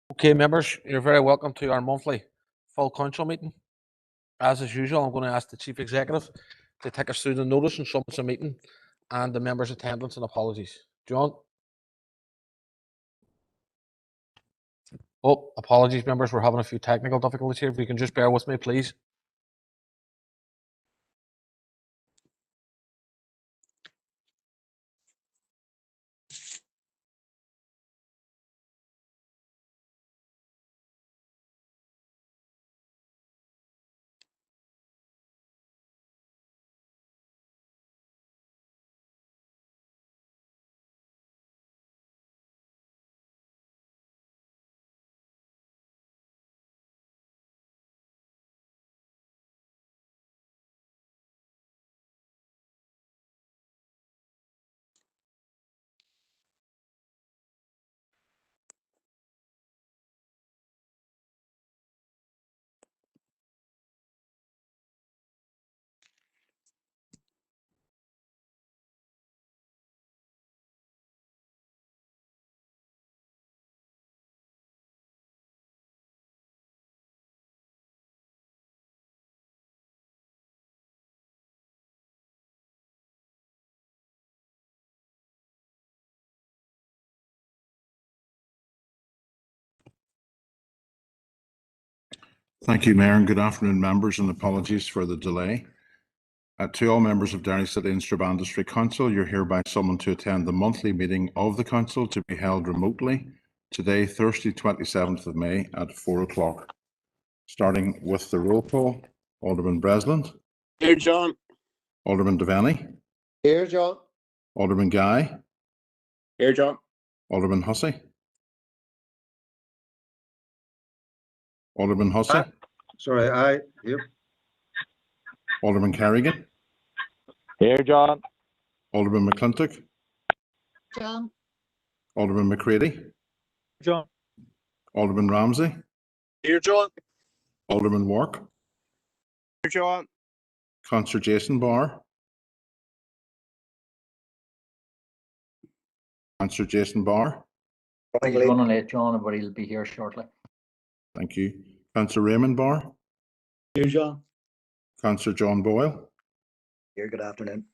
Okay, members, you're very welcome to our monthly full council meeting. As is usual, I'm going to ask the Chief Executive to take us through the notice and summons of meeting and the members' attendance and apologies. John? Oh, apologies, members. We're having a few technical difficulties here. If you can just bear with me, please. Thank you, Mayor, and good afternoon, members, and apologies for the delay. To all members of Derry City and Strabane District Council, you're hereby summoned to attend the monthly meeting of the Council to be held remotely today, Thursday, 27th of May at 4 o'clock. Starting with the roll call, Alderman Breslin. Here, John. Alderman Devaney. Here, John. Alderman Guy. Here, John. Alderman Hussey. Alderman Hussey. Sorry, aye. Here. Alderman Carrigan. Here, John. Alderman McClintock. John. Alderman McCready. John. Alderman Ramsey. Here, John. Alderman Wark. Here, John. Councillor Jason Barr. Councillor Jason Barr. He's running late, John, but he'll be here shortly. Thank you. Councillor Raymond Barr. Here, John. Councillor John Boyle. Here, good afternoon.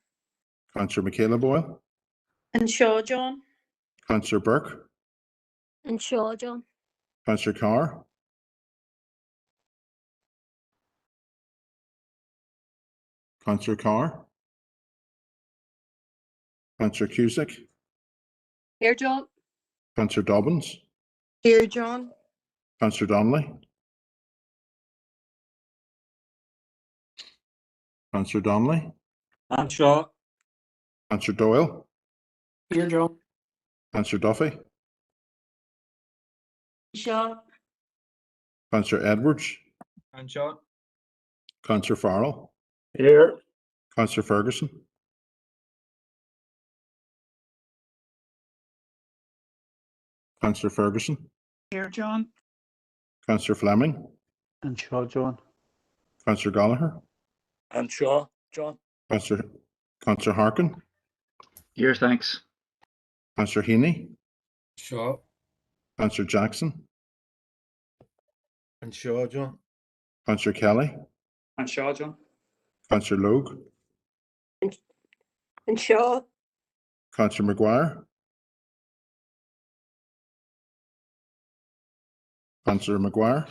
Councillor Michaela Boyle. And Shaw, John. Councillor Burke. And Shaw, John. Councillor Carr. Councillor Carr. Councillor Cusick. Here, John. Councillor Dobbins. Here, John. Councillor Donnelly. Councillor Donnelly. And Shaw. Councillor Doyle. Here, John. Councillor Duffy. Shaw. Councillor Edwards. And Shaw. Councillor Farrell. Here. Councillor Ferguson. Councillor Ferguson. Here, John. Councillor Fleming. And Shaw, John. Councillor Gallagher. And Shaw, John. Councillor Harkin. Here, thanks. Councillor Heaney. Shaw. Councillor Jackson. And Shaw, John. Councillor Kelly. And Shaw, John. Councillor Logue. And Shaw. Councillor Maguire. Councillor Maguire.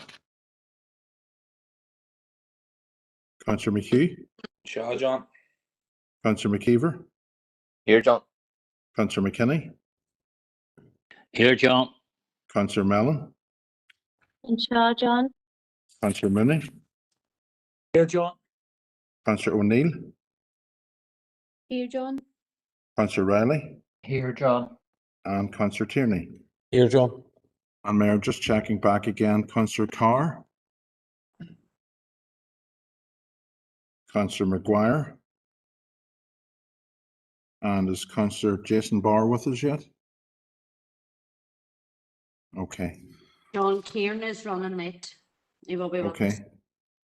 Councillor McHugh. Shaw, John. Councillor McKeever. Here, John. Councillor McKinney. Here, John. Councillor Mellon. And Shaw, John. Councillor Mooney. Here, John. Councillor O'Neill. Here, John. Councillor Riley. Here, John. And Councillor Tierney. Here, John. And Mayor, just checking back again, Councillor Carr. Councillor Maguire. And is Councillor Jason Barr with us yet? Okay. John Kieran is running late. He will be with us. Okay.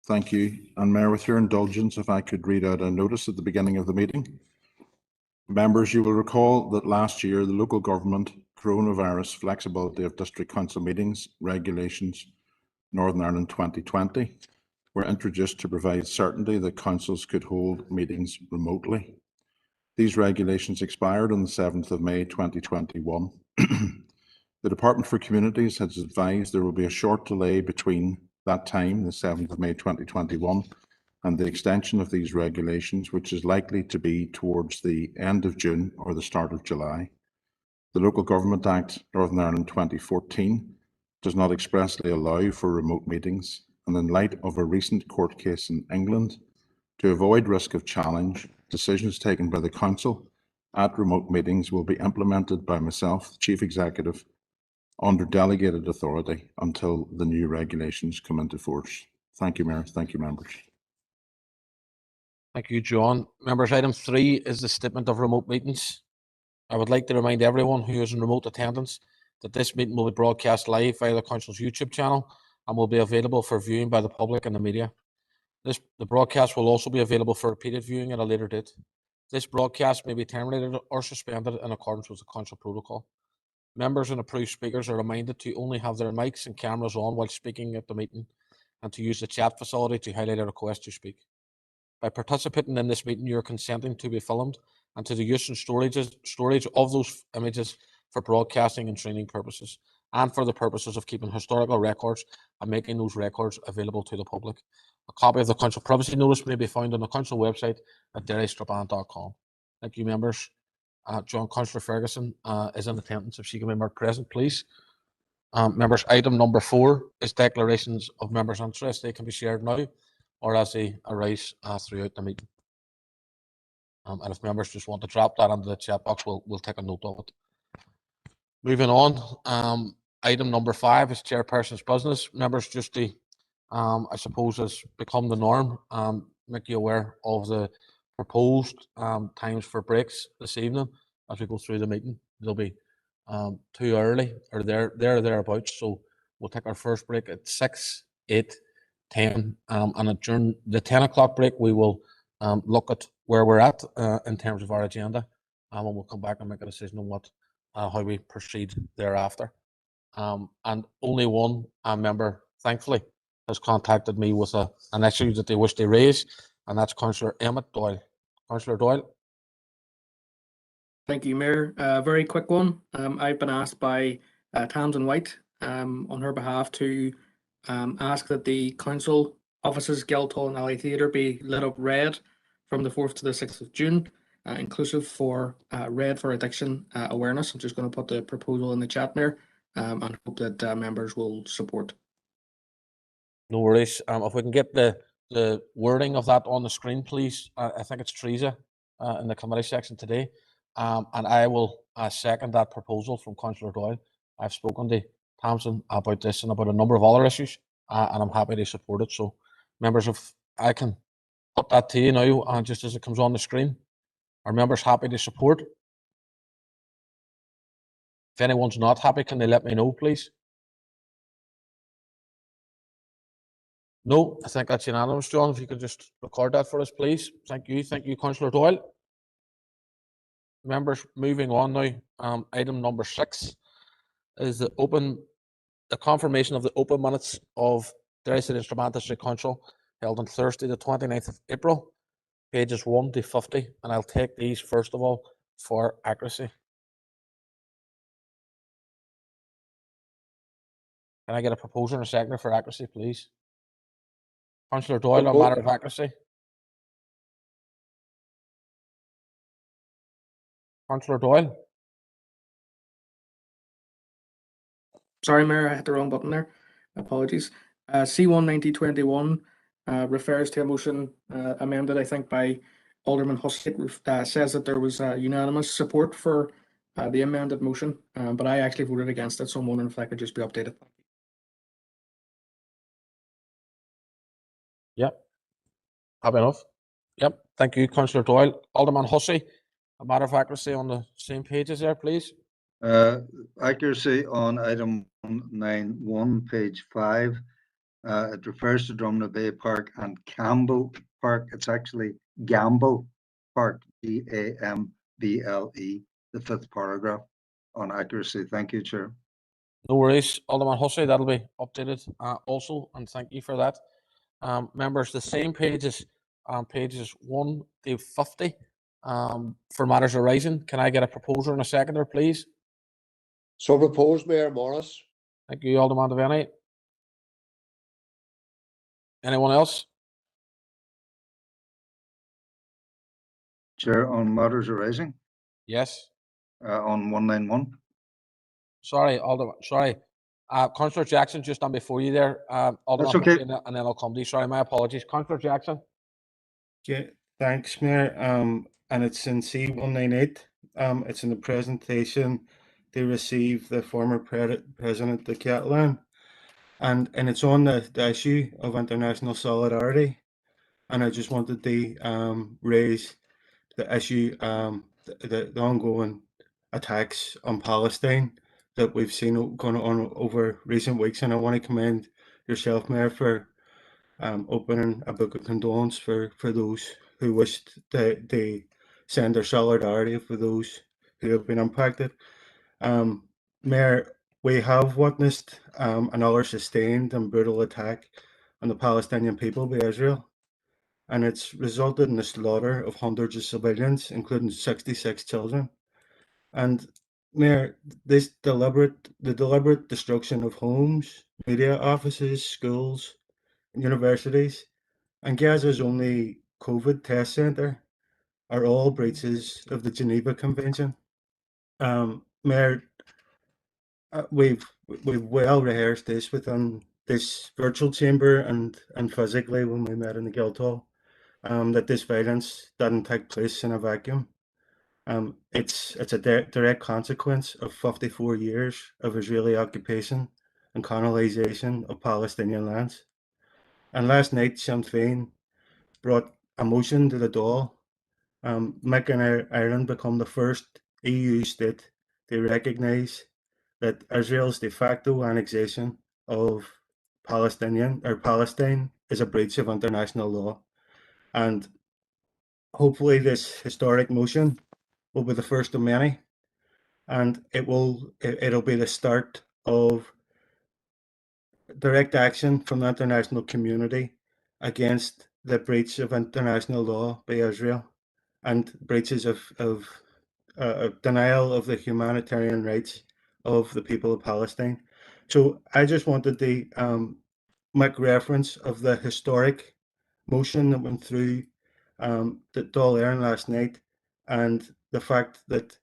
Thank you. And Mayor, with your indulgence, if I could read out a notice at the beginning of the meeting. Members, you will recall that last year the local government Coronavirus Flexibility of District Council Meetings Regulations, Northern Ireland 2020, were introduced to provide certainty that councils could hold meetings remotely. These regulations expired on the 7th of May 2021. The Department for Communities has advised there will be a short delay between that time, the 7th of May 2021, and the extension of these regulations, which is likely to be towards the end of June or the start of July. The Local Government Act, Northern Ireland 2014, does not expressly allow for remote meetings, and in light of a recent court case in England, to avoid risk of challenge, decisions taken by the Council at remote meetings will be implemented by myself, the Chief Executive, under delegated authority until the new regulations come into force. Thank you, Mayor. Thank you, members. Thank you, John. Members, item 3 is the statement of remote meetings. I would like to remind everyone who is in remote attendance that this meeting will be broadcast live via the Council's YouTube channel and will be available for viewing by the public and the media. The broadcast will also be available for repeated viewing at a later date. This broadcast may be terminated or suspended in accordance with the Council protocol. Members and approved speakers are reminded to only have their mics and cameras on while speaking at the meeting and to use the chat facility to highlight a request to speak. By participating in this meeting, you are consenting to be filmed and to the use and storage of those images for broadcasting and training purposes, and for the purposes of keeping historical records and making those records available to the public. A copy of the Council privacy notice may be found on the Council website at derrystrabane.com. Thank you, members. John, Councillor Ferguson is in attendance. If she can be marked present, please. Members, item number 4 is declarations of members' interest. They can be shared now or as they arise throughout the meeting. And if members just want to drop that into the chat box, we'll take a note of it. Moving on, item number 5 is chairperson's business. Members, just to, I suppose, has become the norm, make you aware of the proposed times for breaks this evening as we go through the meeting. They'll be too early or thereabouts, so we'll take our first break at 6, 8, 10, and during the 10 o'clock break we will look at where we're at in terms of our agenda, and we'll come back and make a decision on what how we proceed thereafter. And only one member, thankfully, has contacted me with an issue that they wish to raise, and that's Councillor Emmett Doyle. Councillor Doyle. Thank you, Mayor. Very quick one. I've been asked by Tamsin White on her behalf to ask that the council offices, Guildhall and Alley Theatre, be lit up red from the 4th to the 6th of June, inclusive for Red for Addiction Awareness. I'm just going to put the proposal in the chat, Mayor, and hope that members will support. No worries. If we can get the wording of that on the screen, please. I think it's Teresa in the committee section today. And I will second that proposal from Councillor Doyle. I've spoken to Tamsin about this and about a number of other issues, and I'm happy to support it. So, members, if I can put that to you now, just as it comes on the screen, are members happy to support? If anyone's not happy, can they let me know, please? No, I think that's unanimous, John. If you could just record that for us, please. Thank you. Thank you, Councillor Doyle. Members, moving on now. Item number 6 is the confirmation of the open minutes of Derry City and Strabane District Council held on Thursday, the 29th of April, pages 1 to 50. And I'll take these first of all for accuracy. Can I get a proposer and a seconder for accuracy, please? Councillor Doyle, on matter of accuracy. Councillor Doyle. Sorry, Mayor, I hit the wrong button there. Apologies. C1-9021 refers to a motion amended, I think, by Alderman Hussey. Says that there was unanimous support for the amended motion, but I actually voted against it, so I'm wondering if that could just be updated. Yep. Happy enough. Yep. Thank you, Councillor Doyle. Alderman Hussey, a matter of accuracy on the same pages there, please. Accuracy on item 191, page 5. It refers to Drumna Bay Park and Campbell Park. It's actually Gamble Park, Gamble, the 5th paragraph. on accuracy. Thank you, Chair. No worries, Alderman Hussey, that'll be updated also, and thank you for that. Members, the same pages, pages 1 to 50, for matters arising. Can I get a proposer and a seconder, please? So proposed, Mayor Morris. Thank you, Alderman Devaney. Anyone else? Chair, on matters arising, Yes. on 191. Sorry, Alderman. Sorry, Councillor Jackson, just on before you there. Alderman That's okay. Hussey, and then I'll come to you. Sorry, my apologies. Councillor Jackson. Yeah, thanks, Mayor. And it's in C198. It's in the presentation they received the former president of Catalan, and it's on the issue of international solidarity. And I just wanted to raise the issue, the ongoing attacks on Palestine that we've seen going on over recent weeks. And I want to commend yourself, Mayor, for opening a book of condolence for those who wished to send their solidarity for those who have been impacted. Mayor, we have witnessed another sustained and brutal attack on the Palestinian people by Israel, and it's resulted in the slaughter of hundreds of civilians, including 66 children. And Mayor, the deliberate destruction of homes, media offices, schools, universities, and Gaza's only COVID test centre are all breaches of the Geneva Convention. Mayor, we've well rehearsed this within this virtual chamber and physically when we met in the Guildhall, that this violence didn't take place in a vacuum. It's a direct consequence of 54 years of Israeli occupation and colonization of Palestinian lands. And last night, Sinn Féin brought a motion to the Dáil, making Ireland become the first EU state to recognise that Israel's de facto annexation of Palestine is a breach of international law. And hopefully this historic motion will be the first of many, and it'll be the start of direct action from the international community against the breach of international law by Israel and breaches of denial of the humanitarian rights of the people of Palestine. So I just wanted to make reference of the historic motion that went through the Dáil Éireann last night, and the fact that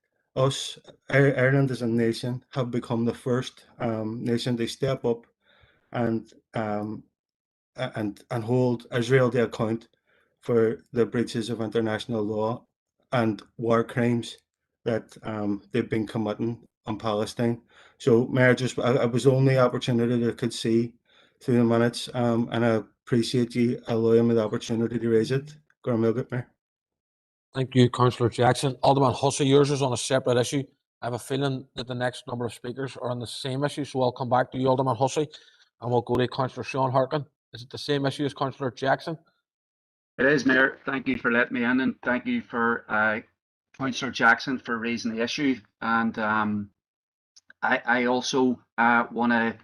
Ireland as a nation, have become the first nation to step up and hold Israel to account for the breaches of international law and war crimes that they've been committing on Palestine. So, Mayor, I was the only opportunity that I could see through the minutes, and I appreciate you allowing me the opportunity to raise it. Go on, Mayor. Thank you, Councillor Jackson. Alderman Hussey, yours is on a separate issue. I have a feeling that the next number of speakers are on the same issue, so I'll come back to you, Alderman Hussey, and we'll go to Councillor Sean Harkin. Is it the same issue as Councillor Jackson? It is, Mayor. Thank you for letting me in, and thank you for Councillor Jackson for raising the issue. And I also want to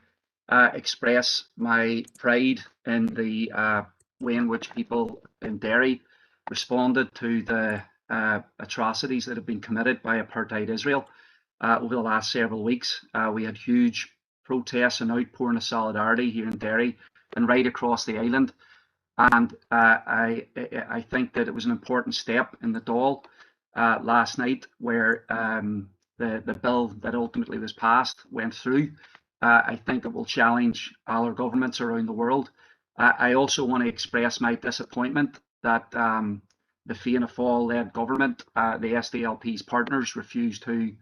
express my pride in the way in which people in Derry responded to the atrocities that have been committed by apartheid Israel over the last several weeks. We had huge protests and outpouring of solidarity here in Derry and right across the island. And I think that it was an important step in the Dáil last night, where the bill that ultimately was passed went through. I think it will challenge other governments around the world. I also want to express my disappointment that the Fianna Fáil-led government, the SDLP's partners, refused to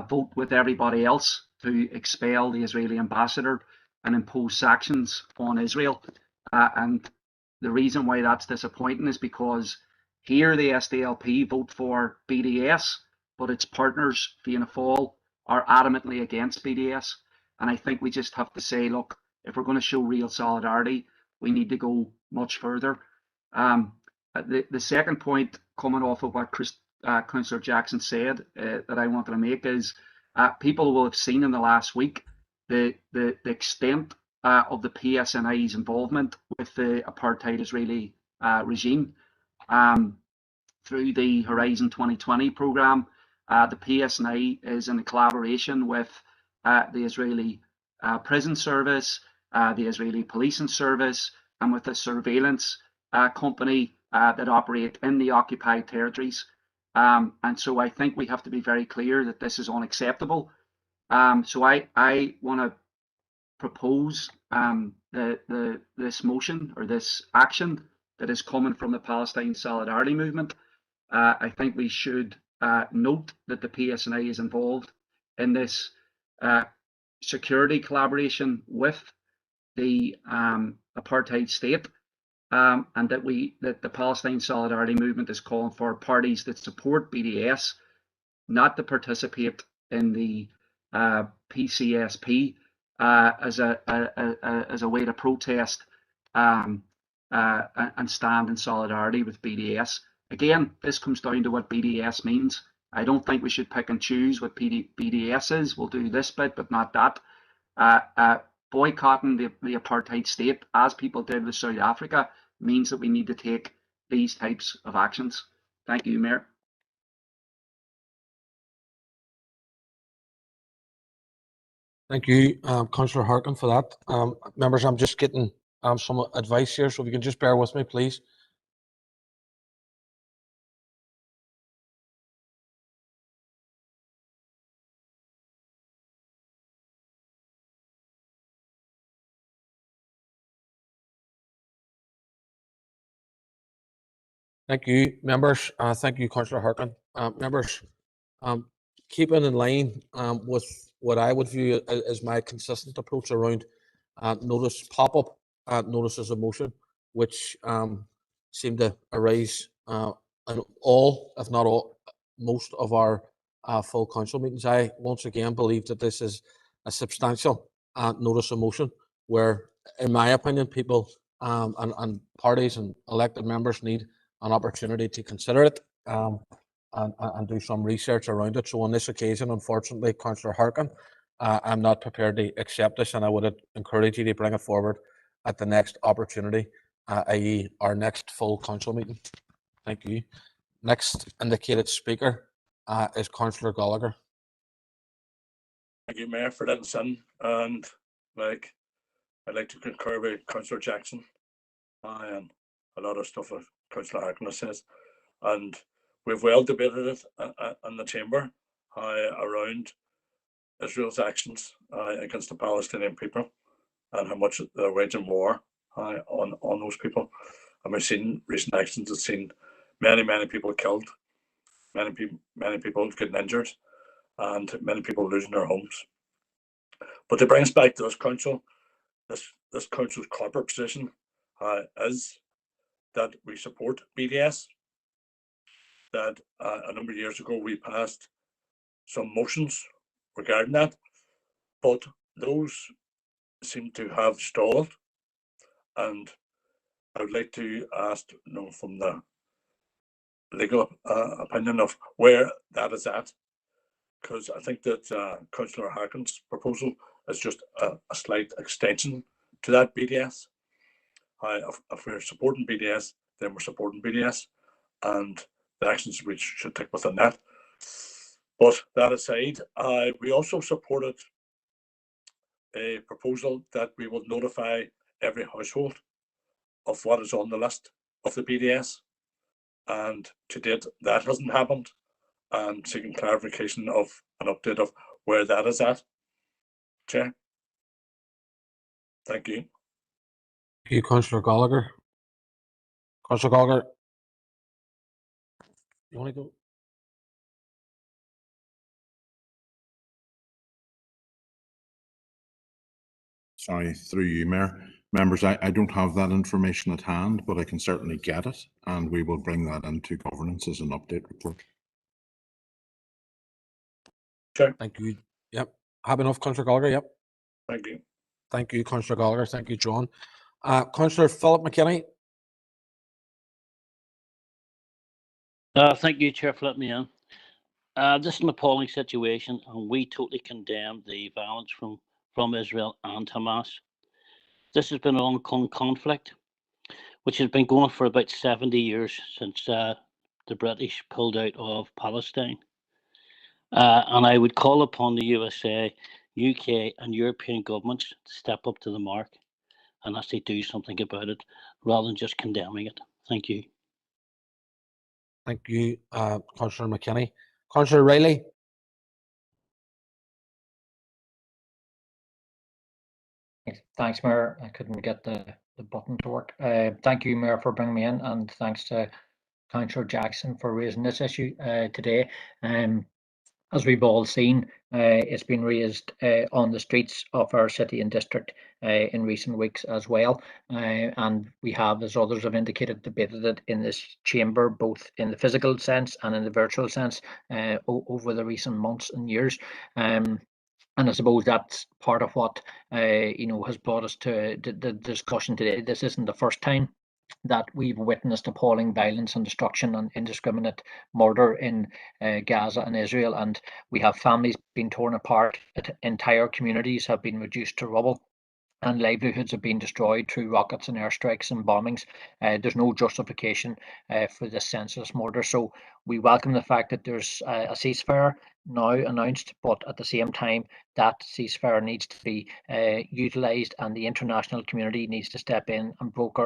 vote with everybody else to expel the Israeli ambassador and impose sanctions on Israel. And the reason why that's disappointing is because here the SDLP vote for BDS, but its partners, Fianna Fáil, are adamantly against BDS. And I think we just have to say, look, if we're going to show real solidarity, we need to go much further. The second point, coming off of what Councillor Jackson said, that I wanted to make is People will have seen in the last week the extent of the PSNI's involvement with the apartheid Israeli regime. Through the Horizon 2020 programme, the PSNI is in collaboration with the Israeli prison service, the Israeli policing service, and with a surveillance company that operate in the occupied territories. And so I think we have to be very clear that this is unacceptable. So I want to propose this motion or this action that is coming from the Palestine Solidarity Movement. I think we should note that the PSNI is involved in this security collaboration with the apartheid state, and that the Palestine Solidarity Movement is calling for parties that support BDS not to participate in the PCSP as a way to protest and stand in solidarity with BDS. Again, this comes down to what BDS means. I don't think we should pick and choose what BDS is. We'll do this bit, but not that. Boycotting the apartheid state, as people did with South Africa, means that we need to take these types of actions. Thank you, Mayor. Thank you, Councillor Harkin, for that. Members, I'm just getting some advice here, so if you can just bear with me, please. Thank you, members. Thank you, Councillor Harkin. Members, keeping in line with what I would view as my consistent approach around pop-up notices of motion, which seem to arise in all, if not all, most of our full council meetings. I once again believe that this is a substantial notice of motion where, in my opinion, people and parties and elected members need an opportunity to consider it and do some research around it. So on this occasion, unfortunately, Councillor Harkin, I'm not prepared to accept this, and I would encourage you to bring it forward at the next opportunity, i.e. our next full council meeting. Thank you. Next indicated speaker is Councillor Gallagher. Thank you, Mayor, for letting us in. And I'd like to concur with Councillor Jackson and a lot of stuff that Councillor Harkin says. And we've well debated it in the chamber around Israel's actions against the Palestinian people and how much they're waging war on those people. And we've seen recent actions that seen many people killed, many people getting injured, and many people losing their homes. But to bring us back to this council, this council's corporate position is that we support BDS. That a number of years ago we passed some motions regarding that, but those seem to have stalled. And I would like to ask, from the legal opinion of where that is at, because I think that Councillor Harkin's proposal is just a slight extension to that BDS. If we're supporting BDS, then we're supporting BDS, and the actions we should take within that. But that aside, we also supported a proposal that we will notify every household of what is on the list of the BDS, and to date that hasn't happened. And seeking clarification of an update of where that is at. Chair. Thank you. Thank you, Councillor Gallagher. Councillor Gallagher, you want to go? Sorry, through you, Mayor. Members, I don't have that information at hand, but I can certainly get it, and we will bring that into governance as an update report. Sure. Thank you. Yep. Have enough, Councillor Gallagher? Yep. Thank you. Thank you, Councillor Gallagher. Thank you, John. Councillor Philip McKinney. Thank you, Chair, for letting me in. This is an appalling situation, and we totally condemn the violence from Israel and Hamas. This has been an ongoing conflict, which has been going for about 70 years since the British pulled out of Palestine. And I would call upon the USA, UK, and European governments to step up to the mark and actually do something about it rather than just condemning it. Thank you. Thank you, Councillor McKinney. Councillor Riley. Thanks, Mayor. I couldn't get the button to work. Thank you, Mayor, for bringing me in, and thanks to Councillor Jackson for raising this issue today. As we've all seen, it's been raised on the streets of our city and district in recent weeks as well. And we have, as others have indicated, debated it in this chamber, both in the physical sense and in the virtual sense over the recent months and years. And I suppose that's part of what has brought us to the discussion today. This isn't the first time that we've witnessed appalling violence and destruction and indiscriminate murder in Gaza and Israel, and we have families being torn apart, entire communities have been reduced to rubble, and livelihoods have been destroyed through rockets and airstrikes and bombings. There's no justification for this senseless murder. So we welcome the fact that there's a ceasefire now announced, but at the same time, that ceasefire needs to be utilised, and the international community needs to step in and broker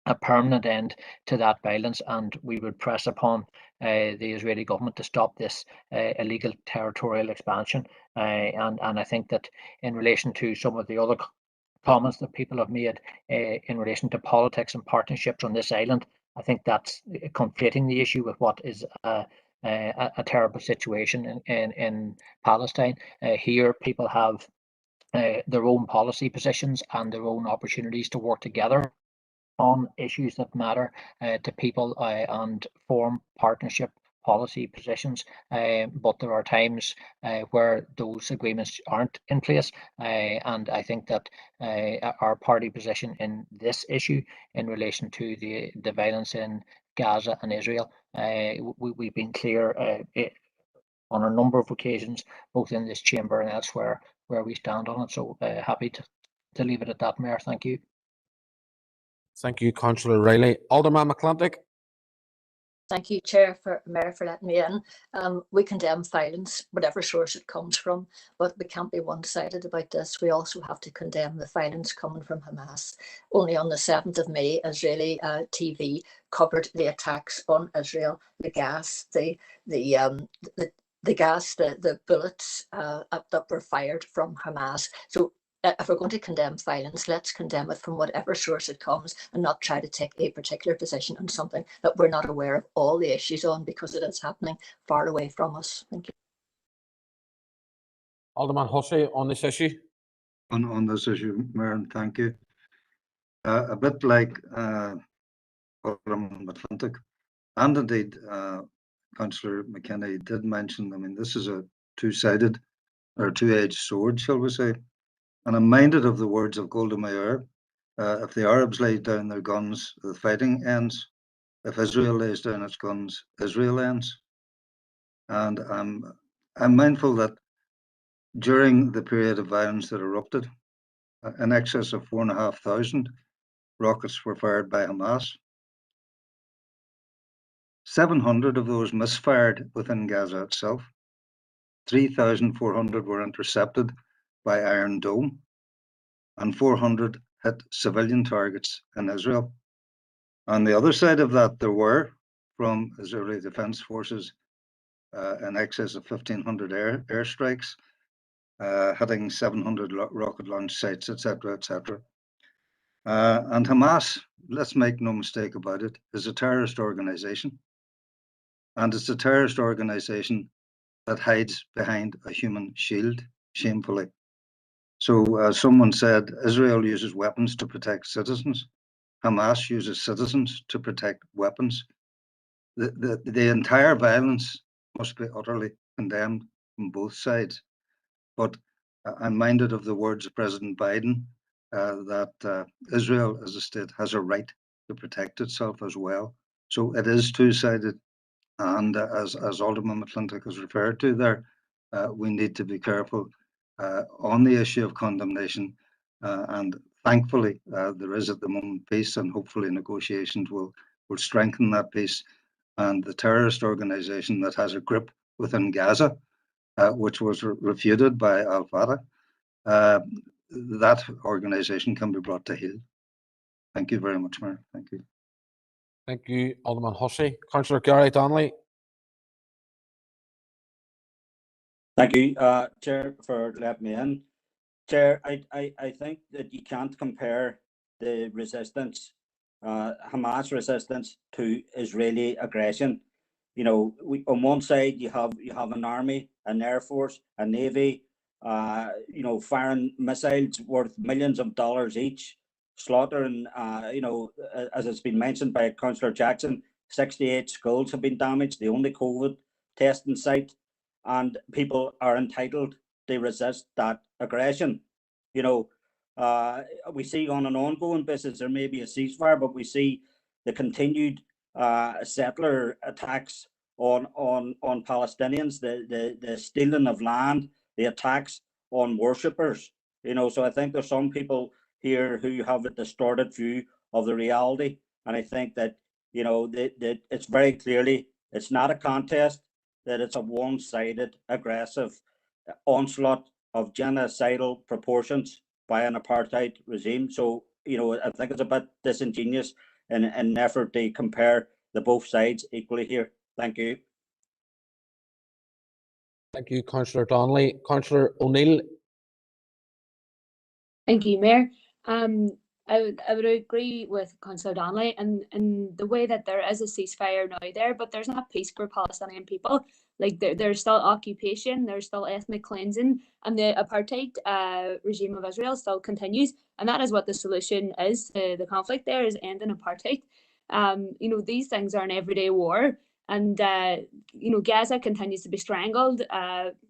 a permanent end to that violence. And we would press upon the Israeli government to stop this illegal territorial expansion. And I think that in relation to some of the other comments that people have made in relation to politics and partnerships on this island, I think that's conflating the issue with what is a terrible situation in Palestine. Here, people have their own policy positions and their own opportunities to work together on issues that matter to people and form partnership policy positions, but there are times where those agreements aren't in place, and I think that our party position in this issue in relation to the violence in Gaza and Israel, we've been clear on a number of occasions, both in this chamber and elsewhere, where we stand on it. So happy to leave it at that, Mayor. Thank you. Thank you, Councillor Riley. Alderman McClintock. Thank you, Mayor, for letting me in. We condemn violence, whatever source it comes from, but we can't be one-sided about this. We also have to condemn the violence coming from Hamas. Only on the 7th of May, Israeli TV covered the attacks on Israel, the gas, the bullets that were fired from Hamas. So if we're going to condemn violence, let's condemn it from whatever source it comes and not try to take a particular position on something that we're not aware of all the issues on, because it is happening far away from us. Thank you. Alderman Hussey on this issue. On this issue, Mayor, and thank you. A bit like Alderman McClintock, and indeed Councillor McKinney did mention, I mean, this is a two-sided or two-edged sword, shall we say. And I'm minded of the words of Golda Meir, if the Arabs lay down their guns, the fighting ends. If Israel lays down its guns, Israel ends. And I'm mindful that during the period of violence that erupted, in excess of 4,500 rockets were fired by Hamas. 700 of those misfired within Gaza itself. 3,400 were intercepted by Iron Dome, and 400 hit civilian targets in Israel. On the other side of that, there were, from Israeli Defense Forces, in excess of 1,500 airstrikes, hitting 700 rocket launch sites, etc., etc. And Hamas, let's make no mistake about it, is a terrorist organization. And it's a terrorist organization that hides behind a human shield, shamefully. So as someone said, Israel uses weapons to protect citizens. Hamas uses citizens to protect weapons. The entire violence must be utterly condemned from both sides. But I'm minded of the words of President Biden that Israel as a state has a right to protect itself as well. So it is two-sided. And as Alderman McClintock has referred to there, we need to be careful on the issue of condemnation. And thankfully, there is at the moment peace, and hopefully negotiations will strengthen that peace. And the terrorist organization that has a grip within Gaza, which was refuted by Al-Fatah, that organization can be brought to heel. Thank you very much, Mayor. Thank you. Thank you, Alderman Hussey. Councillor Gary Donnelly. Thank you, Chair, for letting me in. Chair, I think that you can't compare the resistance, Hamas resistance, to Israeli aggression. You know, on one side you have an army, an air force, a navy, you know, firing missiles worth millions of dollars each, slaughtering, you know, as it's been mentioned by Councillor Jackson, 68 schools have been damaged, the only COVID testing site, and people are entitled to resist that aggression. You know, we see on an ongoing basis there may be a ceasefire, but we see the continued settler attacks on Palestinians, the stealing of land, the attacks on worshippers. You know, so I think there's some people here who have a distorted view of the reality, and I think that, you know, that it's very clearly, it's not a contest, that it's a one-sided aggressive onslaught of genocidal proportions by an apartheid regime. So, you know, I think it's a bit disingenuous in an effort to compare the both sides equally here. Thank you. Thank you, Councillor Donnelly. Councillor O'Neill. Thank you, Mayor. I would agree with Councillor Donnelly in the way that there is a ceasefire now there, but there's not peace for Palestinian people. Like there's still occupation, there's still ethnic cleansing, and the apartheid regime of Israel still continues. And that is what the solution is to the conflict there, is ending apartheid. You know, these things are an everyday war. And, you know, Gaza continues to be strangled.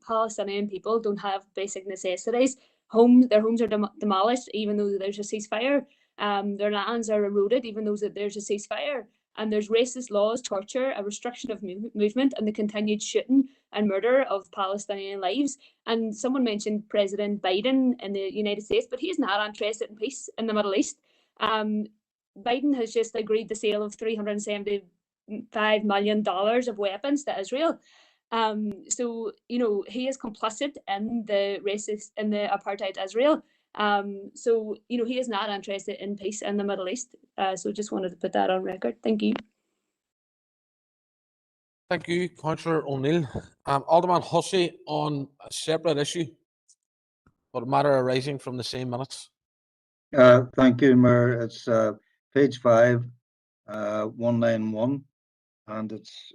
Palestinian people don't have basic necessities. Their homes are demolished, even though there's a ceasefire. Their lands are eroded, even though there's a ceasefire. And there's racist laws, torture, a restriction of movement, and the continued shooting and murder of Palestinian lives. And someone mentioned President Biden in the United States, but he's not interested in peace in the Middle East. Biden has just agreed the sale of $375 million of weapons to Israel. So, you know, he is complicit in the apartheid Israel. So, you know, he is not interested in peace in the Middle East. So just wanted to put that on record. Thank you. Thank you, Councillor O'Neill. Alderman Hussey on a separate issue, but a matter arising from the same minutes. Thank you, Mayor. It's page 5, 191, and it's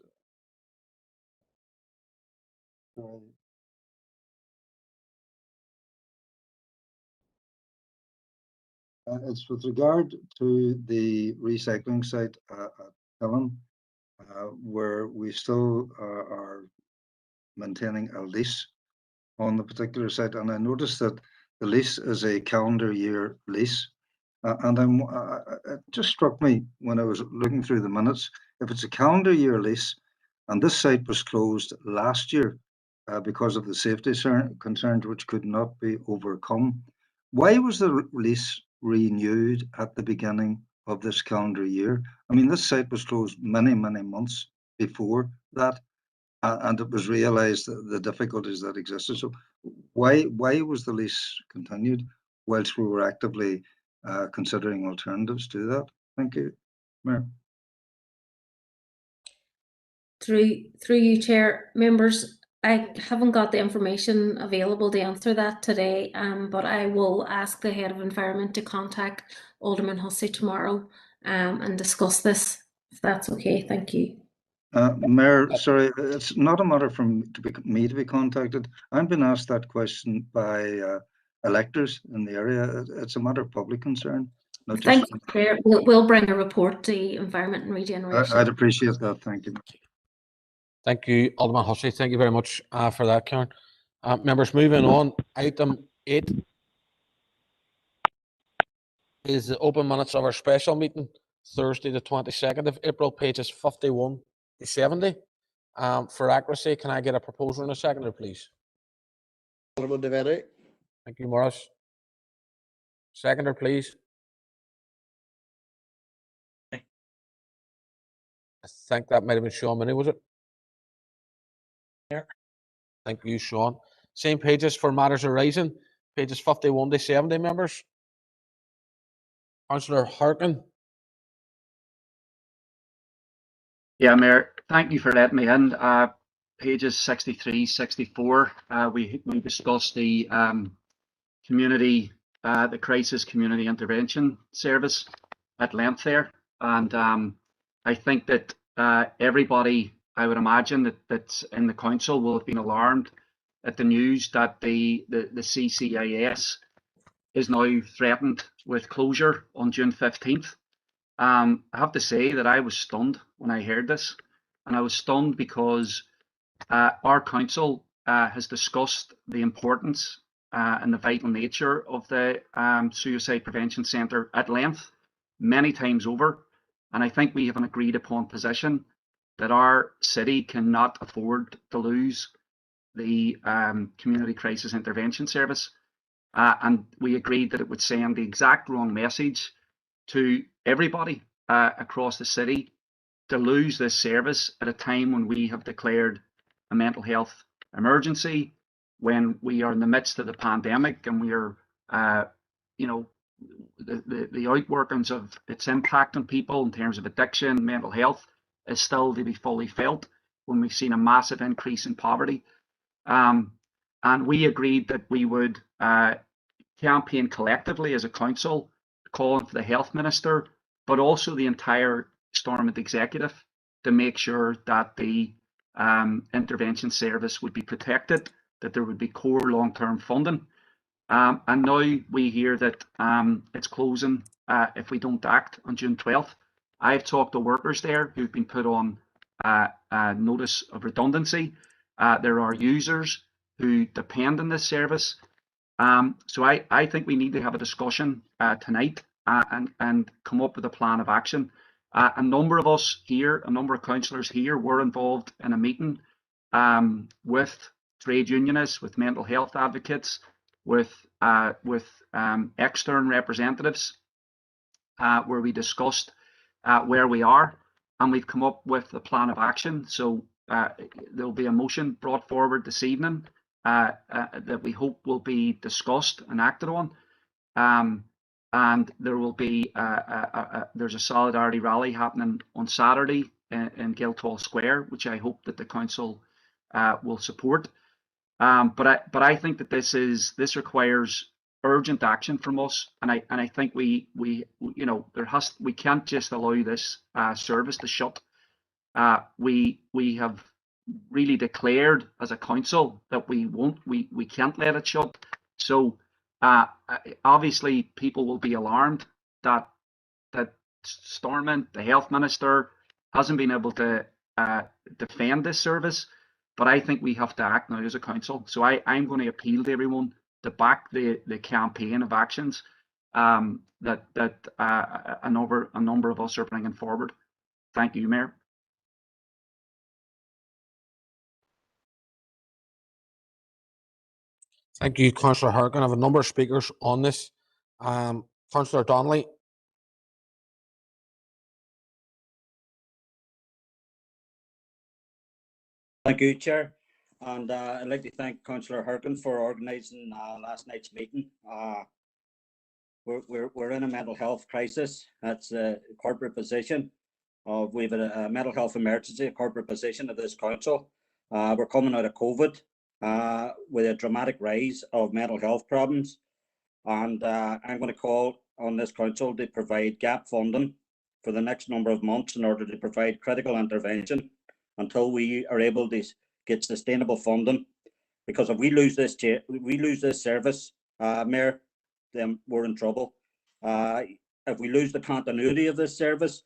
it's with regard to the recycling site at Killen, where we still are maintaining a lease on the particular site. And I noticed that the lease is a calendar year lease. And it just struck me when I was looking through the minutes, if it's a calendar year lease and this site was closed last year because of the safety concerns which could not be overcome, why was the lease renewed at the beginning of this calendar year? I mean, this site was closed many months before that, and it was realized the difficulties that existed. So why was the lease continued whilst we were actively considering alternatives to that? Thank you, Mayor. Through you, Chair, members, I haven't got the information available to answer that today, but I will ask the Head of Environment to contact Alderman Hussey tomorrow and discuss this, if that's okay. Thank you. Mayor, sorry, it's not a matter for me to be contacted. I've been asked that question by electors in the area. It's a matter of public concern. Thank you, Chair. We'll bring a report to Environment and Regeneration. I'd appreciate that. Thank you. Thank you, Alderman Hussey. Thank you very much for that, Karen. Members, moving on, item 8 is the open minutes of our special meeting, Thursday the 22nd of April, pages 51 to 70. For accuracy, can I get a proposer and a seconder, please? Alderman Devaney. Thank you, Morris. Seconder, please. I think that might have been Sean Minnie, was it? Here. Thank you, Sean. Same pages for matters arising, pages 51 to 70, members. Councillor Harkin. Yeah, Mayor, thank you for letting me in. Pages 63, 64, we discussed the community, the crisis community intervention service at length there. And I think that everybody, I would imagine that's in the council will have been alarmed at the news that the CCIS is now threatened with closure on June 15th. I have to say that I was stunned when I heard this, and I was stunned because our council has discussed the importance and the vital nature of the Suicide Prevention Centre at length many times over, and I think we have an agreed upon position that our city cannot afford to lose the Community Crisis Intervention Service, and we agreed that it would send the exact wrong message to everybody across the city to lose this service at a time when we have declared a mental health emergency, when we are in the midst of the pandemic and we are, you know, the outworkings of its impact on people in terms of addiction, mental health is still to be fully felt, when we've seen a massive increase in poverty. And we agreed that we would campaign collectively as a council, calling for the health minister, but also the entire Stormont executive, to make sure that the intervention service would be protected, that there would be core long-term funding. And now we hear that it's closing if we don't act on June 12th. I've talked to workers there who've been put on notice of redundancy. There are users who depend on this service. So I think we need to have a discussion tonight and come up with a plan of action. A number of us here, a number of councillors here were involved in a meeting with trade unionists, with mental health advocates, with external representatives, where we discussed where we are, and we've come up with a plan of action. So there'll be a motion brought forward this evening that we hope will be discussed and acted on. And there will be there's a solidarity rally happening on Saturday in Guildhall Square, which I hope that the council will support. But I think that this requires urgent action from us, and I think we you know, we can't just allow this service to shut. We have really declared as a council that we can't let it shut. So obviously people will be alarmed that Stormont, the health minister, hasn't been able to defend this service, but I think we have to act now as a council. So I'm going to appeal to everyone to back the campaign of actions that a number of us are bringing forward. Thank you, Mayor. Thank you, Councillor Harkin. I have a number of speakers on this. Councillor Donnelly. Thank you, Chair. And I'd like to thank Councillor Harkin for organising last night's meeting. We're in a mental health crisis. That's a corporate position. We've a mental health emergency, a corporate position of this council. We're coming out of COVID with a dramatic rise of mental health problems. And I'm going to call on this council to provide gap funding for the next number of months in order to provide critical intervention until we are able to get sustainable funding. Because if we lose this service, Mayor, then we're in trouble. If we lose the continuity of this service,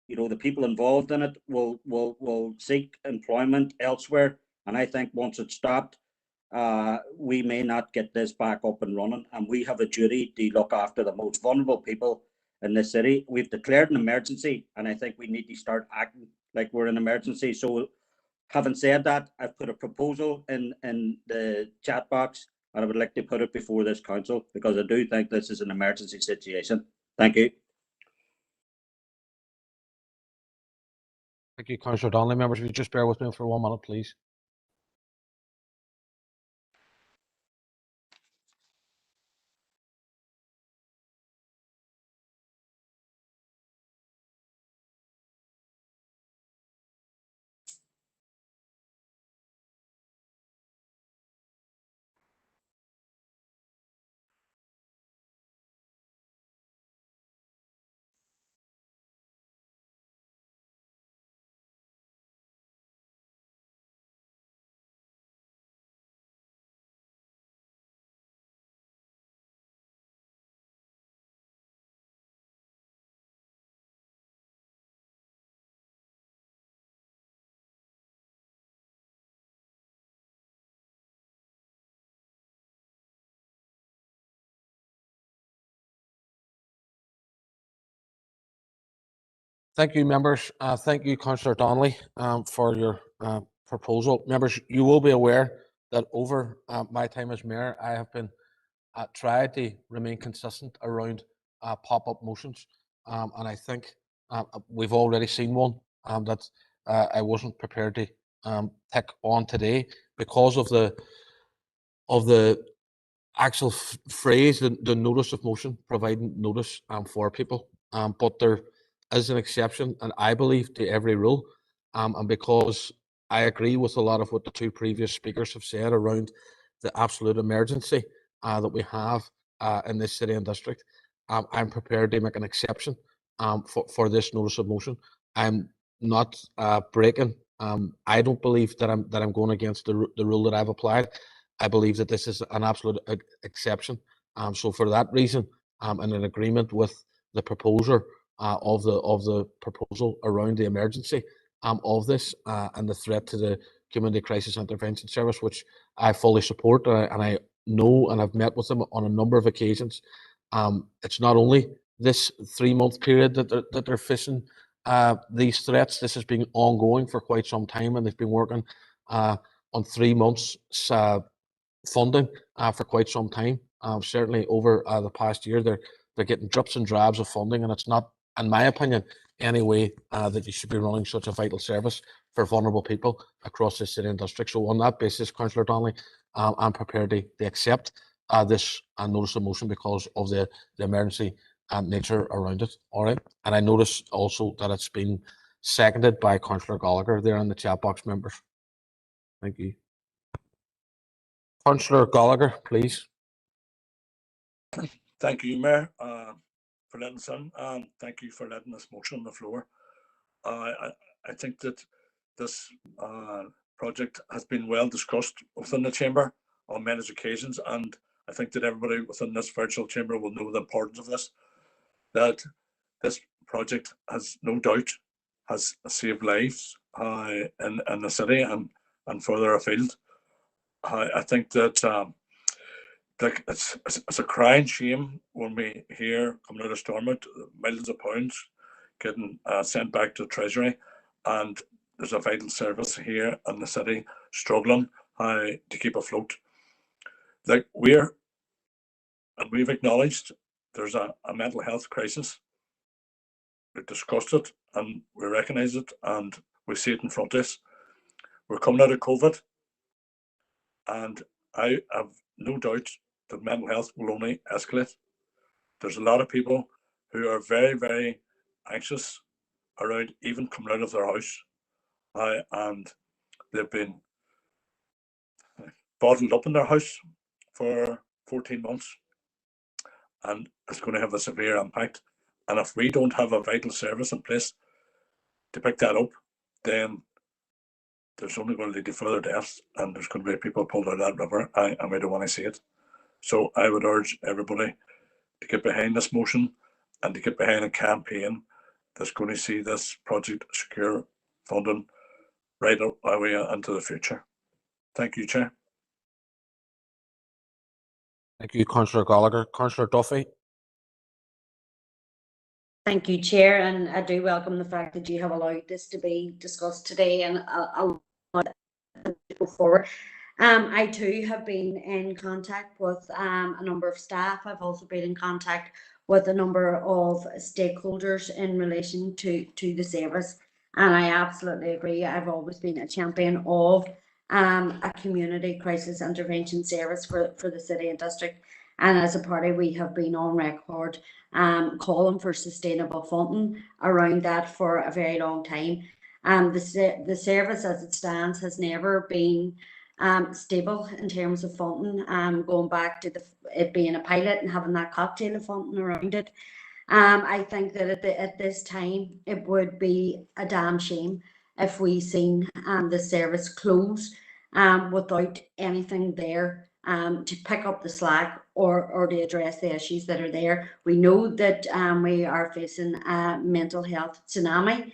you know, the people involved in it will seek employment elsewhere. And I think once it's stopped, we may not get this back up and running. And we have a duty to look after the most vulnerable people in the city. We've declared an emergency, and I think we need to start acting like we're in an emergency. So Having said that, I've put a proposal in the chat box, and I would like to put it before this council because I do think this is an emergency situation. Thank you. Thank you, Councillor Donnelly. Members, if you just bear with me for 1 minute, please. Thank you, members. Thank you, Councillor Donnelly, for your proposal. Members, you will be aware that over my time as mayor, I have been tried to remain consistent around pop-up motions, and I think we've already seen one that I wasn't prepared to pick on today because of the actual phrase, the notice of motion, providing notice for people. But there is an exception, and I believe, to every rule. And because I agree with a lot of what the two previous speakers have said around the absolute emergency that we have in this city and district, I'm prepared to make an exception for this notice of motion. I'm not breaking. I don't believe that I'm going against the rule that I've applied. I believe that this is an absolute exception. So for that reason, I'm in agreement with the proposer of the proposal around the emergency of this and the threat to the Community Crisis Intervention Service, which I fully support, and I know, and I've met with them on a number of occasions. It's not only this 3-month period that they're facing these threats. This has been ongoing for quite some time, and they've been working on 3 months funding for quite some time. Certainly over the past year, they're getting drips and drabs of funding, and it's not, in my opinion, any way that you should be running such a vital service for vulnerable people across the city and district. So on that basis, Councillor Donnelly, I'm prepared to accept this notice of motion because of the emergency nature around it. All right. And I notice also that it's been seconded by Councillor Gallagher there in the chat box, members. Thank you. Councillor Gallagher, please. Thank you, Mayor, for letting us in, and thank you for letting this motion on the floor. I think that this project has been well discussed within the chamber on many occasions, and I think that everybody within this virtual chamber will know the importance of this, that this project has no doubt has saved lives in the city and further afield. I think that like it's a crying shame when we hear coming out of Stormont millions of pounds getting sent back to the Treasury, and there's a vital service here in the city struggling to keep afloat. Like we've acknowledged there's a mental health crisis. We've discussed it and we recognise it and we see it in front of us. We're coming out of COVID, and I have no doubt that mental health will only escalate. There's a lot of people who are very, very anxious around even coming out of their house, and they've been bottled up in their house for 14 months, and it's going to have a severe impact. And if we don't have a vital service in place to pick that up, then there's only going to lead to further deaths, and there's going to be people pulled out of that river, and we don't want to see it. So I would urge everybody to get behind this motion and to get behind a campaign that's going to see this project secure funding right away into the future. Thank you, Chair. Thank you, Councillor Gallagher. Councillor Duffy. Thank you, Chair, and I do welcome the fact that you have allowed this to be discussed today, and go forward. I too have been in contact with a number of staff. I've also been in contact with a number of stakeholders in relation to the service, and I absolutely agree. I've always been a champion of a community crisis intervention service for the city and district, and as a party we have been on record calling for sustainable funding around that for a very long time. The service as it stands has never been stable in terms of funding, going back to it being a pilot and having that cocktail of funding around it. I think that at this time it would be a damn shame if we seen the service close without anything there to pick up the slack or to address the issues that are there. We know that we are facing a mental health tsunami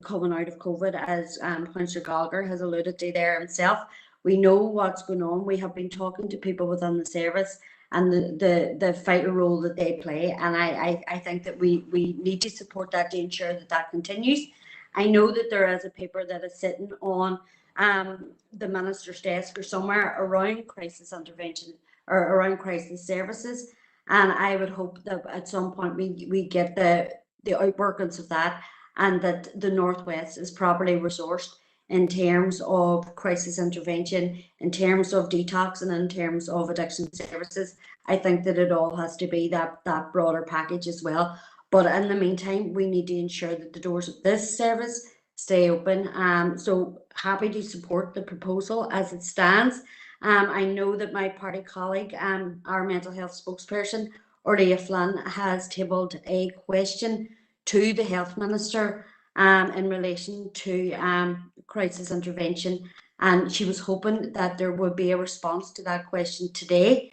coming out of COVID, as Councillor Gallagher has alluded to there himself. We know what's going on. We have been talking to people within the service and the vital role that they play, and I think that we need to support that to ensure that that continues. I know that there is a paper that is sitting on the minister's desk or somewhere around crisis intervention or around crisis services, and I would hope that at some point we get the outworkings of that, and that the Northwest is properly resourced in terms of crisis intervention, in terms of detox, and in terms of addiction services. I think that it all has to be that broader package as well. But in the meantime, we need to ensure that the doors of this service stay open. So happy to support the proposal as it stands. I know that my party colleague, our mental health spokesperson, Orlia Flynn, has tabled a question to the Health Minister in relation to crisis intervention, and she was hoping that there would be a response to that question today.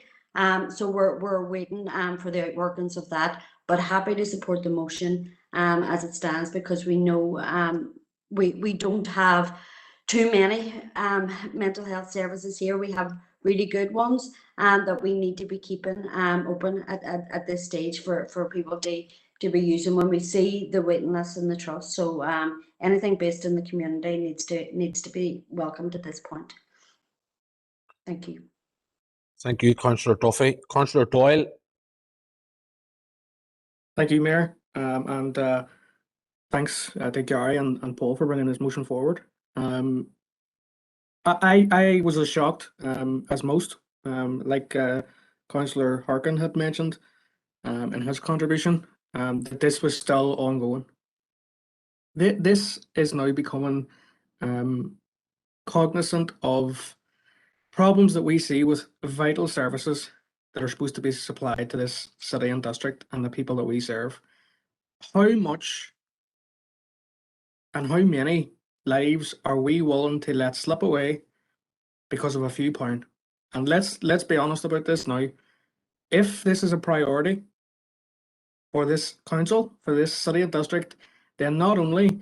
So we're waiting for the outworkings of that, but happy to support the motion as it stands, because we know we don't have too many mental health services here. We have really good ones that we need to be keeping open at this stage for people to be using when we see the waiting list and the trust. So anything based in the community needs to be welcomed at this point. Thank you. Thank you, Councillor Duffy. Councillor Doyle. Thank you, Mayor, and thanks to Gary and Paul for bringing this motion forward. I was as shocked as most, like Councillor Harkin had mentioned in his contribution, that this was still ongoing. This is now becoming cognizant of problems that we see with vital services that are supposed to be supplied to this city and district and the people that we serve. How much and how many lives are we willing to let slip away because of a few pounds? And let's be honest about this now. If this is a priority for this council, for this city and district, then not only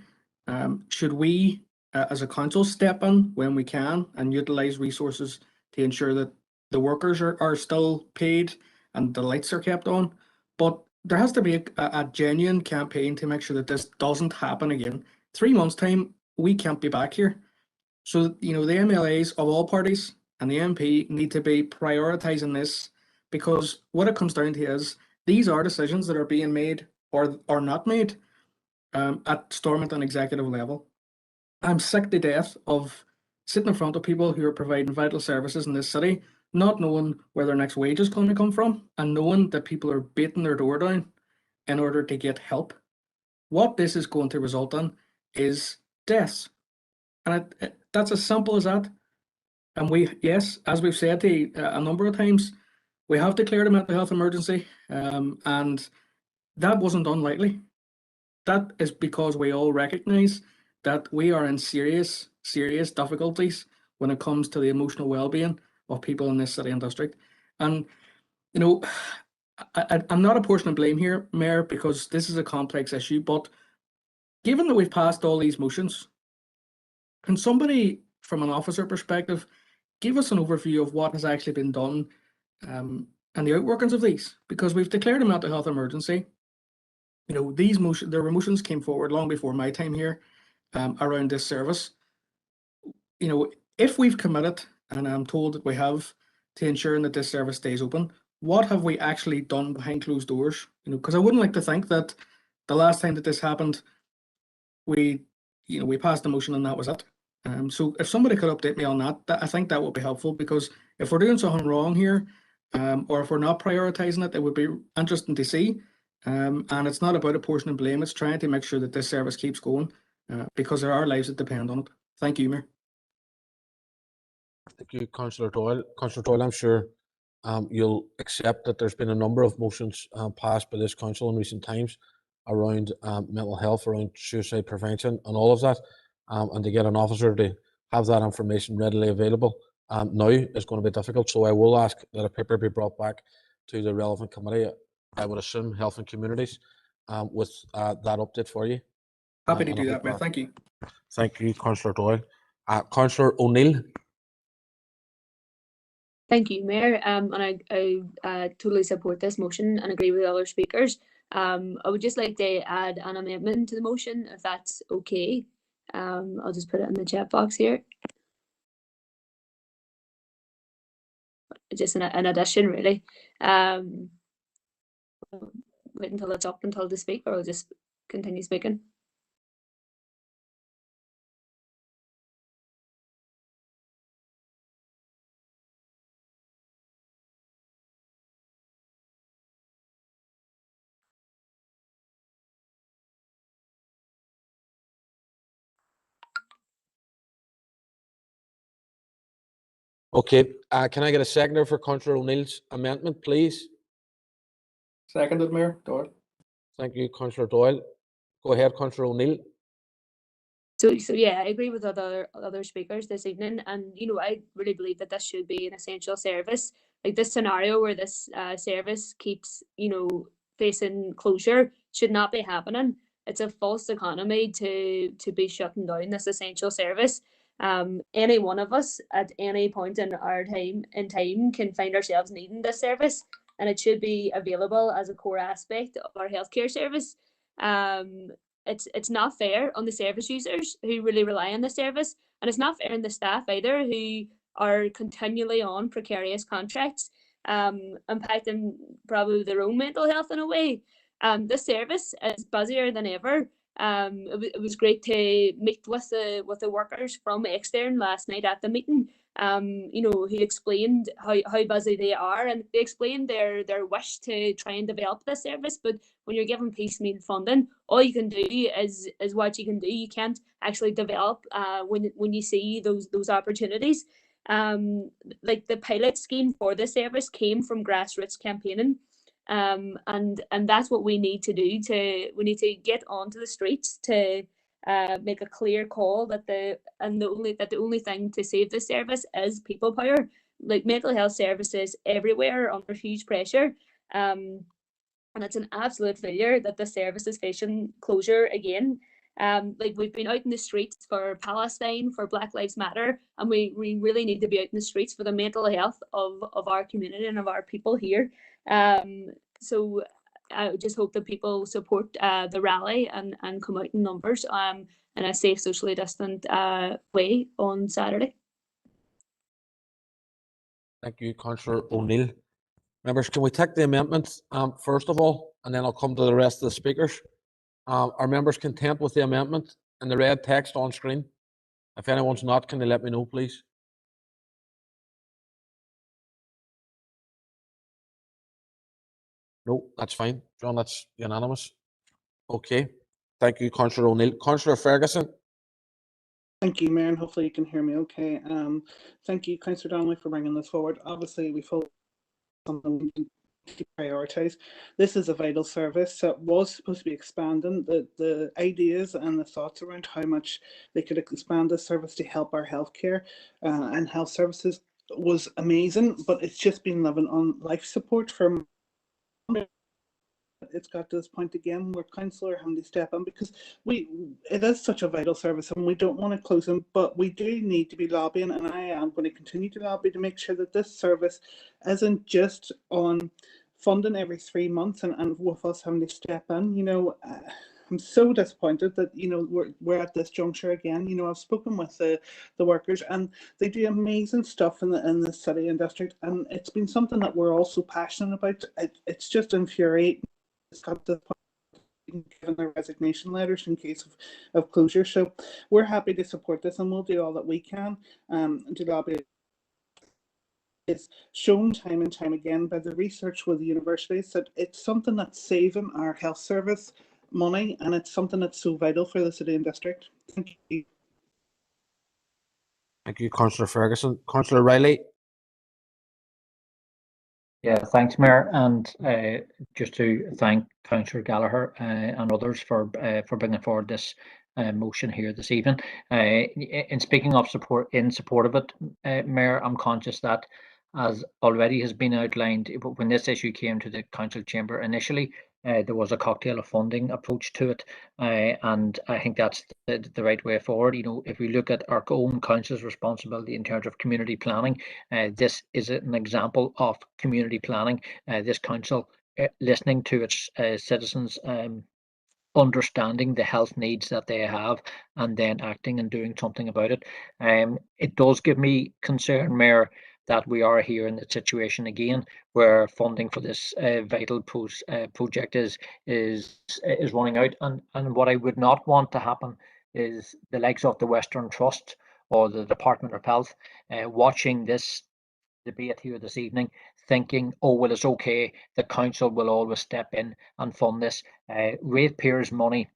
should we as a council step in when we can and utilise resources to ensure that the workers are still paid and the lights are kept on, but there has to be a genuine campaign to make sure that this doesn't happen again. 3 months' time, we can't be back here. So, you know, the MLAs of all parties and the MP need to be prioritising this, because what it comes down to is these are decisions that are being made or not made at Stormont and executive level. I'm sick to death of sitting in front of people who are providing vital services in this city, not knowing where their next wage is going to come from, and knowing that people are beating their door down in order to get help. What this is going to result in is deaths. And that's as simple as that. And yes, as we've said a number of times, we have declared a mental health emergency, and that wasn't done lightly. That is because we all recognise that we are in serious difficulties when it comes to the emotional well-being of people in this city and district. And, you know, I'm not a portion of blame here, Mayor, because this is a complex issue, but given that we've passed all these motions, can somebody from an officer perspective give us an overview of what has actually been done and the outworkings of these? Because we've declared a mental health emergency. You know, there were motions came forward long before my time here around this service. you know, if we've committed, and I'm told that we have, to ensuring that this service stays open, what have we actually done behind closed doors? You know, because I wouldn't like to think that the last time that this happened, we passed a motion and that was it. So if somebody could update me on that, I think that would be helpful, because if we're doing something wrong here, or if we're not prioritising it, it would be interesting to see. And it's not about apportioning blame, it's trying to make sure that this service keeps going, because there are lives that depend on it. Thank you, Mayor. Thank you, Councillor Doyle. Councillor Doyle, I'm sure you'll accept that there's been a number of motions passed by this council in recent times around mental health, around suicide prevention and all of that. And to get an officer to have that information readily available now is going to be difficult. So I will ask that a paper be brought back to the relevant committee, I would assume Health and Communities, with that update for you. Happy to do that, Mayor. Thank you. Thank you, Councillor Doyle. Councillor O'Neill. Thank you, Mayor. And I totally support this motion and agree with other speakers. I would just like to add an amendment to the motion, if that's okay. I'll just put it in the chat box here. Just an addition, really. Wait until it's up until to speak, or I'll just continue speaking. Okay, can I get a seconder for Councillor O'Neill's amendment, please? Seconded, Mayor Doyle. Thank you, Councillor Doyle. Go ahead, Councillor O'Neill. So yeah, I agree with other speakers this evening, and I really believe that this should be an essential service. Like this scenario where this service keeps facing closure should not be happening. It's a false economy to be shutting down this essential service. Any one of us at any point in our time can find ourselves needing this service, and it should be available as a core aspect of our healthcare service. It's not fair on the service users who really rely on the service, and it's not fair on the staff either, who are continually on precarious contracts, impacting probably their own mental health in a way. This service is busier than ever. It was great to meet with the workers from Extern last night at the meeting. He explained how busy they are, and they explained their wish to try and develop this service. But when you're given piecemeal funding, all you can do is what you can do. You can't actually develop when you see those opportunities. Like the pilot scheme for the service came from grassroots campaigning. And that's what we need to do. We need to get onto the streets to make a clear call that the only thing to save this service is people power. Like mental health services everywhere are under huge pressure, and it's an absolute failure that the service is facing closure again. Like we've been out in the streets for Palestine, for Black Lives Matter, and we really need to be out in the streets for the mental health of our community and of our people here. So I just hope that people support the rally and come out in numbers in a safe, socially distant way on Saturday. Thank you, Councillor O'Neill. Members, can we take the amendments first of all, and then I'll come to the rest of the speakers. Are members content with the amendment and the red text on screen? If anyone's not, can they let me know, please? No, that's fine. John, that's unanimous. Okay. Thank you, Councillor O'Neill. Councillor Ferguson. Thank you, Mayor, and hopefully you can hear me okay. Thank you, Councillor Donnelly, for bringing this forward. Obviously, we feel something we need to prioritise. This is a vital service that was supposed to be expanding. The ideas and the thoughts around how much they could expand this service to help our healthcare and health services was amazing, but it's just been living on life support for. It's got to this point again where councillor having to step in, because it is such a vital service and we don't want to close them, but we do need to be lobbying, and I am going to continue to lobby to make sure that this service isn't just on funding every 3 months and with us having to step in. I'm so disappointed that we're at this juncture again. I've spoken with the workers, and they do amazing stuff in the city and district, and it's been something that we're also passionate about. It's just infuriating. It's got to the point given their resignation letters in case of closure. So we're happy to support this, and we'll do all that we can to lobby. It's shown time and time again by the research with the universities that it's something that's saving our health service money, and it's something that's so vital for the city and district. Thank you. Thank you, Councillor Ferguson. Councillor Riley. Yeah, thanks, Mayor, and just to thank Councillor Gallagher and others for bringing forward this motion here this evening. In speaking of support, in support of it, Mayor, I'm conscious that, as already has been outlined, when this issue came to the council chamber initially, there was a cocktail of funding approach to it, and I think that's the right way forward. If we look at our own council's responsibility in terms of community planning, this is an example of community planning. This council listening to its citizens, understanding the health needs that they have, and then acting and doing something about it. It does give me concern, Mayor, that we are here in the situation again where funding for this vital project is running out, and what I would not want to happen is the likes of the Western Trust or the Department of Health watching this debate here this evening, thinking, oh, well, it's okay, the council will always step in and fund this. Ratepayers' money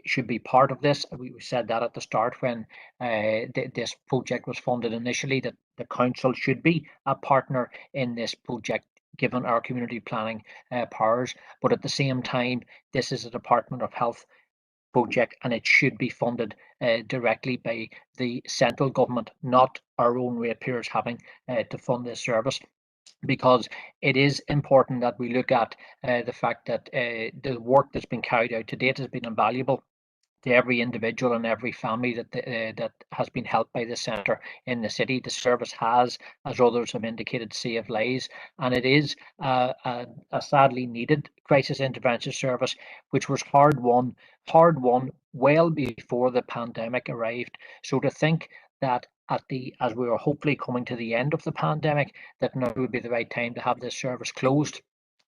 should be part of this. We said that at the start when this project was funded initially, that the council should be a partner in this project, given our community planning powers. But at the same time, this is a Department of Health project, and it should be funded directly by the central government, not our own ratepayers having to fund this service. Because it is important that we look at the fact that the work that's been carried out to date has been invaluable to every individual and every family that has been helped by the centre in the city. The service has, as others have indicated, saved lives, and it is a sadly needed crisis intervention service, which was hard won well before the pandemic arrived. So to think that as we are hopefully coming to the end of the pandemic, that now would be the right time to have this service closed,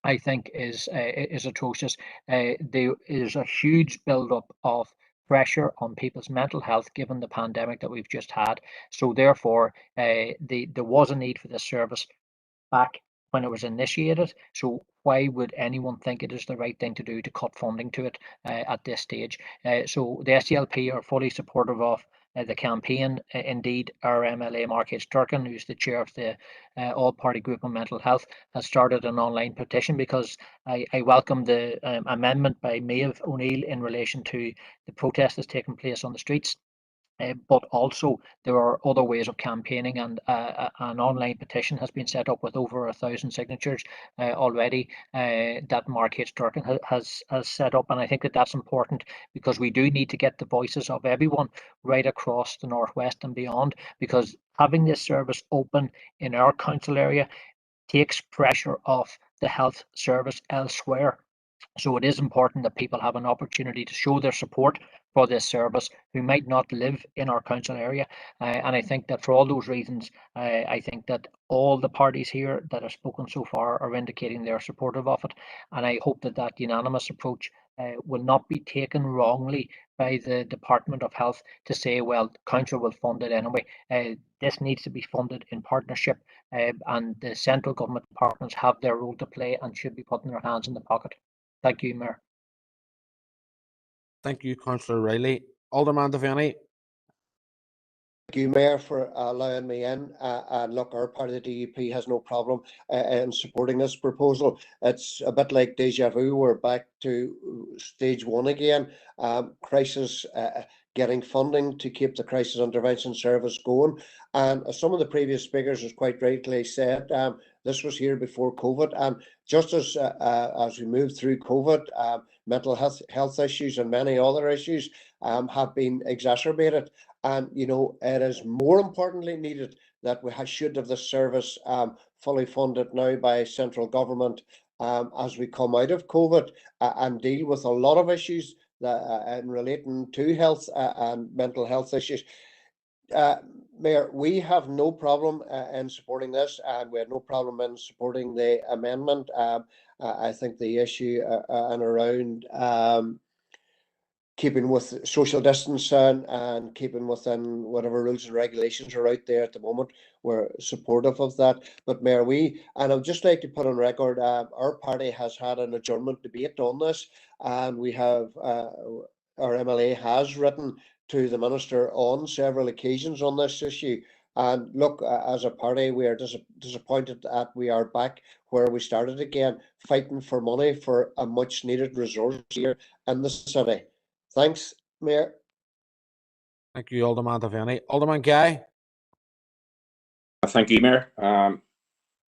I think is atrocious. There is a huge build-up of pressure on people's mental health given the pandemic that we've just had. So therefore, there was a need for this service back when it was initiated. So why would anyone think it is the right thing to do to cut funding to it at this stage? So the SDLP are fully supportive of the campaign. Indeed, our MLA Mark H. Durkin, who's the chair of the all-party group on mental health, has started an online petition, because I welcome the amendment by Maeve O'Neill in relation to the protest that's taking place on the streets. But also there are other ways of campaigning, and an online petition has been set up with over 1,000 signatures already that Mark H. Durkin has set up, and I think that that's important, because we do need to get the voices of everyone right across the northwest and beyond, because having this service open in our council area takes pressure off the health service elsewhere. So it is important that people have an opportunity to show their support for this service who might not live in our council area. And I think that for all those reasons, I think that all the parties here that have spoken so far are indicating they're supportive of it. And I hope that that unanimous approach will not be taken wrongly by the Department of Health to say, well, council will fund it anyway. This needs to be funded in partnership, and the central government departments have their role to play and should be putting their hands in the pocket. Thank you, Mayor. Thank you, Councillor Riley. Alderman Devaney. Thank you, Mayor, for allowing me in. And look, our part of the DUP has no problem in supporting this proposal. It's a bit like deja vu. We're back to stage one again. Crisis, getting funding to keep the crisis intervention service going. And as some of the previous speakers has quite rightly said, this was here before COVID. And just as we move through COVID, mental health issues and many other issues have been exacerbated. And, it is more importantly needed that we should have this service fully funded now by central government as we come out of COVID and deal with a lot of issues in relating to health and mental health issues. Mayor, we have no problem in supporting this, and we have no problem in supporting the amendment. I think the issue and around keeping with social distancing and keeping within whatever rules and regulations are out there at the moment, we're supportive of that. But Mayor, and I'd just like to put on record, our party has had an adjournment debate on this, and we have our MLA has written to the Minister on several occasions on this issue. And look, as a party, we are disappointed that we are back where we started again, fighting for money for a much needed resource here in the city. Thanks, Mayor. Thank you, Alderman Devaney. Alderman Guy. Thank you, Mayor. I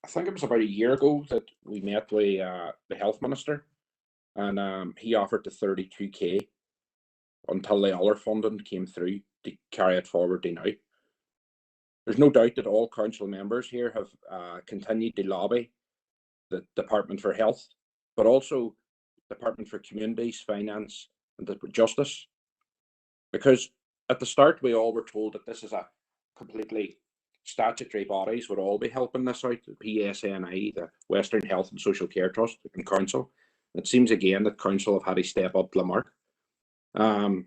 think it was about a year ago that we met with the Health Minister, and he offered the 32k until the other funding came through to carry it forward to now. There's no doubt that all council members here have continued to lobby the Department for Health, but also Department for Communities, Finance and Justice, because at the start we all were told that this is a completely statutory bodies would all be helping this out, the PSNI, the Western Health and Social Care Trust and Council. It seems again that Council have had to step up to the mark. But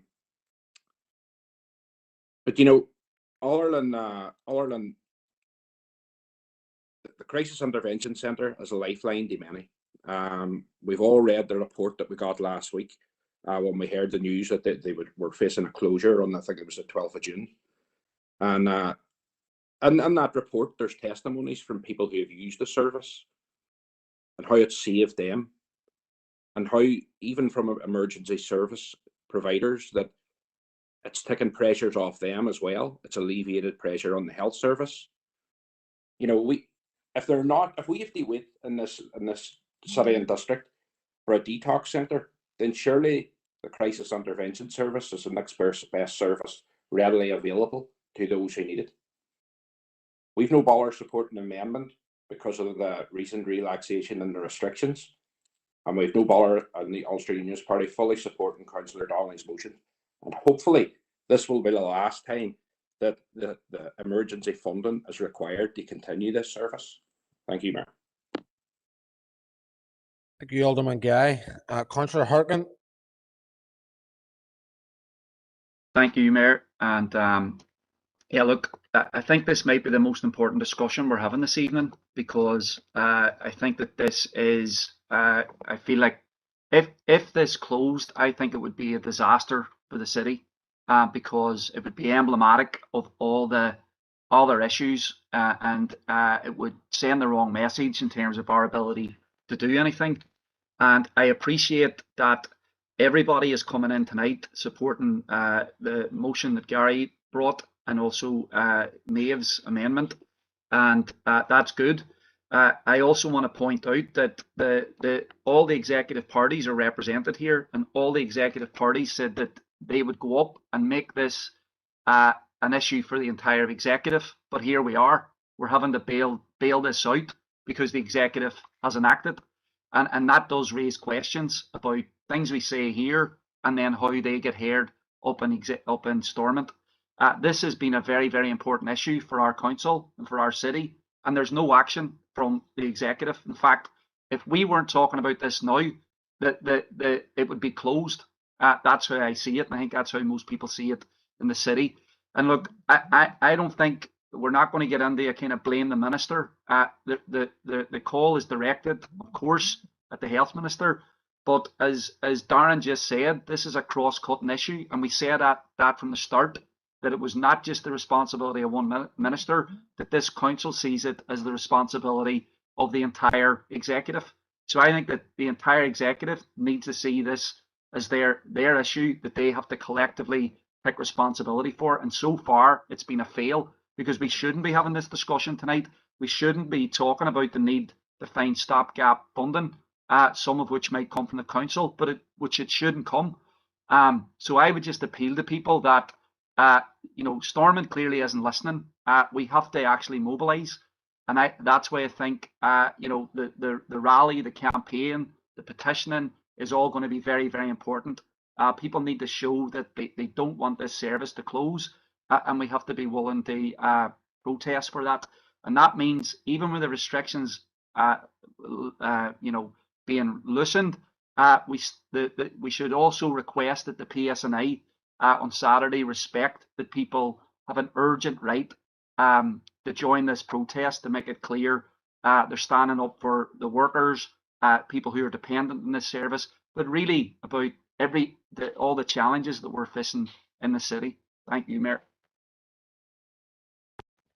you know, Ireland, the Crisis Intervention Centre is a lifeline to many. We've all read the report that we got last week when we heard the news that they were facing a closure on, I think it was the 12th of June. And in that report, there's testimonies from people who have used the service and how it saved them, and how even from emergency service providers that it's taken pressures off them as well. It's alleviated pressure on the health service. You know, if we have to wait in this city and district for a detox centre, then surely the Crisis Intervention Service is the next best service readily available to those who need it. We've no bother supporting an amendment because of the recent relaxation in the restrictions, and we've no bother in the Ulster Unionist Party fully supporting Councillor Donnelly's motion. And hopefully this will be the last time that the emergency funding is required to continue this service. Thank you, Mayor. Thank you, Alderman Guy. Councillor Harkin. Thank you, Mayor. And yeah, look, I think this might be the most important discussion we're having this evening, because I think that this is, I feel like if this closed, I think it would be a disaster for the city, because it would be emblematic of all the other issues, and it would send the wrong message in terms of our ability to do anything. And I appreciate that everybody is coming in tonight supporting the motion that Gary brought, and also Maeve's amendment, and that's good. I also want to point out that all the executive parties are represented here, and all the executive parties said that they would go up and make this an issue for the entire executive. But here we are, we're having to bail this out because the executive hasn't acted, and that does raise questions about things we say here and then how they get heard up in Stormont. This has been a very, very important issue for our council and for our city, and there's no action from the executive. In fact, if we weren't talking about this now, it would be closed. That's how I see it, and I think that's how most people see it in the city. And look, I don't think we're not going to get into a kind of blame the minister. The call is directed, of course, at the health minister. But as Darren just said, this is a cross-cutting issue, and we said that from the start, that it was not just the responsibility of one minister, that this council sees it as the responsibility of the entire executive. So I think that the entire executive needs to see this as their issue that they have to collectively take responsibility for. And so far, it's been a fail, because we shouldn't be having this discussion tonight. We shouldn't be talking about the need to find stopgap funding, some of which might come from the council, but which it shouldn't come. So I would just appeal to people that, Stormont clearly isn't listening. We have to actually mobilise, and that's why I think the rally, the campaign, the petitioning is all going to be very, very important. People need to show that they don't want this service to close, and we have to be willing to protest for that. And that means even with the restrictions, being loosened, we should also request that the PSNI on Saturday respect that people have an urgent right to join this protest, to make it clear they're standing up for the workers, people who are dependent on this service, but really about all the challenges that we're facing in the city. Thank you, Mayor.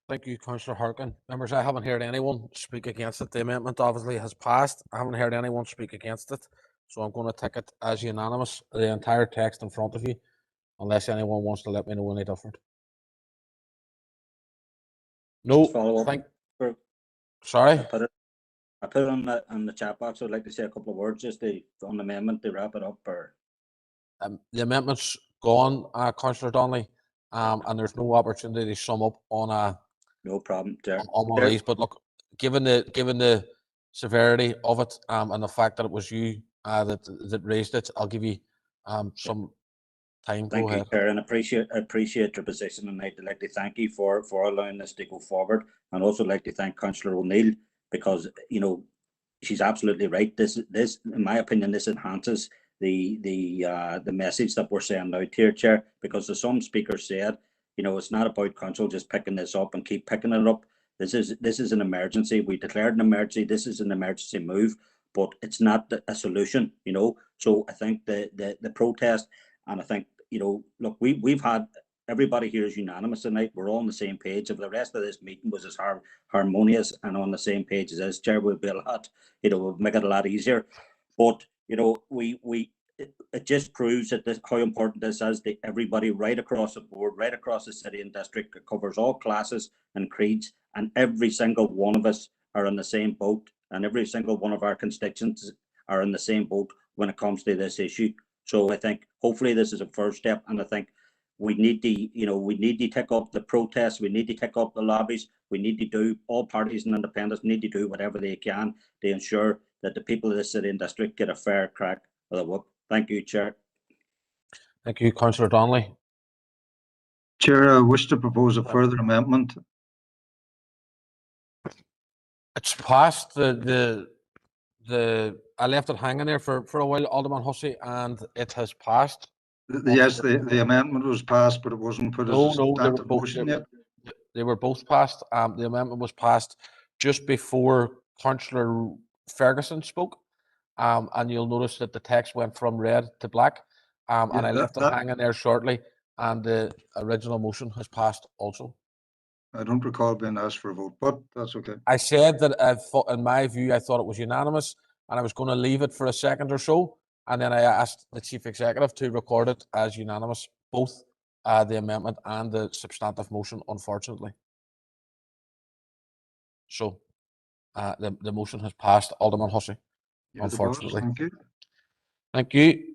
Thank you, Councillor Harkin. Members, I haven't heard anyone speak against it. The amendment obviously has passed. I haven't heard anyone speak against it, so I'm going to take it as unanimous, the entire text in front of you, unless anyone wants to let me know any different. No, follow up. Sorry? I put it on the chat box. I'd like to say a couple of words just on the amendment to wrap it up. Or the amendment's gone, Councillor Donnelly, and there's no opportunity to sum up on no problem, Chair. on one of these. But look, given the severity of it and the fact that it was you that raised it, I'll give you some time. Thank Go you, ahead. Chair, and appreciate your position, and I'd like to thank you for allowing this to go forward, and also like to thank Councillor O'Neill, because she's absolutely right. This in my opinion, this enhances the message that we're sending out here, Chair, because as some speakers said, it's not about council just picking this up and keep picking it up. This is an emergency. We declared an emergency. This is an emergency move, but it's not a solution. So I think the protest, and I think look, we've had, everybody here is unanimous tonight. We're all on the same page. If the rest of this meeting was as harmonious and on the same page as this, Chair, would be a lot, would make it a lot easier. But it just proves that how important this is to everybody right across the board, right across the city and district. It covers all classes and creeds, and every single one of us are in the same boat, and every single one of our constituents are in the same boat when it comes to this issue. So I think hopefully this is a first step, and I think we need to take up the protests, we need to take up the lobbies, we need to do, all parties and independents need to do whatever they can to ensure that the people of the city and district get a fair crack of the whip. Thank you, Chair. Thank you, Councillor Donnelly. Chair, I wish to propose a further amendment. It's passed. I left it hanging there for a while, Alderman Hussey, and it has passed. Yes, the amendment was passed, but it wasn't put as a substantive motion yet. They were both passed. The amendment was passed just before Councillor Ferguson spoke, and you'll notice that the text went from red to black, and I left it hanging there shortly, and the original motion has passed also. I don't recall being asked for a vote, but that's okay. I said that in my view, I thought it was unanimous, and I was going to leave it for a second or so, and then I asked the Chief Executive to record it as unanimous, both the amendment and the substantive motion, unfortunately. So the motion has passed, Alderman Hussey, unfortunately. Thank you. Thank you.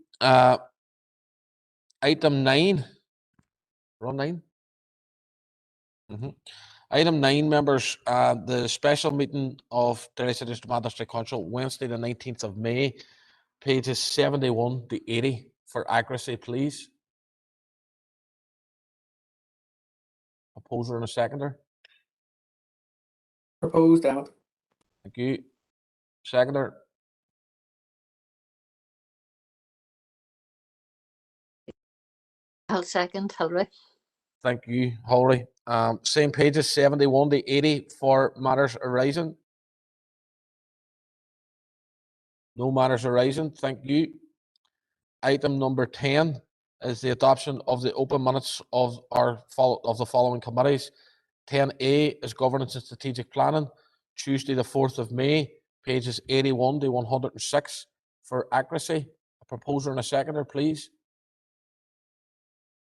Item 9. We're on 9? Item 9, members, the special meeting of Derry City Strabane District Council, Wednesday the 19th of May, pages 71 to 80, for accuracy, please. Proposer and a seconder. Proposed, Emmett. Thank you. Seconder. I'll second, Hilary. Thank you, Hilary. Same pages 71 to 80 for matters arising. No matters arising. Thank you. Item number 10 is the adoption of the open minutes of the following committees. 10A is governance and strategic planning, Tuesday the 4th of May, pages 81 to 106 for accuracy. A proposer and a seconder, please.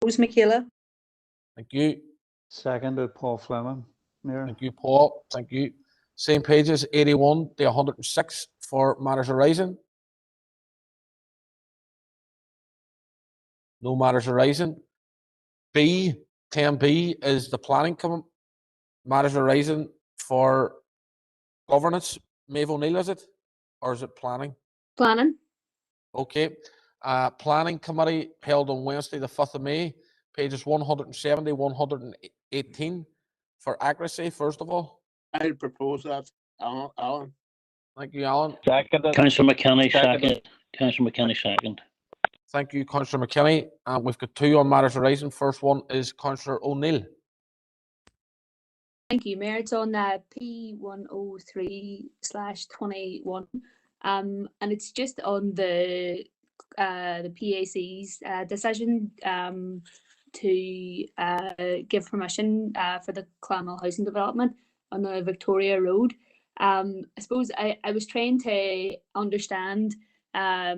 Who's Michaela? Thank you. Seconded, Paul Fleming, Mayor. Thank you, Paul. Thank you. Same pages 81 to 106 for matters arising. No matters arising. 10B is the planning matters arising for governance. Maeve O'Neill, is it? Or is it planning? Planning. Okay. Planning Committee held on Wednesday, the 5th of May, pages 170, 118. For accuracy, first of all. I propose that, Alan. Thank you, Alan. Councillor McKenny, second. Councillor McKenny, second. Thank you, Councillor McKenny. We've got two on matters arising. First one is Councillor O'Neill. Thank you, Mayor. It's on P103/21, and it's just on the PAC's decision to give permission for the Clonmel housing development on the Victoria Road. I suppose I was trying to understand how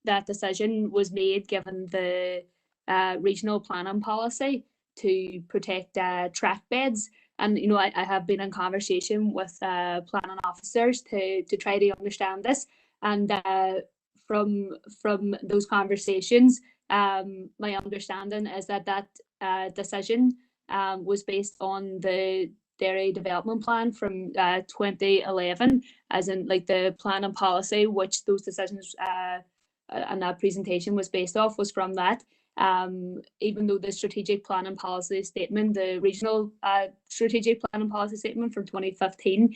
that decision was made, given the regional planning policy to protect track beds. And I have been in conversation with planning officers to try to understand this. And from those conversations, my understanding is that decision was based on the Derry development plan from 2011, as in like the planning policy, which those decisions and that presentation was based off, was from that. Even though the strategic planning policy statement, the regional strategic planning policy statement from 2015,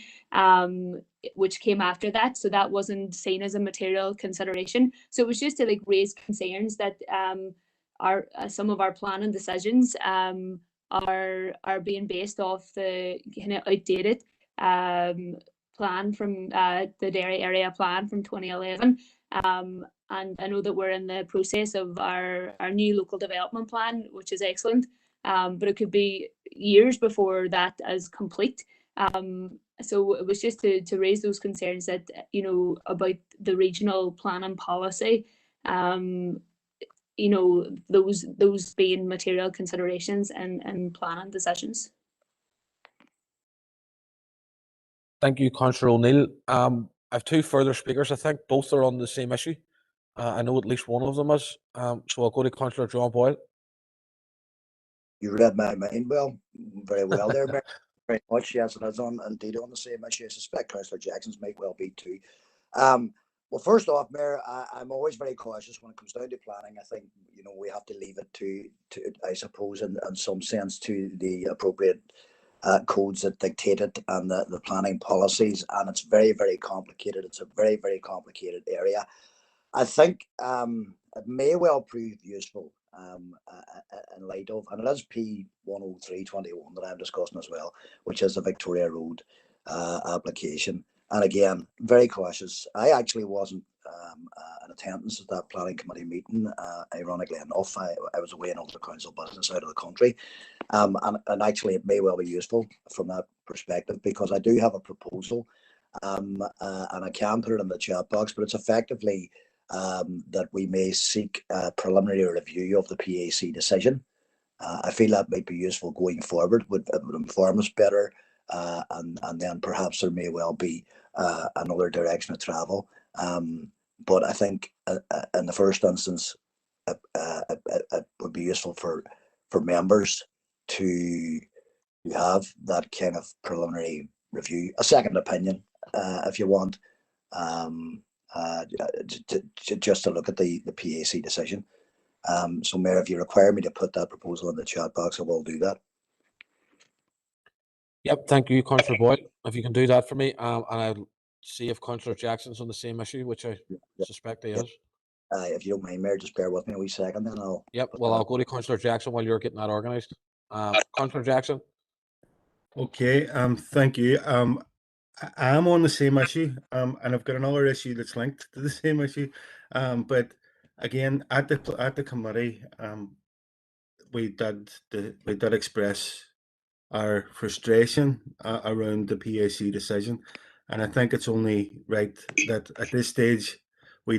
which came after that, so that wasn't seen as a material consideration. So it was just to like raise concerns that some of our planning decisions are being based off the kind of outdated plan from the Derry area plan from 2011. And I know that we're in the process of our new local development plan, which is excellent, but it could be years before that is complete. So it was just to raise those concerns that, about the regional planning policy, those being material considerations and planning decisions. Thank you, Councillor O'Neill. I have two further speakers. I think both are on the same issue. I know at least one of them is. So I'll go to Councillor John Boyle. You read my mind very well there, Mayor. Very much, yes, and I was indeed on the same issue. I suspect Councillor Jackson's might well be too. Well, first off, Mayor, I'm always very cautious when it comes down to planning. I think we have to leave it to I suppose, in some sense, to the appropriate codes that dictate it and the planning policies. And it's very, very complicated. It's a very, very complicated area. I think it may well prove useful in light of, and it is P103/21 that I'm discussing as well, which is the Victoria Road application. And again, very cautious. I actually wasn't in attendance at that planning committee meeting. Ironically enough, I was away in other council business out of the country. And actually, it may well be useful from that perspective, because I do have a proposal, and I can put it in the chat box, but it's effectively that we may seek a preliminary review of the PAC decision. I feel that might be useful going forward. It would inform us better, and then perhaps there may well be another direction of travel. But I think in the first instance, it would be useful for members to have that kind of preliminary review, a second opinion, if you want, just to look at the PAC decision. So, Mayor, if you require me to put that proposal in the chat box, I will do that. Yep, thank you, Councillor Boyle. If you can do that for me, and I'll see if Councillor Jackson's on the same issue, which I suspect he is. If you don't mind, Mayor, just bear with me a wee second, then I'll. Yep, well, I'll go to Councillor Jackson while you're getting that organised. Councillor Jackson. Okay, thank you. I'm on the same issue, and I've got another issue that's linked to the same issue. But again, at the committee, we did express our frustration around the PAC decision, and I think it's only right that at this stage we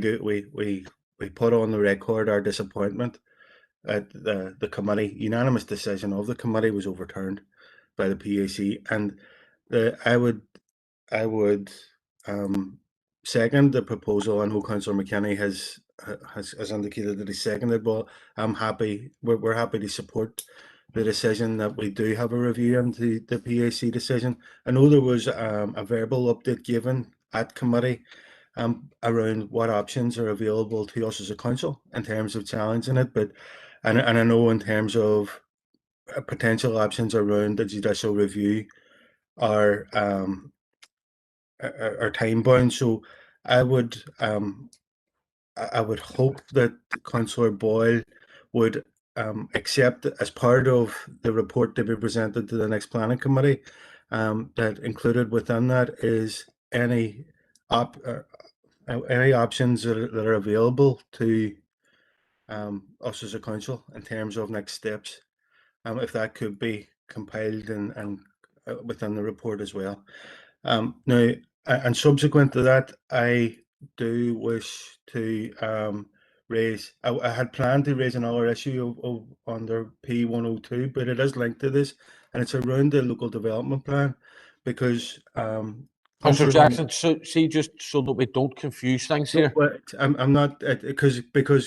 put on the record our disappointment at the committee. Unanimous decision of the committee was overturned by the PAC, and I would second the proposal. I know Councillor McKenny has indicated that he seconded, but I'm happy. We're happy to support the decision that we do have a review into the PAC decision. I know there was a verbal update given at committee around what options are available to us as a council in terms of challenging it. But and I know in terms of potential options around the judicial review are time bound. So I would hope that Councillor Boyle would accept as part of the report to be presented to the next planning committee, that included within that is any options that are available to us as a council in terms of next steps. If that could be compiled and within the report as well. Now, and subsequent to that, I do wish to raise. I had planned to raise another issue of under P102, but it is linked to this, and it's around the local development plan, because Councillor Jackson, see, just so that we don't confuse things here. I'm not, because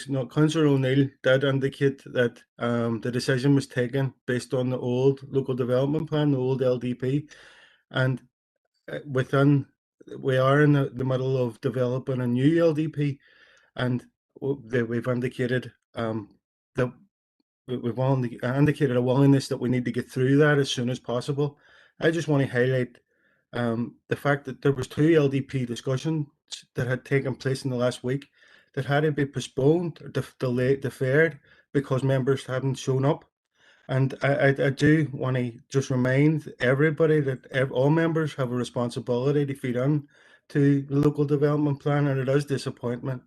no, Councillor O'Neill did indicate that the decision was taken based on the old local development plan, the old LDP, and we are in the middle of developing a new LDP, and we've indicated that we've indicated a willingness that we need to get through that as soon as possible. I just want to highlight the fact that there was 2 LDP discussions that had taken place in the last week that had to be postponed or deferred because members hadn't shown up. And I do want to just remind everybody that all members have a responsibility to feed on to the local development plan, and it is disappointing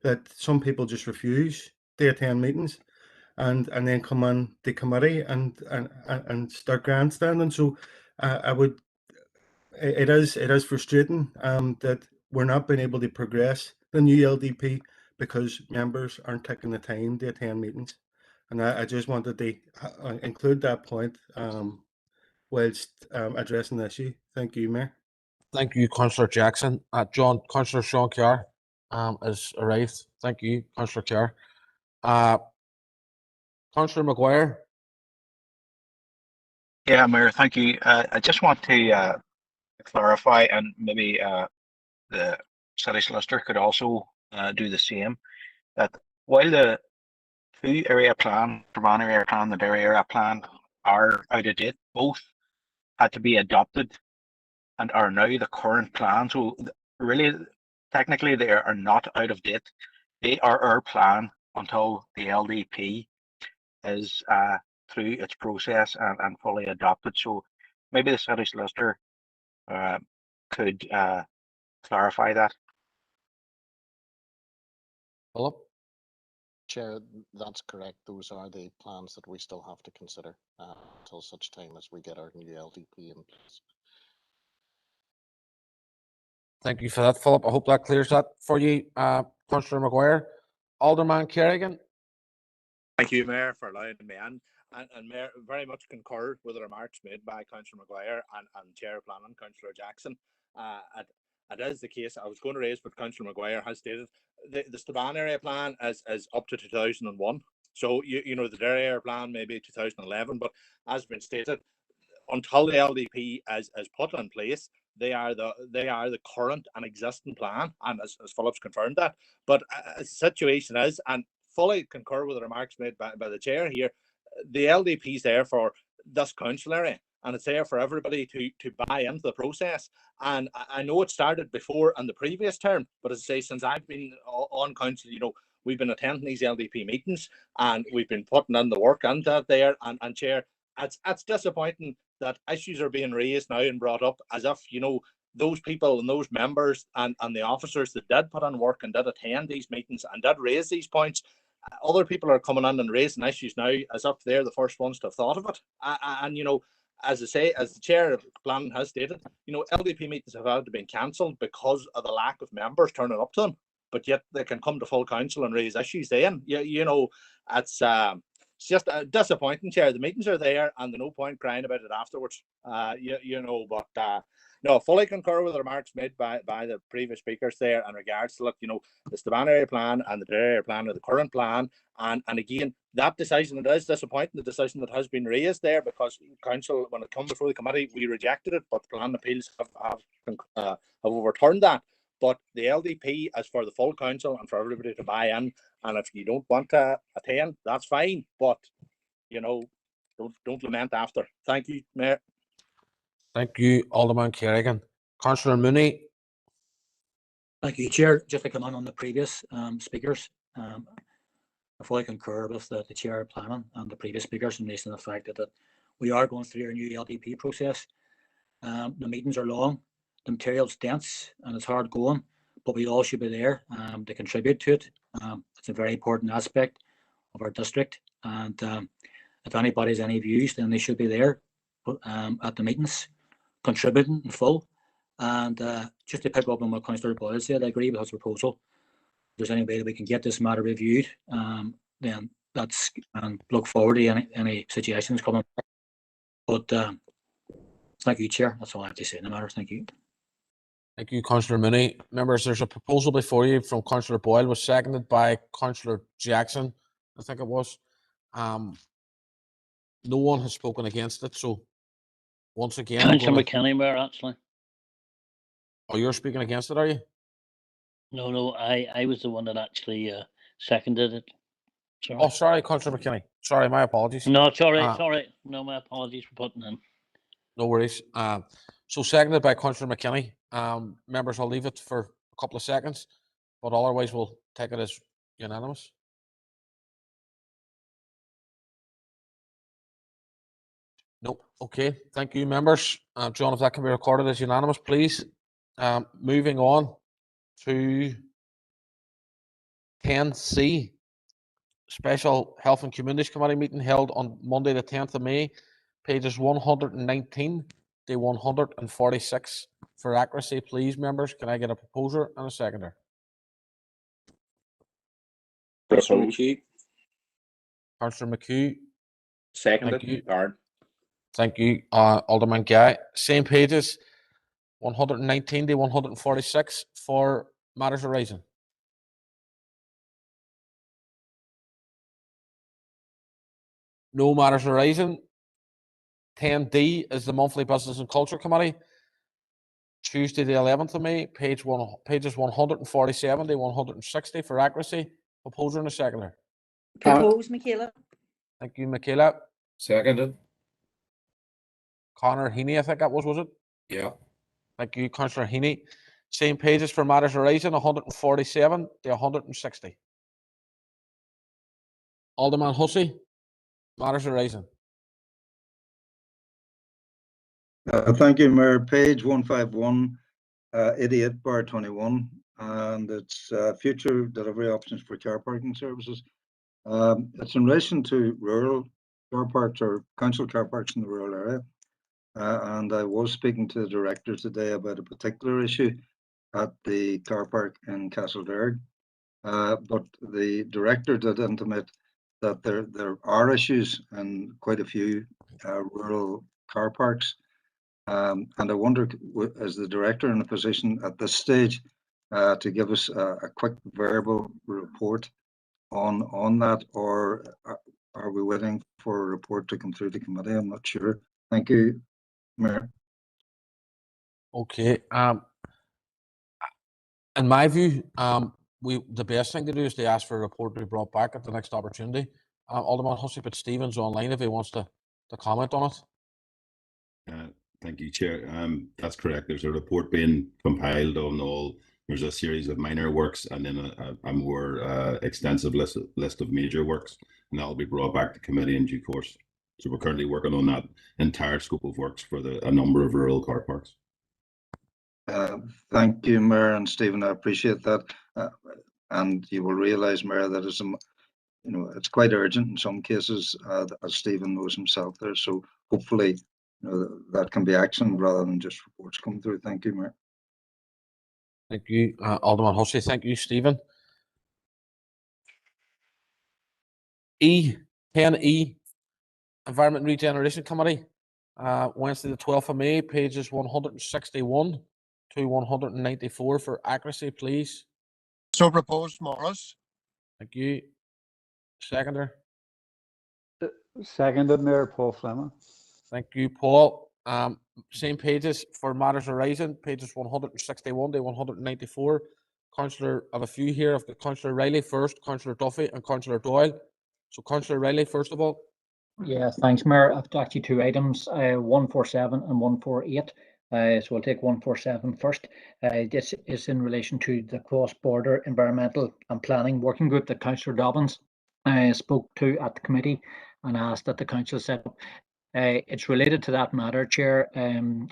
that some people just refuse to attend meetings and then come on the committee and start grandstanding. So I would. It is frustrating that we're not being able to progress the new LDP because members aren't taking the time to attend meetings, and I just wanted to include that point whilst addressing the issue. Thank you, Mayor. Thank you, Councillor Jackson. Councillor Sean Kerr has arrived. Thank you, Councillor Kerr. Councillor Maguire. Yeah, Mayor, thank you. I just want to clarify, and maybe the city solicitor could also do the same, that while the 2 area plan, Strabane area plan, the Derry area plan, are out of date, both had to be adopted and are now the current plan. So really, technically, they are not out of date. They are our plan until the LDP is through its process and fully adopted. So maybe the city solicitor could clarify that. Philip? Chair, that's correct. Those are the plans that we still have to consider until such time as we get our new LDP in place. Thank you for that, Philip. I hope that clears that for you, Councillor Maguire. Alderman Kerrigan. Thank you, Mayor, for allowing me in. And Mayor, very much concur with the remarks made by Councillor Maguire and Chair of Planning, Councillor Jackson. It is the case, I was going to raise what Councillor Maguire has stated. The Strabane area plan is up to 2001. So, you know, the Derry area plan may be 2011, but as has been stated, until the LDP is put in place, they are the current and existing plan, and as Philip's confirmed that. But as the situation is, and fully concur with the remarks made by the chair here, the LDP is there for this council area, and it's there for everybody to buy into the process. And I know it started before in the previous term, but as I say, since I've been on council, you know, we've been attending these LDP meetings and we've been putting in the work into that there. And Chair, it's disappointing that issues are being raised now and brought up as if, you know, those people and those members and the officers that did put in work and did attend these meetings and did raise these points, other people are coming in and raising issues now as if they're the first ones to have thought of it. And you know, as I say, as the chair of planning has stated, you know, LDP meetings have had to be cancelled because of the lack of members turning up to them. But yet they can come to full council and raise issues then. You know, it's just disappointing, Chair. The meetings are there and there's no point crying about it afterwards. You know, but no, fully concur with the remarks made by the previous speakers there in regards to, look, you know, the Strabane area plan and the Derry area plan are the current plan. And again, that decision, it is disappointing, the decision that has been raised there, because council, when it come before the committee, we rejected it, but planning appeals have overturned that. but the LDP is for the full council and for everybody to buy in. And if you don't want to attend, that's fine. But you know, don't lament after. Thank you, Mayor. Thank you, Alderman Kerrigan. Councillor Mooney. Thank you, Chair. Just to come on the previous speakers, I fully concur with the Chair of Planning and the previous speakers in relation to the fact that we are going through our new LDP process. The meetings are long, the material's dense, and it's hard going, but we all should be there to contribute to it. It's a very important aspect of our district, and if anybody has any views, then they should be there at the meetings, contributing in full. And just to pick up on what Councillor Boyle said, I agree with his proposal. If there's any way that we can get this matter reviewed, then that's, and look forward to any suggestions coming back. But thank you, Chair. That's all I have to say in the matter. Thank you. Thank you, Councillor Mooney. Members, there's a proposal before you from Councillor Boyle, was seconded by Councillor Jackson, I think it was. No one has spoken against it, so once again, Councillor McKinney, Mayor, actually. Oh, you're speaking against it, are you? No, I was the one that actually seconded it. Sorry. Oh, sorry, Councillor McKinney. Sorry, my apologies. No, it's all right. It's all right. No, my apologies for putting in. No worries. So seconded by Councillor McKinney. Members, I'll leave it for a couple of seconds, but otherwise we'll take it as unanimous. Nope. Okay. Thank you, members. John, if that can be recorded as unanimous, please. Moving on to 10C, Special Health and Communities Committee meeting held on Monday the 10th of May, pages 119 to 146. For accuracy, please, members, can I get a proposer and a seconder? Councillor McHugh. Councillor McHugh. Seconded. Thank you. Aaron. Thank you, Alderman Guy. Same pages, 119 to 146 for matters arising. No matters arising. 10D is the monthly Business and Culture Committee. Tuesday the 11th of May, pages 147 to 160 for accuracy. Proposer and a seconder. Propose, Michaela. Thank you, Michaela. Seconded. Connor Heaney, I think that was it? Yeah. Thank you, Councillor Heaney. Same pages for matters arising, 147 to 160. Alderman Hussey, matters arising. Thank you, Mayor. Page 151, 88/21, and it's future delivery options for car parking services. It's in relation to rural car parks or council car parks in the rural area. And I was speaking to the director today about a particular issue at the car park in Derry. But the director did intimate that there are issues in quite a few rural car parks. And I wonder, is the director in a position at this stage to give us a quick verbal report on that, or are we waiting for a report to come through the committee? I'm not sure. Thank you, Mayor. Okay. In my view, the best thing to do is to ask for a report to be brought back at the next opportunity. Alderman Hussey, but Stephen's online if he wants to comment on it. Thank you, Chair. That's correct. There's a report being compiled on all. There's a series of minor works and then a more extensive list of major works, and that will be brought back to committee in due course. So we're currently working on that entire scope of works for a number of rural car parks. Thank you, Mayor and Stephen. I appreciate that, and you will realise, Mayor, that it's quite urgent in some cases, as Stephen knows himself there. So hopefully, that can be actioned rather than just reports come through. Thank you, Mayor. Thank you, Alderman Hussey. Thank you, Stephen. 10E, Environment Regeneration Committee, Wednesday the 12th of May, pages 161 to 194 for accuracy, please. So proposed, Morris. Thank you. Seconder. Seconded, Mayor, Paul Fleming. Thank you, Paul. Same pages for matters arising, pages 161 to 194. Councillor, I have a few here. I've got Councillor Riley first, Councillor Duffy, and Councillor Doyle. So Councillor Riley, first of all. Yeah, thanks, Mayor. I've got actually two items, 147 and 148. So we'll take 147 first. This is in relation to the cross-border environmental and planning working group that Councillor Dobbins spoke to at the committee and asked that the council set up. It's related to that matter, Chair.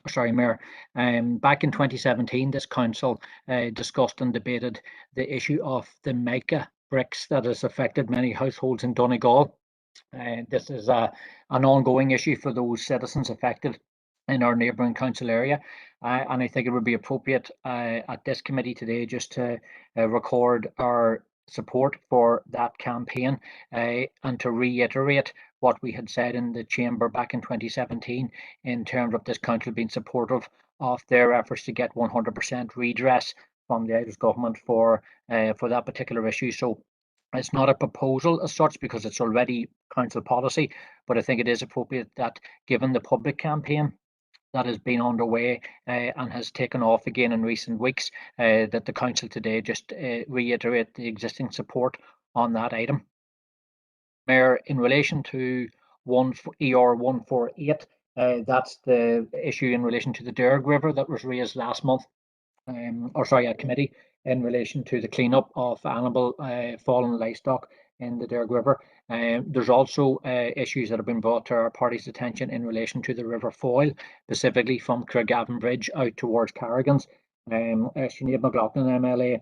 Sorry, Mayor. Back in 2017, this council discussed and debated the issue of the mica bricks that has affected many households in Donegal. This is an ongoing issue for those citizens affected in our neighbouring council area, and I think it would be appropriate at this committee today just to record our support for that campaign and to reiterate what we had said in the chamber back in 2017 in terms of this council being supportive of their efforts to get 100% redress from the Irish government for that particular issue. So it's not a proposal as such because it's already council policy, but I think it is appropriate that given the public campaign that has been underway and has taken off again in recent weeks, that the council today just reiterate the existing support on that item. Mayor, in relation to ER 148, that's the issue in relation to the Derry River that was raised last month, at committee, in relation to the cleanup of animal fallen livestock in the Derry River. There's also issues that have been brought to our party's attention in relation to the River Foyle, specifically from Craigavon Bridge out towards Carrigan's. Sinead McLaughlin, MLA,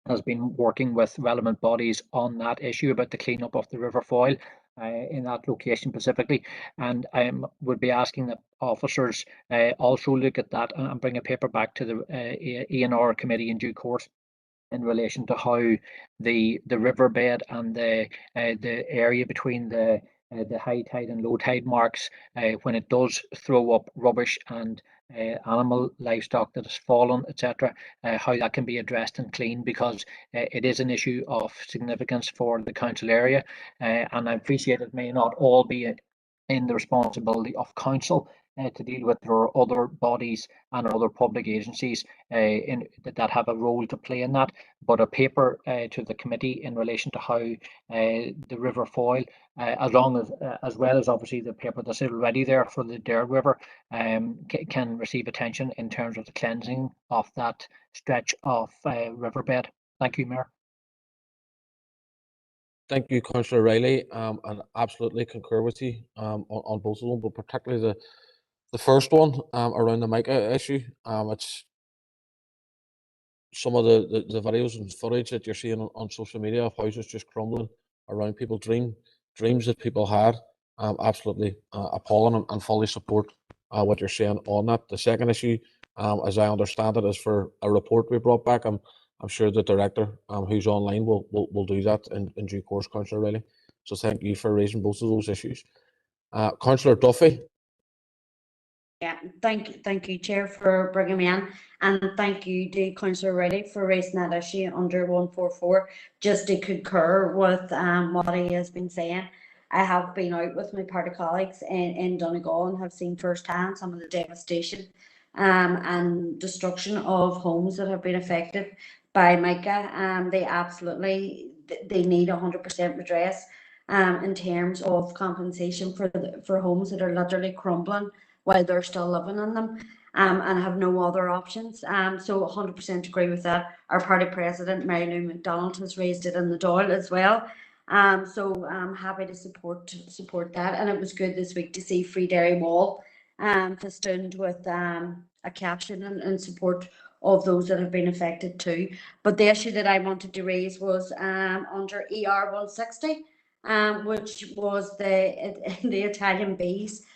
has been working with relevant bodies on that issue about the cleanup of the River Foyle in that location specifically, and I would be asking that officers also look at that and bring a paper back to the E&R committee in due course in relation to how the riverbed and the area between the high tide and low tide marks, when it does throw up rubbish and animal livestock that has fallen, etc., how that can be addressed and cleaned, because it is an issue of significance for the council area, and I appreciate it may not all be in the responsibility of council to deal with. There are other bodies and other public agencies that have a role to play in that, but a paper to the committee in relation to how the River Foyle, as well as obviously the paper that's already there for the Derry River, can receive attention in terms of the cleansing of that stretch of riverbed. Thank you, Mayor. Thank you, Councillor Riley, and absolutely concur with you on both of them, but particularly the first one around the mica issue. It's some of the videos and footage that you're seeing on social media of houses just crumbling around people's dreams that people had. Absolutely appalling, and fully support what you're saying on that. The second issue, as I understand it, is for a report we brought back. I'm sure the director who's online will do that in due course, Councillor Riley. So thank you for raising both of those issues. Councillor Duffy. Yeah, thank you, Chair, for bringing me in, and thank you to Councillor Riley for raising that issue under 144. Just to concur with what he has been saying, I have been out with my party colleagues in Donegal and have seen firsthand some of the devastation and destruction of homes that have been affected by mica. They need 100% redress in terms of compensation for homes that are literally crumbling while they're still living in them, and have no other options. So 100% agree with that. Our party president, Mary Lou McDonald, has raised it in the Dáil as well. So I'm happy to support that. And it was good this week to see Free Derry Wall festooned with a caption in support of those that have been affected too. But the issue that I wanted to raise was under ER 160, which was the Italian bees.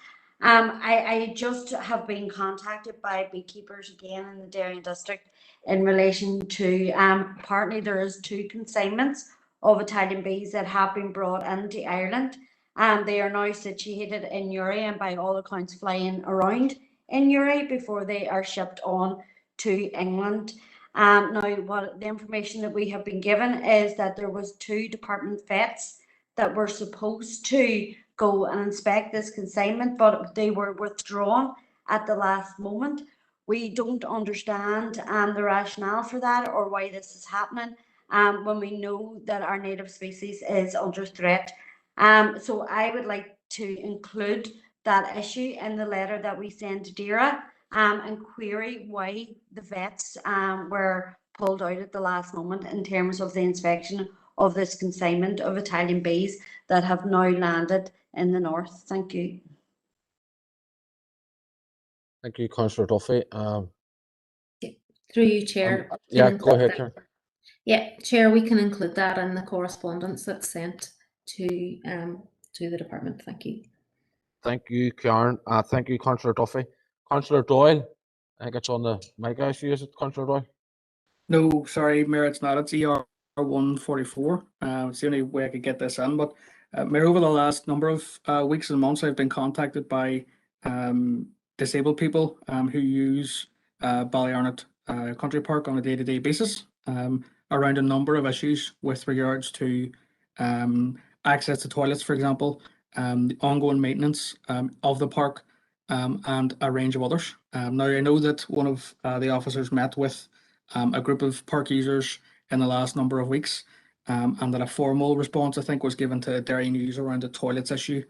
I just have been contacted by beekeepers again in the Derry district in relation to apparently there is 2 consignments of Italian bees that have been brought into Ireland, and they are now situated in Uri and by all accounts flying around in Uri before they are shipped on to England. Now, what the information that we have been given is that there was 2 department vets that were supposed to go and inspect this consignment, but they were withdrawn at the last moment. We don't understand the rationale for that or why this is happening when we know that our native species is under threat. So I would like to include that issue in the letter that we send to DAERA and query why the vets were pulled out at the last moment in terms of the inspection of this consignment of Italian bees that have now landed in the north. Thank you. Thank you, Councillor Duffy. Through you, Chair. Yeah, go ahead, Karen. Yeah, Chair, we can include that in the correspondence that's sent to the department. Thank you. Thank you, Karen. Thank you, Councillor Duffy. Councillor Doyle, I think it's on the mic issue, is it, Councillor Doyle? No, sorry, Mayor, it's not. It's ER 144. It's the only way I could get this in. But Mayor, over the last number of weeks and months, I've been contacted by disabled people who use Ballyarnett Country Park on a day-to-day basis around a number of issues with regards to access to toilets, for example, the ongoing maintenance of the park, and a range of others. Now, I know that one of the officers met with a group of park users in the last number of weeks, and that a formal response, I think, was given to Derry News around the toilets issue,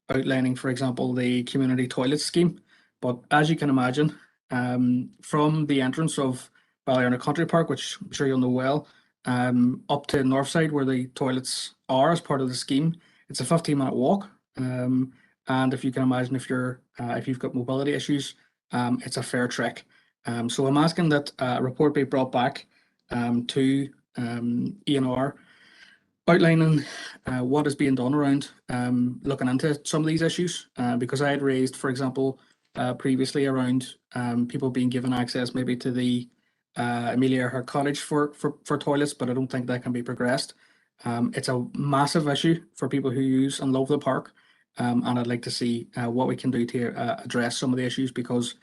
outlining, for example, the community toilet scheme. But as you can imagine, from the entrance of Ballyarna Country Park, which I'm sure you'll know well, up to Northside, where the toilets are as part of the scheme, it's a 15-minute walk. And if you can imagine, if you've got mobility issues, it's a fair trek. So I'm asking that a report be brought back to ENR, outlining what is being done around looking into some of these issues, because I had raised, for example, previously around people being given access maybe to the Amelia Earhart Cottage for toilets, but I don't think that can be progressed. It's a massive issue for people who use and love the park, and I'd like to see what we can do to address some of the issues, because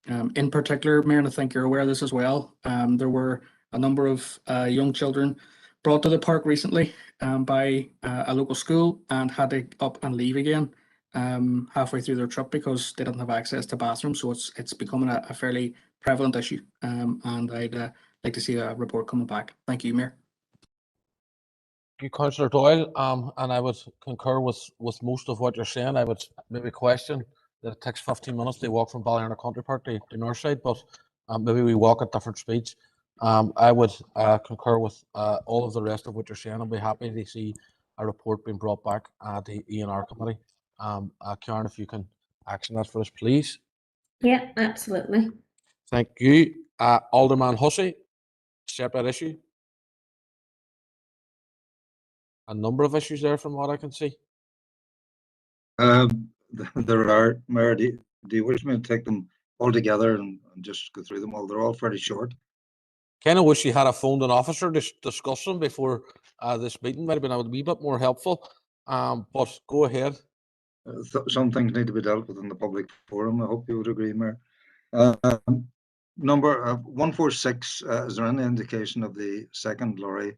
in particular, Mayor, and I think you're aware of this as well, there were a number of young children brought to the park recently by a local school and had to up and leave again halfway through their trip because they didn't have access to bathrooms. So it's becoming a fairly prevalent issue, and I'd like to see a report coming back. Thank you, Mayor. Thank you, Councillor Doyle. And I would concur with most of what you're saying. I would maybe question that it takes 15 minutes to walk from Ballyarna Country Park to Northside, but maybe we walk at different speeds. I would concur with all of the rest of what you're saying. I'll be happy to see a report being brought back at the ENR committee. Karen, if you can action that for us, please. Yeah, absolutely. Thank you. Alderman Hussey, separate issue. A number of issues there from what I can see. There are, Mayor, do you wish me to take them all together and just go through them all? They're all pretty short. Kind of wish you had a phoned an officer to discuss them before this meeting. Might have been a wee bit more helpful. But go ahead. Some things need to be dealt with in the public forum. I hope you would agree, Mayor. Number 146, is there any indication of the second lorry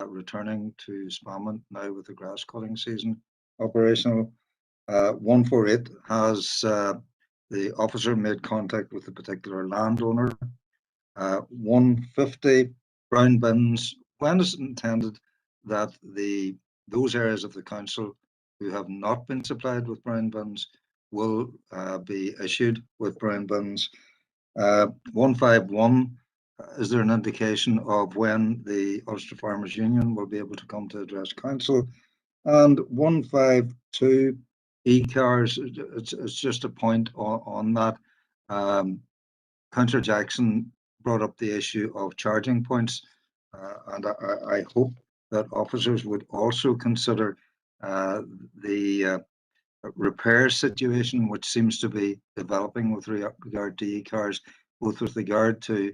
returning to Strabane now with the grass cutting season operational? 148, has the officer made contact with the particular landowner? 150, brown bins. When is it intended that those areas of the council who have not been supplied with brown bins will be issued with brown bins? 151, is there an indication of when the Ulster Farmers Union will be able to come to address council? And 152, e-cars, it's just a point on that. Councillor Jackson brought up the issue of charging points, and I hope that officers would also consider the repair situation which seems to be developing with regard to e-cars, both with regard to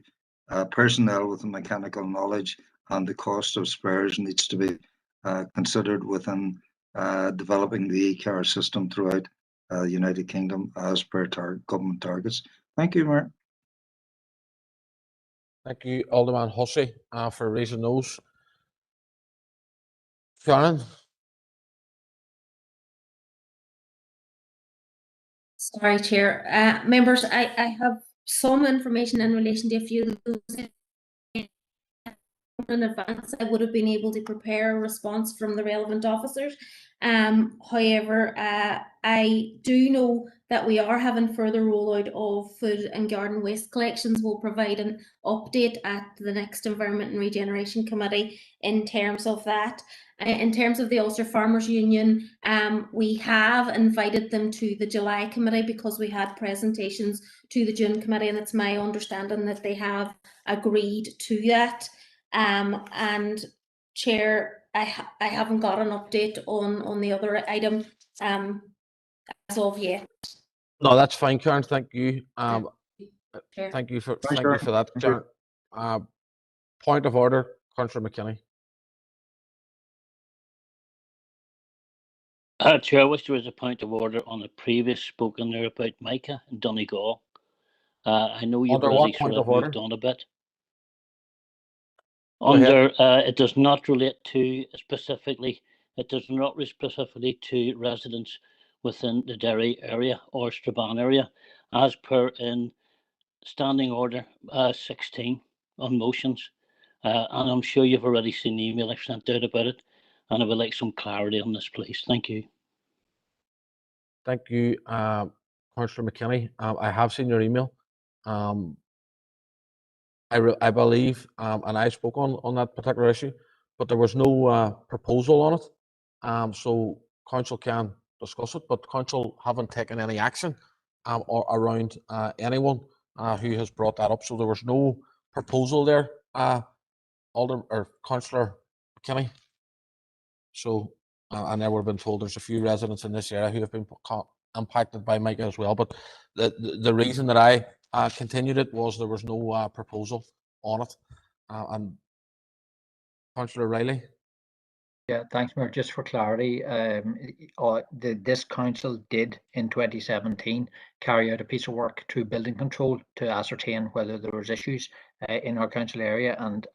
personnel with the mechanical knowledge, and the cost of spares needs to be considered within developing the e-car system throughout the United Kingdom as per government targets. Thank you, Mayor. Thank you, Alderman Hussey, for raising those. Karen? Sorry, Chair. Members, I have some information in relation to a few of those. In advance, I would have been able to prepare a response from the relevant officers. However, I do know that we are having further rollout of food and garden waste collections. We'll provide an update at the next Environment and Regeneration Committee in terms of that. In terms of the Ulster Farmers Union, we have invited them to the July committee because we had presentations to the June committee, and it's my understanding that they have agreed to that. And Chair, I haven't got an update on the other item as of yet. No, that's fine, Karen. Thank you. Chair. Thank you for that, Karen. Point of order, Councillor McKinney. Chair, I wish there was a point of order on the previous spoken there about Micah and Donegal. I know you've Under what already point sort of of order? moved on a bit. Go ahead. Under it does not relate to specifically. It does not relate specifically to residents within the Derry area or Strabane area, as per in Standing Order 16 on motions. And I'm sure you've already seen the email I've sent out about it, and I would like some clarity on this, please. Thank you. Thank you, Councillor McKinney. I have seen your email. I believe, and I spoke on that particular issue, but there was no proposal on it. So Council can discuss it, but Council haven't taken any action or around anyone who has brought that up. So there was no proposal there, Councillor McKinney. So, and then we've been told there's a few residents in this area who have been impacted by Micah as well. But the reason that I continued it was there was no proposal on it. And Councillor Riley. Yeah, thanks, Mayor. Just for clarity, this council did in 2017 carry out a piece of work through building control to ascertain whether there was issues in our council area, and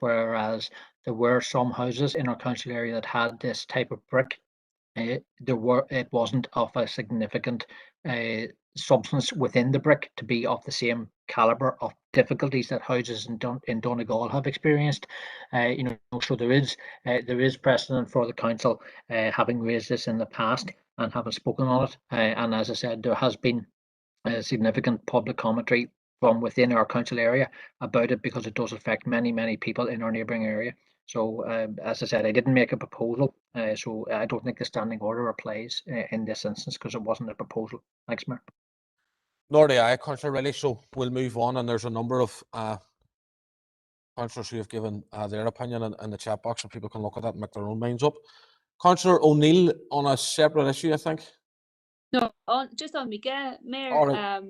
whereas there were some houses in our council area that had this type of brick, it wasn't of a significant substance within the brick to be of the same caliber of difficulties that houses in Donegal have experienced. So there is precedent for the council having raised this in the past and having spoken on it. And as I said, there has been significant public commentary from within our council area about it because it does affect many people in our neighbouring area. So as I said, I didn't make a proposal, so I don't think the standing order applies in this instance because it wasn't a proposal. Thanks, Mayor. Nor do I, Councillor Riley. So we'll move on, and there's a number of councillors who have given their opinion in the chat box, and people can look at that and make their own minds up. Councillor O'Neill on a separate issue, I think. No, just on Micah, Mayor,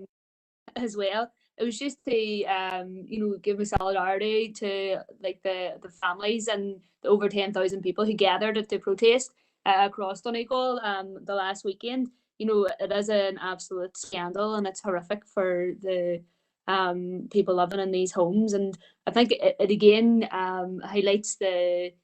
as well. It was just to give a solidarity to like the families and the over 10,000 people who gathered at the protest across Donegal the last weekend. It is an absolute scandal and it's horrific for the people living in these homes, and I think it again highlights the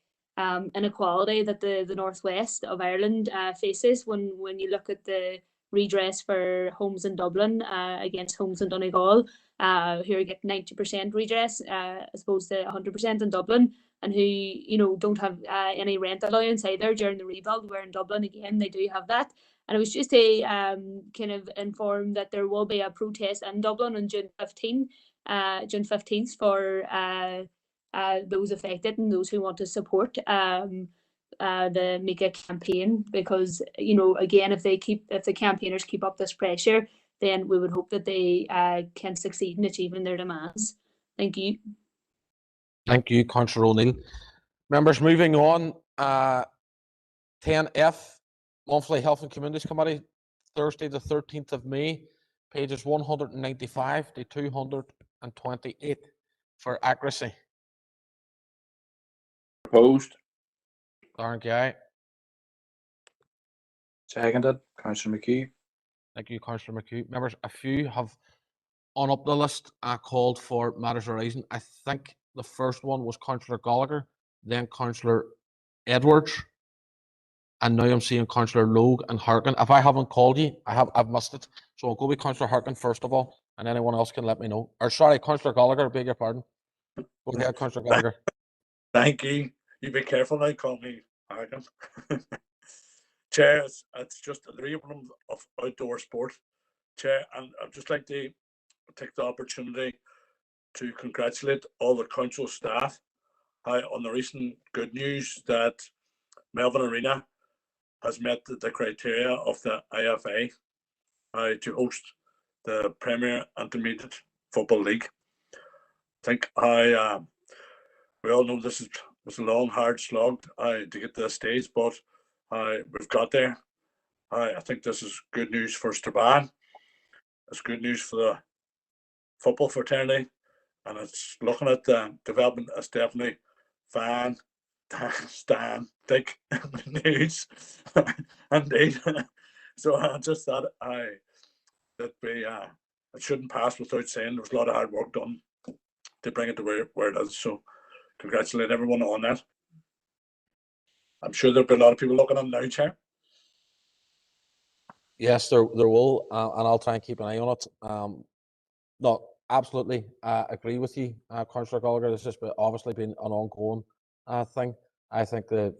inequality that the northwest of Ireland faces when you look at the redress for homes in Dublin against homes in Donegal, who are getting 90% redress as opposed to 100% in Dublin, and who don't have any rent allowance either during the rebuild, where in Dublin again they do have that. And it was just to kind of inform that there will be a protest in Dublin on June 15th for those affected and those who want to support the Micah campaign, because again, if the campaigners keep up this pressure, then we would hope that they can succeed in achieving their demands. Thank you. Thank you, Councillor O'Neill. Members, moving on, 10F, Monthly Health and Communities Committee, Thursday the 13th of May, pages 195 to 228 for accuracy. Opposed? Darren Guy. Seconded, Councillor McHugh. Thank you, Councillor McHugh. Members, a few have on up the list called for matters arising. I think the first one was Councillor Gallagher, then Councillor Edwards, And now I'm seeing Councillor Logue and Harkin. If I haven't called you, I've missed it. So I'll go with Councillor Harkin first of all, and anyone else can let me know. Or sorry, Councillor Gallagher, beg your pardon. Go ahead, Councillor Gallagher. Thank you. You be careful now, call me Harkin. Chair, it's just the reopening of outdoor sport. Chair, and I'd just like to take the opportunity to congratulate all the council staff on the recent good news that Melbourne Arena has met the criteria of the IFA to host the Premier Intermediate Football League. I think we all know this was a long, hard slog to get to this stage, but we've got there. I think this is good news for Strabane. It's good news for the football fraternity, and it's looking at the development. It's definitely fantastic news, indeed. So I just thought that it shouldn't pass without saying there was a lot of hard work done to bring it to where it is. So congratulate everyone on that. I'm sure there'll be a lot of people looking on now, Chair. Yes, there will, and I'll try and keep an eye on it. No, absolutely agree with you, Councillor Gallagher. This has obviously been an ongoing thing. I think that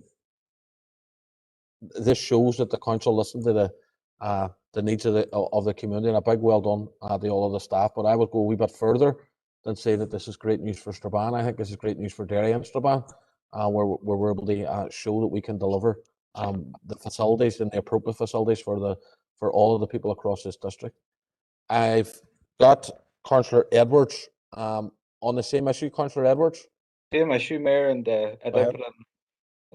this shows that the council listened to the needs of the community, and a big well done to all of the staff. But I would go a wee bit further than say that this is great news for Strabane. I think this is great news for Derry and Strabane, where we're able to show that we can deliver the facilities and the appropriate facilities for all of the people across this district. I've got Councillor Edwards on the same issue. Councillor Edwards. Same issue, Mayor, and I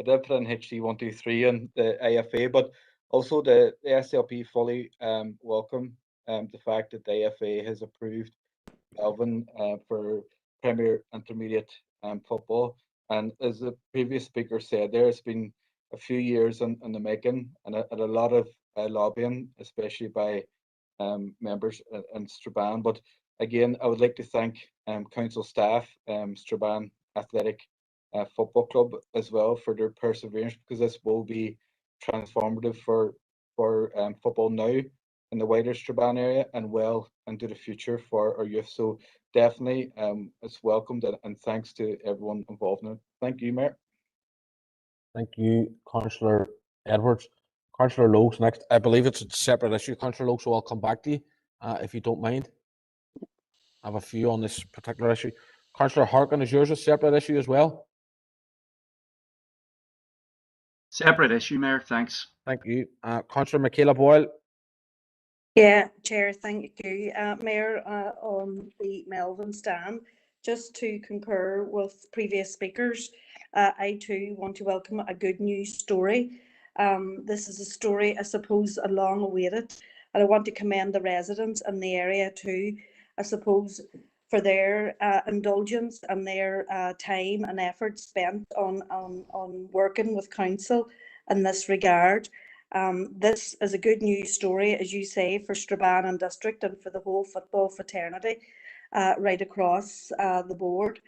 did put in HD 123 and the IFA, but also the SLP fully welcome the fact that the IFA has approved Melbourne for Premier Intermediate football. And as the previous speaker said, there's been a few years in the making, and a lot of lobbying, especially by members in Strabane. But again, I would like to thank council staff, Strabane Athletic Football Club as well, for their perseverance, because this will be transformative for football now in the wider Strabane area and well into the future for our youth. So definitely it's welcomed, and thanks to everyone involved in it. Thank you, Mayor. Thank you, Councillor Edwards. Councillor Logue's next. I believe it's a separate issue, Councillor Logue, so I'll come back to you if you don't mind. I have a few on this particular issue. Councillor Harkin, is yours a separate issue as well? Separate issue, Mayor, thanks. Thank you. Councillor Michaela Boyle. Yeah, Chair, thank you. Mayor, on the Melbourne stand, just to concur with previous speakers, I too want to welcome a good news story. This is a story, I suppose, a long awaited, and I want to commend the residents in the area too, I suppose, for their indulgence and their time and effort spent on working with council in this regard. This is a good news story, as you say, for Strabane and District and for the whole football fraternity right across the board.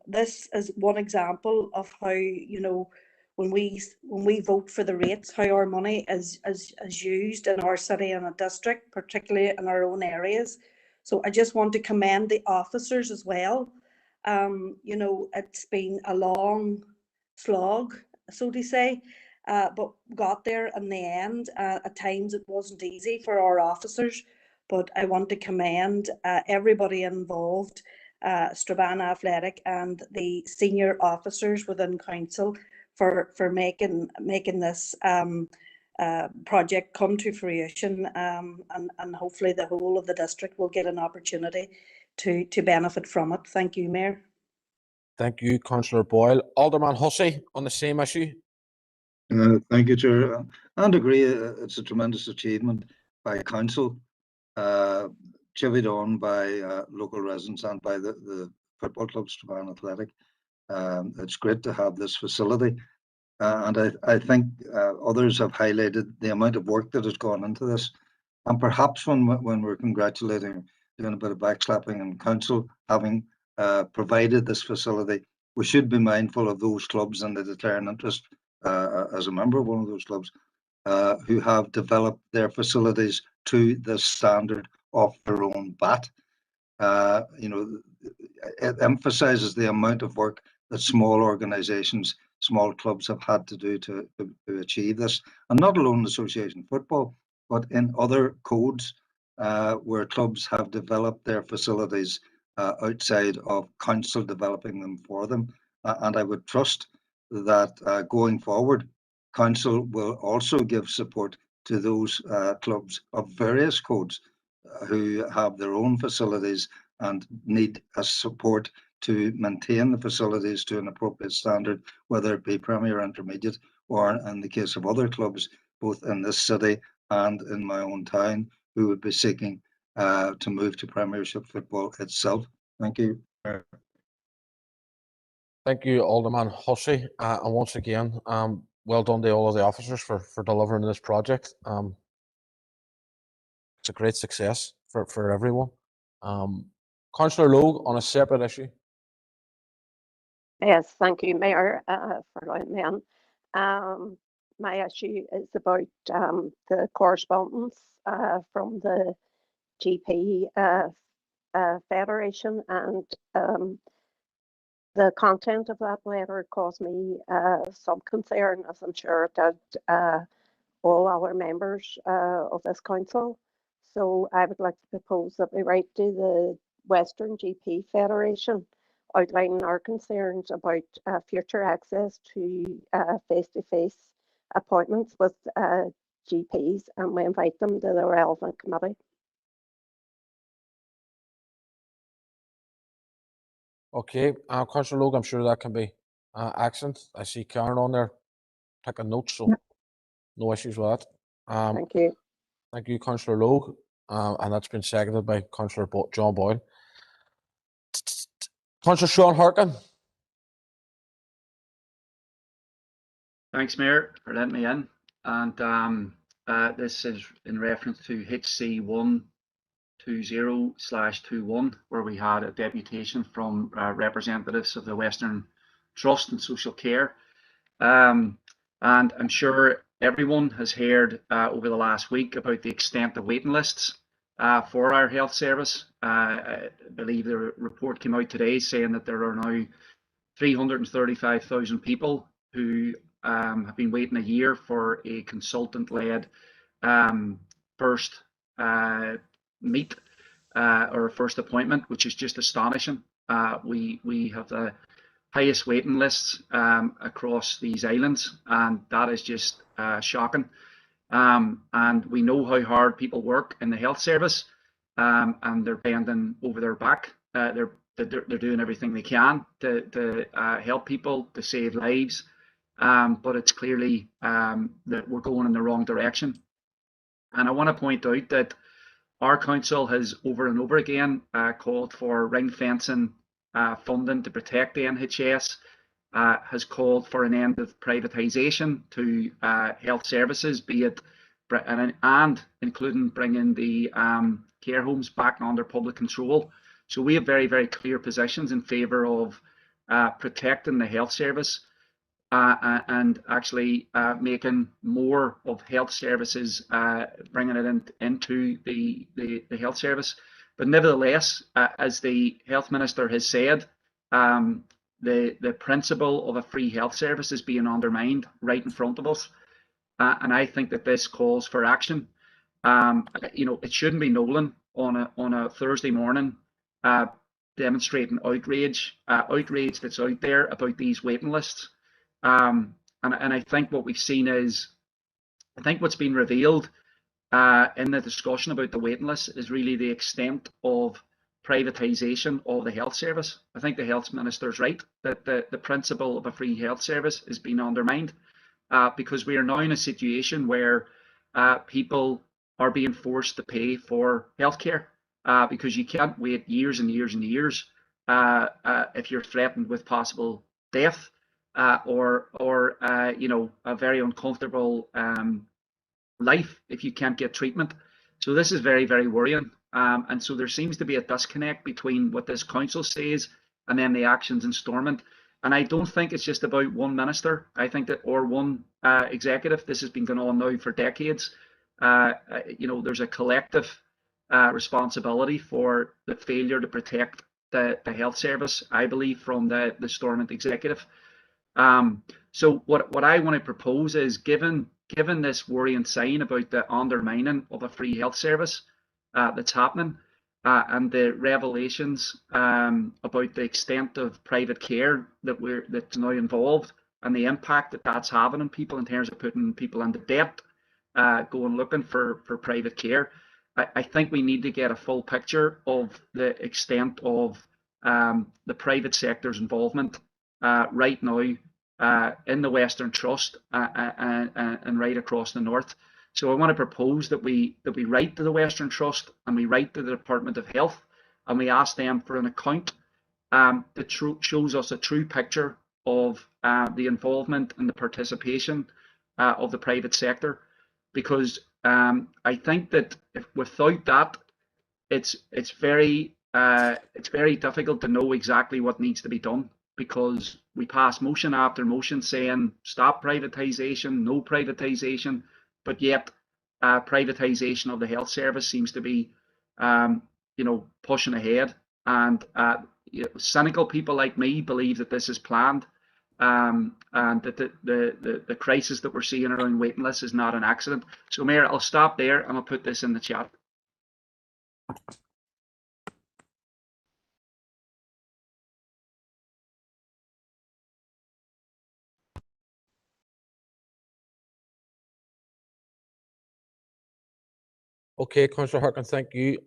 This is one example of how, you know, when we vote for the rates, how our money is used in our city and a district, particularly in our own areas. So I just want to commend the officers as well. You know, it's been a long slog, so to say, but got there in the end. At times it wasn't easy for our officers, but I want to commend everybody involved, Strabane Athletic and the senior officers within council for making this project come to fruition, and hopefully the whole of the district will get an opportunity to benefit from it. Thank you, Mayor. Thank you, Councillor Boyle. Alderman Hussey on the same issue. Thank you, Chair. And agree, it's a tremendous achievement by council, chivied on by local residents and by the football club, Strabane Athletic. It's great to have this facility. And I think others have highlighted the amount of work that has gone into this. And perhaps when we're congratulating, doing a bit of backslapping in council, having provided this facility, we should be mindful of those clubs and the declaring interest as a member of one of those clubs, who have developed their facilities to the standard of their own bat. It emphasizes the amount of work that small organizations, small clubs have had to do to achieve this. And not alone in association football, but in other codes where clubs have developed their facilities outside of council developing them for them. And I would trust that going forward, council will also give support to those clubs of various codes who have their own facilities and need a support to maintain the facilities to an appropriate standard, whether it be Premier Intermediate or in the case of other clubs, both in this city and in my own town, who would be seeking to move to Premiership football itself. Thank you. Thank you, Alderman Hussey. And once again, well done to all of the officers for delivering this project. It's a great success for everyone. Councillor Logue, on a separate issue. Yes, thank you, Mayor, for allowing me on. My issue is about the correspondence from the GP Federation, and the content of that letter caused me some concern, as I'm sure it did all our members of this council. So I would like to propose that we write to the Western GP Federation outlining our concerns about future access to face-to-face appointments with GPs, and we invite them to the relevant committee. Okay, Councillor Logue, I'm sure that can be actioned. I see Karen on there taking notes, so no issues with that. Thank you. Thank you, Councillor Logue, and that's been seconded by Councillor John Boyle. Councillor Sean Harkin. Thanks, Mayor, for letting me in. And this is in reference to HC 120/21, where we had a deputation from representatives of the Western Trust and Social Care. And I'm sure everyone has heard over the last week about the extent of waiting lists for our health service. I believe the report came out today saying that there are now 335,000 people who have been waiting a year for a consultant-led first meet or first appointment, which is just astonishing. We have the highest waiting lists across these islands, and that is just shocking. And we know how hard people work in the health service, and they're bending over their back. They're doing everything they can to help people, to save lives, but it's clearly that we're going in the wrong direction. And I want to point out that our council has over and over again called for ring fencing funding to protect the NHS, has called for an end of privatisation to health services, be it and including bringing the care homes back under public control. So we have very, very clear positions in favour of protecting the health service and actually making more of health services, bringing it into the health service. But nevertheless, as the health minister has said, the principle of a free health service is being undermined right in front of us. And I think that this calls for action. It shouldn't be Nolan on a Thursday morning demonstrating outrage that's out there about these waiting lists. And I think what we've seen is, I think what's been revealed in the discussion about the waiting list is really the extent of privatisation of the health service. I think the health minister's right that the principle of a free health service is being undermined because we are now in a situation where people are being forced to pay for healthcare because you can't wait years and years and years if you're threatened with possible death or a very uncomfortable life if you can't get treatment. So this is very, very worrying. And so there seems to be a disconnect between what this council says and then the actions in Stormont. And I don't think it's just about one minister. I think that, or one executive. This has been going on now for decades. There's a collective responsibility for the failure to protect the health service, I believe, from the Stormont executive. So what I want to propose is, given this worrying sign about the undermining of a free health service that's happening, and the revelations about the extent of private care that's now involved, and the impact that that's having on people in terms of putting people into debt, going looking for private care. I think we need to get a full picture of the extent of the private sector's involvement right now in the Western Trust and right across the north. So I want to propose that we write to the Western Trust and we write to the Department of Health and we ask them for an account that shows us a true picture of the involvement and the participation of the private sector, because I think that without that, it's very difficult to know exactly what needs to be done, because we pass motion after motion saying stop privatization, no privatization, but yet privatization of the health service seems to be pushing ahead. And cynical people like me believe that this is planned, and that the crisis that we're seeing around waiting lists is not an accident. So Mayor, I'll stop there and I'll put this in the chat. Okay, Councillor Harkin, thank you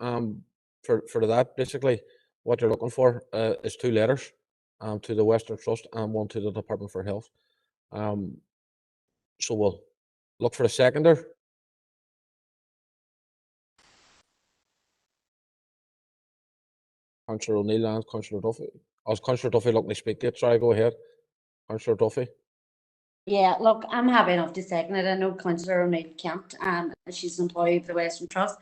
for that. Basically, what you're looking for is 2 letters to the Western Trust and 1 to the Department for Health. So we'll look for a seconder. Councillor O'Neill and Councillor Duffy. Is Councillor Duffy looking to speak to it? Sorry, go ahead. Councillor Duffy. Yeah, look, I'm happy enough to second it. I know Councillor O'Neill can't, she's an employee of the Western Trust.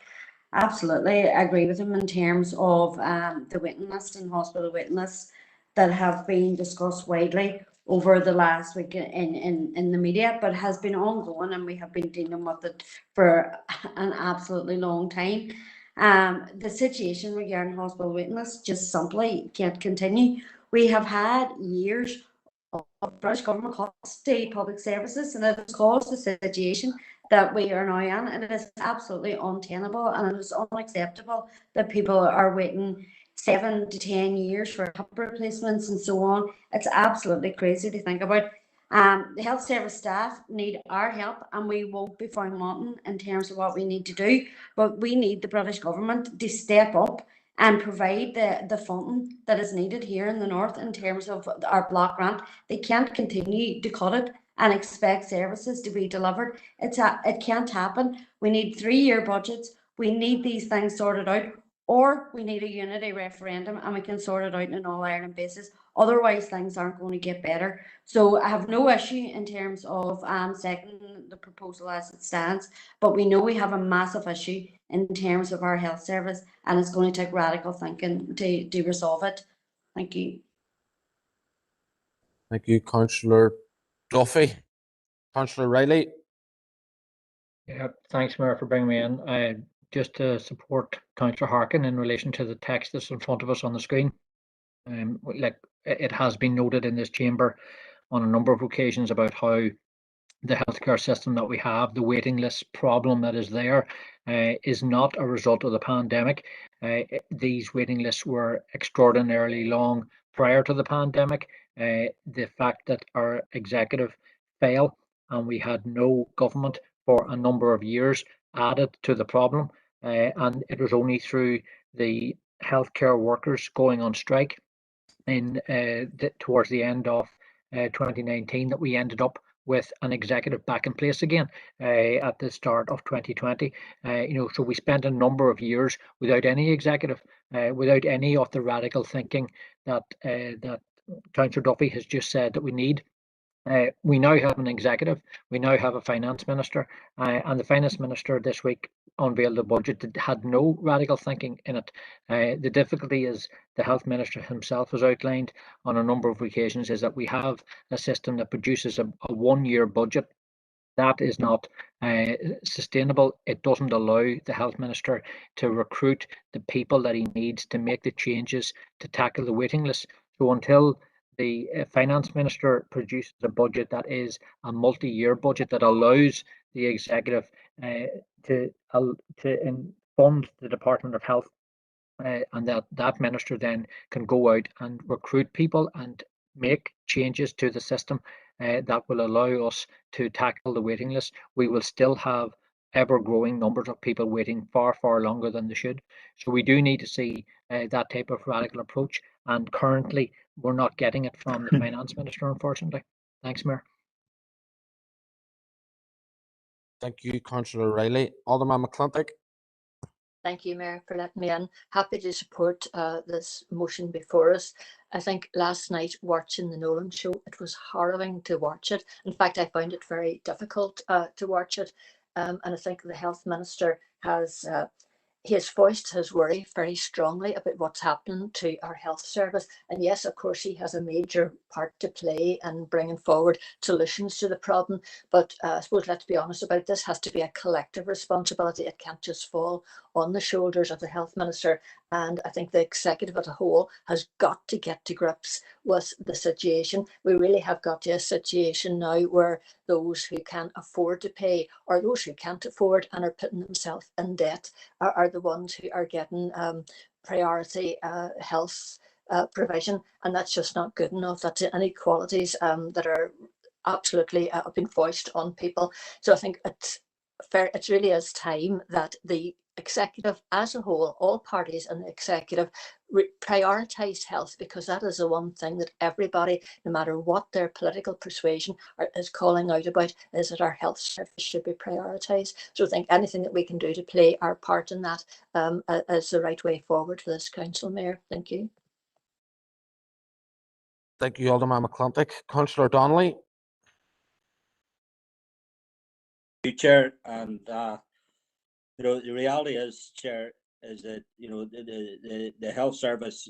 Absolutely, I agree with him in terms of the waiting list and hospital waiting lists that have been discussed widely over the last week in the media, but has been ongoing, and we have been dealing with it for an absolutely long time. The situation regarding hospital waiting lists just simply can't continue. We have had years of British government cost to public services, and it has caused the situation that we are now in, and it is absolutely untenable, and it is unacceptable that people are waiting 7 to 10 years for hip replacements and so on. It's absolutely crazy to think about. The health service staff need our help, and we won't be found wanting in terms of what we need to do, but we need the British government to step up and provide the funding that is needed here in the north in terms of our block grant. They can't continue to cut it and expect services to be delivered. It can't happen. We need 3-year budgets. We need these things sorted out, or we need a unity referendum and we can sort it out on an all-Ireland basis. Otherwise, things aren't going to get better. So I have no issue in terms of seconding the proposal as it stands, but we know we have a massive issue in terms of our health service, and it's going to take radical thinking to resolve it. Thank you. Thank you, Councillor Duffy. Councillor Riley. Yeah, thanks, Mayor, for bringing me in. Just to support Councillor Harkin in relation to the text that's in front of us on the screen. Like it has been noted in this chamber on a number of occasions about how the healthcare system that we have, the waiting list problem that is there, is not a result of the pandemic. These waiting lists were extraordinarily long prior to the pandemic. The fact that our executive failed and we had no government for a number of years added to the problem, and it was only through the healthcare workers going on strike towards the end of 2019 that we ended up with an executive back in place again at the start of 2020. So we spent a number of years without any executive, without any of the radical thinking that Councillor Duffy has just said that we need. We now have an executive, we now have a finance minister, and the finance minister this week unveiled a budget that had no radical thinking in it. The difficulty, is the health minister himself has outlined on a number of occasions, is that we have a system that produces a 1-year budget. That is not sustainable. It doesn't allow the health minister to recruit the people that he needs to make the changes to tackle the waiting list. So until the finance minister produces a budget that is a multi-year budget that allows the executive to fund the Department of Health, and that minister then can go out and recruit people and make changes to the system that will allow us to tackle the waiting list, we will still have ever-growing numbers of people waiting far, far longer than they should. So we do need to see that type of radical approach, and currently we're not getting it from the finance minister, unfortunately. Thanks, Mayor. Thank you, Councillor Riley. Alderman McClintock. Thank you, Mayor, for letting me in. Happy to support this motion before us. I think last night watching the Nolan show, it was harrowing to watch it. In fact, I found it very difficult to watch it. And I think the health minister has he has voiced his worry very strongly about what's happening to our health service. And yes, of course, he has a major part to play in bringing forward solutions to the problem. But I suppose, let's be honest about this, has to be a collective responsibility. It can't just fall on the shoulders of the health minister. And I think the executive as a whole has got to get to grips with the situation. We really have got to a situation now where those who can afford to pay, or those who can't afford and are putting themselves in debt, are the ones who are getting priority health provision. And that's just not good enough. That's inequalities that are absolutely been voiced on people. So I think it's fair. It really is time that the executive as a whole, all parties in the executive, prioritise health, because that is the one thing that everybody, no matter what their political persuasion, is calling out about, is that our health service should be prioritised. So I think anything that we can do to play our part in that is the right way forward for this council, Mayor. Thank you. Thank you, Alderman McClintock. Councillor Donnelly. Thank you, Chair, and the reality is, Chair, is that the health service,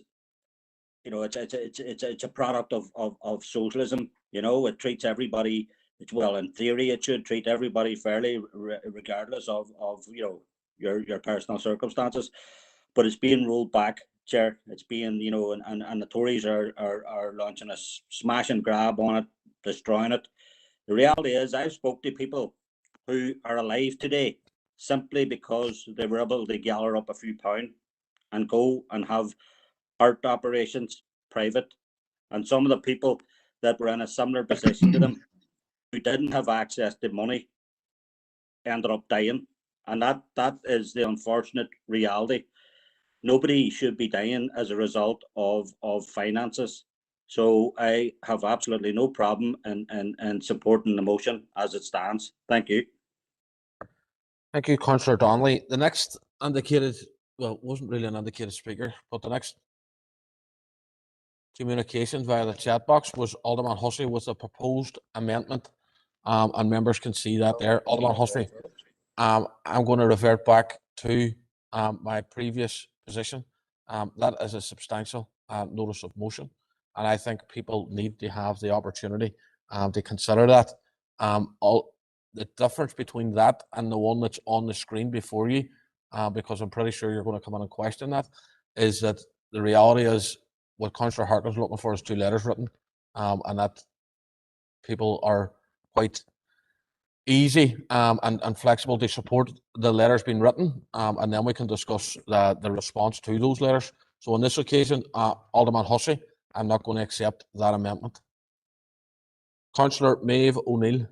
it's a product of socialism. It treats everybody. Well, in theory, it should treat everybody fairly, regardless of your personal circumstances. But it's being rolled back, Chair. It's being and the Tories are launching a smash and grab on it, destroying it. The reality is, I've spoke to people who are alive today simply because they were able to gather up a few pounds and go and have heart operations private. And some of the people that were in a similar position to them, who didn't have access to money, ended up dying. And that is the unfortunate reality. Nobody should be dying as a result of finances. So I have absolutely no problem in supporting the motion as it stands. Thank you. Thank you, Councillor Donnelly. The next indicated, well, wasn't really an indicated speaker, but the next communication via the chat box was Alderman Hussey with a proposed amendment, and members can see that there. Alderman Hussey, I'm going to revert back to my previous position. That is a substantial notice of motion, and I think people need to have the opportunity to consider that. The difference between that and the one that's on the screen before you, because I'm pretty sure you're going to come in and question that, is that the reality is what Councillor Harkin's looking for is 2 letters written, and that people are quite easy and flexible to support the letters being written, and then we can discuss the response to those letters. So on this occasion, Alderman Hussey, I'm not going to accept that amendment. Councillor Maeve O'Neill.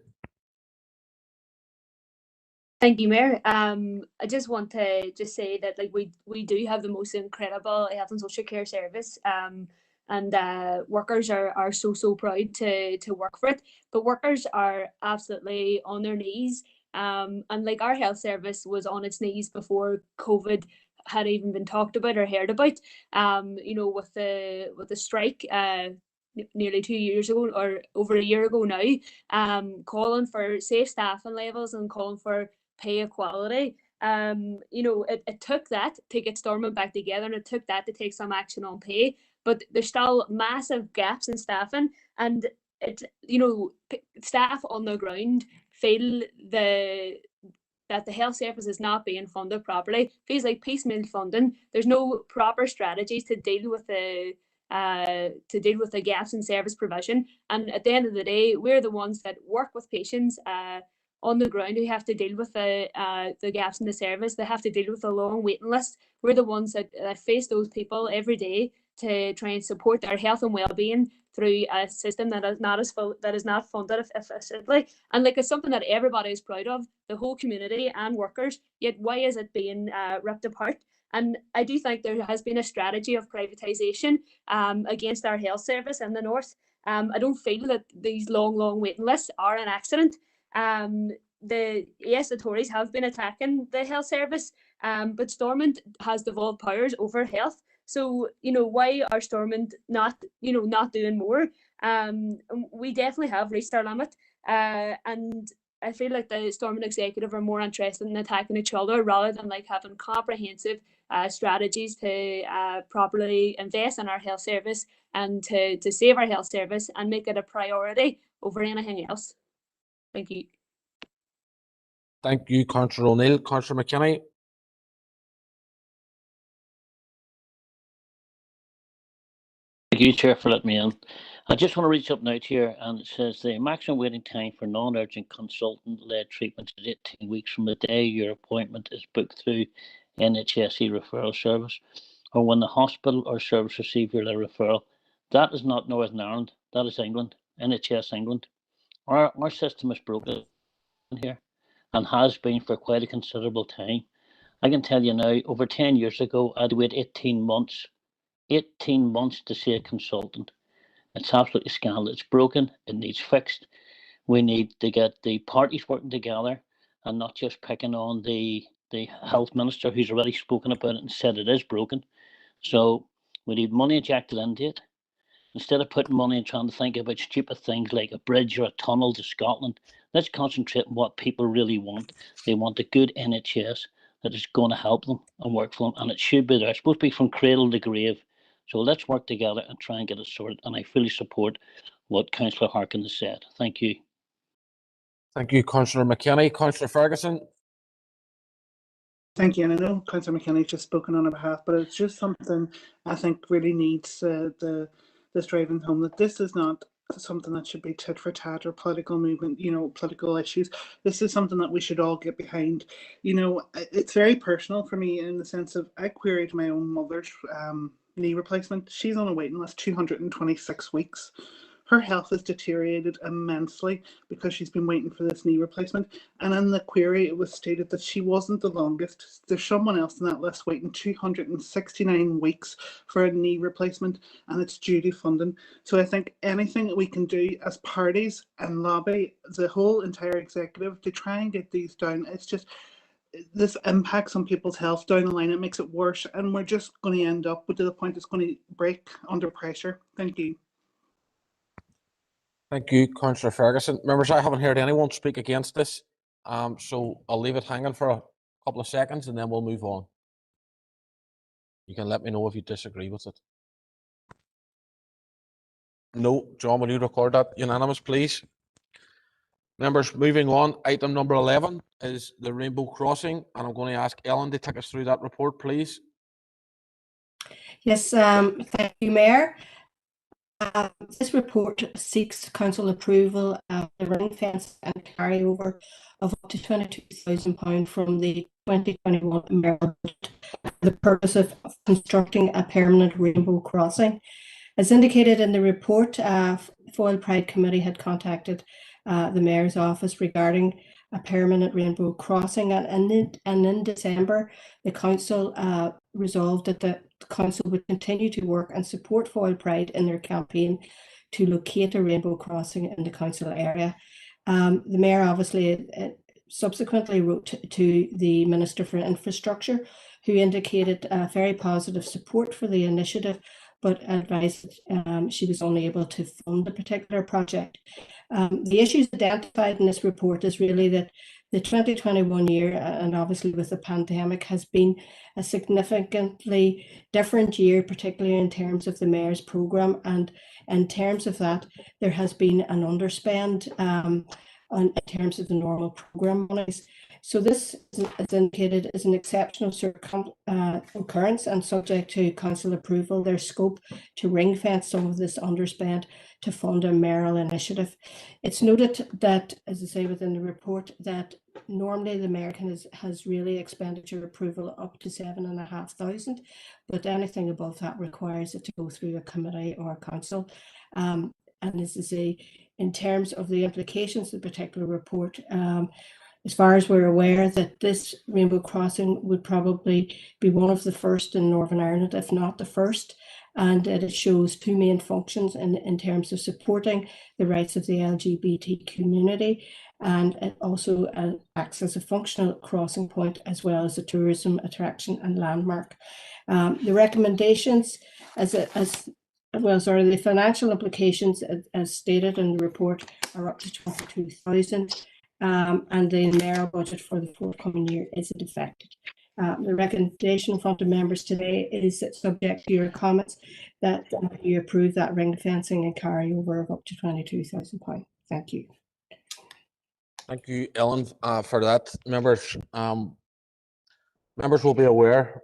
Thank you, Mayor. I just want to say that we do have the most incredible health and social care service, and workers are so proud to work for it. But workers are absolutely on their knees, and our health service was on its knees before COVID had even been talked about or heard about. With the strike, nearly 2 years ago, or over a year ago now, calling for safe staffing levels and calling for pay equality. It took that to get Stormont back together, and it took that to take some action on pay, but there's still massive gaps in staffing, and staff on the ground feel that the health service is not being funded properly. Feels like piecemeal funding. There's no proper strategies to deal with the gaps in service provision. And at the end of the day, we're the ones that work with patients on the ground who have to deal with the gaps in the service. They have to deal with the long waiting list. We're the ones that face those people every day to try and support their health and well-being through a system that is not funded efficiently. And it's something that everybody is proud of, the whole community and workers. Yet why is it being ripped apart? And I do think there has been a strategy of privatisation against our health service in the north. I don't feel that these long waiting lists are an accident. The Tories have been attacking the health service, but Stormont has devolved powers over health. So, why are Stormont not doing more? We definitely have reached our limit. And I feel like the Stormont executive are more interested in attacking each other rather than having comprehensive strategies to properly invest in our health service and to save our health service and make it a priority over anything else. Thank you. Thank you, Councillor O'Neill. Councillor McKinney. Thank you, Chair, for letting me in. I just want to reach up now to here, and it says the maximum waiting time for non-urgent consultant-led treatment is 18 weeks from the day your appointment is booked through NHSE referral service, or when the hospital or service receive your referral. That is not Northern Ireland. That is England, NHS England. Our system is broken here, and has been for quite a considerable time. I can tell you now, over 10 years ago, I had to wait 18 months to see a consultant. It's absolutely scandalous. It's broken. It needs fixed. We need to get the parties working together and not just picking on the health minister who's already spoken about it and said it is broken. So we need money injected into it. Instead of putting money and trying to think about stupid things like a bridge or a tunnel to Scotland, let's concentrate on what people really want. They want a good NHS that is going to help them and work for them, and it should be there. It's supposed to be from cradle to grave. So let's work together and try and get it sorted. And I fully support what Councillor Harkin has said. Thank you. Thank you, Councillor McKinney. Councillor Ferguson. Thank you. And I know Councillor McKinney's just spoken on her behalf, but it's just something I think really needs this driving home that this is not something that should be tit for tat or political movement, political issues. This is something that we should all get behind. It's very personal for me in the sense of I queried my own mother's knee replacement. She's on a waiting list 226 weeks. Her health has deteriorated immensely because she's been waiting for this knee replacement. And in the query, it was stated that she wasn't the longest. There's someone else on that list waiting 269 weeks for a knee replacement, and it's duty funding. So I think anything that we can do as parties and lobby the whole entire executive to try and get these down, it's just this impacts on people's health down the line. It makes it worse, and we're just going to end up to the point it's going to break under pressure. Thank you. Thank you, Councillor Ferguson. Members, I haven't heard anyone speak against this, so I'll leave it hanging for a couple of seconds and then we'll move on. You can let me know if you disagree with it. No. John, will you record that? Unanimous, please. Members, moving on. Item number 11 is the Rainbow Crossing, and I'm going to ask Ellen to take us through that report, please. Yes, thank you, Mayor. This report seeks council approval of the ring fence and carryover of up to £22,000 from the 2021 Mayor budget for the purpose of constructing a permanent rainbow crossing. As indicated in the report, Foyle Pride Committee had contacted the Mayor's office regarding a permanent rainbow crossing, and in December the council resolved that the council would continue to work and support Foyle Pride in their campaign to locate a rainbow crossing in the council area. The Mayor obviously subsequently wrote to the Minister for Infrastructure, who indicated very positive support for the initiative, but advised she was unable to fund the particular project. The issues identified in this report is really that the 2021 year, and obviously with the pandemic, has been a significantly different year, particularly in terms of the Mayor's programme. And in terms of that, there has been an underspend in terms of the normal programme monies. So this, as indicated, is an exceptional occurrence and subject to council approval. There's scope to ring fence some of this underspend to fund a mayoral initiative. It's noted that, as I say within the report, that normally the mayor has really expenditure approval up to 7,500, but anything above that requires it to go through a committee or a council. And as I say, in terms of the implications of the particular report, as far as we're aware, that this rainbow crossing would probably be one of the first in Northern Ireland, if not the first, and that it shows two main functions in terms of supporting the rights of the LGBT community, and it also acts as a functional crossing point as well as a tourism attraction and landmark. The recommendations the financial implications as stated in the report are up to 22,000. And the mayoral budget for the forthcoming year isn't affected. The recommendation in front of members today is that, subject to your comments, that you approve that ring fencing and carryover of up to £22,000. Thank you. Thank you, Ellen, for that. Members, members will be aware.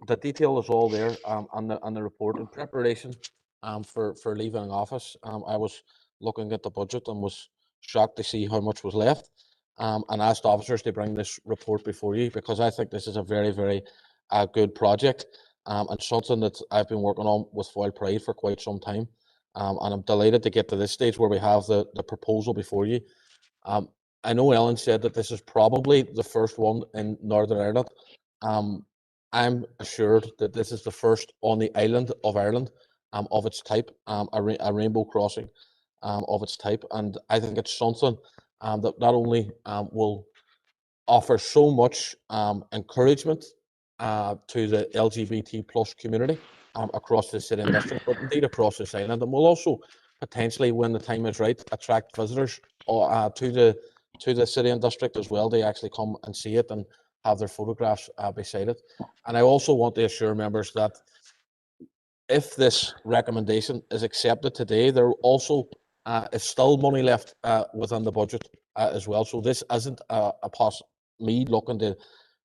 The detail is all there on the report. In preparation for leaving office, I was looking at the budget and was shocked to see how much was left, and asked officers to bring this report before you, because I think this is a very, very good project, and something that I've been working on with Foyle Pride for quite some time, and I'm delighted to get to this stage where we have the proposal before you. I know Ellen said that this is probably the first one in Northern Ireland. I'm assured that this is the first on the island of Ireland of its type, a rainbow crossing of its type, and I think it's something that not only will offer so much encouragement to the LGBT plus community across the city and district, but indeed across this island, and will also potentially, when the time is right, attract visitors to the city and district as well. They actually come and see it and have their photographs beside it. And I also want to assure members that if this recommendation is accepted today, there also is still money left within the budget as well. So this isn't me looking to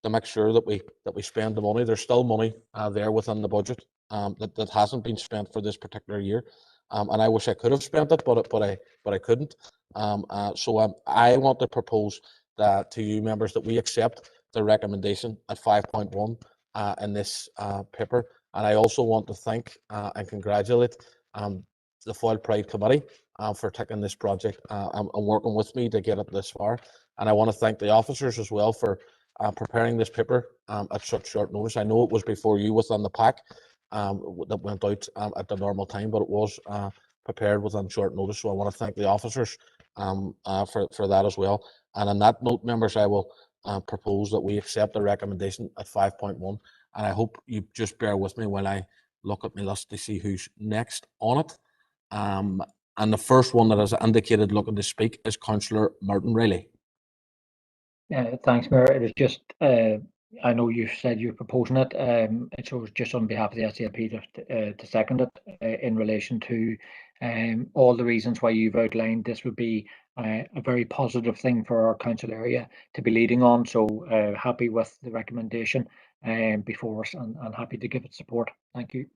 make sure that we spend the money. There's still money there within the budget that hasn't been spent for this particular year, and I wish I could have spent it, but I couldn't. So I want to propose that to you members that we accept the recommendation at 5.1 in this paper. And I also want to thank and congratulate the Foyle Pride Committee for taking this project and working with me to get it this far. And I want to thank the officers as well for preparing this paper at such short notice. I know it was before you within the pack that went out at the normal time, but it was prepared within short notice. So I want to thank the officers for that as well. And on that note, members, I will propose that we accept the recommendation at 5.1. And I hope you just bear with me while I look at my list to see who's next on it. And the first one that is indicated looking to speak is Councillor Martin Riley. Thanks, Mayor. It was just, I know you said you're proposing it, so it was just on behalf of the SLP to second it in relation to all the reasons why you've outlined. This would be a very positive thing for our council area to be leading on. So happy with the recommendation before us and happy to give it support. Thank you.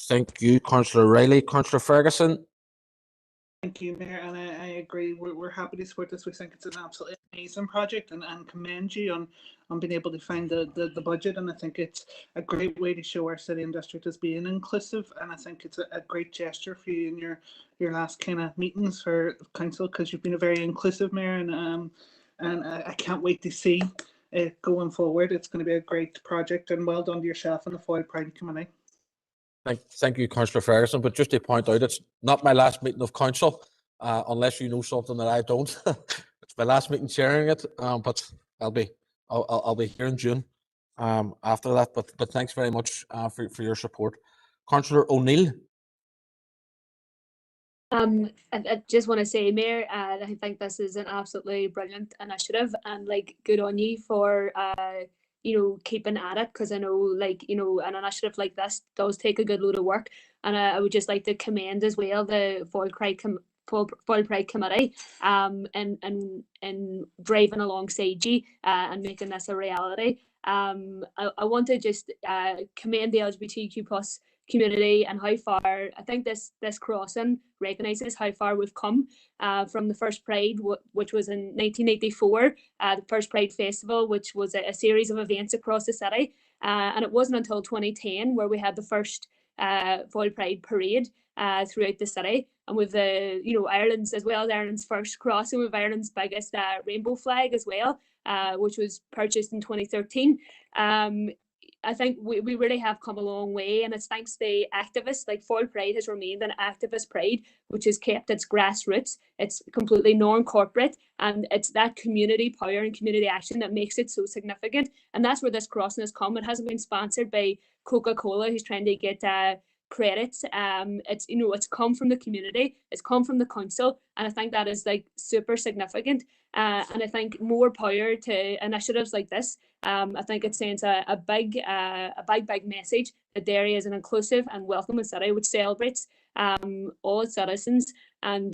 Thank you, Councillor Riley. Councillor Ferguson. Thank you, Mayor, and I agree. We're happy to support this. We think it's an absolutely amazing project, and commend you on being able to find the budget. And I think it's a great way to show our city and district as being inclusive. And I think it's a great gesture for you in your last kind of meetings for council, because you've been a very inclusive mayor, and I can't wait to see it going forward. It's going to be a great project, and well done to yourself and the Foyle Pride Committee. Thank you, Councillor Ferguson. But just to point out, it's not my last meeting of council, unless you know something that I don't. It's my last meeting chairing it, but I'll be here in June after that. But thanks very much for your support. Councillor O'Neill. I just want to say, Mayor, I think this is an absolutely brilliant initiative, and like, good on you for keeping at it, because I know, like, an initiative like this does take a good load of work, and I would just like to commend as well the Foyle Pride Committee and driving alongside you and making this a reality. I want to just commend the LGBTQ plus community and how far I think this crossing recognises how far we've come from the first Pride, which was in 1984, the first Pride Festival, which was a series of events across the city, and it wasn't until 2010 where we had the first Foyle Pride Parade throughout the city, and with the Ireland's, as well as Ireland's first crossing, with Ireland's biggest rainbow flag as well, which was purchased in 2013. I think we really have come a long way, and it's thanks to the activists. Like, Foyle Pride has remained an activist pride, which has kept its grassroots. It's completely non-corporate, and it's that community power and community action that makes it so significant. And that's where this crossing has come. It hasn't been sponsored by Coca-Cola, who's trying to get credits. It's come from the community, it's come from the council, and I think that is like super significant. And I think more power to initiatives like this. I think it sends a big message that Derry is an inclusive and welcoming city which celebrates all its citizens. And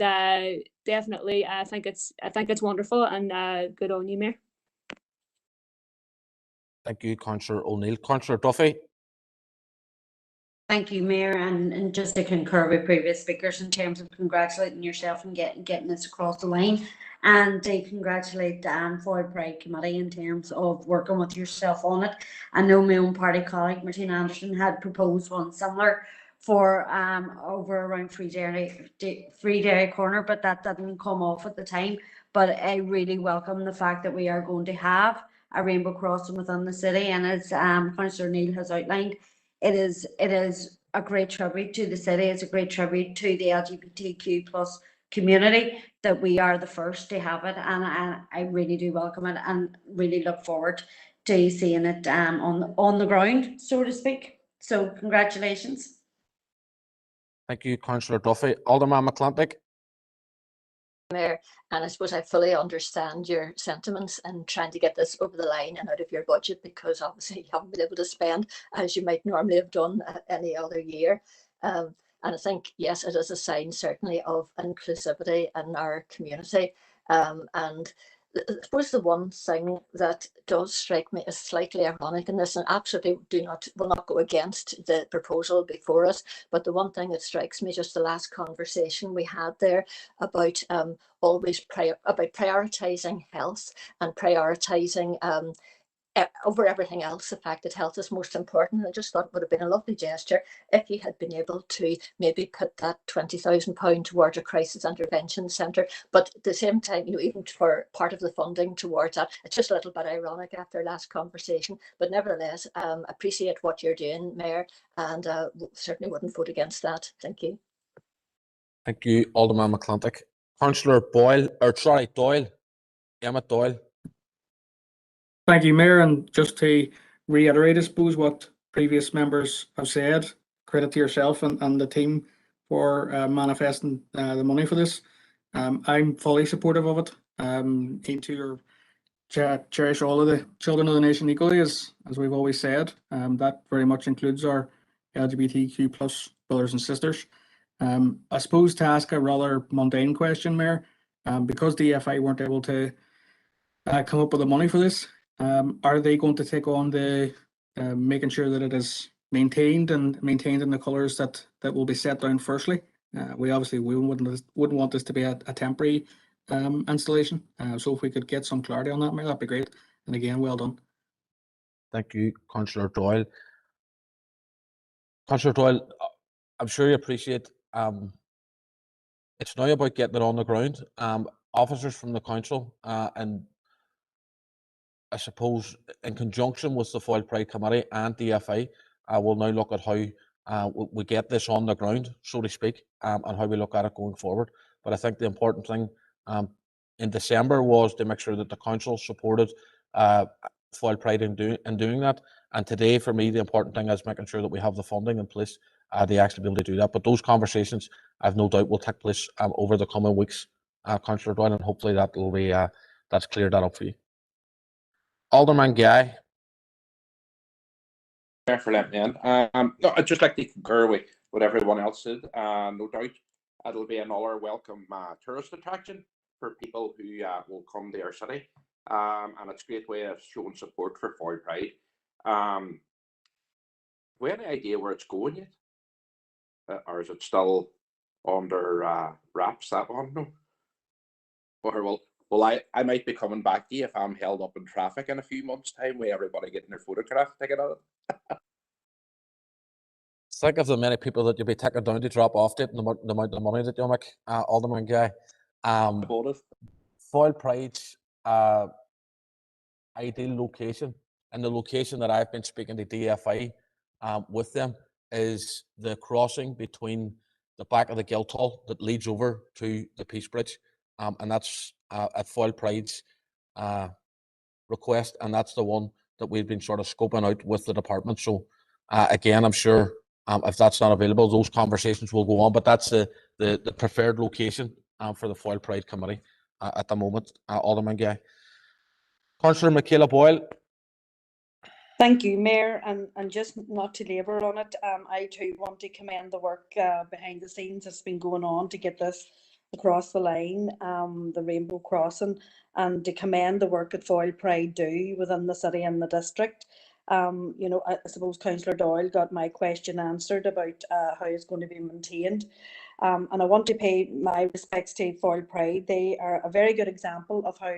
definitely, I think it's wonderful, and good on you, Mayor. Thank you, Councillor O'Neill. Councillor Duffy. Thank you, Mayor, and just to concur with previous speakers in terms of congratulating yourself and getting this across the line, and to congratulate the Foyle Pride Committee in terms of working with yourself on it. I know my own party colleague Martina Anderson had proposed one similar for over around Free Derry Corner, but that didn't come off at the time. But I really welcome the fact that we are going to have a rainbow crossing within the city, and as Councillor Neil has outlined, it is a great tribute to the city. It's a great tribute to the LGBTQ plus community that we are the first to have it, and I really do welcome it and really look forward to seeing it on the ground, so to speak. So congratulations. Thank you, Councillor Duffy. Alderman McClintock. Mayor, and I suppose I fully understand your sentiments in trying to get this over the line and out of your budget, because obviously you haven't been able to spend as you might normally have done any other year. And I think, yes, it is a sign certainly of inclusivity in our community. And I suppose the one thing that does strike me as slightly ironic in this, and absolutely will not go against the proposal before us, but the one thing that strikes me, just the last conversation we had there about always about prioritising health and prioritising over everything else, the fact that health is most important. I just thought it would have been a lovely gesture if you had been able to maybe put that £20,000 towards a crisis intervention centre, but at the same time, even for part of the funding towards that. It's just a little bit ironic after our last conversation, but nevertheless, appreciate what you're doing, Mayor, and certainly wouldn't vote against that. Thank you. Thank you, Alderman McClintock. Councillor Doyle, Emmett Doyle. Thank you, Mayor, and just to reiterate, I suppose, what previous members have said, credit to yourself and the team for manifesting the money for this. I'm fully supportive of it. Aim to cherish all of the children of the nation equally, as we've always said. That very much includes our LGBTQ plus brothers and sisters. I suppose, to ask a rather mundane question, Mayor, because the EFI weren't able to come up with the money for this, are they going to take on the making sure that it is maintained in the colours that will be set down firstly? We obviously wouldn't want this to be a temporary installation. So if we could get some clarity on that, Mayor, that'd be great. And again, well done. Thank you, Councillor Doyle. Councillor Doyle, I'm sure you appreciate it's now about getting it on the ground. Officers from the council and I suppose in conjunction with the Foyle Pride Committee and DFI, will now look at how we get this on the ground, so to speak, and how we look at it going forward. But I think the important thing in December was to make sure that the council supported Foyle Pride in doing that. And today, for me, the important thing is making sure that we have the funding in place to actually be able to do that. But those conversations, I've no doubt, will take place over the coming weeks, Councillor Doyle, and hopefully that will be that's cleared that up for you. Alderman Guy. For letting me in. No, I'd just like to concur with what everyone else said. No doubt it'll be another welcome tourist attraction for people who will come to our city. And it's a great way of showing support for Foyle Pride. We have any idea where it's going yet? Or is it still under wraps, that one? No. Or I might be coming back to you if I'm held up in traffic in a few months' time with everybody getting their photograph taken of it. Think of the many people that you'll be taking down to drop off it and the amount of money that you'll make, Alderman Guy. Foyle Pride's ideal location, and the location that I've been speaking to DFI with them, is the crossing between the back of the Guildhall that leads over to the Peace Bridge, and that's at Foyle Pride's request, and that's the one that we've been sort of scoping out with the department. So again, I'm sure if that's not available, those conversations will go on, but that's the preferred location for the Foyle Pride Committee at the moment, Alderman Guy. Councillor Michaela Boyle. Thank you, Mayor, and just not to labour on it, I too want to commend the work behind the scenes that's been going on to get this across the line, the Rainbow Crossing, and to commend the work that Foyle Pride do within the city and the district. You know, I suppose Councillor Doyle got my question answered about how it's going to be maintained. And I want to pay my respects to Foyle Pride. They are a very good example of how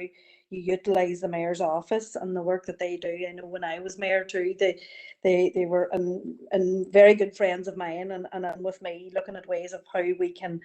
you utilise the mayor's office and the work that they do. I know when I was mayor too, they were and very good friends of mine and with me, looking at ways of how we can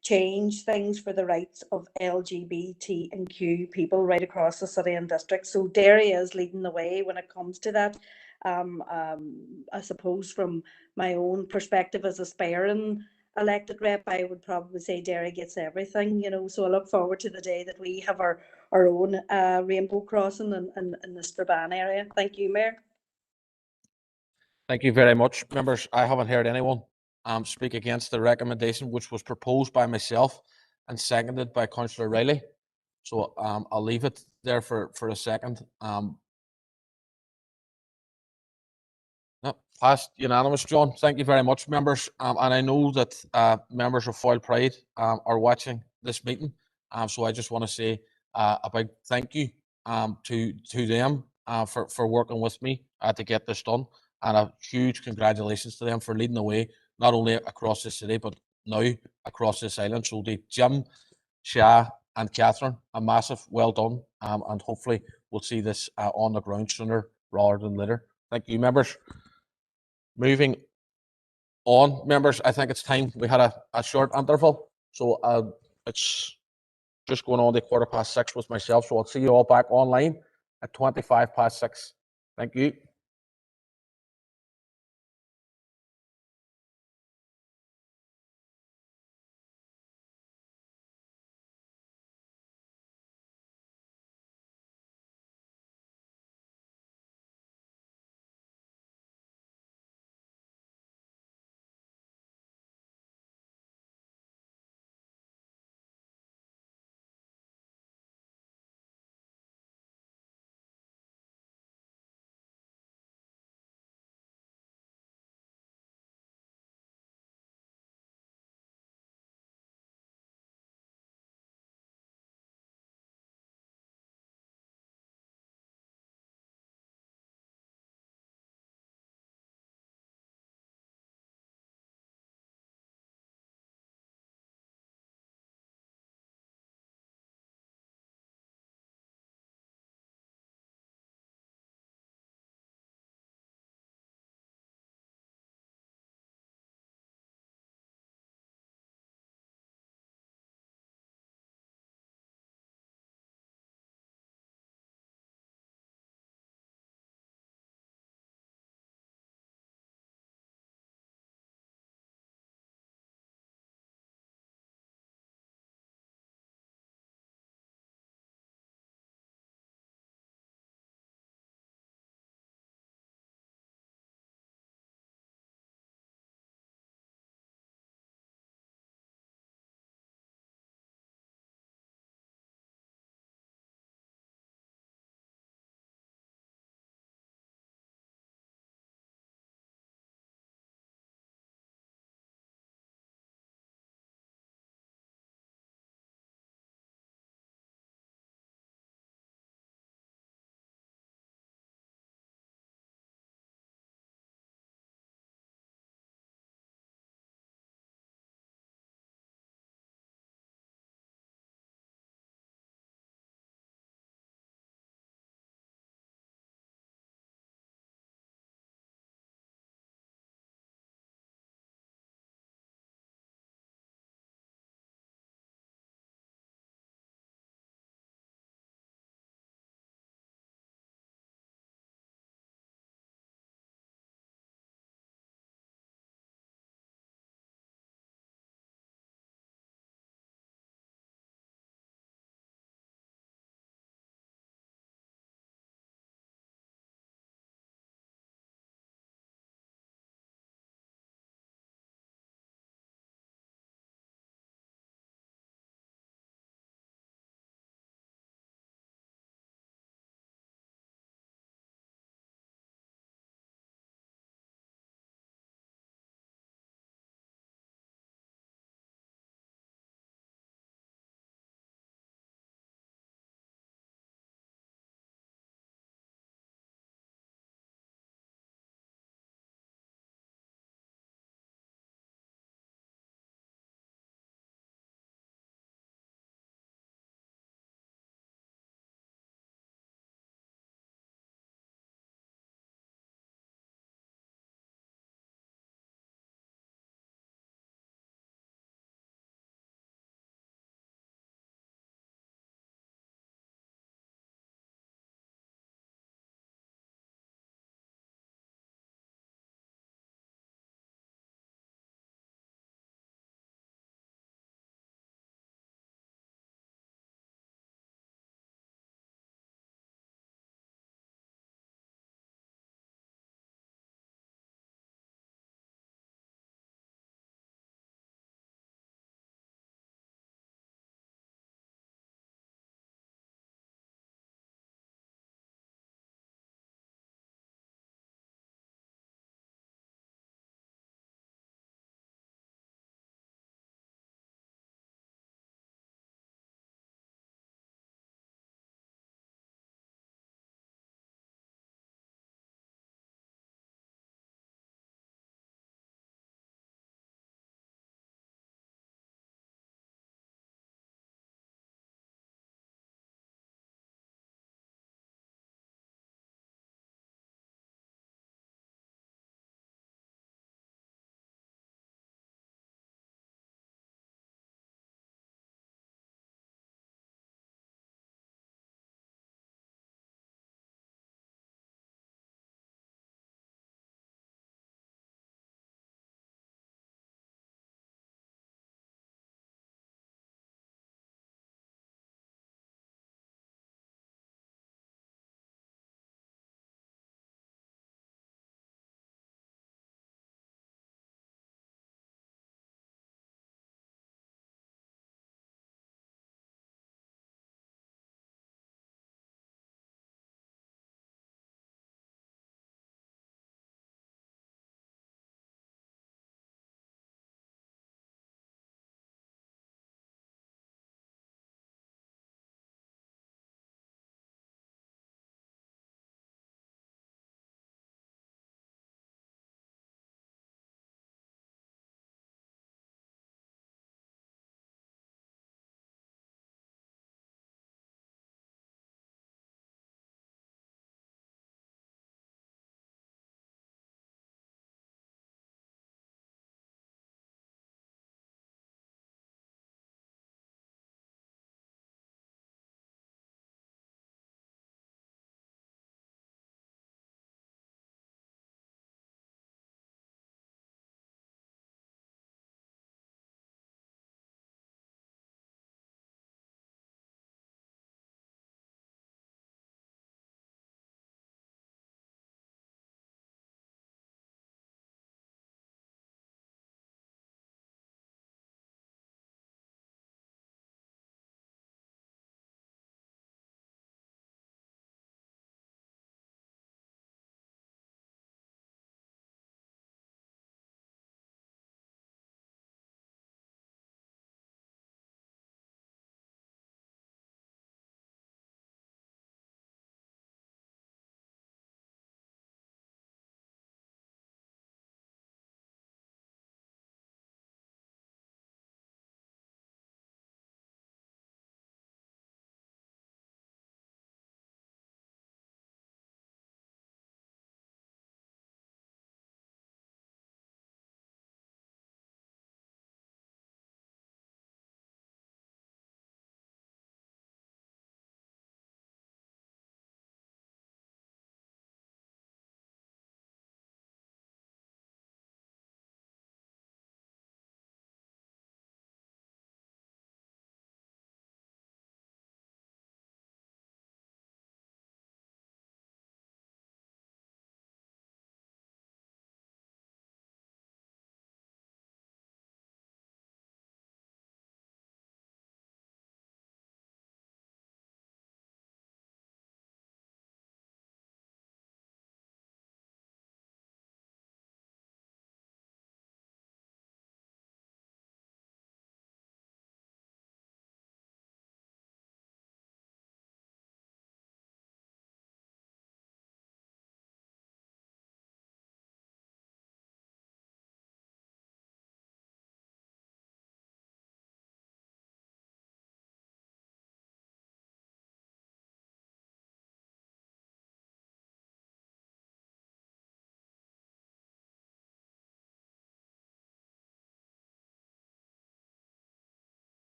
change things for the rights of LGBTQ people right across the city and district. So Derry is leading the way when it comes to that. I suppose from my own perspective as aspiring elected rep, I would probably say Derry gets everything, you know, so I look forward to the day that we have our own rainbow crossing in the Strabane area. Thank you, Mayor. Thank you very much. Members, I haven't heard anyone speak against the recommendation, which was proposed by myself and seconded by Councillor Riley. So I'll leave it there for a second. Passed unanimous, John. Thank you very much, members. And I know that members of Foyle Pride are watching this meeting. So I just want to say a big thank you to them for working with me to get this done. And a huge congratulations to them for leading the way, not only across the city, but now across this island. So to Jim, Shah and Catherine, a massive well done. And hopefully we'll see this on the ground sooner rather than later. Thank you, members. Moving on, members, I think it's time we had a short interval. So it's just going on to 6:15 with myself. So I'll see you all back online at 6:25. Thank you.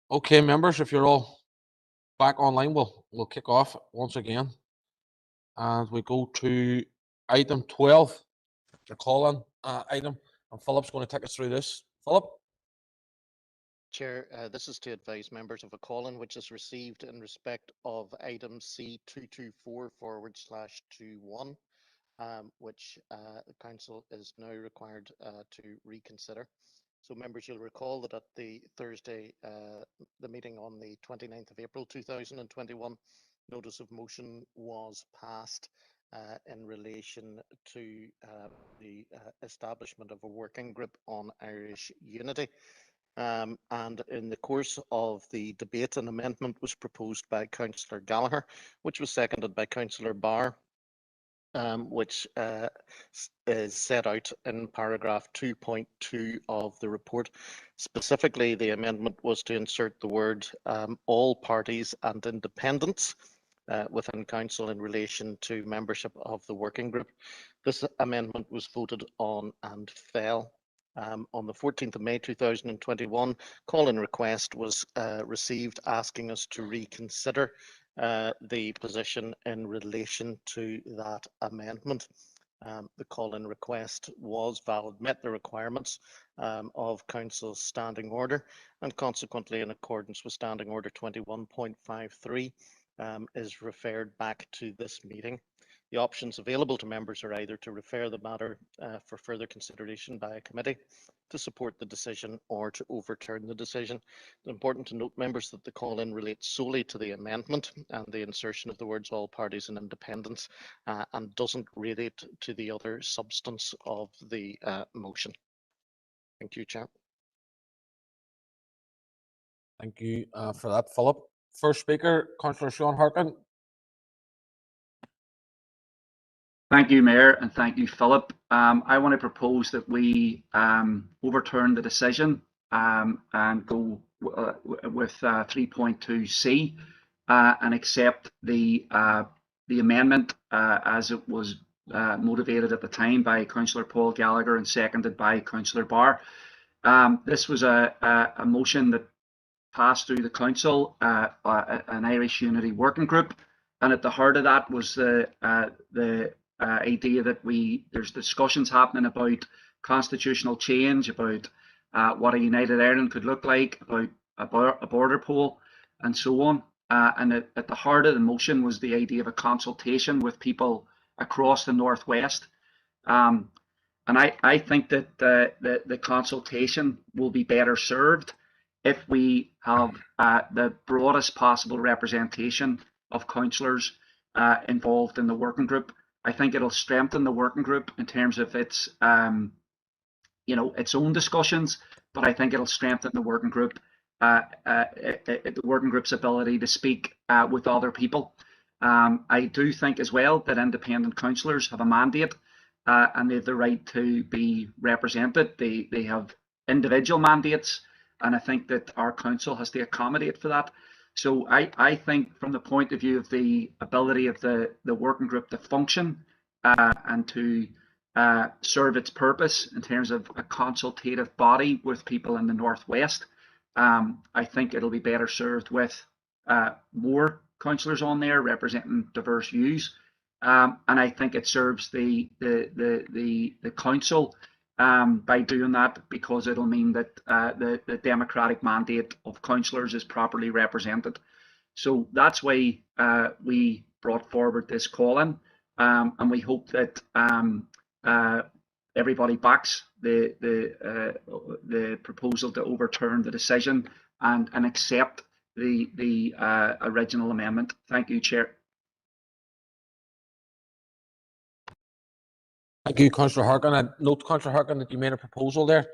Okay, members, if you're all back online, we'll kick off once again. And we go to item 12, the call-in item. And Philip's going to take us through this. Philip? Chair, this is to advise members of a call-in which is received in respect of item C224/21, which the council is now required to reconsider. So members, you'll recall that at the Thursday, the meeting on the 29th of April 2021, notice of motion was passed in relation to the establishment of a working group on Irish unity. And in the course of the debate, an amendment was proposed by Councillor Gallagher, which was seconded by Councillor Barr, which is set out in paragraph 2.2 of the report. Specifically, the amendment was to insert the word all parties and independents within council in relation to membership of the working group. This amendment was voted on and fell. On the 14th of May 2021, call-in request was received asking us to reconsider the position in relation to that amendment. The call-in request was valid, met the requirements of Council's standing order, and consequently, in accordance with Standing Order 21.53, is referred back to this meeting. The options available to members are either to refer the matter for further consideration by a committee, to support the decision, or to overturn the decision. It's important to note, members, that the call-in relates solely to the amendment and the insertion of the words all parties and independents, and doesn't relate to the other substance of the motion. Thank you, Chair. Thank you for that, Philip. First speaker, Councillor Sean Harkin. Thank you, Mayor, and thank you, Philip. I want to propose that we overturn the decision and go with 3.2C and accept the amendment as it was motivated at the time by Councillor Paul Gallagher and seconded by Councillor Barr. This was a motion that passed through the council, an Irish Unity Working Group, and at the heart of that was the idea that there's discussions happening about constitutional change, about what a united Ireland could look like, about a border poll, and so on. And at the heart of the motion was the idea of a consultation with people across the Northwest. And I think that the consultation will be better served if we have the broadest possible representation of councillors involved in the working group. I think it'll strengthen the working group in terms of its its own discussions, but I think it'll strengthen the working group, the working group's ability to speak with other people. I do think as well that independent councillors have a mandate and they have the right to be represented. They have individual mandates, and I think that our council has to accommodate for that. So I think from the point of view of the ability of the working group to function and to serve its purpose in terms of a consultative body with people in the Northwest, I think it'll be better served with more councillors on there representing diverse views. And I think it serves the council by doing that, because it'll mean that the democratic mandate of councillors is properly represented. So that's why we brought forward this call-in, and we hope that everybody backs the proposal to overturn the decision and accept the original amendment. Thank you, Chair. Thank you, Councillor Harkin. I note, Councillor Harkin, that you made a proposal there.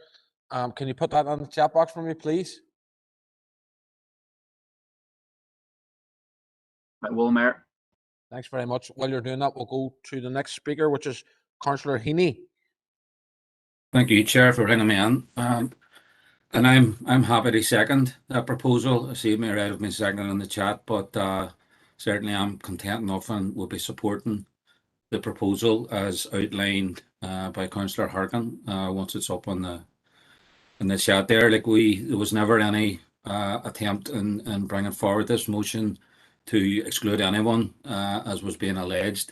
Can you put that on the chat box for me, please? I will, Mayor. Thanks very much. While you're doing that, we'll go to the next speaker, which is Councillor Heaney. Thank you, Chair, for bringing me in. And I'm happy to second that proposal. I see Mayor have been seconded in the chat, but certainly I'm content enough and will be supporting the proposal as outlined by Councillor Harkin once it's up on in the chat there. Like there was never any attempt in bringing forward this motion to exclude anyone, as was being alleged.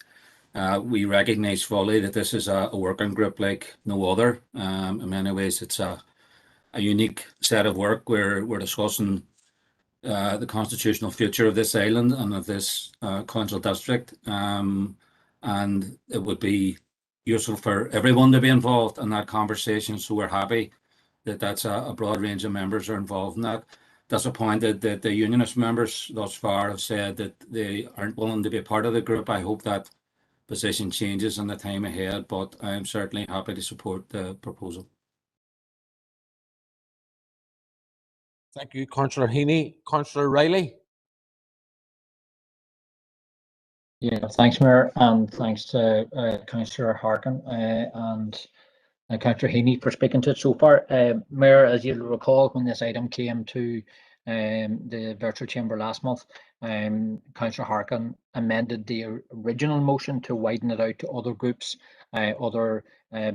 We recognise fully that this is a working group like no other. In many ways, it's a unique set of work where we're discussing the constitutional future of this island and of this council district. And it would be useful for everyone to be involved in that conversation. So we're happy that that's a broad range of members are involved in that. Disappointed that the unionist members thus far have said that they aren't willing to be a part of the group. I hope that position changes in the time ahead, but I am certainly happy to support the proposal. Thank you, Councillor Heaney. Councillor Riley. Yeah, thanks, Mayor, and thanks to Councillor Harkin and Councillor Heaney for speaking to it so far. Mayor, as you'll recall, when this item came to the virtual chamber last month, Councillor Harkin amended the original motion to widen it out to other groups, other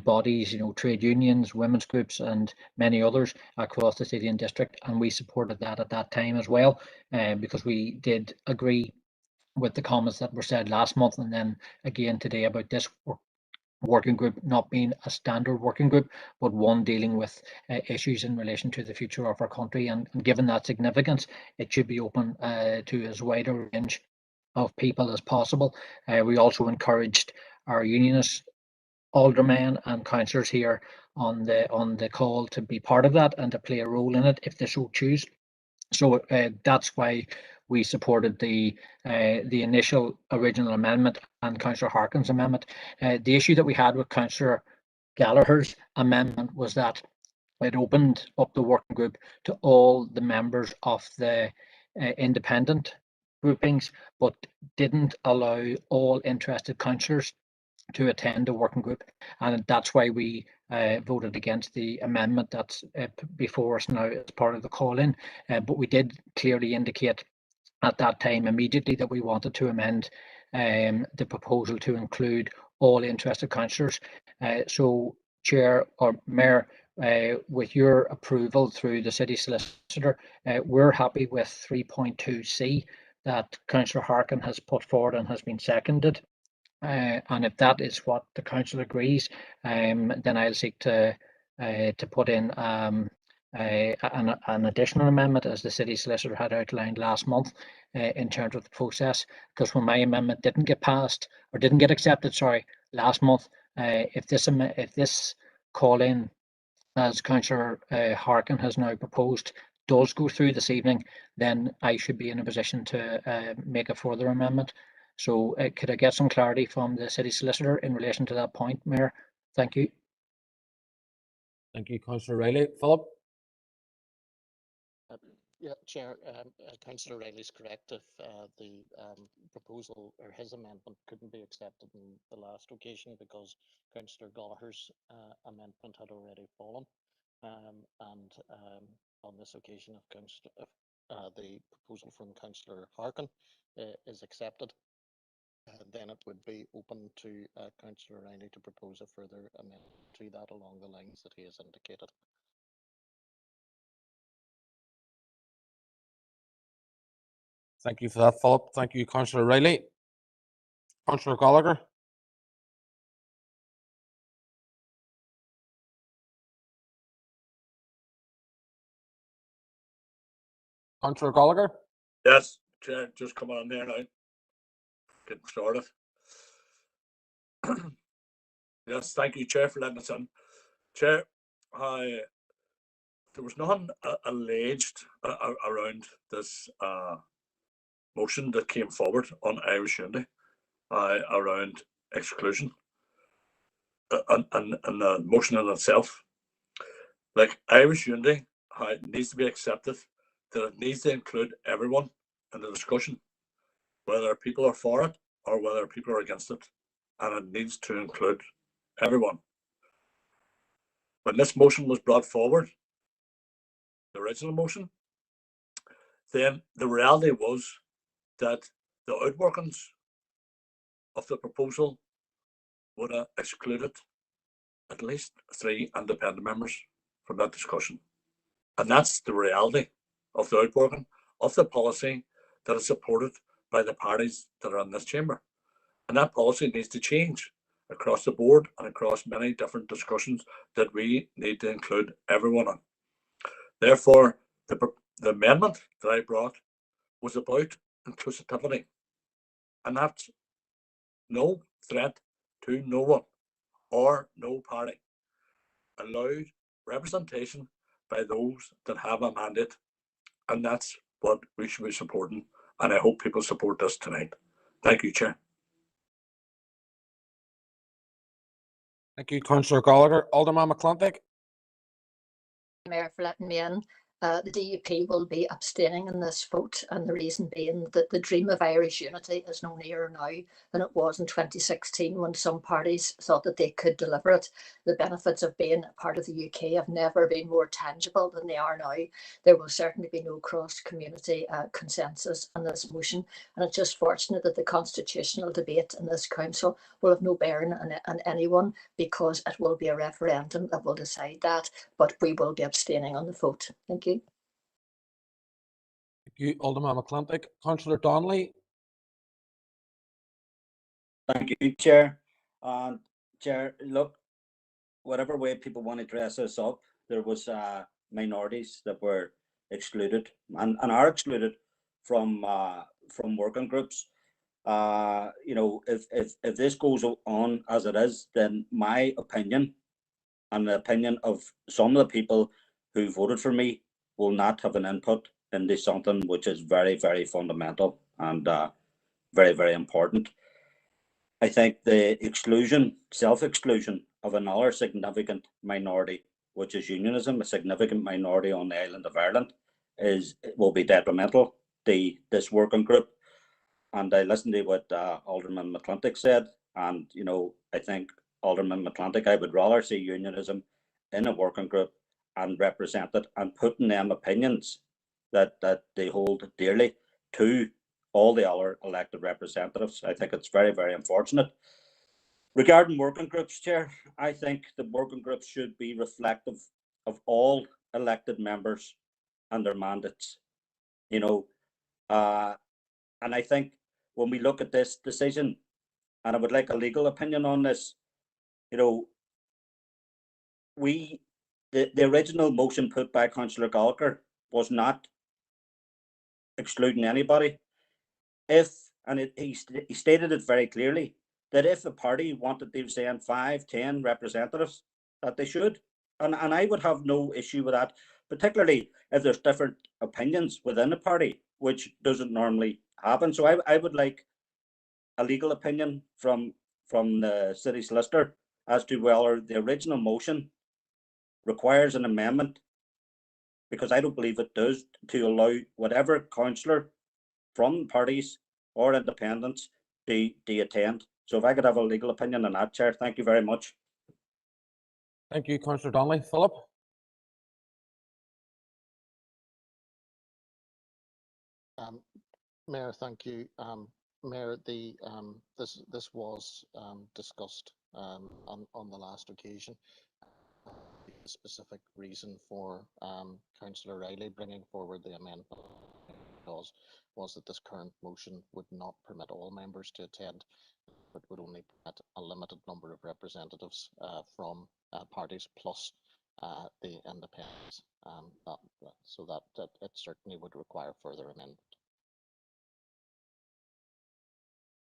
bodies, trade unions, women's groups, and many others across the city and district. And we supported that at that time as well, because we did agree with the comments that were said last month and then again today about this working group not being a standard working group, but one dealing with issues in relation to the future of our country. And given that significance, it should be open to as wide a range of people as possible. We also encouraged our unionists, aldermen and councillors here on the call to be part of that and to play a role in it if they so choose. So that's why we supported the initial original amendment and Councillor Harkin's amendment. The issue that we had with Councillor Gallagher's amendment was that it opened up the working group to all the members of the independent groupings, but didn't allow all interested councillors to attend the working group, and that's why we voted against the amendment that's before us now as part of the call-in. But we did clearly indicate at that time immediately that we wanted to amend the proposal to include all interested councillors. So, Chair or Mayor, with your approval through the City Solicitor, we're happy with 3.2C that Councillor Harkin has put forward and has been seconded. And if that is what the council agrees, then I'll seek to put in an additional amendment as the city solicitor had outlined last month in terms of the process. Because when my amendment didn't get passed or didn't get accepted, last month, if this call in, as Councillor Harkin has now proposed, does go through this evening, then I should be in a position to make a further amendment. So could I get some clarity from the city solicitor in relation to that point, Mayor? Thank you. Thank you, Councillor Riley. Philip? Yeah, Chair, Councillor Riley's correct. If the proposal or his amendment couldn't be accepted in the last occasion because Councillor Gallagher's amendment had already fallen, and on this occasion, if the proposal from Councillor Harkin is accepted, then it would be open to Councillor Riley to propose a further amendment to that along the lines that he has indicated. Thank you for that, Philip. Thank you, Councillor Riley. Councillor Gallagher. Councillor Gallagher. Yes, Chair, just coming on there now. Getting started. Yes, thank you, Chair, for letting us in. Chair, there was nothing alleged around this motion that came forward on Irish Unity around exclusion and the motion in itself. Like Irish Unity, how it needs to be accepted, that it needs to include everyone in the discussion, whether people are for it or whether people are against it, and it needs to include everyone. When this motion was brought forward, the original motion, then the reality was that the outworkings of the proposal would have excluded at least 3 independent members from that discussion. And that's the reality of the outworking of the policy that is supported by the parties that are in this chamber. And that policy needs to change across the board and across many different discussions that we need to include everyone in. Therefore, the amendment that I brought was about inclusivity, and that's no threat to no one or no party. Allowed representation by those that have a mandate, and that's what we should be supporting, and I hope people support this tonight. Thank you, Chair. Thank you, Councillor Gallagher. Alderman McClintock. Mayor, for letting me in. The DUP will be abstaining in this vote, and the reason being that the dream of Irish unity is no nearer now than it was in 2016 when some parties thought that they could deliver it. The benefits of being a part of the UK have never been more tangible than they are now. There will certainly be no cross-community consensus on this motion, and it's just fortunate that the constitutional debate in this council will have no bearing on anyone, because it will be a referendum that will decide that, but we will be abstaining on the vote. Thank you. Thank you, Alderman McClintock. Councillor Donnelly. Thank you, Chair. Chair, look, whatever way people want to dress this up, there was minorities that were excluded and are excluded from working groups. You know, if this goes on as it is, then my opinion and the opinion of some of the people who voted for me will not have an input into something which is very, very fundamental and very, very important. I think the exclusion, self-exclusion of another significant minority, which is unionism, a significant minority on the island of Ireland, will be detrimental to this working group. And I listened to what Alderman McClintock said, and you know, I think Alderman McClintock, I would rather see unionism in a working group and represent it and putting them opinions that they hold dearly to all the other elected representatives. I think it's very, very unfortunate. Regarding working groups, Chair, I think the working groups should be reflective of all elected members and their mandates. You know, and I think when we look at this decision, and I would like a legal opinion on this, you know, the original motion put by Councillor Gallagher was not excluding anybody. He stated it very clearly, that if a party wanted to send 5, 10 representatives, that they should. And I would have no issue with that, particularly if there's different opinions within a party, which doesn't normally happen. So I would like a legal opinion from the city solicitor as to whether the original motion requires an amendment, because I don't believe it does, to allow whatever councillor from parties or independents to attend. So if I could have a legal opinion on that, Chair, thank you very much. Thank you, Councillor Donnelly. Philip. Mayor, thank you. Mayor, this was discussed on the last occasion. The specific reason for Councillor Riley bringing forward the amendment was that this current motion would not permit all members to attend, but would only permit a limited number of representatives from parties plus the independents. So that it certainly would require further amendment.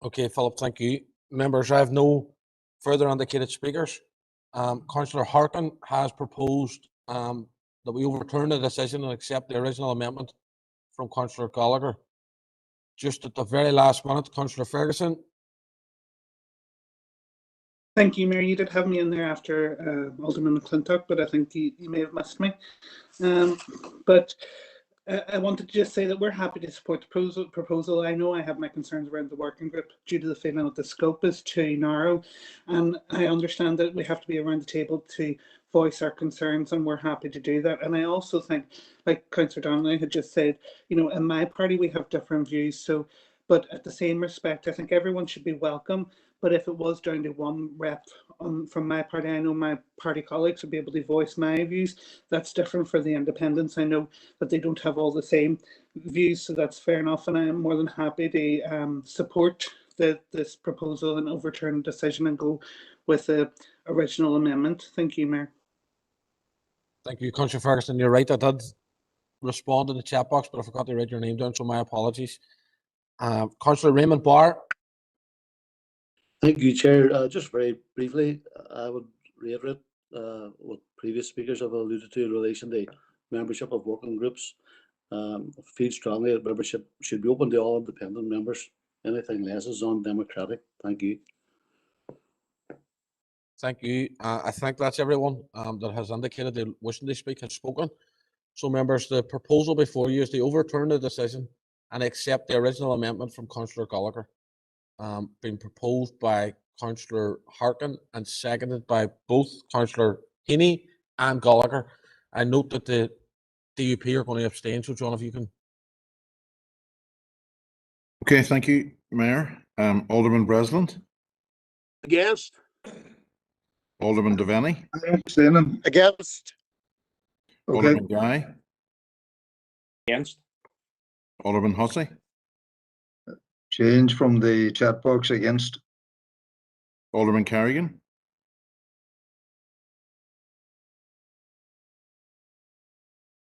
Okay, Philip, thank you. Members, I have no further indicated speakers. Councillor Harkin has proposed that we overturn the decision and accept the original amendment from Councillor Gallagher. Just at the very last minute, Councillor Ferguson. Thank you, Mayor. You did have me in there after Alderman McClintock, but I think you may have missed me. But I wanted to just say that we're happy to support the proposal. I know I have my concerns around the working group due to the feeling that the scope is too narrow, and I understand that we have to be around the table to voice our concerns, and we're happy to do that. And I also think, like Councillor Donnelly had just said, you know, in my party we have different views, so But at the same respect, I think everyone should be welcome. But if it was down to one rep from my party, I know my party colleagues would be able to voice my views. That's different for the independents. I know that they don't have all the same views, so that's fair enough. And I am more than happy to support this proposal and overturn the decision and go with the original amendment. Thank you, Mayor. Thank you, Councillor Ferguson. You're right. I did respond in the chat box, but I forgot to write your name down, so my apologies. Councillor Raymond Barr. Thank you, Chair. Just very briefly, I would reiterate what previous speakers have alluded to in relation to membership of working groups. I feel strongly that membership should be open to all independent members. Anything less is undemocratic. Thank you. Thank you. I think that's everyone that has indicated they wishing to speak has spoken. So, members, the proposal before you is to overturn the decision and accept the original amendment from Councillor Gallagher, being proposed by Councillor Harkin and seconded by both Councillor Heaney and Gallagher. I note that the DUP are going to abstain. So, John, if you can. Okay, thank you, Mayor. Alderman Breslin. Against. Alderman Devaney. I'm abstaining. Against. Okay. Alderman Guy. Against. Alderman Hussey. Change from the chat box against. Alderman Carrigan.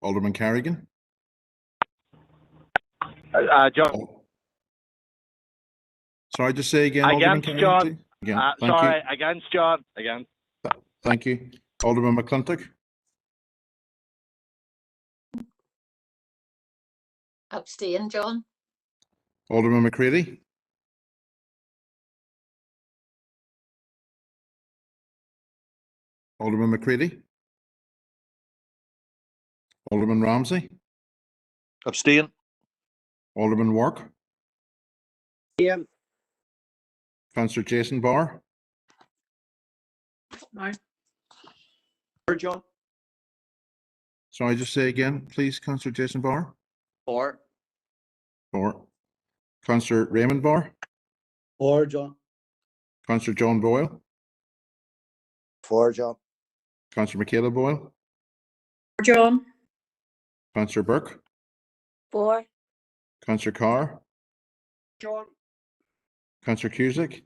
Alderman Carrigan. John. Sorry, just say again. Alderman Against, Carrigan, John. please. Again. Thank Sorry, you. against, John. Against. Thank you. Alderman McClintock. Abstain, John. Alderman McCready. Alderman McCready. Alderman Ramsey. Abstain. Alderman Wark. Abstain. Councillor Jason Barr. No. John. Sorry, just say again, please, Councillor Jason Barr. For. For. Councillor Raymond Barr. For, John. Councillor John Boyle. For, John. Councillor Michaela Boyle. For John. Councillor Burke. For. Councillor Carr. John. Councillor Cusick.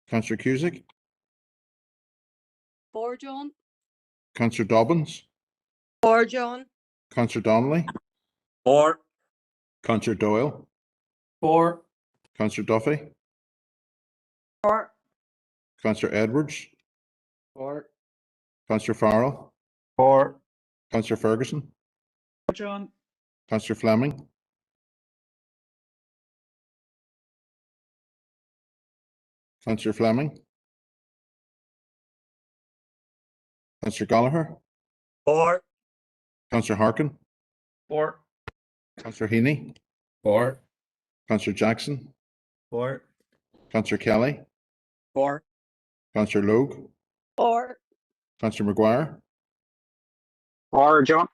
Councillor Cusick. For John. Councillor Dobbins. For John. Councillor Donnelly. For. Councillor Doyle. For. Councillor Duffy. For. Councillor Edwards. For. Councillor Farrell. For. Councillor Ferguson. For John. Councillor Fleming. Councillor Fleming. Councillor Gallagher. For. Councillor Harkin. For. Councillor Heaney. For. Councillor Jackson. For. Councillor Kelly. For. Councillor Logue. For. Councillor Maguire. For John.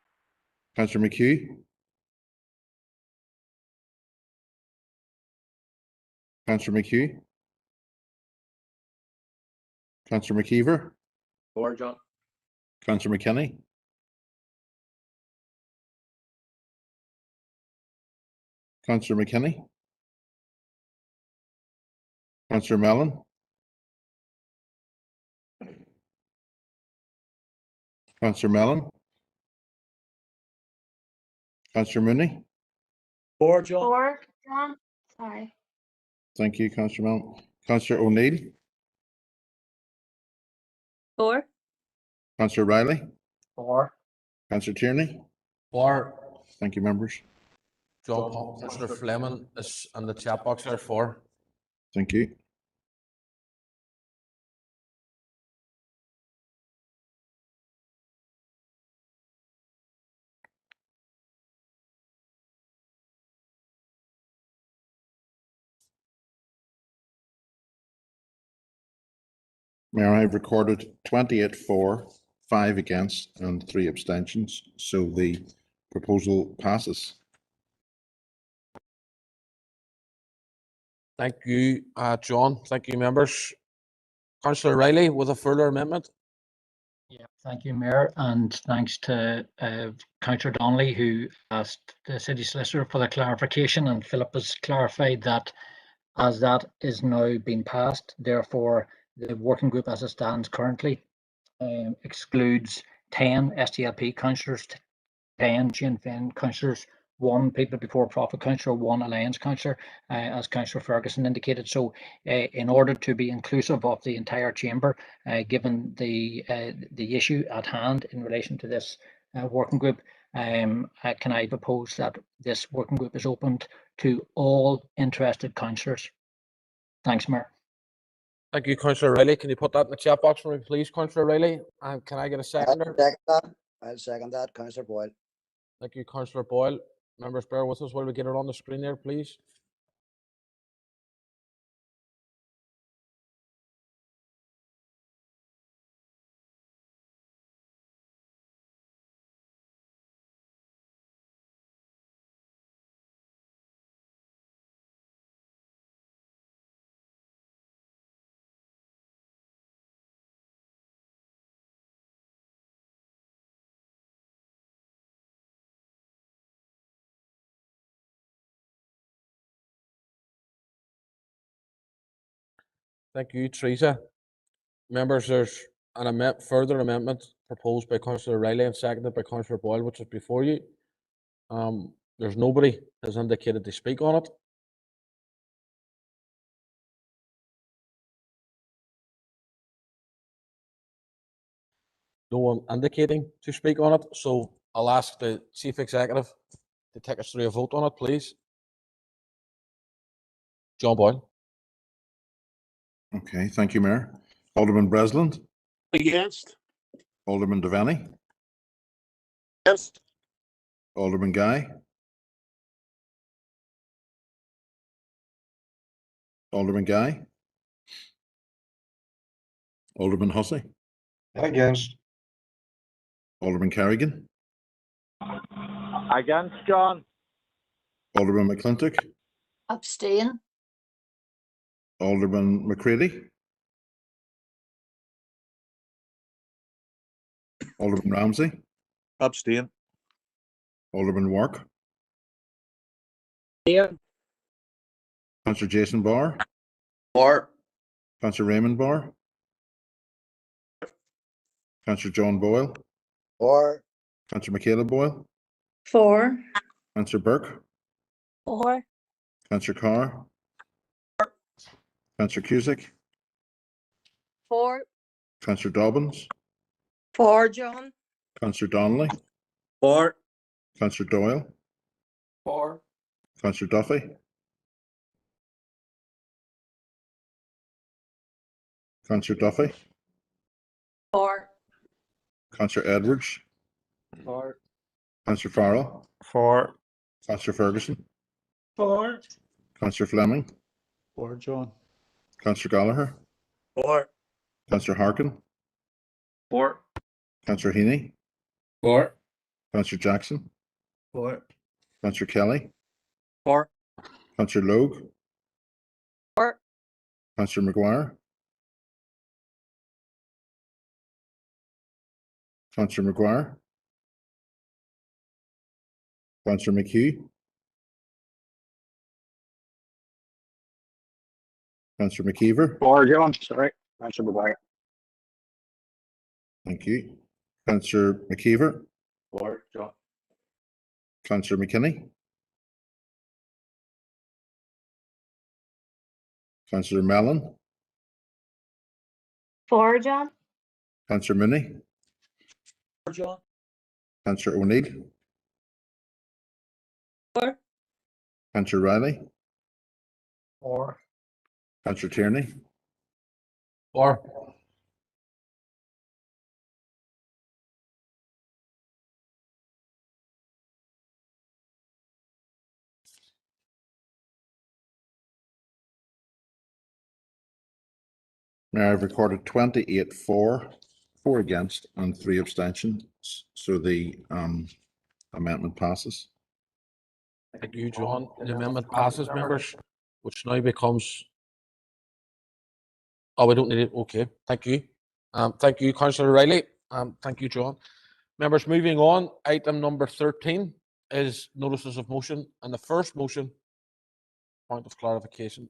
Councillor McHugh. Councillor McHugh. Councillor McKeever. For John. Councillor McKinney. Councillor McKinney. Councillor Mellon. Councillor Mellon. Councillor Mooney. For, John. For John. Sorry. Thank you, Councillor Mellon. Councillor O'Neill. For. Councillor Riley. For. Councillor Tierney. For. Thank you, members. John Paul. Councillor Fleming is in the chat box there for. Thank you. Mayor, I've recorded 28 for, 5 against, and 3 abstentions, so the proposal passes. Thank you, John. Thank you, members. Councillor Riley with a further amendment. Yeah, thank you, Mayor, and thanks to Councillor Donnelly, who asked the City Solicitor for the clarification, and Philip has clarified that as that is now being passed, therefore the working group as it stands currently excludes 10 SDLP councillors, 10 Sinn Féin councillors, 1 People Before Profit councillor, 1 Alliance councillor, as Councillor Ferguson indicated. So in order to be inclusive of the entire chamber, given the issue at hand in relation to this working group, can I propose that this working group is opened to all interested councillors? Thanks, Mayor. Thank you, Councillor Riley. Can you put that in the chat box for me, please, Councillor Riley? And can I get a seconder? I'll second that, Councillor Boyle. Thank you, Councillor Boyle. Members, bear with us while we get it on the screen there, please. Thank you, Teresa. Members, there's an further amendment proposed by Councillor Riley and seconded by Councillor Boyle, which is before you. There's nobody has indicated to speak on it. No one indicating to speak on it, so I'll ask the Chief Executive to take us through a vote on it, please. John Boyle. Okay, thank you, Mayor. Alderman Breslin. Against. Alderman Devaney. Yes. Alderman Guy. Alderman Guy. Alderman Hussey. Against. Alderman Carrigan. Against, John. Alderman McClintock. Abstain. Alderman McCready. Alderman Ramsey. Abstain. Alderman Wark. Ian. Councillor Jason Barr. For. Councillor Raymond Barr. Councillor John Boyle. For. Councillor Michaela Boyle. 4. Councillor Burke. 4. Councillor Carr. Councillor Cusick. 4. Councillor Dobbins. 4, John. Councillor Donnelly. 4. Councillor Doyle. 4. Councillor Duffy. Councillor Duffy. 4. Councillor Edwards. 4. Councillor Farrell. 4. Councillor Ferguson. 4. Councillor Fleming. 4, John. Councillor Gallagher. 4. Councillor Harkin. 4. Councillor Heaney. 4. Councillor Jackson. 4. Councillor Kelly. 4. Councillor Logue. 4. Councillor Maguire. Councillor Maguire. Councillor McHugh. Councillor McKeever. 4, John. Sorry. Councillor Maguire. Thank you. Councillor McKeever. 4, John. Councillor McKinney. Councillor Mellon. 4, John. Councillor Mooney. 4, John. Councillor O'Neill. 4. Councillor Riley. 4. Councillor Tierney. 4. Now I've recorded 28 for, 4 against, and 3 abstentions. So the amendment passes. Thank you, John. The amendment passes, members. which now becomes. Oh, we don't need it. Okay, thank you. Thank you, Councillor Riley. Thank you, John. Members, moving on, item number 13 is notices of motion, and the first motion, point of clarification.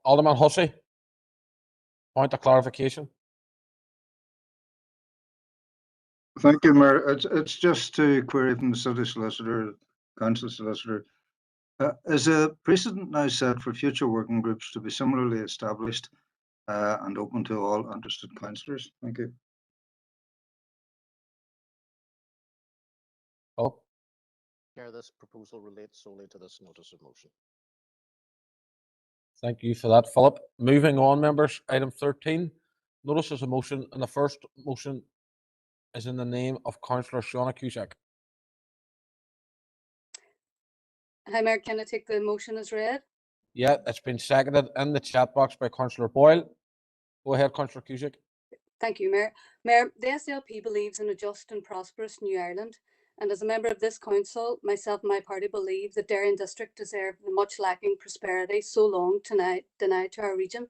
Alderman Hussey, point of clarification. Thank you, Mayor. It's just to query from the city solicitor, council solicitor. Is a precedent now set for future working groups to be similarly established and open to all interested councillors? Thank you. Oh. Chair, this proposal relates solely to this notice of motion. Thank you for that, Philip. Moving on, members, item 13, notices of motion, and the first motion is in the name of Councillor Shauna Cusack. Hi, Mayor, can I take the motion as read? Yeah, it's been seconded in the chat box by Councillor Boyle. Go ahead, Councillor Cusack. Thank you, Mayor. Mayor, the SLP believes in a just and prosperous New Ireland, and as a member of this council, myself and my party believe that Derry and District deserve the much lacking prosperity so long denied to our region.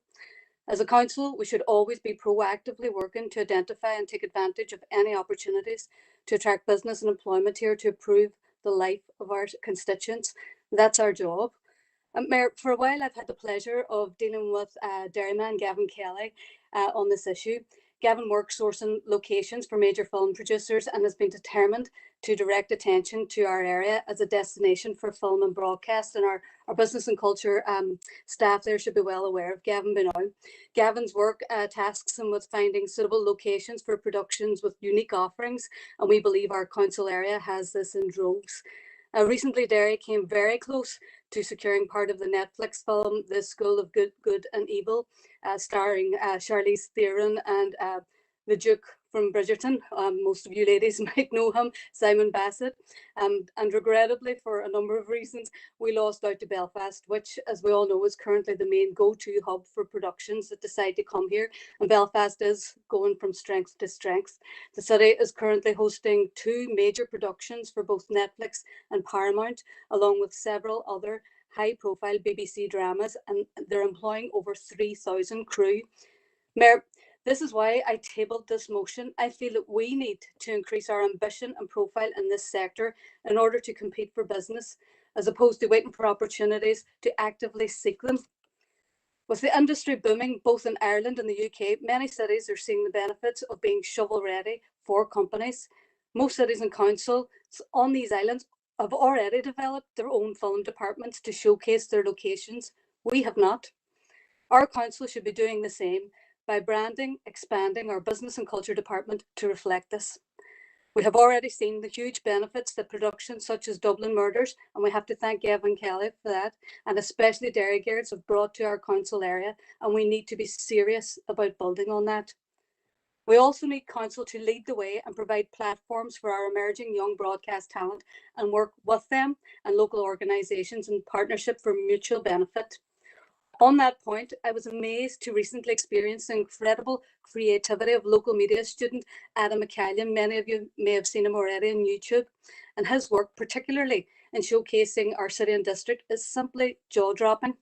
As a council, we should always be proactively working to identify and take advantage of any opportunities to attract business and employment here to improve the life of our constituents. That's our job. Mayor, for a while I've had the pleasure of dealing with Derryman Gavin Kelly on this issue. Gavin works sourcing locations for major film producers and has been determined to direct attention to our area as a destination for film and broadcast, and our business and culture staff there should be well aware of Gavin by now. Gavin's work tasks him with finding suitable locations for productions with unique offerings, and we believe our council area has this in droves. Recently, Derry came very close to securing part of the Netflix film, The School of Good and Evil, starring Charlize Theron and the Duke from Bridgerton. Most of you ladies might know him, Simon Bassett. And regrettably, for a number of reasons, we lost out to Belfast, which, as we all know, is currently the main go-to hub for productions that decide to come here. And Belfast is going from strength to strength. The city is currently hosting 2 major productions for both Netflix and Paramount, along with several other high-profile BBC dramas, and they're employing over 3,000 crew. Mayor, this is why I tabled this motion. I feel that we need to increase our ambition and profile in this sector in order to compete for business, as opposed to waiting for opportunities to actively seek them. With the industry booming both in Ireland and the UK, many cities are seeing the benefits of being shovel-ready for companies. Most cities and councils on these islands have already developed their own film departments to showcase their locations. We have not. Our council should be doing the same by branding, expanding our business and culture department to reflect this. We have already seen the huge benefits that productions such as Dublin Murders, and we have to thank Gavin Kelly for that, and especially Derry Girls have brought to our council area, and we need to be serious about building on that. We also need council to lead the way and provide platforms for our emerging young broadcast talent and work with them and local organisations in partnership for mutual benefit. On that point, I was amazed to recently experience the incredible creativity of local media student Adam McCallion. Many of you may have seen him already on YouTube, and his work, particularly in showcasing our city and district, is simply jaw-dropping.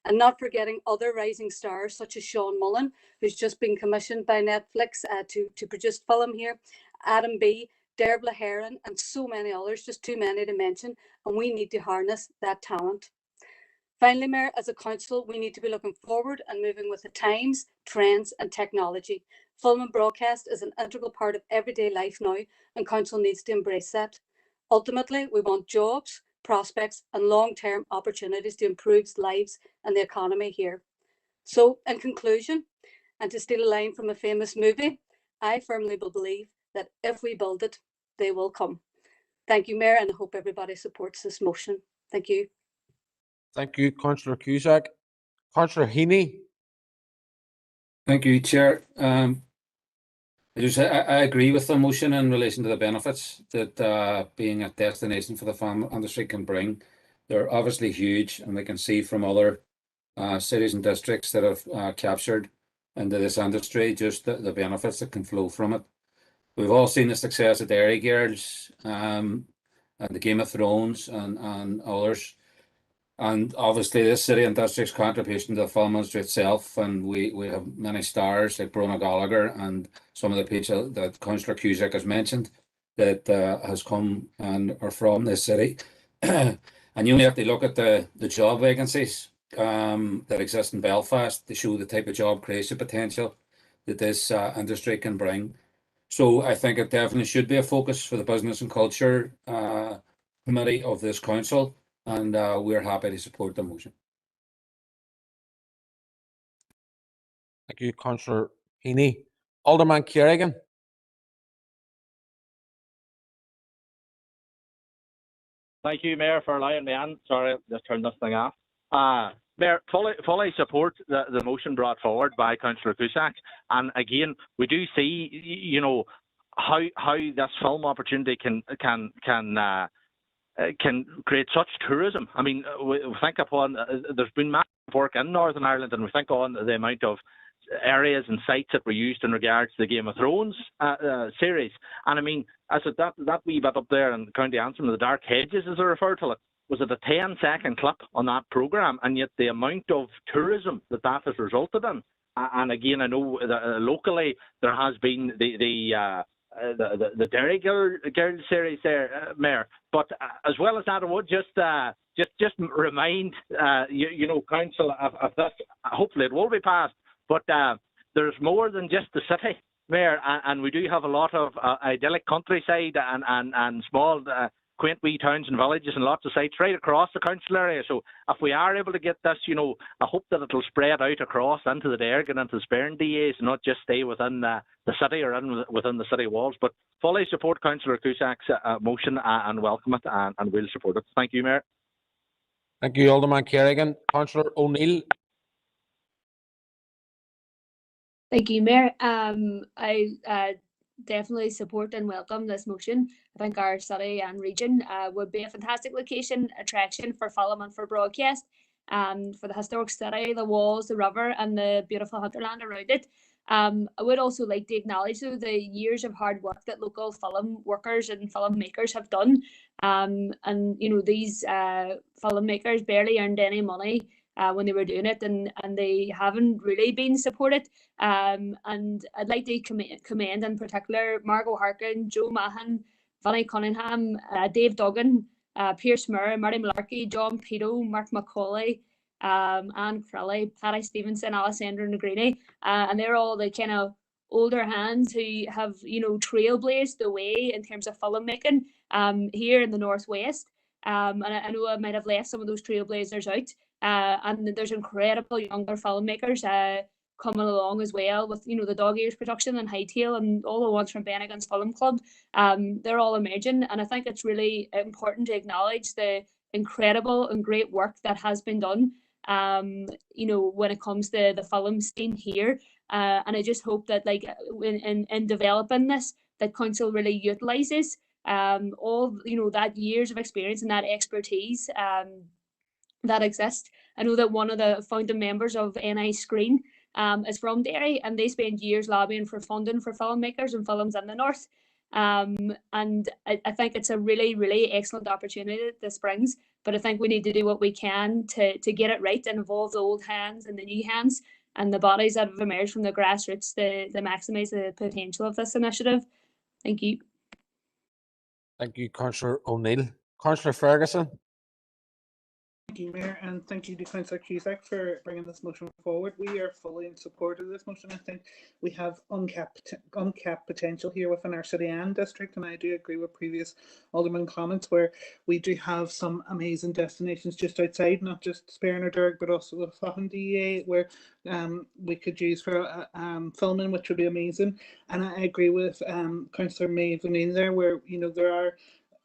And not forgetting other rising stars such as Sean Mullen, who's just been commissioned by Netflix to produce film here, Adam B, Derbla Heron, and so many others, just too many to mention, and we need to harness that talent. Finally, Mayor, as a council, we need to be looking forward and moving with the times, trends and technology. Film and broadcast is an integral part of everyday life now, and council needs to embrace that. Ultimately, we want jobs, prospects and long-term opportunities to improve lives and the economy here. So, in conclusion, and to steal a line from a famous movie, I firmly believe that if we build it, they will come. Thank you, Mayor, and I hope everybody supports this motion. Thank you. Thank you, Councillor Cusack. Councillor Heaney. Thank you, Chair. I agree with the motion in relation to the benefits that being a destination for the film industry can bring. They're obviously huge, and we can see from other cities and districts that have captured into this industry just the benefits that can flow from it. We've all seen the success of Derry Girls and the Game of Thrones and others. And obviously this city and district's contribution to the film industry itself, and we have many stars like Brona Gallagher and some of the people that Councillor Cusack has mentioned that has come and are from this city. And you only have to look at the job vacancies that exist in Belfast to show the type of job creation potential that this industry can bring. So I think it definitely should be a focus for the Business and Culture Committee of this council, and we're happy to support the motion. Thank you, Councillor Heaney. Alderman Kerrigan. Thank you, Mayor, for allowing me in. Sorry, just turned this thing off. Mayor, fully support the motion brought forward by Councillor Cusack. And again, we do see, you know, how this film opportunity can create such tourism. I mean, we think upon there's been massive work in Northern Ireland, and we think on the amount of areas and sites that were used in regards to the Game of Thrones series. And I mean, as that wee bit up there in County Antrim, the Dark Hedges, as I refer to it, was it a 10-second clip on that programme, and yet the amount of tourism that has resulted in. And again, I know that, locally there has been the Derry Girl series there, Mayor. But as well as that, I would just remind you know, Council of this. Hopefully, it will be passed. But there's more than just the city, Mayor, and we do have a lot of idyllic countryside and small quaint wee towns and villages and lots of sites right across the council area. So if we are able to get this, you know, I hope that it'll spread out across into the Derg and into the Strabane DAs, and not just stay within the city or within the city walls. But fully support Councillor Cusack's motion and welcome it, and we'll support it. Thank you, Mayor. Thank you, Alderman Kerrigan. Councillor O'Neill. Thank you, Mayor. I definitely support and welcome this motion. I think our city and region would be a fantastic location attraction for film and for broadcast, for the historic city, the walls, the river, and the beautiful hinterland around it. I would also like to acknowledge, though, the years of hard work that local film workers and filmmakers have done. And you know, these filmmakers barely earned any money when they were doing it, and they haven't really been supported. And I'd like to commend in particular Margot Harkin, Joe Mahan, Vanny Cunningham, Dave Duggan, Pierce Murray, Marty Malarkey, John Pito, Mark Macaulay, Anne Crowley, Patty Stevenson, Alessandra Negrini, and they're all the kind of older hands who have, you know, trailblazed the way in terms of filmmaking here in the Northwest. And I know I might have left some of those trailblazers out. And there's incredible younger filmmakers coming along as well, with, you know, the Dog Ears production and Hightail and all the ones from Bennigan's Film Club. They're all emerging, and I think it's really important to acknowledge the incredible and great work that has been done, you know, when it comes to the film scene here. And I just hope that, like, in developing this, that council really utilises all, you know, that years of experience and that expertise that exist. I know that one of the founding members of NI Screen is from Derry, and they spend years lobbying for funding for filmmakers and films in the north. And I think it's a really, really excellent opportunity that this brings. But I think we need to do what we can to get it right and involve the old hands and the new hands and the bodies that have emerged from the grassroots to maximise the potential of this initiative. Thank you. Thank you, Councillor O'Neill. Councillor Ferguson. Thank you, Mayor, and thank you to Councillor Cusack for bringing this motion forward. We are fully in support of this motion. I think we have uncapped potential here within our city and district, and I do agree with previous Alderman comments where we do have some amazing destinations just outside, not just Strabane or Derg, but also the Strabane DA, where we could use for filming, which would be amazing. And I agree with Councillor Maeve O'Neill there, where, you know, there are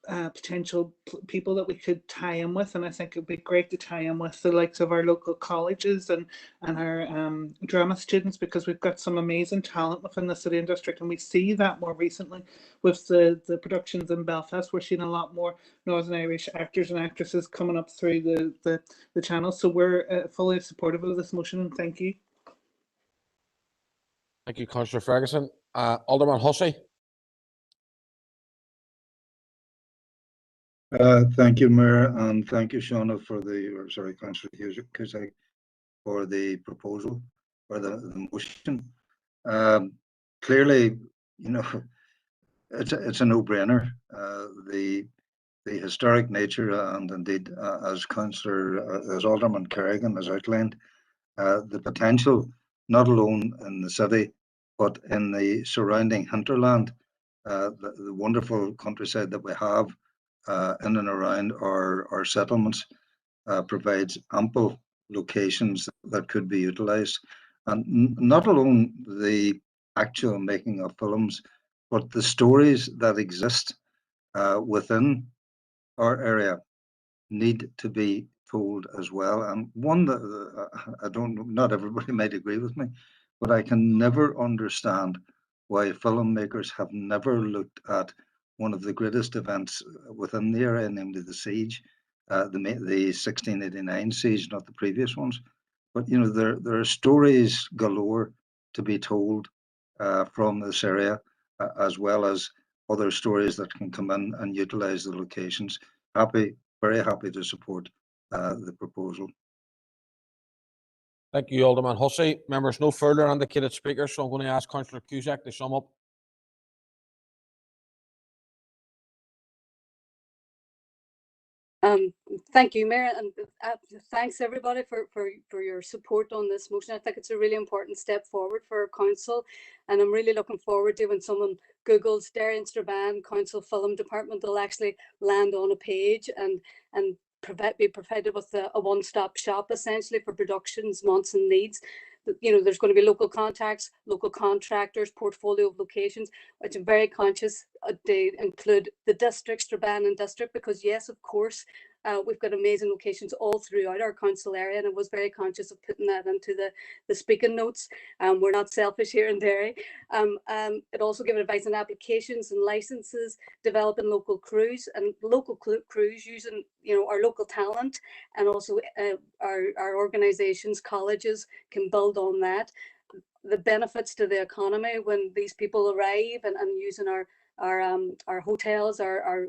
potential people that we could tie in with, and I think it'd be great to tie in with the likes of our local colleges and our drama students, because we've got some amazing talent within the city and district, and we see that more recently with the productions in Belfast. We're seeing a lot more Northern Irish actors and actresses coming up through the channel, so we're fully supportive of this motion, and thank you. Thank you, Councillor Ferguson. Alderman Hussey. Thank you, Mayor, and thank you, Shauna, Councillor Cusack, for the proposal or the motion. Clearly, it's a no-brainer. The historic nature and indeed, as Alderman Kerrigan has outlined, the potential not alone in the city but in the surrounding hinterland, the wonderful countryside that we have in and around our settlements provides ample locations that could be utilised, and not alone the actual making of films, but the stories that exist within our area need to be told as well. And one that I don't know, not everybody might agree with me, but I can never understand why filmmakers have never looked at one of the greatest events within the area, namely the siege, the 1689 siege, not the previous ones. But there are stories galore to be told from this area, as well as other stories that can come in and utilise the locations. Very happy to support the proposal. Thank you, Alderman Hussey. Members, no further indicated speakers, so I'm going to ask Councillor Cusack to sum up. Thank you, Mayor, and thanks everybody for your support on this motion. I think it's a really important step forward for our council, and I'm really looking forward to when someone Googles Derry and Strabane Council Film Department, they'll actually land on a page and be provided with a one-stop shop essentially for productions, wants and needs. There's going to be local contacts, local contractors, portfolio of locations, which I'm very conscious they include the district, Strabane and district, because yes, of course, we've got amazing locations all throughout our council area, and I was very conscious of putting that into the speaking notes. We're not selfish here in Derry. It also gives advice on applications and licenses, developing local crews and local crews using our local talent, and also our organisations, colleges can build on that. The benefits to the economy when these people arrive and using our hotels, our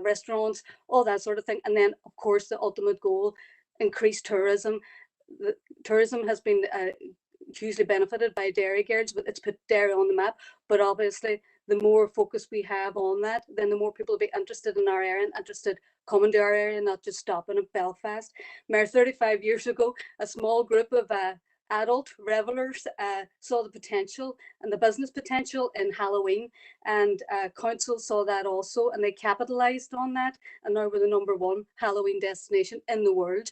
restaurants, all that sort of thing. And then, of course, the ultimate goal, increased tourism. Tourism has been hugely benefited by Derry Girls, but it's put Derry on the map. But obviously, the more focus we have on that, then the more people will be interested in our area and interested coming to our area, not just stopping at Belfast. Mayor, 35 years ago, a small group of adult revelers saw the potential and the business potential in Halloween, and council saw that also, and they capitalized on that, and now we're the #1 Halloween destination in the world.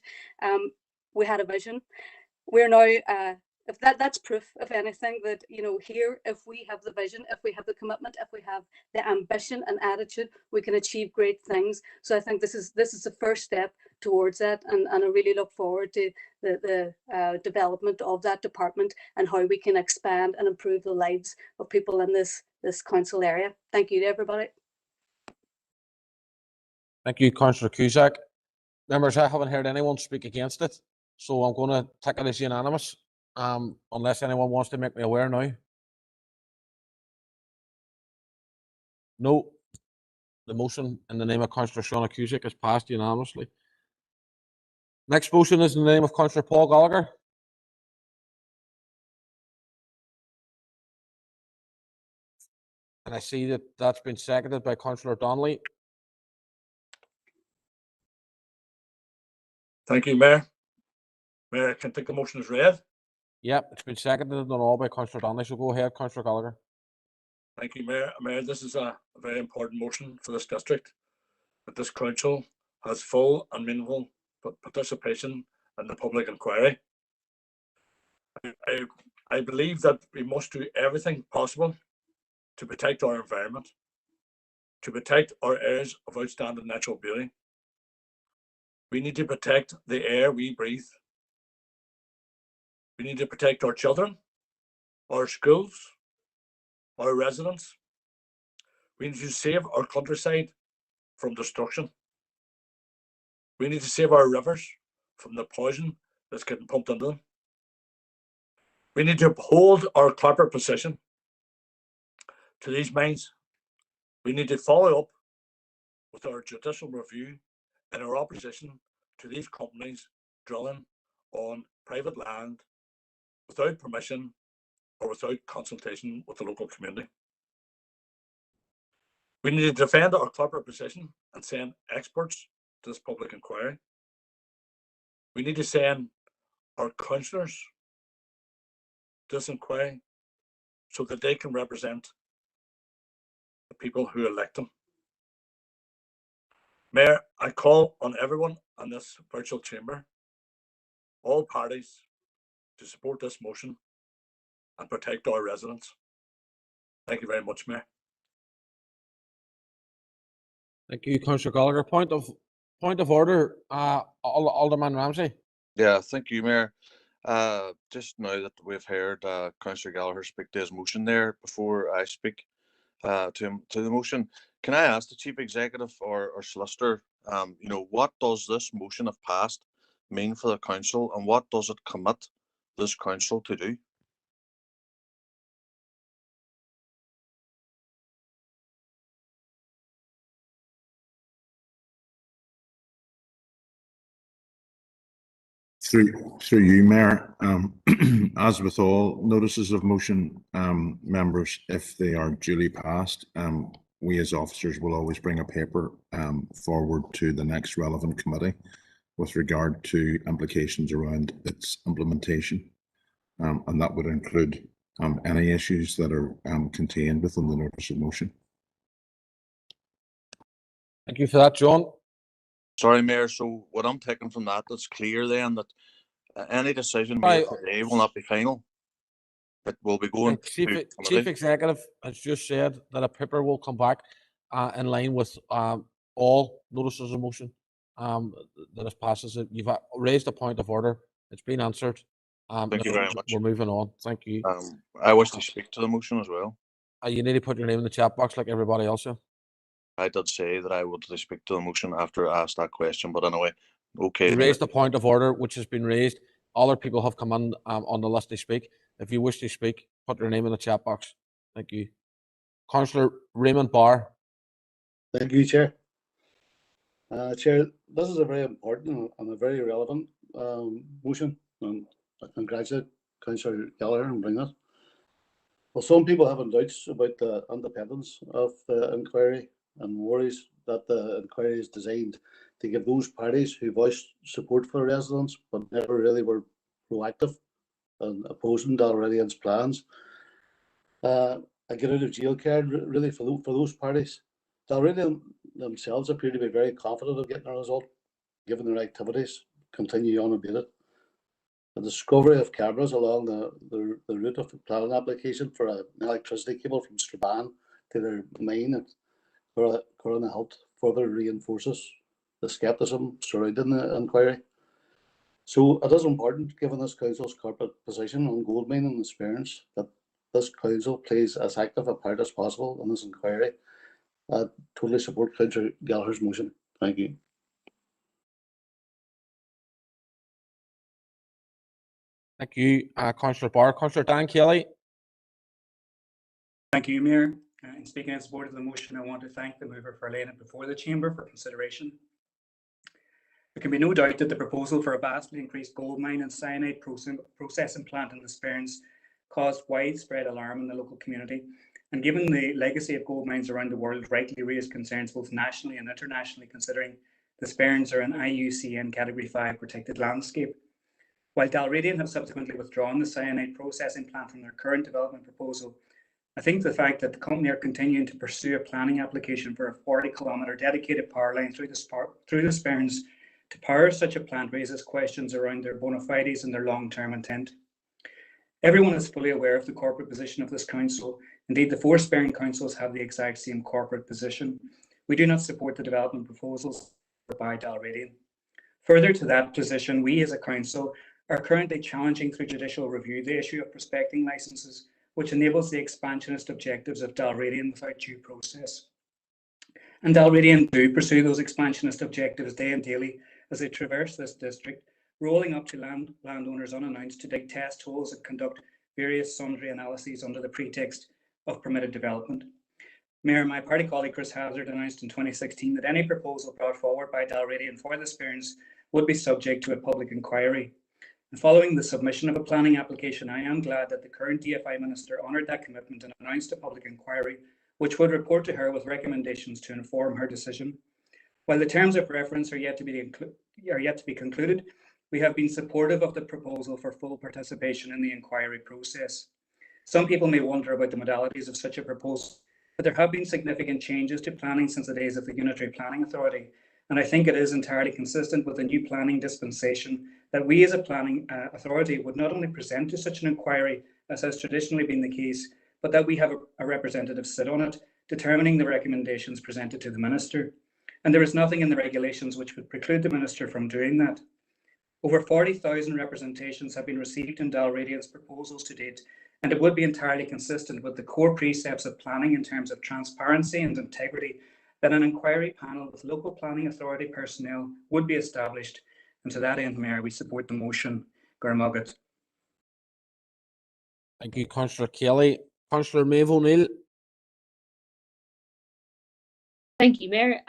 We had a vision. We're now if that's proof, if anything, that here, if we have the vision, if we have the commitment, if we have the ambition and attitude, we can achieve great things. So I think this is the first step towards that, and I really look forward to the development of that department and how we can expand and improve the lives of people in this council area. Thank you to everybody. Thank you, Councillor Cusack. Members, I haven't heard anyone speak against it, so I'm going to take it as unanimous, unless anyone wants to make me aware now. No. The motion in the name of Councillor Shauna Cusack is passed unanimously. Next motion is in the name of Councillor Paul Gallagher. And I see that that's been seconded by Councillor Donnelly. Thank you, Mayor. Mayor, I can take the motion as read. Yep, it's been seconded and all by Councillor Donnelly. So go ahead, Councillor Gallagher. Thank you, Mayor. Mayor, this is a very important motion for this district. That this council has full and meaningful participation in the public inquiry. I believe that we must do everything possible to protect our environment, to protect our areas of outstanding natural beauty. We need to protect the air we breathe. We need to protect our children, our schools, our residents. We need to save our countryside from destruction. We need to save our rivers from the poison that's getting pumped into them. We need to uphold our corporate position to these mines. We need to follow up with our judicial review in our opposition to these companies drilling on private land without permission or without consultation with the local community. We need to defend our corporate position and send experts to this public inquiry. We need to send our councillors to this inquiry so that they can represent the people who elect them. Mayor, I call on everyone in this virtual chamber, all parties, to support this motion and protect our residents. Thank you very much, Mayor. Thank you, Councillor Gallagher. Point of order, Alderman Ramsey. Yeah, thank you, Mayor. Just now that we've heard Councillor Gallagher speak to his motion there, before I speak to the motion, can I ask the Chief Executive or Solicitor, what does this motion, if passed, mean for the Council, and what does it commit this Council to do? Through you, Mayor, as with all notices of motion, members, if they are duly passed, we as officers will always bring a paper forward to the next relevant committee with regard to implications around its implementation, and that would include any issues that are contained within the notice of motion. Thank you for that, John. Sorry, Mayor. So what I'm taking from that, it's clear then that any decision made today will not be final. It will be going to Chief Executive has just said that a paper will come back in line with all notices of motion that is passes it. You've raised a point of order. It's been answered. Thank you very much. We're moving on. Thank you. I wish to speak to the motion as well. You need to put your name in the chat box like everybody else. I did say that I would speak to the motion after I asked that question, but anyway, okay. You raised a point of order which has been raised. Other people have come in on the list to speak. If you wish to speak, put your name in the chat box. Thank you. Councillor Raymond Barr. Thank you, Chair. Chair, this is a very important and a very relevant motion, and I congratulate Councillor Gallagher on bringing it. Well, some people have doubts about the independence of the inquiry and worries that the inquiry is designed to give those parties who voiced support for residents but never really were proactive in opposing Dalradian's plans a get out of jail card really for those parties. Dalradian themselves appear to be very confident of getting a result, given their activities continue unabated. The discovery of cameras along the route of the planning application for an electricity cable from Strabane to their mine at Corona Hilt further reinforces the scepticism surrounding the inquiry. So it is important, given this council's corporate position on gold mining experience, that this council plays as active a part as possible in this inquiry. I totally support Councillor Gallagher's motion. Thank you. Thank you, Councillor Barr. Councillor Dan Kelly. Thank you, Mayor. In speaking in support of the motion, I want to thank the mover for laying it before the Chamber for consideration. There can be no doubt that the proposal for a vastly increased gold mine and cyanide processing plant in the Strabane caused widespread alarm in the local community, and given the legacy of gold mines around the world, rightly raised concerns both nationally and internationally, considering the Strabane are an IUCN Category 5 protected landscape. While Dalradian have subsequently withdrawn the cyanide processing plant from their current development proposal, I think the fact that the company are continuing to pursue a planning application for a 40-kilometre dedicated power line through the Strabane to power such a plant raises questions around their bona fides and their long-term intent. Everyone is fully aware of the corporate position of this council. Indeed, the four Strabane councils have the exact same corporate position. We do not support the development proposals by Dalradian. Further to that position, we as a council are currently challenging through judicial review the issue of prospecting licences, which enables the expansionist objectives of Dalradian without due process. And Dalradian do pursue those expansionist objectives day and daily as they traverse this district, rolling up to landowners unannounced to dig test holes and conduct various sundry analyses under the pretext of permitted development. Mayor, my party colleague Chris Hazard announced in 2016 that any proposal brought forward by Dalradian for the Spearns would be subject to a public inquiry. And following the submission of a planning application, I am glad that the current DFI Minister honoured that commitment and announced a public inquiry, which would report to her with recommendations to inform her decision. While the terms of reference are yet to be concluded, we have been supportive of the proposal for full participation in the inquiry process. Some people may wonder about the modalities of such a proposal, but there have been significant changes to planning since the days of the Unitary Planning Authority, and I think it is entirely consistent with the new planning dispensation that we as a planning authority would not only present to such an inquiry, as has traditionally been the case, but that we have a representative sit on it, determining the recommendations presented to the Minister. And there is nothing in the regulations which would preclude the Minister from doing that. Over 40,000 representations have been received in Dalradian's proposals to date, and it would be entirely consistent with the core precepts of planning in terms of transparency and integrity that an inquiry panel with local planning authority personnel would be established. And to that end, Mayor, we support the motion. Garmugget. Thank you, Councillor Kelly. Councillor Maeve O'Neill. Thank you, Mayor.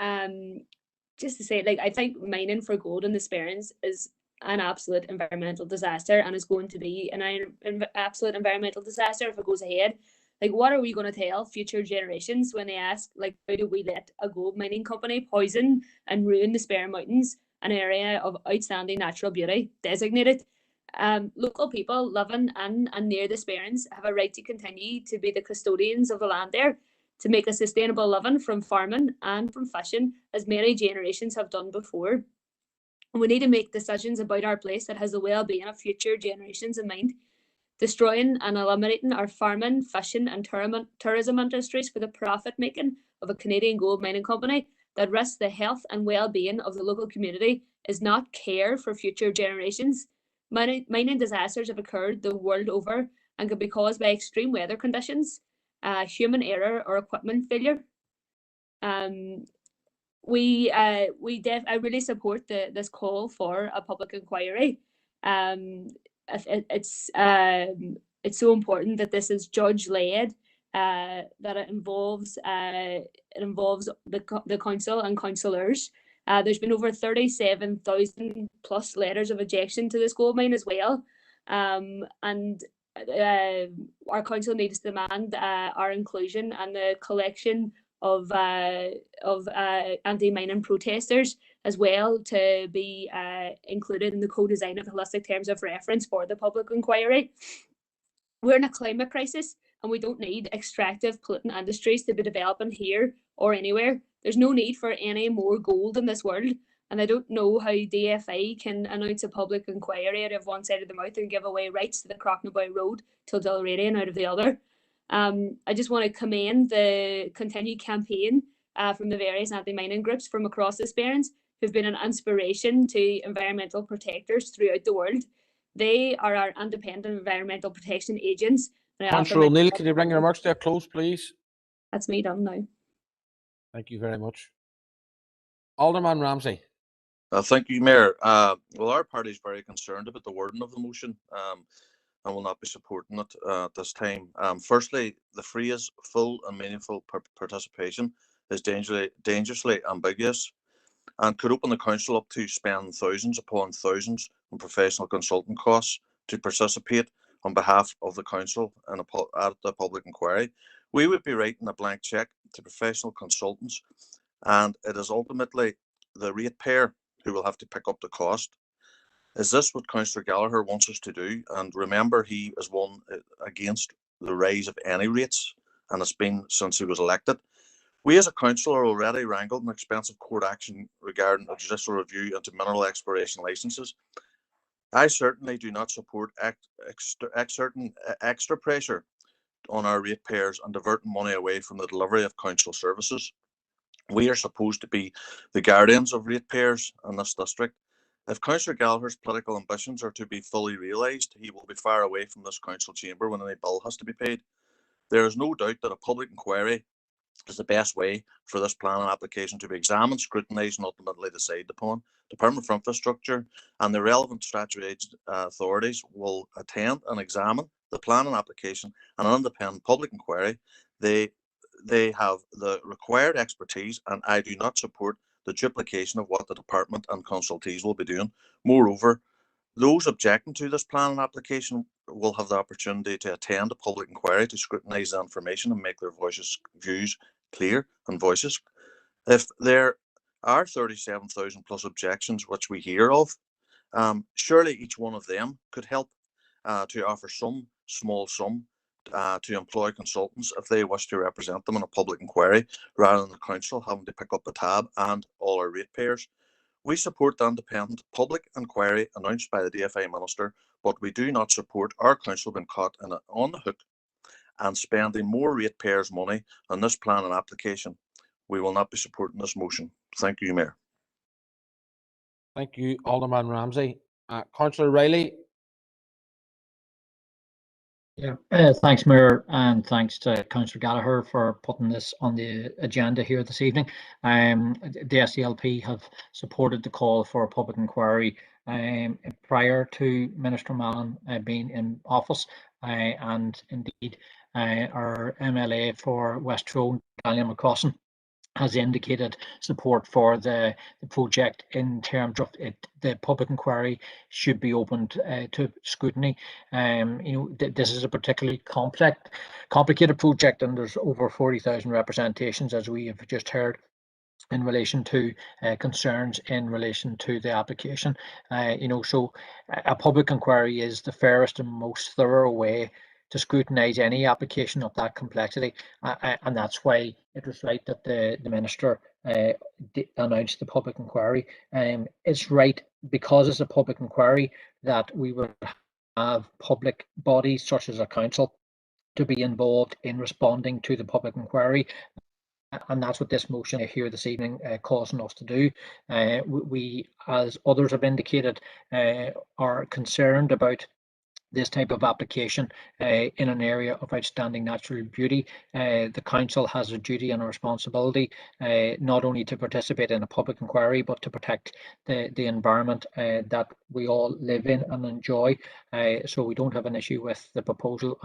Just to say, I think mining for gold in the Spearns is an absolute environmental disaster and is going to be an absolute environmental disaster if it goes ahead. What are we going to tell future generations when they ask, how do we let a gold mining company poison and ruin the Spearn Mountains, an area of outstanding natural beauty, designated? Local people living in and near the Spearns have a right to continue to be the custodians of the land there, to make a sustainable living from farming and from fishing, as many generations have done before. And we need to make decisions about our place that has the well-being of future generations in mind. Destroying and eliminating our farming, fishing and tourism industries for the profit-making of a Canadian gold mining company that risks the health and well-being of the local community is not care for future generations. Mining disasters have occurred the world over and can be caused by extreme weather conditions, human error or equipment failure. I really support this call for a public inquiry. It's so important that this is judge-led, that it involves the council and councillors. There's been over 37,000 plus letters of objection to this gold mine as well, and our council needs to demand our inclusion and the collection of anti-mining protesters as well to be included in the co-design of holistic terms of reference for the public inquiry. We're in a climate crisis and we don't need extractive pollutant industries to be developing here or anywhere. There's no need for any more gold in this world, and I don't know how DFI can announce a public inquiry out of one side of the mouth and give away rights to the Crocknaboy Road till Dalradian out of the other. I just want to commend the continued campaign from the various anti-mining groups from across the Spearns who've been an inspiration to environmental protectors throughout the world. They are our independent environmental protection agents. Councillor O'Neill, can you bring your remarks to a close, please? That's me done now. Thank you very much. Alderman Ramsey. Thank you, Mayor. Well, our party is very concerned about the wording of the motion and will not be supporting it at this time. Firstly, the phrase full and meaningful participation is dangerously ambiguous and could open the council up to spend thousands upon thousands on professional consulting costs to participate on behalf of the council and at the public inquiry. We would be writing a blank cheque to professional consultants, and it is ultimately the ratepayer who will have to pick up the cost. Is this what Councillor Gallagher wants us to do? And remember, he is one against the rise of any rates, and it's been since he was elected. We as a council are already wrangled in expensive court action regarding a judicial review into mineral exploration licences. I certainly do not support exerting extra pressure on our ratepayers and diverting money away from the delivery of council services. We are supposed to be the guardians of ratepayers in this district. If Councillor Gallagher's political ambitions are to be fully realised, he will be far away from this council chamber when any bill has to be paid. There is no doubt that a public inquiry is the best way for this planning application to be examined, scrutinised and ultimately decided upon. Department for Infrastructure and the relevant statutory authorities will attend and examine the planning application and an independent public inquiry. They they have the required expertise, and I do not support the duplication of what the department and consultees will be doing. Moreover, those objecting to this plan and application will have the opportunity to attend a public inquiry to scrutinise the information and make their views clear and voices. If there are 37,000 plus objections, which we hear of, surely each one of them could help to offer some small sum to employ consultants if they wish to represent them in a public inquiry, rather than the council having to pick up the tab and all our ratepayers. We support the independent public inquiry announced by the DFI Minister, but we do not support our council being caught on the hook and spending more ratepayers' money on this plan and application. We will not be supporting this motion. Thank you, Mayor. Thank you, Alderman Ramsey. Councillor Riley. Yeah, thanks, Mayor, and thanks to Councillor Gallagher for putting this on the agenda here this evening. The SDLP have supported the call for a public inquiry prior to Minister Mallon being in office, and indeed our MLA for West Tyrone, Daniel McCrossan, has indicated support for the project in terms of the public inquiry should be opened to scrutiny. This is a particularly complicated project, and there's over 40,000 representations, as we have just heard, in relation to concerns in relation to the application. So a public inquiry is the fairest and most thorough way to scrutinise any application of that complexity, and that's why it was right that the Minister announced the public inquiry. It's right, because it's a public inquiry, that we would have public bodies such as a council to be involved in responding to the public inquiry. And that's what this motion here this evening calls on us to do. We, as others have indicated, are concerned about this type of application in an area of outstanding natural beauty. The council has a duty and a responsibility not only to participate in a public inquiry, but to protect the environment that we all live in and enjoy. So we don't have an issue with the proposal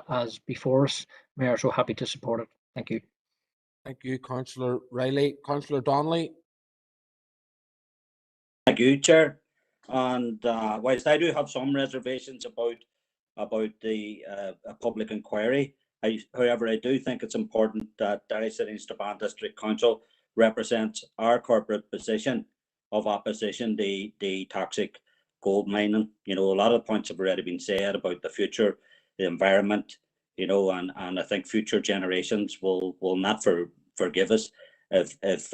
as before us. Mayor, so happy to support it. Thank you. Thank you, Councillor Riley. Councillor Donnelly. Thank you, Chair. And whilst I do have some reservations about the public inquiry, however, I do think it's important that Derry City and Strabane District Council represents our corporate position of opposition to the toxic gold mining. A lot of points have already been said about the future, the environment, and I think future generations will not forgive us if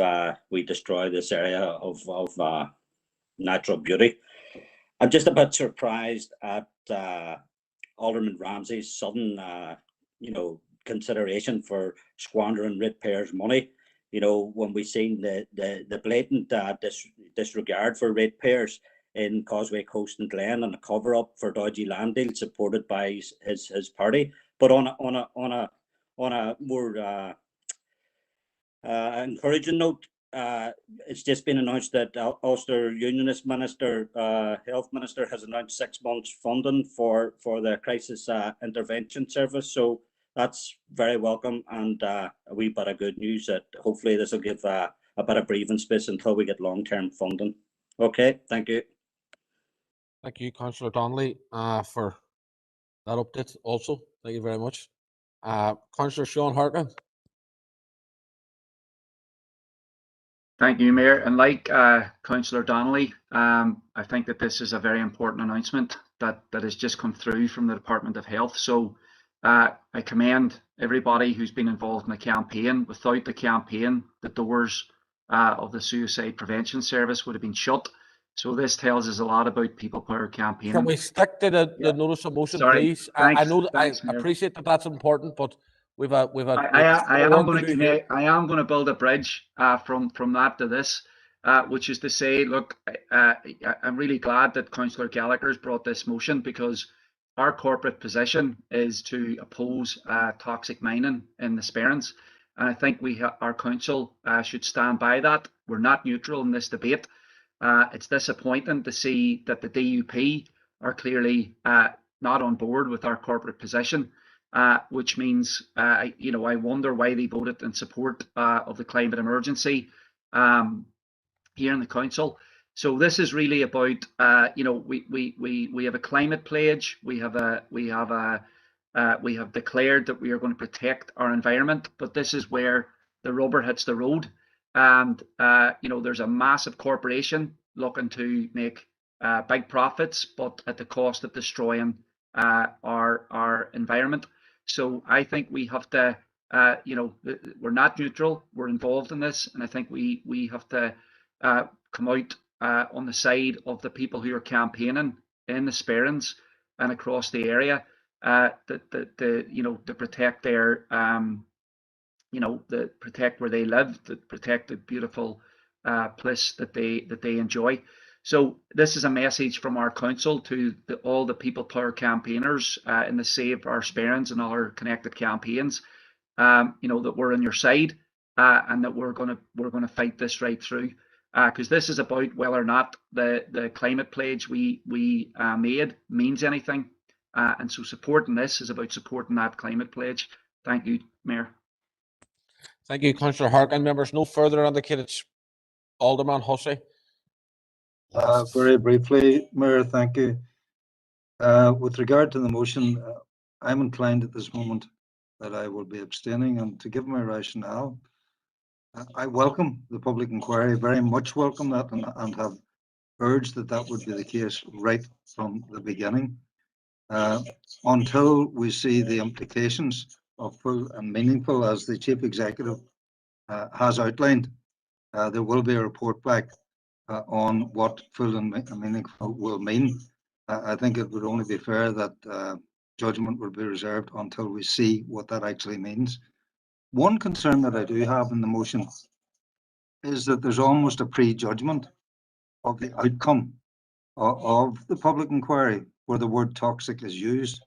we destroy this area of natural beauty. I'm just a bit surprised at Alderman Ramsey's sudden, consideration for squandering ratepayers' money. When we've seen the blatant disregard for ratepayers in Causeway Coast and Glen, and a cover up for dodgy land deals supported by his party. But on a more encouraging note, it's just been announced that Ulster Unionist Minister, Health Minister, has announced 6 months funding for the Crisis Intervention Service. So that's very welcome, and a wee bit of good news that hopefully this will give a bit of breathing space until we get long-term funding. Okay, thank you. Thank you, Councillor Donnelly, for that update also. Thank you very much. Councillor Sean Harkin. Thank you, Mayor. And like Councillor Donnelly, I think that this is a very important announcement that has just come through from the Department of Health. So I commend everybody who's been involved in the campaign. Without the campaign, the doors of the Suicide Prevention Service would have been shut. So this tells us a lot about people who are campaigning. Can we stick to the notice of motion, Sorry. please? Thanks. I know Thanks, I Mayor. appreciate that that's important, but I am going to build a bridge from that to this, which is to say, look, I'm really glad that Councillor Gallagher's brought this motion, because our corporate position is to oppose toxic mining in the Sperrins, and I think our council should stand by that. We're not neutral in this debate. It's disappointing to see that the DUP are clearly not on board with our corporate position. which means, I wonder why they voted in support of the climate emergency here in the council. So this is really about, we have a climate pledge. We have declared that we are going to protect our environment, but this is where the rubber hits the road. And there's a massive corporation looking to make big profits, but at the cost of destroying our environment. So I think we have to, we're not neutral. We're involved in this, and I think we have to come out on the side of the people who are campaigning in the Sperrins and across the area to protect their protect where they live, to protect the beautiful place that they enjoy. So this is a message from our council to all the people power campaigners in the Save Our Sperrins and other connected campaigns. That we're on your side and that we're gonna fight this right through. Because this is about whether or not the climate pledge we made means anything, and so supporting this is about supporting that climate pledge. Thank you, Mayor. Thank you, Councillor Harkin. Members, no further indicated. Alderman Hussey. Very briefly, Mayor, thank you. With regard to the motion, I'm inclined at this moment that I will be abstaining, and to give my rationale, I welcome the public inquiry, very much welcome that, and have urged that would be the case right from the beginning. Until we see the implications of full and meaningful, as the Chief Executive has outlined, there will be a report back on what full and meaningful will mean. I think it would only be fair that judgment will be reserved until we see what that actually means. One concern that I do have in the motion is that there's almost a prejudgment of the outcome of the public inquiry where the word toxic is used.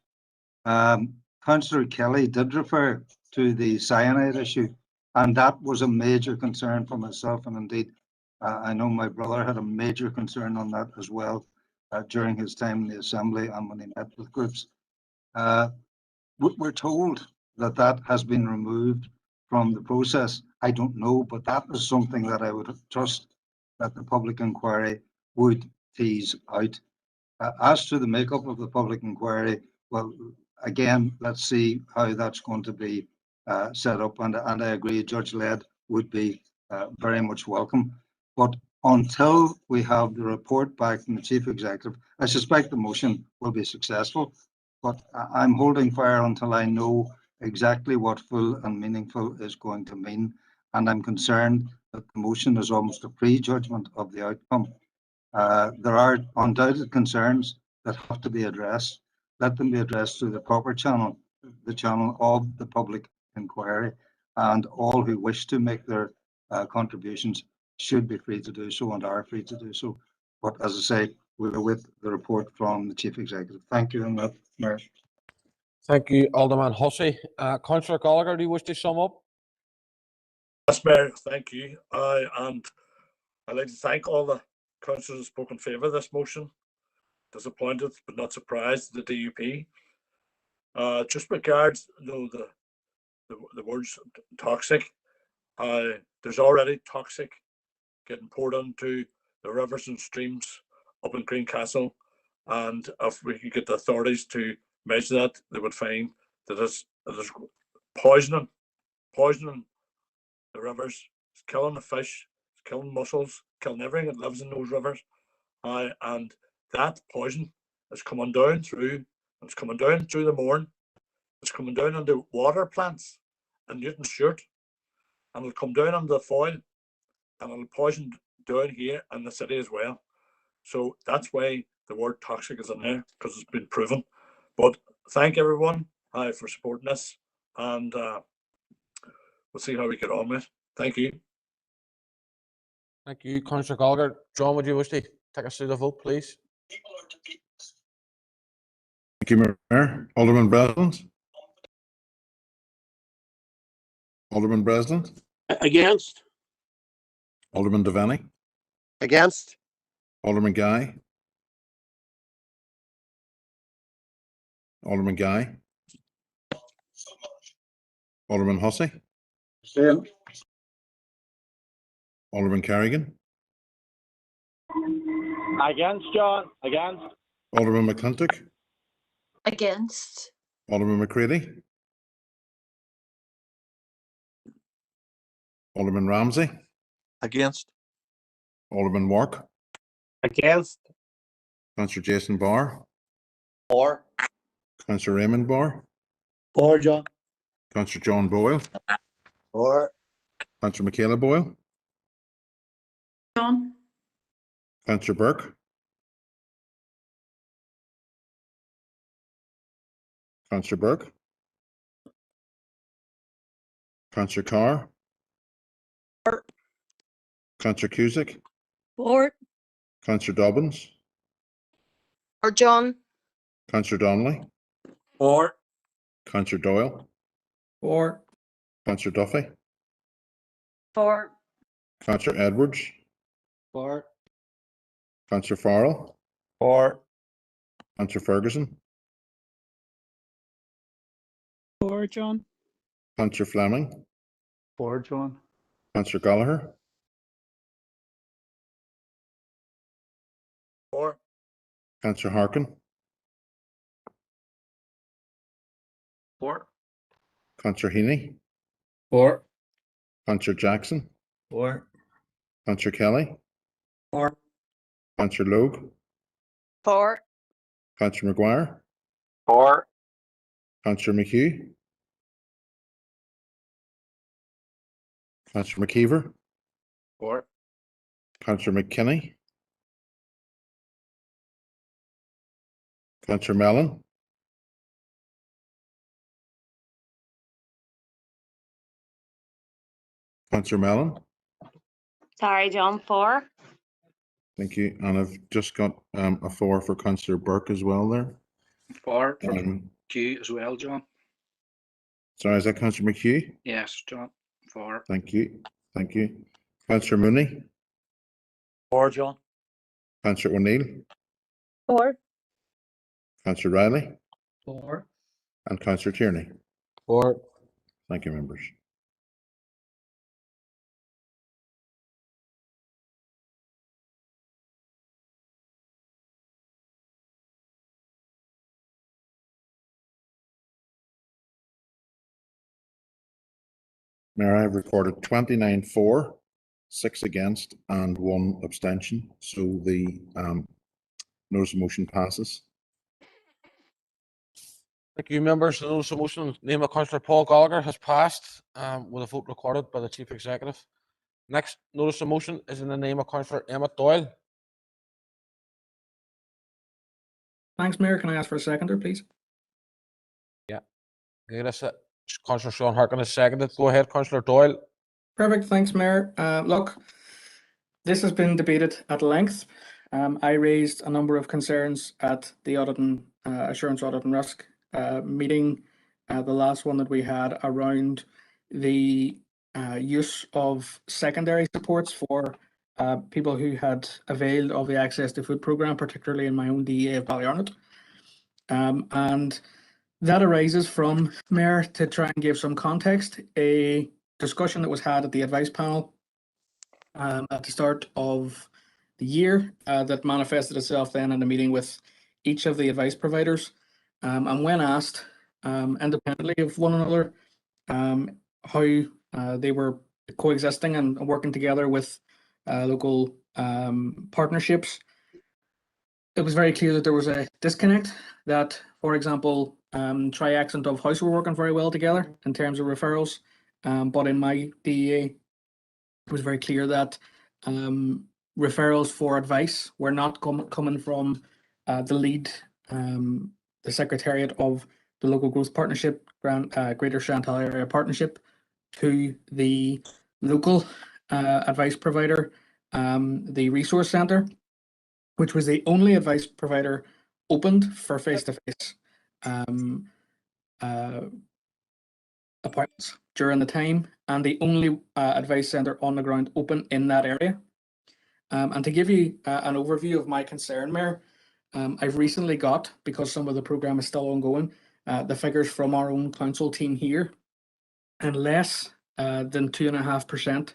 Councillor Kelly did refer to the cyanide issue, and that was a major concern for myself, and indeed I know my brother had a major concern on that as well during his time in the Assembly and when he met with groups. We're told that has been removed from the process. I don't know, but that is something that I would trust that the public inquiry would tease out. As to the makeup of the public inquiry, well, again, let's see how that's going to be set up, and I agree, judge-led would be very much welcome. But until we have the report back from the Chief Executive, I suspect the motion will be successful, but I'm holding fire until I know exactly what full and meaningful is going to mean, and I'm concerned that the motion is almost a prejudgment of the outcome. There are undoubted concerns that have to be addressed. Let them be addressed through the proper channel, the channel of the public inquiry, and all who wish to make their contributions should be free to do so and are free to do so. But as I say, we'll await the report from the Chief Executive. Thank you, and Mayor. Thank you, Alderman Hussey. Councillor Gallagher, do you wish to sum up? Yes, Mayor, thank you. And I'd like to thank all the councillors who spoke in favour of this motion. Disappointed but not surprised, the DUP. Just regards the words toxic, there's already toxic getting poured into the rivers and streams up in Greencastle, and if we could get the authorities to measure that, they would find that there's poisoning the rivers. It's killing the fish, it's killing mussels, killing everything that lives in those rivers. And that poison is coming down through the Mourne, it's coming down into water plants in Newton Stewart, and it'll come down into the Foyle, and it'll poison down here in the city as well. So that's why the word toxic is in there, because it's been proven. But thank everyone for supporting this, and we'll see how we get on with it. Thank you. Thank you, Councillor Gallagher. John, would you wish to take us through the vote, please? Thank you, Mayor. Alderman Breslin. Alderman Breslin. Against. Alderman Devaney. Against. Alderman Guy. Alderman Guy. Alderman Hussey, Same. Alderman Carrigan, Against, John. Against. Alderman McClintock, Against. Alderman McCready, Alderman Ramsey, Against. Alderman Wark, Against. Councillor Jason Barr, For. Councillor Raymond Barr, For, John. Councillor John Boyle, For. Councillor Michaela Boyle, John. Councillor Burke, Councillor Burke, Councillor Carr, Councillor Cusick, For. Councillor Dobbins, Or John. Councillor Donnelly, For. Councillor Doyle, For. Councillor Duffy, For. Councillor Edwards, For. Councillor Farrell, For. Councillor Ferguson, For, John. Councillor Fleming, For, John. Councillor Gallagher, For. Councillor Harkin, For. Councillor Heaney, For. Councillor Jackson, For. Councillor Kelly, For. Councillor Logue, For. Councillor Maguire, For. Councillor McHugh, Councillor McKeever, For. Councillor McKinney, Councillor Mellon, Councillor Mellon, Sorry, John, for. thank you. And I've just got a 4 for Councillor Burke as well there. For Um, Q as well, John. sorry, is that Councillor McHugh? Yes, John. For. Thank you. Thank you. Councillor Mooney, For, John. Councillor O'Neill, For. Councillor Riley, For. and Councillor Tierney. For. Thank you, members. Mayor, I have recorded 29 for, 6 against, and 1 abstention. So the notice of motion passes. Thank you, members. The notice of motion, name of Councillor Paul Gallagher has passed with a vote recorded by the Chief Executive. Next notice of motion is in the name of Councillor Emmett Doyle. Thanks, Mayor. Can I ask for a seconder, please? Yeah. Councillor Sean Harkin has seconded. Go ahead, Councillor Doyle. Perfect. Thanks, Mayor. Look, this has been debated at length. I raised a number of concerns at the Assurance Audit and Risk meeting, the last one that we had around the use of secondary supports for people who had availed of the Access to Food programme, particularly in my own DEA of Ballyarnett. And that arises from, Mayor, to try and give some context, a discussion that was had at the advice panel at the start of the year that manifested itself then in a meeting with each of the advice providers. And when asked independently of one another how they were coexisting and working together with local partnerships, it was very clear that there was a disconnect, that, for example, Triax and Dove House were working very well together in terms of referrals. But in my DEA, it was very clear that referrals for advice were not coming from the lead, the Secretariat of the Local Growth Partnership, Greater Chantal Area Partnership, to the local advice provider, the Resource Centre, which was the only advice provider opened for face-to-face appointments during the time, and the only advice centre on the ground open in that area. And to give you an overview of my concern, Mayor, I've recently got, because some of the programme is still ongoing, the figures from our own council team here. and less than 2.5%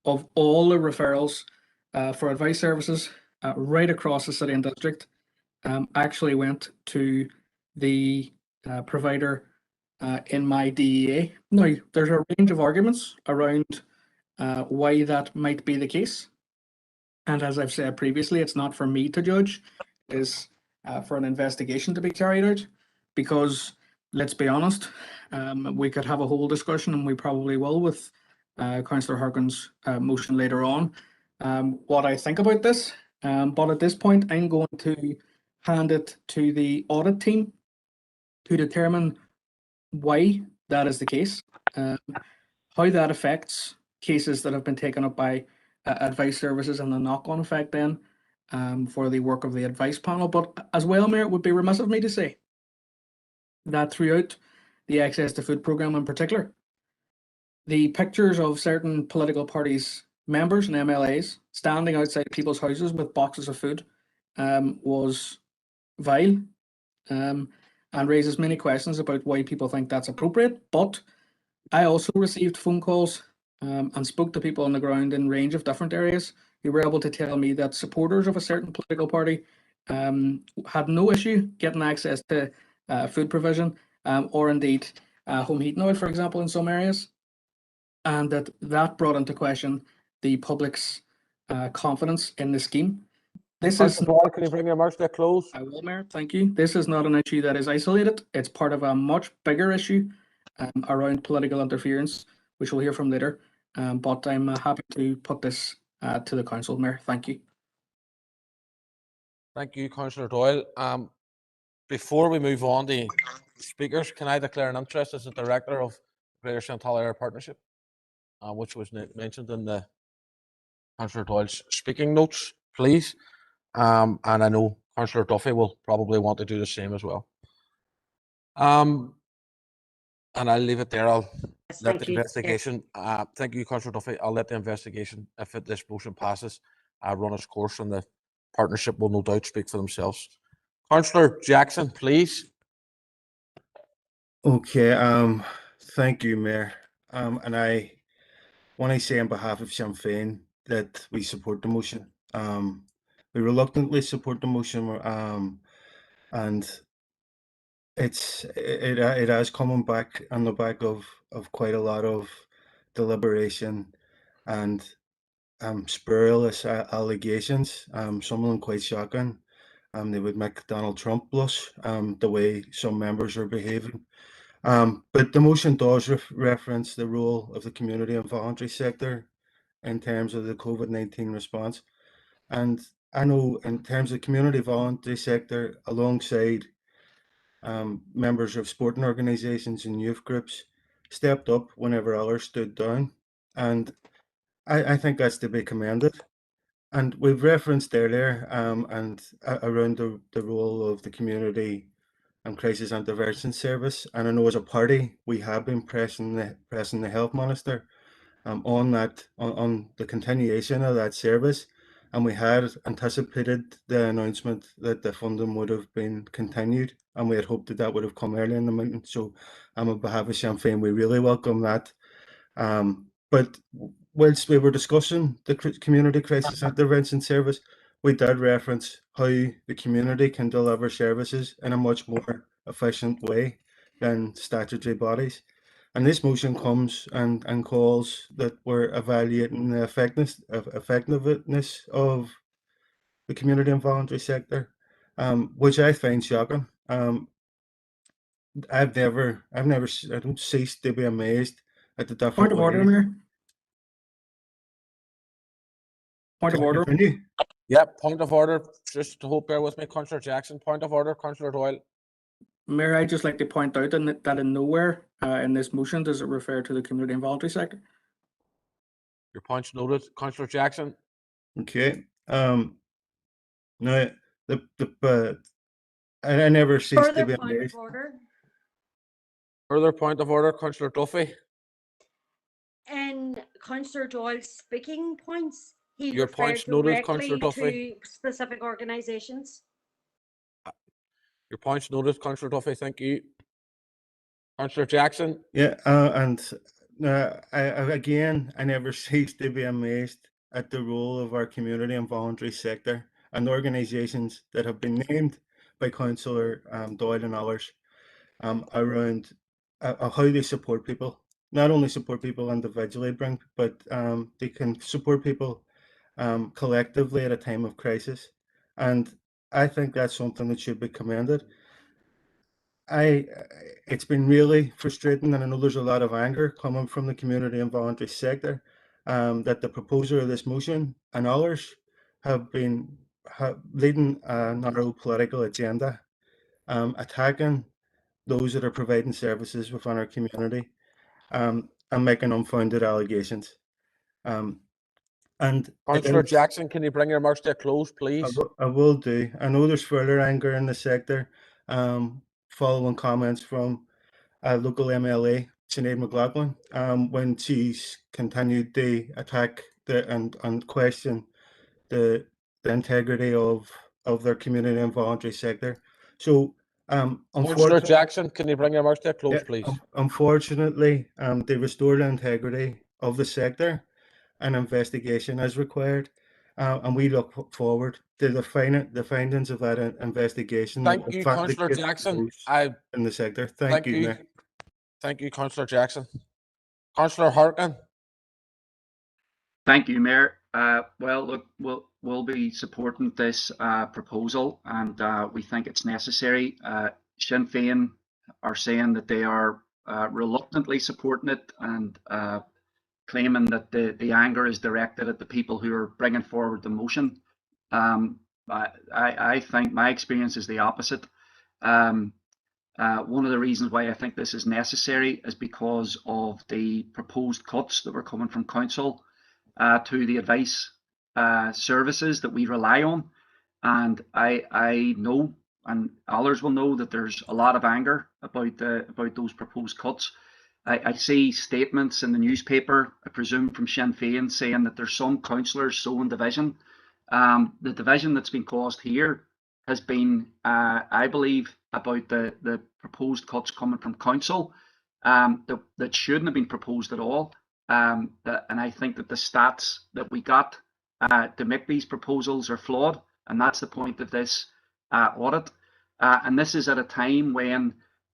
of all the referrals for advice services right across the city and district actually went to the provider in my DEA. Now, there's a range of arguments around why that might be the case. And as I've said previously, it's not for me to judge. It is for an investigation to be carried out, because let's be honest, we could have a whole discussion, and we probably will, with Councillor Harkin's motion later on, what I think about this. But at this point, I'm going to hand it to the audit team to determine why that is the case, how that affects cases that have been taken up by advice services, and the knock-on effect then for the work of the advice panel. But as well, Mayor, it would be remiss of me to say that throughout the Access to Food programme in particular, the pictures of certain political parties' members and MLAs standing outside people's houses with boxes of food was vile, and raises many questions about why people think that's appropriate. But I also received phone calls and spoke to people on the ground in a range of different areas who were able to tell me that supporters of a certain political party had no issue getting access to food provision, or indeed home heating oil, for example, in some areas, and that brought into question the public's confidence in the scheme. This is. Can you bring your remarks to a close? I will, Mayor. Thank you. This is not an issue that is isolated. It's part of a much bigger issue around political interference, which we'll hear from later. But I'm happy to put this to the council, Mayor. Thank you. Thank you, Councillor Doyle. Before we move on to speakers, can I declare an interest as the director of Greater Chantal Area Partnership, which was mentioned in the Councillor Doyle's speaking notes, please? And I know Councillor Duffy will probably want to do the same as well. And I'll leave it there. I'll let the investigation. Thank you, Councillor Duffy. I'll let the investigation, if this motion passes, run its course, and the partnership will no doubt speak for themselves. Councillor Jackson, please. Okay. Thank you, Mayor. And I want to say on behalf of Sinn Féin that we support the motion. We reluctantly support the motion, and it has come back on the back of quite a lot of deliberation and spurious allegations. Some of them quite shocking. They would make Donald Trump blush, the way some members are behaving. But the motion does reference the role of the community and voluntary sector in terms of the COVID-19 response. And I know in terms of community voluntary sector, alongside members of sporting organisations and youth groups, stepped up whenever others stood down. And I think that's to be commended. And we've referenced earlier and around the role of the community and crisis intervention service. And I know as a party, we have been pressing the health minister on the continuation of that service. And we had anticipated the announcement that the funding would have been continued, and we had hoped that that would have come early in the meeting. So on behalf of Sinn Féin, we really welcome that. But whilst we were discussing the community crisis intervention service, we did reference how the community can deliver services in a much more efficient way than statutory bodies. And this motion comes and calls that we're evaluating the effectiveness of the community and voluntary sector, which I find shocking. I don't cease to be amazed at the different Point of order, Mayor. Point of order. Yep, point of order. Just to bear with me, Councillor Jackson. Point of order, Councillor Doyle. Mayor, I'd just like to point out that in nowhere in this motion does it refer to the community and voluntary sector. Your point's noted, Councillor Jackson. Okay. No, I never cease to be amazed. Further point of order, Councillor Duffy. In Councillor Doyle's speaking points, he Your referred point's noted, Councillor directly Duffy. to specific organisations. Your point's noted, Councillor Duffy. Thank you. Councillor Jackson. Yeah, I never cease to be amazed at the role of our community and voluntary sector and organisations that have been named by Councillor Doyle and others around how they support people. Not only support people individually, but they can support people collectively at a time of crisis. And I think that's something that should be commended. It's been really frustrating, and I know there's a lot of anger coming from the community and voluntary sector that the proposer of this motion and others have been leading a narrow political agenda, attacking those that are providing services within our community, and making unfounded allegations. And Councillor Jackson, can you bring your remarks to a close, please? I will do. I know there's further anger in the sector, following comments from local MLA Sinead McLaughlin when she's continued to attack and question the integrity of their community and voluntary sector. So Councillor Jackson, can you bring your remarks to a close, please? Unfortunately, to restore the integrity of the sector, an investigation is required, and we look forward to the findings of that investigation. Thank you, Councillor Jackson. In the sector. Thank you, Mayor. Thank you, Councillor Jackson. Councillor Harkin. Thank you, Mayor. Well, look, we'll be supporting this proposal, and we think it's necessary. Sinn Féin are saying that they are reluctantly supporting it and claiming that the anger is directed at the people who are bringing forward the motion. I think my experience is the opposite. One of the reasons why I think this is necessary is because of the proposed cuts that were coming from council to the advice services that we rely on. And I know, and others will know, that there's a lot of anger about those proposed cuts. I see statements in the newspaper, I presume from Sinn Féin, saying that there's some councillors sowing division. The division that's been caused here has been, I believe, about the proposed cuts coming from council that shouldn't have been proposed at all. And I think that the stats that we got to make these proposals are flawed, and that's the point of this audit. And this is at a time when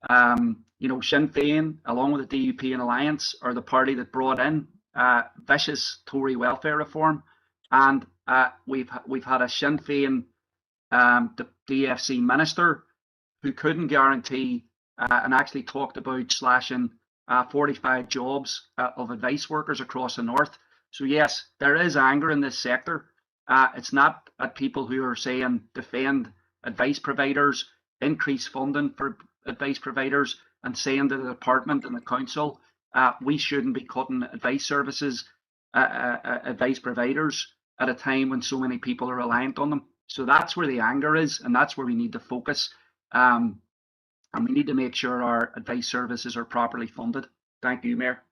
Sinn Féin, along with the DUP and Alliance, are the party that brought in vicious Tory welfare reform, and we've had a Sinn Féin the DFC minister who couldn't guarantee and actually talked about slashing 45 jobs of advice workers across the north. So yes, there is anger in this sector. It's not at people who are saying defend advice providers, increase funding for advice providers, and saying to the department and the council, we shouldn't be cutting advice services, advice providers at a time when so many people are reliant on them. So that's where the anger is, and that's where we need to focus. And we need to make sure our advice services are properly funded. Thank you, Mayor.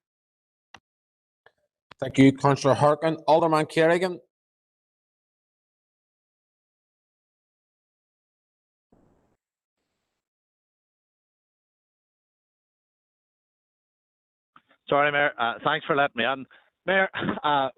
Thank you, Councillor Harkin. Alderman Kerrigan. Sorry, Mayor. Thanks for letting me in. Mayor,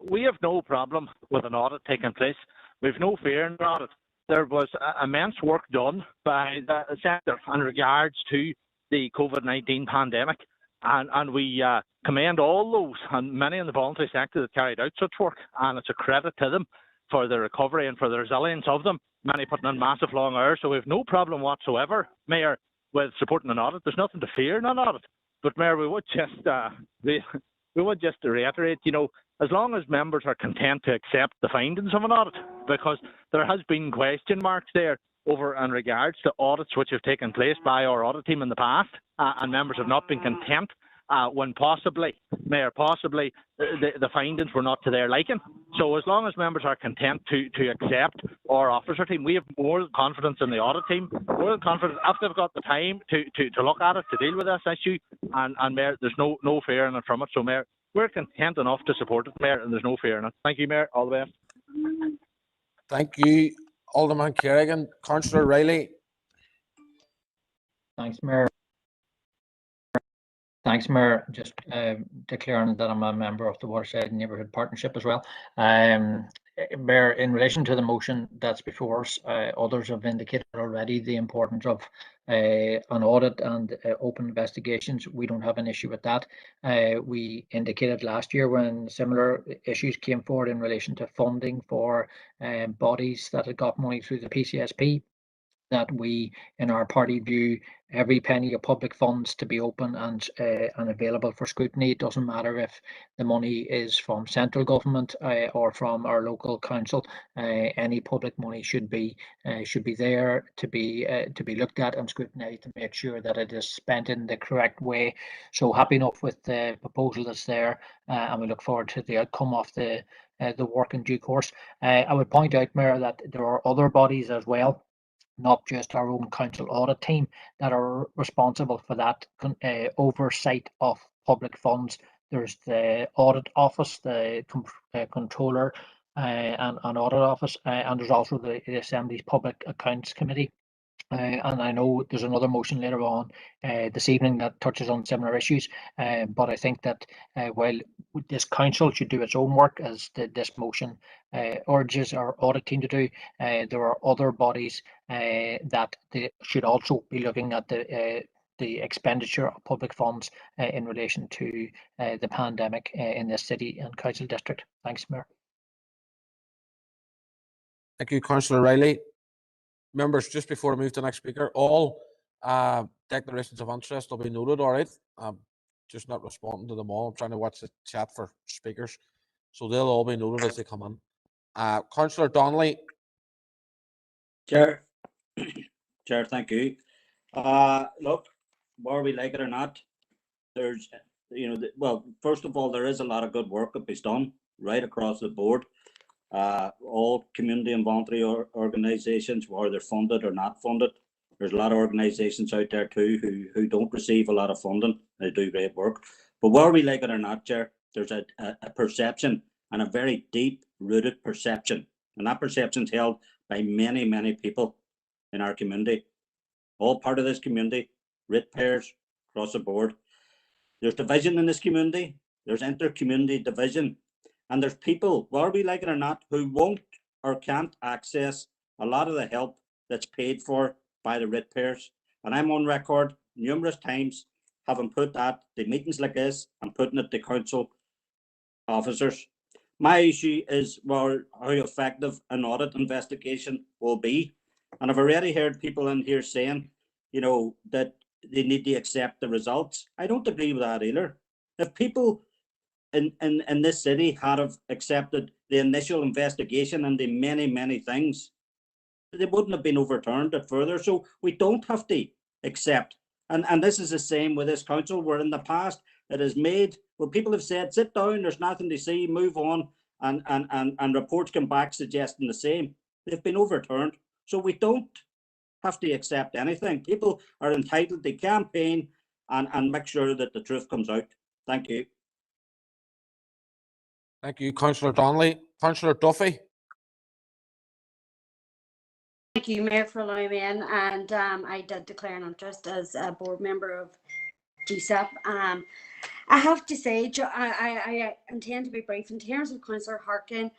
we have no problem with an audit taking place. We've no fear in an audit. There was immense work done by the sector in regards to the COVID-19 pandemic, and we commend all those and many in the voluntary sector that carried out such work, and it's a credit to them for the recovery and for the resilience of them, many putting in massive long hours. So we have no problem whatsoever, Mayor, with supporting an audit. There's nothing to fear in an audit. But Mayor, we would just reiterate, as long as members are content to accept the findings of an audit, because there has been question marks there over in regards to audits which have taken place by our audit team in the past, and members have not been content when possibly, Mayor, the findings were not to their liking. So as long as members are content to accept our officer team, we have more confidence in the audit team, more confidence if they've got the time to look at it, to deal with this issue, and Mayor, there's no fear in it from it. So Mayor, we're content enough to support it, Mayor, and there's no fear in it. Thank you, Mayor. All the best. Thank you, Alderman Kerrigan. Councillor Riley. Thanks, Mayor. Thanks, Mayor. Just declaring that I'm a member of the Waterside Neighbourhood Partnership as well. Mayor, in relation to the motion that's before us, others have indicated already the importance of an audit and open investigations. We don't have an issue with that. We indicated last year when similar issues came forward in relation to funding for bodies that had got money through the PCSP, that we, in our party, view every penny of public funds to be open and available for scrutiny. It doesn't matter if the money is from central government or from our local council. Any public money should be there to be looked at and scrutinised to make sure that it is spent in the correct way. So happy enough with the proposal that's there, and we look forward to the outcome of the work in due course. I would point out, Mayor, that there are other bodies as well, not just our own council audit team, that are responsible for that oversight of public funds. There's the audit office, the controller and audit office, and there's also the Assembly's Public Accounts Committee. And I know there's another motion later on this evening that touches on similar issues, but I think that while this council should do its own work, as this motion urges our audit team to do, there are other bodies that they should also be looking at the expenditure of public funds in relation to the pandemic in this city and council district. Thanks, Mayor. Thank you, Councillor Riley. Members, just before I move to the next speaker, all declarations of interest will be noted, all right? I'm just not responding to them all. I'm trying to watch the chat for speakers. So they'll all be noted as they come in. Councillor Donnelly. Chair, Chair, thank you. Look, whether we like it or not, there's, well, first of all, there is a lot of good work that is done right across the board. All community and voluntary organisations, whether they're funded or not funded. There's a lot of organisations out there too who don't receive a lot of funding. They do great work. But whether we like it or not, Chair, there's a perception, and a very deep-rooted perception. And that perception is held by many, many people in our community. All part of this community, ratepayers across the board. There's division in this community. There's inter-community division. And there's people, whether we like it or not, who won't or can't access a lot of the help that's paid for by the ratepayers. And I'm on record numerous times having put that to meetings like this and putting it to council officers. My issue is, well, how effective an audit investigation will be. And I've already heard people in here saying, that they need to accept the results. I don't agree with that either. If people in this city had have accepted the initial investigation and the many, many things, they wouldn't have been overturned at further. So we don't have to accept. And this is the same with this council, where in the past it is made, where people have said, sit down, there's nothing to see, move on, and reports come back suggesting the same. They've been overturned. So we don't have to accept anything. People are entitled to campaign and make sure that the truth comes out. Thank you. Thank you, Councillor Donnelly. Councillor Duffy. Thank you, Mayor, for allowing me in, and I did declare an interest as a board member of GSAP. I have to say, I intend to be brief in terms of Councillor Harkin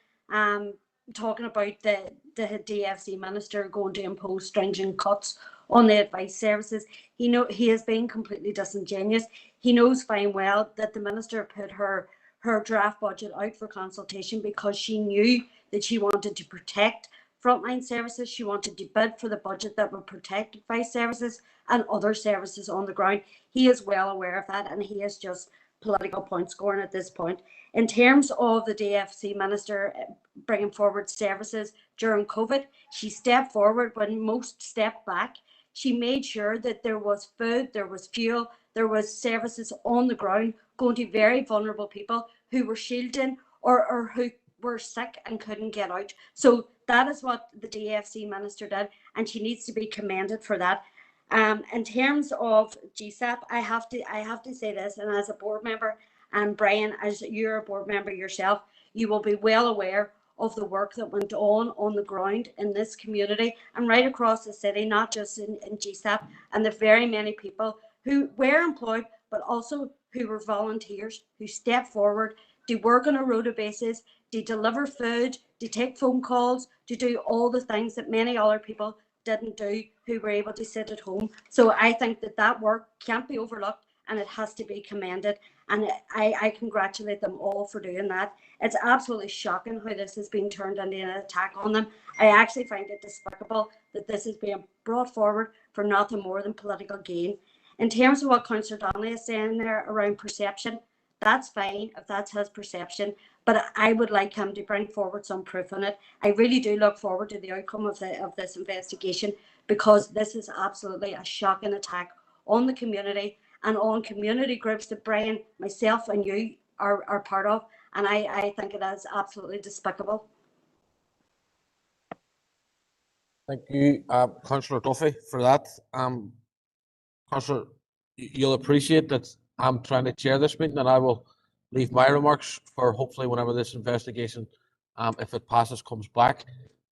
talking about the DFC minister going to impose stringent cuts on the advice services. He has been completely disingenuous. He knows fine well that the minister put her draft budget out for consultation because she knew that she wanted to protect frontline services. She wanted to bid for the budget that would protect advice services and other services on the ground. He is well aware of that, and he is just political point scoring at this point. In terms of the DFC minister bringing forward services during COVID, she stepped forward when most stepped back. She made sure that there was food, there was fuel, there was services on the ground going to very vulnerable people who were shielding or who were sick and couldn't get out. So that is what the DFC minister did, and she needs to be commended for that. In terms of GSAP, I have to say this, and as a board member, and Brian, as you're a board member yourself, you will be well aware of the work that went on the ground in this community and right across the city, not just in GSAP, and the very many people who were employed, but also who were volunteers, who stepped forward to work on a rota basis, to deliver food, to take phone calls, to do all the things that many other people didn't do, who were able to sit at home. So I think that that work can't be overlooked and it has to be commended. And I congratulate them all for doing that. It's absolutely shocking how this has been turned into an attack on them. I actually find it despicable that this is being brought forward for nothing more than political gain. In terms of what Councillor Donnelly is saying there around perception, that's fine if that's his perception, but I would like him to bring forward some proof on it. I really do look forward to the outcome of this investigation, because this is absolutely a shocking attack on the community and on community groups that Brian, myself and you are part of, and I think it is absolutely despicable. Thank you, Councillor Duffy, for that. Councillor, you'll appreciate that I'm trying to chair this meeting, and I will leave my remarks for hopefully whenever this investigation, if it passes, comes back,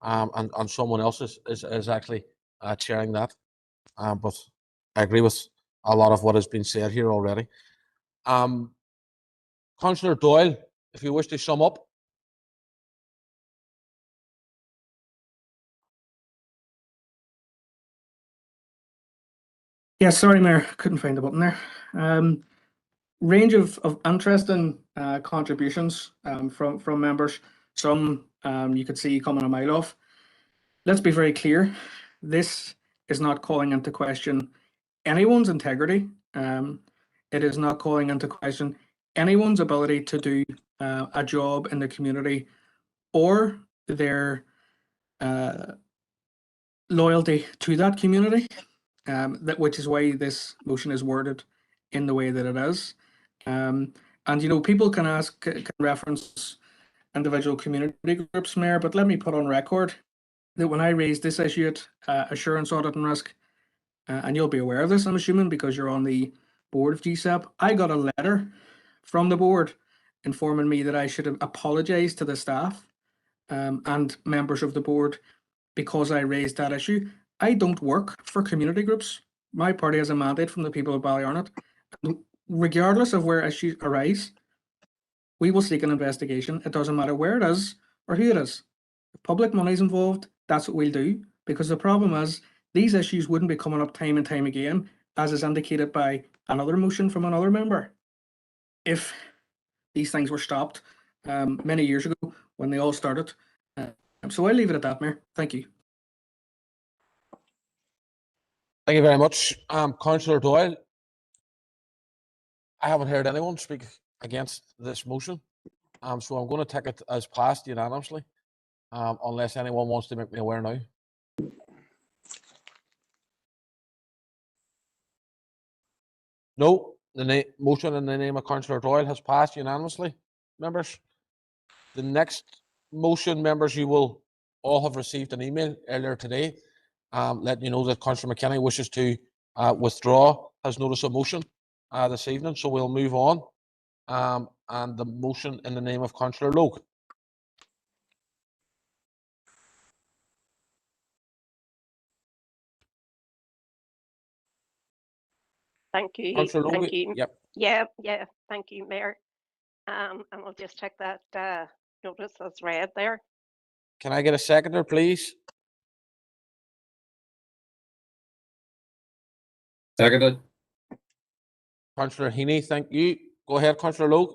and someone else is actually chairing that. But I agree with a lot of what has been said here already. Councillor Doyle, if you wish to sum up. Yeah, sorry, Mayor, couldn't find the button there. Range of interesting contributions from members. Some you could see coming a mile off. Let's be very clear. This is not calling into question anyone's integrity. It is not calling into question anyone's ability to do a job in the community or their loyalty to that community. Which is why this motion is worded in the way that it is. And people can reference individual community groups, Mayor, but let me put on record that when I raised this issue at Assurance Audit and Risk, and you'll be aware of this, I'm assuming, because you're on the board of GSAP, I got a letter from the board informing me that I should apologise to the staff and members of the board because I raised that issue. I don't work for community groups. My party has a mandate from the people of Ballyarnett. Regardless of where issues arise, we will seek an investigation. It doesn't matter where it is or who it is. If public money is involved, that's what we'll do. Because the problem is, these issues wouldn't be coming up time and time again, as is indicated by another motion from another member, if these things were stopped many years ago when they all started. So I'll leave it at that, Mayor. Thank you. Thank you very much. Councillor Doyle, I haven't heard anyone speak against this motion, so I'm going to take it as passed unanimously, unless anyone wants to make me aware now. No, the motion in the name of Councillor Doyle has passed unanimously, members. The next motion, members, you will all have received an email earlier today letting you know that Councillor McKenna wishes to withdraw his notice of motion this evening, so we'll move on. And the motion in the name of Councillor Logue. Thank you. Councillor Logue, Thank you. yep. Yeah. Thank you, Mayor. And I'll just take that notice as read there. Can I get a seconder, please? Seconded. Councillor Heaney, thank you. Go ahead, Councillor Logue.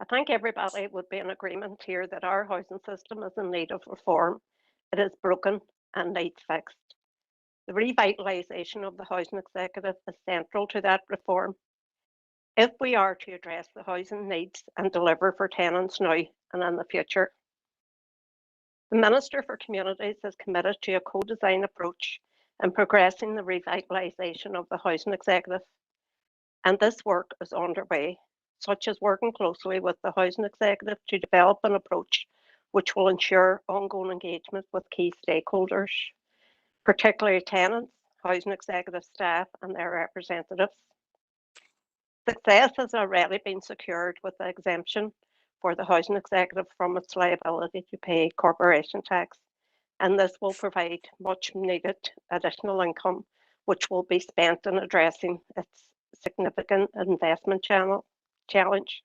I think everybody would be in agreement here that our housing system is in need of reform. It is broken and needs fixed. The revitalisation of the housing executive is central to that reform. If we are to address the housing needs and deliver for tenants now and in the future. The Minister for Communities is committed to a co-design approach in progressing the revitalisation of the housing executive. And this work is underway, such as working closely with the housing executive to develop an approach which will ensure ongoing engagement with key stakeholders, particularly tenants, housing executive staff and their representatives. Success has already been secured with the exemption for the housing executive from its liability to pay corporation tax, and this will provide much needed additional income which will be spent in addressing its significant investment challenge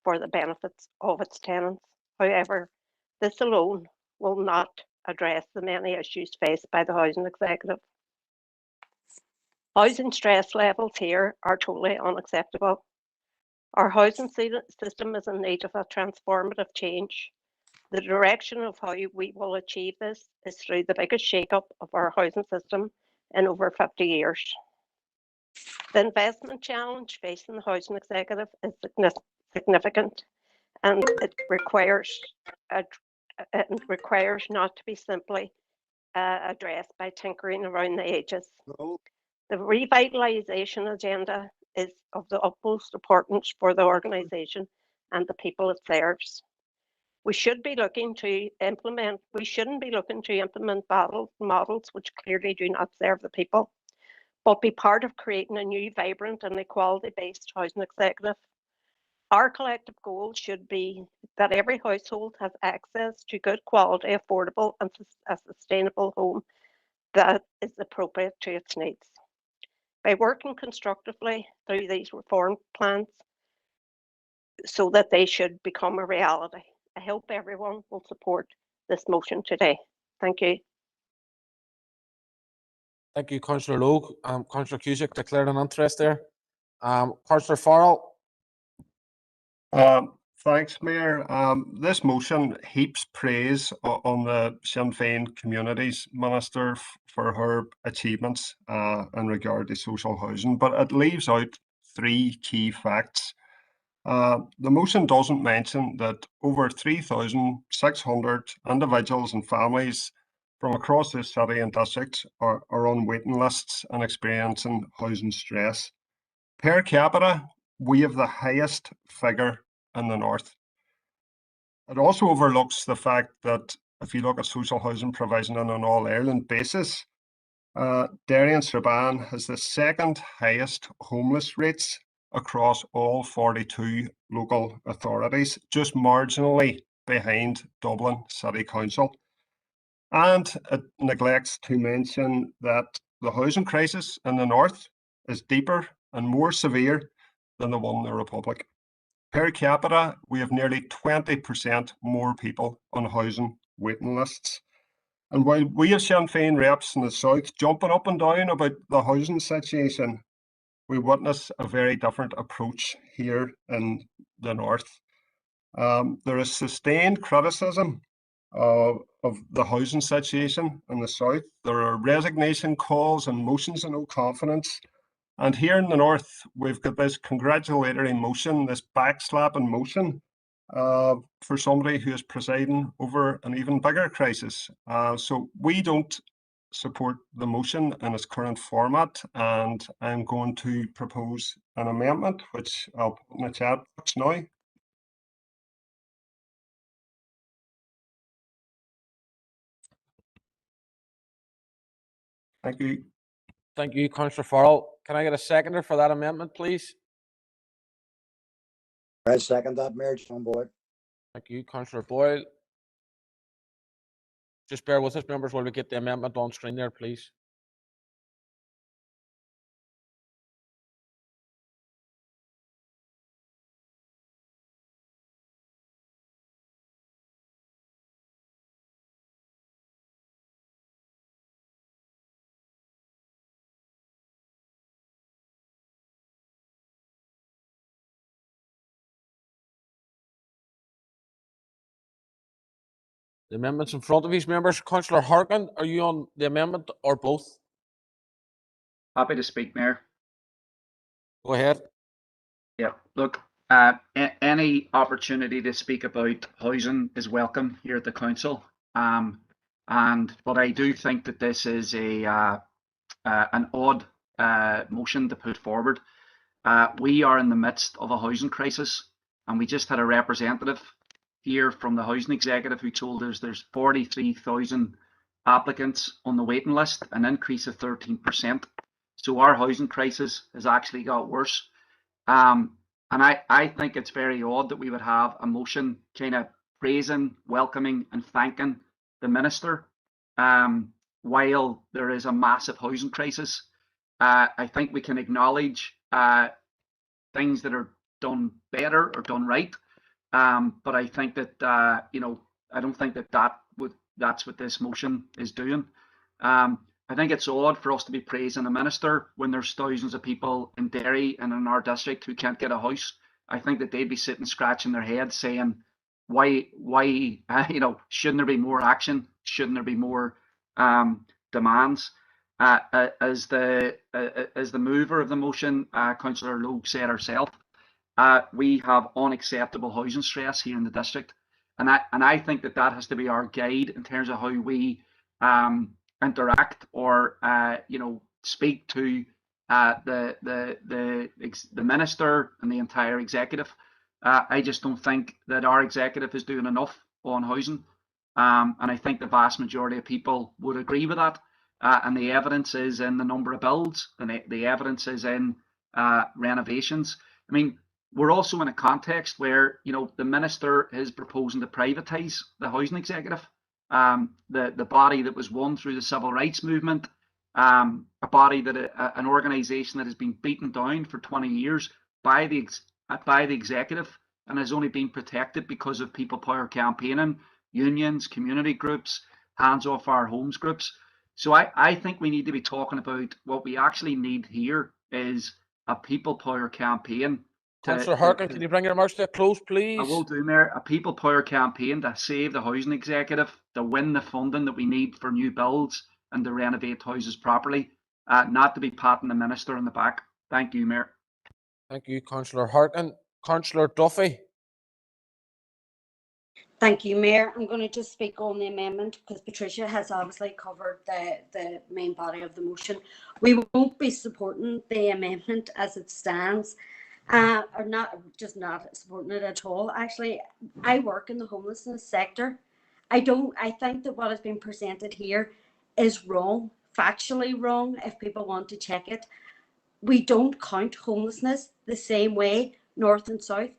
for the benefits of its tenants. However, this alone will not address the many issues faced by the housing executive. Housing stress levels here are totally unacceptable. Our housing system is in need of a transformative change. The direction of how we will achieve this is through the biggest shake-up of our housing system in over 50 years. The investment challenge facing the housing executive is significant, and it requires not to be simply addressed by tinkering around the edges. The revitalisation agenda is of the utmost importance for the organisation and the people it serves. We shouldn't be looking to implement models which clearly do not serve the people, but be part of creating a new, vibrant and equality-based housing executive. Our collective goal should be that every household has access to good quality, affordable and a sustainable home that is appropriate to its needs. By working constructively through these reform plans so that they should become a reality, I hope everyone will support this motion today. Thank you. Thank you, Councillor Logue. Councillor Cusack declared an interest there. Councillor Farrell. Thanks, Mayor. This motion heaps praise on the Sinn Féin Communities Minister for her achievements in regard to social housing, but it leaves out three key facts. The motion doesn't mention that over 3,600 individuals and families from across this city and district are on waiting lists and experiencing housing stress. Per capita, we have the highest figure in the north. It also overlooks the fact that if you look at social housing provision on an all-Ireland basis, Derry and Strabane has the second highest homeless rates across all 42 local authorities, just marginally behind Dublin City Council. And it neglects to mention that the housing crisis in the north is deeper and more severe than the one in the Republic. Per capita, we have nearly 20% more people on housing waiting lists. And while we as Sinn Féin reps in the south jumping up and down about the housing situation, we witness a very different approach here in the north. There is sustained criticism of the housing situation in the south. There are resignation calls and motions of no confidence. And here in the north, we've got this congratulatory motion, this backslapping motion for somebody who is presiding over an even bigger crisis. So we don't support the motion in its current format, and I'm going to propose an amendment, which I'll put in the chat box now. Thank you. Thank you, Councillor Farrell. Can I get a seconder for that amendment, please? I second that, Mayor John Boyd. Thank you, Councillor Boyle. Just bear with us, members, while we get the amendment on screen there, please. The amendment's in front of these members. Councillor Harkin, are you on the amendment or both? Happy to speak, Mayor. Go ahead. Yeah, look, any opportunity to speak about housing is welcome here at the council. But I do think that this is an odd motion to put forward. We are in the midst of a housing crisis, and we just had a representative here from the housing executive who told us there's 43,000 applicants on the waiting list, an increase of 13%. So our housing crisis has actually got worse. And I think it's very odd that we would have a motion kind of praising, welcoming and thanking the minister while there is a massive housing crisis. I think we can acknowledge things that are done better or done right. But I think that I don't think that's what this motion is doing. I think it's odd for us to be praising a minister when there's thousands of people in Derry and in our district who can't get a house. I think that they'd be sitting scratching their heads saying, why shouldn't there be more action? Shouldn't there be more demands? As the mover of the motion, Councillor Logue said herself, we have unacceptable housing stress here in the district, and I think that has to be our guide in terms of how we interact or speak to the minister and the entire executive. I just don't think that our executive is doing enough on housing, and I think the vast majority of people would agree with that. And the evidence is in the number of builds, and the evidence is in renovations. I mean, we're also in a context where the minister is proposing to privatise the housing executive, the body that was won through the civil rights movement, a body that an organisation that has been beaten down for 20 years by the executive and has only been protected because of people power campaigning, unions, community groups, hands off our homes groups. So I think we need to be talking about what we actually need here is a people power campaign. Councillor Harkin, can you bring your remarks to a close, please? I will do, Mayor. A people power campaign to save the housing executive, to win the funding that we need for new builds and to renovate houses properly, not to be patting the minister on the back. Thank you, Mayor. Thank you, Councillor Harkin. Councillor Duffy. Thank you, Mayor. I'm going to just speak on the amendment because Patricia has obviously covered the main body of the motion. We won't be supporting the amendment as it stands, or not supporting it at all. Actually, I work in the homelessness sector. I think that what has been presented here is wrong, factually wrong, if people want to check it. We don't count homelessness the same way, north and south.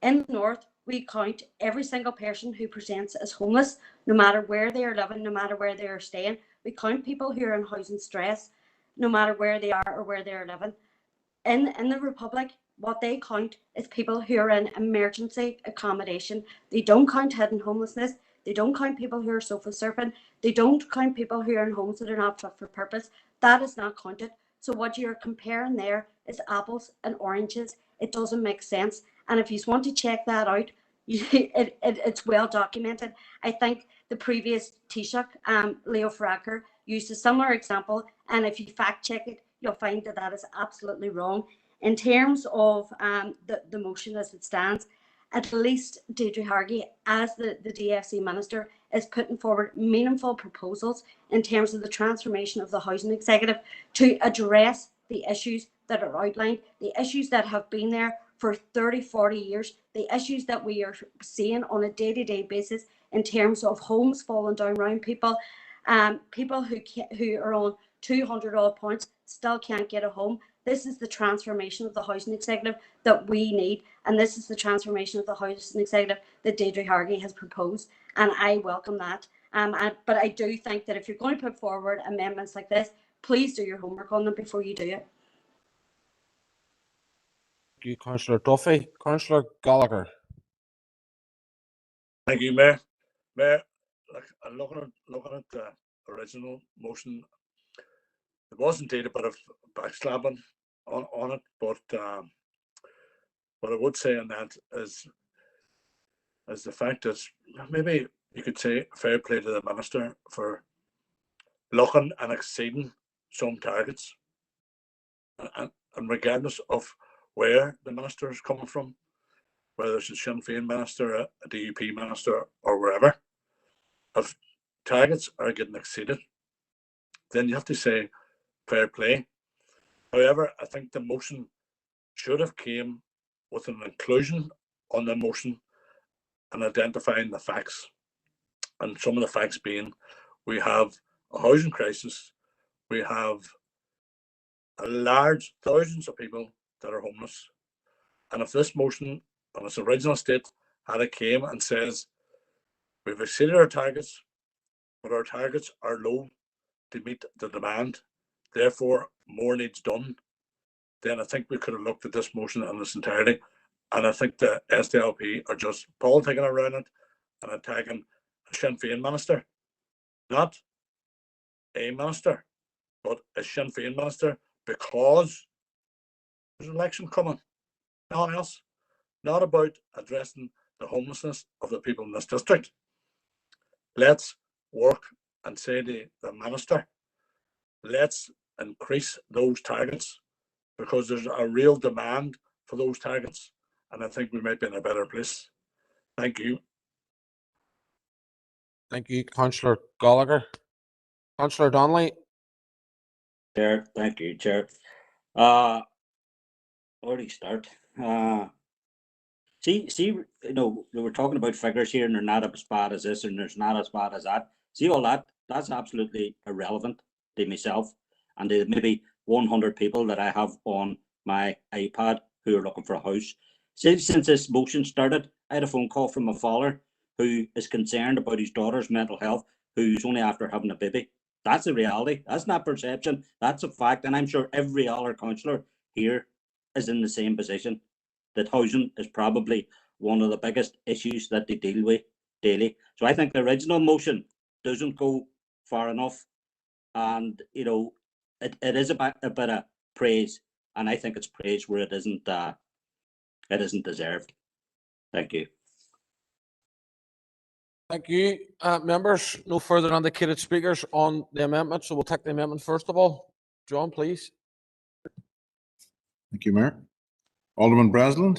In the north, we count every single person who presents as homeless, no matter where they are living, no matter where they are staying. We count people who are in housing stress, no matter where they are or where they are living. In the Republic, what they count is people who are in emergency accommodation. They don't count hidden homelessness. They don't count people who are sofa surfing. They don't count people who are in homes that are not fit for purpose. That is not counted. So what you're comparing there is apples and oranges. It doesn't make sense. And if you want to check that out, it's well documented. I think the previous Taoiseach, Leo Varadkar, used a similar example. And if you fact check it, you'll find that is absolutely wrong. In terms of the motion as it stands, at least Deirdre Hargey, as the DFC Minister, is putting forward meaningful proposals in terms of the transformation of the housing executive to address the issues that are outlined, the issues that have been there for 30, 40 years, the issues that we are seeing on a day-to-day basis in terms of homes falling down around people, people who are on 200 odd points still can't get a home. This is the transformation of the housing executive that we need, and this is the transformation of the housing executive that Deirdre Hargey has proposed, and I welcome that. But I do think that if you're going to put forward amendments like this, please do your homework on them before you do it. Thank you, Councillor Duffy. Councillor Gallagher. Thank you, Mayor. Mayor, looking at the original motion, it was indeed a bit of backslapping on it, but what I would say on that is the fact that maybe you could say fair play to the minister for looking and exceeding some targets, and regardless of where the minister is coming from, whether it's a Sinn Féin minister, a DUP minister, or wherever, if targets are getting exceeded, then you have to say fair play. However, I think the motion should have came with an inclusion on the motion and identifying the facts. And some of the facts being, we have a housing crisis, we have a large thousands of people that are homeless. And if this motion on its original state had it came and says, we've exceeded our targets, but our targets are low to meet the demand, therefore more needs done, then I think we could have looked at this motion in its entirety. And I think the SDLP are just politicking around it and attacking a Sinn Féin minister, not a minister, but a Sinn Féin minister, because there's an election coming. Nothing else. Not about addressing the homelessness of the people in this district. Let's work and say to the minister, let's increase those targets, because there's a real demand for those targets, and I think we might be in a better place. Thank you. Thank you, Councillor Gallagher. Councillor Donnelly. Chair, thank you, Chair. Where do you start? See, you know, we were talking about figures here, and they're not as bad as this, and there's not as bad as that. See, all that, that's absolutely irrelevant to myself and to maybe 100 people that I have on my iPad who are looking for a house. Since this motion started, I had a phone call from a father who is concerned about his daughter's mental health, who's only after having a baby. That's a reality. That's not perception. That's a fact. And I'm sure every other councillor here is in the same position, that housing is probably one of the biggest issues that they deal with daily. So I think the original motion doesn't go far enough. And, you know, it is a bit of praise. And I think it's praise where it isn't deserved. Thank you. Thank you. Members, no further indicated speakers on the amendment, so we'll take the amendment first of all. John, please. Thank you, Mayor. Alderman Breslin.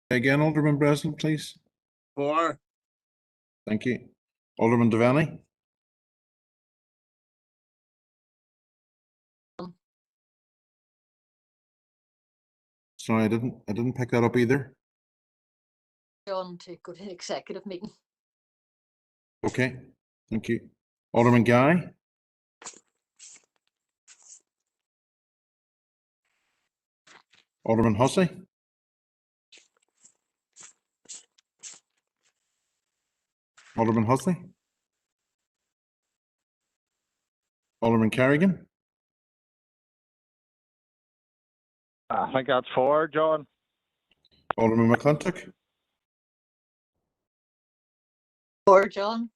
Again, Alderman Breslin, please. For. Thank you. Alderman Devaney. Sorry, I didn't pick that up either. John, to go to the executive meeting. Okay, thank you. Alderman Guy. Alderman Hussey. Alderman Hussey. Alderman Carrigan. I think that's 4, John. Alderman McClintock. 4, John.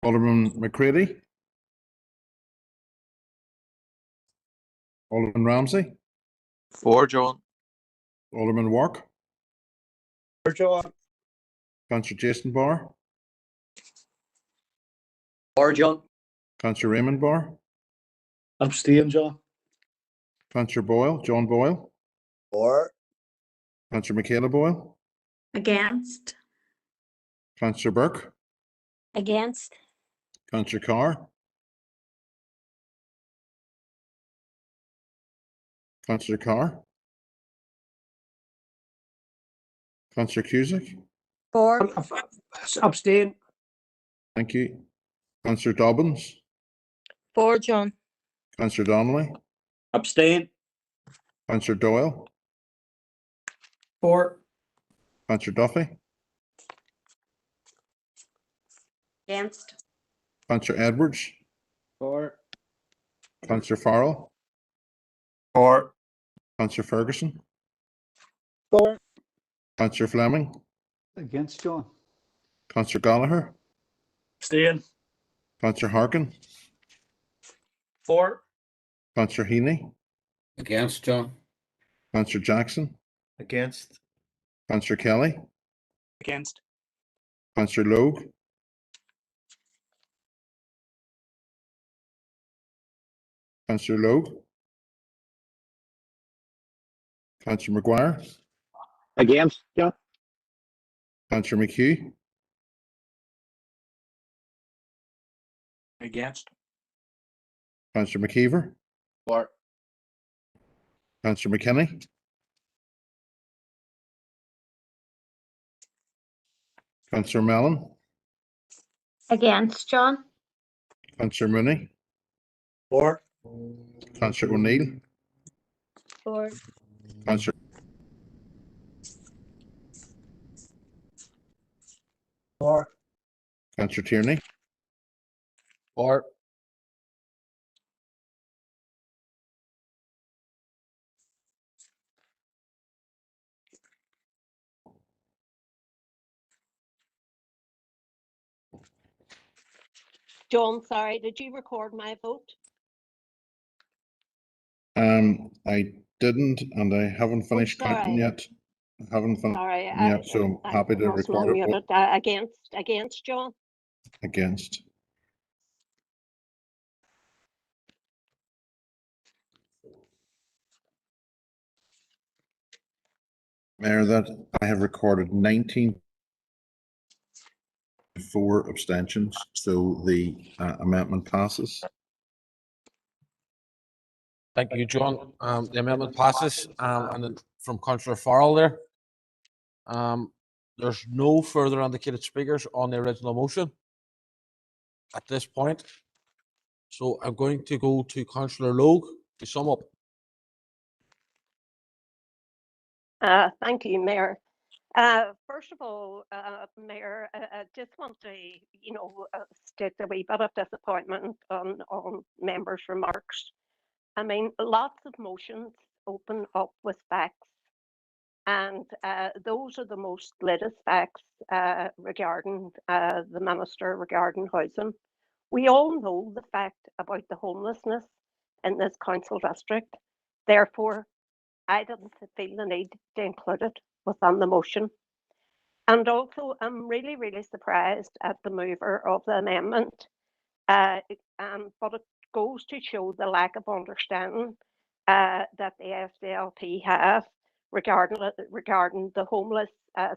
Alderman McCready. Alderman Ramsey. 4, John. Alderman Wark. 4, John. Councillor Jason Barr. 4, John. Councillor Raymond Barr. Abstain, John. Councillor Boyle, John Boyle. 4. Councillor Michaela Boyle. Against. Councillor Burke. Against. Councillor Carr. Councillor Carr. Councillor Cusick. 4. Abstain. Thank you. Councillor Dobbins. 4, John. Councillor Donnelly. Abstain. Councillor Doyle. 4. Councillor Duffy. Against. Councillor Edwards. 4. Councillor Farrell. 4. Councillor Ferguson. 4. Councillor Fleming. Against, John. Councillor Gallagher. Abstain. Councillor Harkin. 4. Councillor Heaney. Against, John. Councillor Jackson. Against. Councillor Kelly. Against. Councillor Logue. Councillor Logue. Councillor Maguire. Against, John. Councillor McHugh. Against. Councillor McKeever. 4. Councillor McKinney. Councillor Mellon. Against, John. Councillor Mooney. 4. Councillor O'Neill. 4. Councillor. Councillor Tierney. Or John, sorry, did you record my vote? I didn't, and I haven't finished counting sorry. yet. I haven't finished Sorry, yet, so I'm happy to must have record it. muted. Against John. Against. Mayor, that I have recorded 19 4 abstentions, so the amendment passes. thank you, John. The amendment passes. And then from Councillor Farrell there. There's no further indicated speakers on the original motion at this point. So I'm going to go to Councillor Logue to sum up. Thank you, Mayor. First of all, Mayor, I just want to, state a wee bit of disappointment on members' remarks. I mean, lots of motions open up with facts, and those are the most latest facts regarding the Minister regarding housing. We all know the fact about the homelessness in this council district. Therefore, I didn't feel the need to include it within the motion. And also, I'm really, really surprised at the mover of the amendment. But it goes to show the lack of understanding that the SDLP have regarding the homeless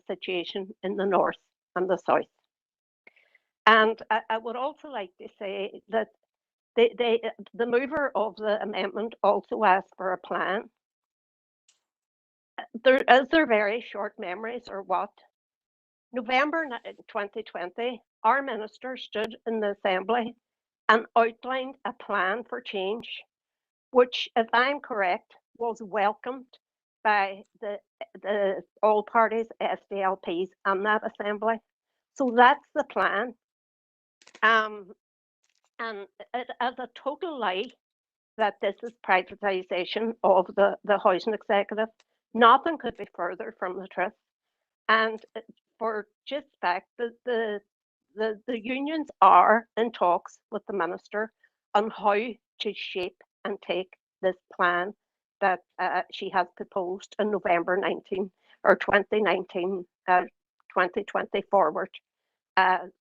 situation in the north and the south. And I would also like to say that the mover of the amendment also asked for a plan. Is there very short memories or what? November 2020, our minister stood in the Assembly and outlined a plan for change, which, if I'm correct, was welcomed by the all parties, SDLPs, and that Assembly. So that's the plan. And it is a total lie that this is privatisation of the housing executive. Nothing could be further from the truth. And for just fact, the unions are in talks with the minister on how to shape and take this plan that she has proposed in November 19 or 2019, 2020 forward.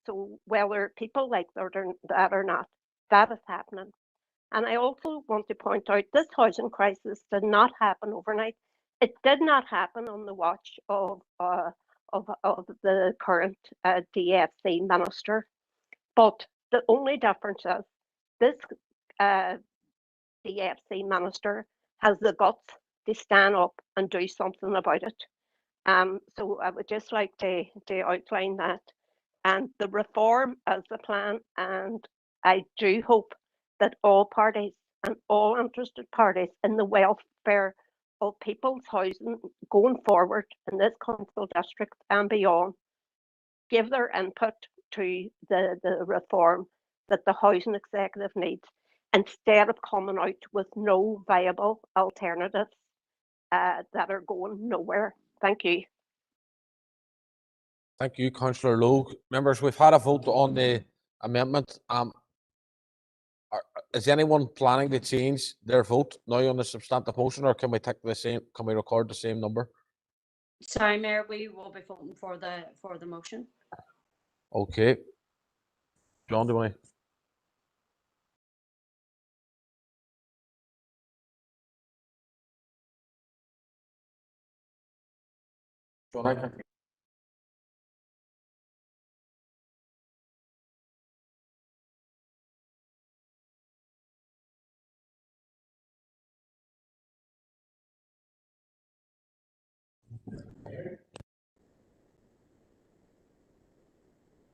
So whether people like that or not, that is happening. And I also want to point out this housing crisis did not happen overnight. It did not happen on the watch of the current DFC minister. But the only difference is this DFC minister has the guts to stand up and do something about it. So I would just like to outline that. And the reform is the plan, and I do hope that all parties and all interested parties in the welfare of people's housing going forward in this council district and beyond give their input to the reform that the housing executive needs, instead of coming out with no viable alternatives that are going nowhere. Thank you. Thank you, Councillor Logue. Members, we've had a vote on the amendment. Is anyone planning to change their vote now on the substantive motion, or can we take the same? Can we record the same number? Sorry, Mayor, we will be voting for the motion. Okay. John, do I? John, I can.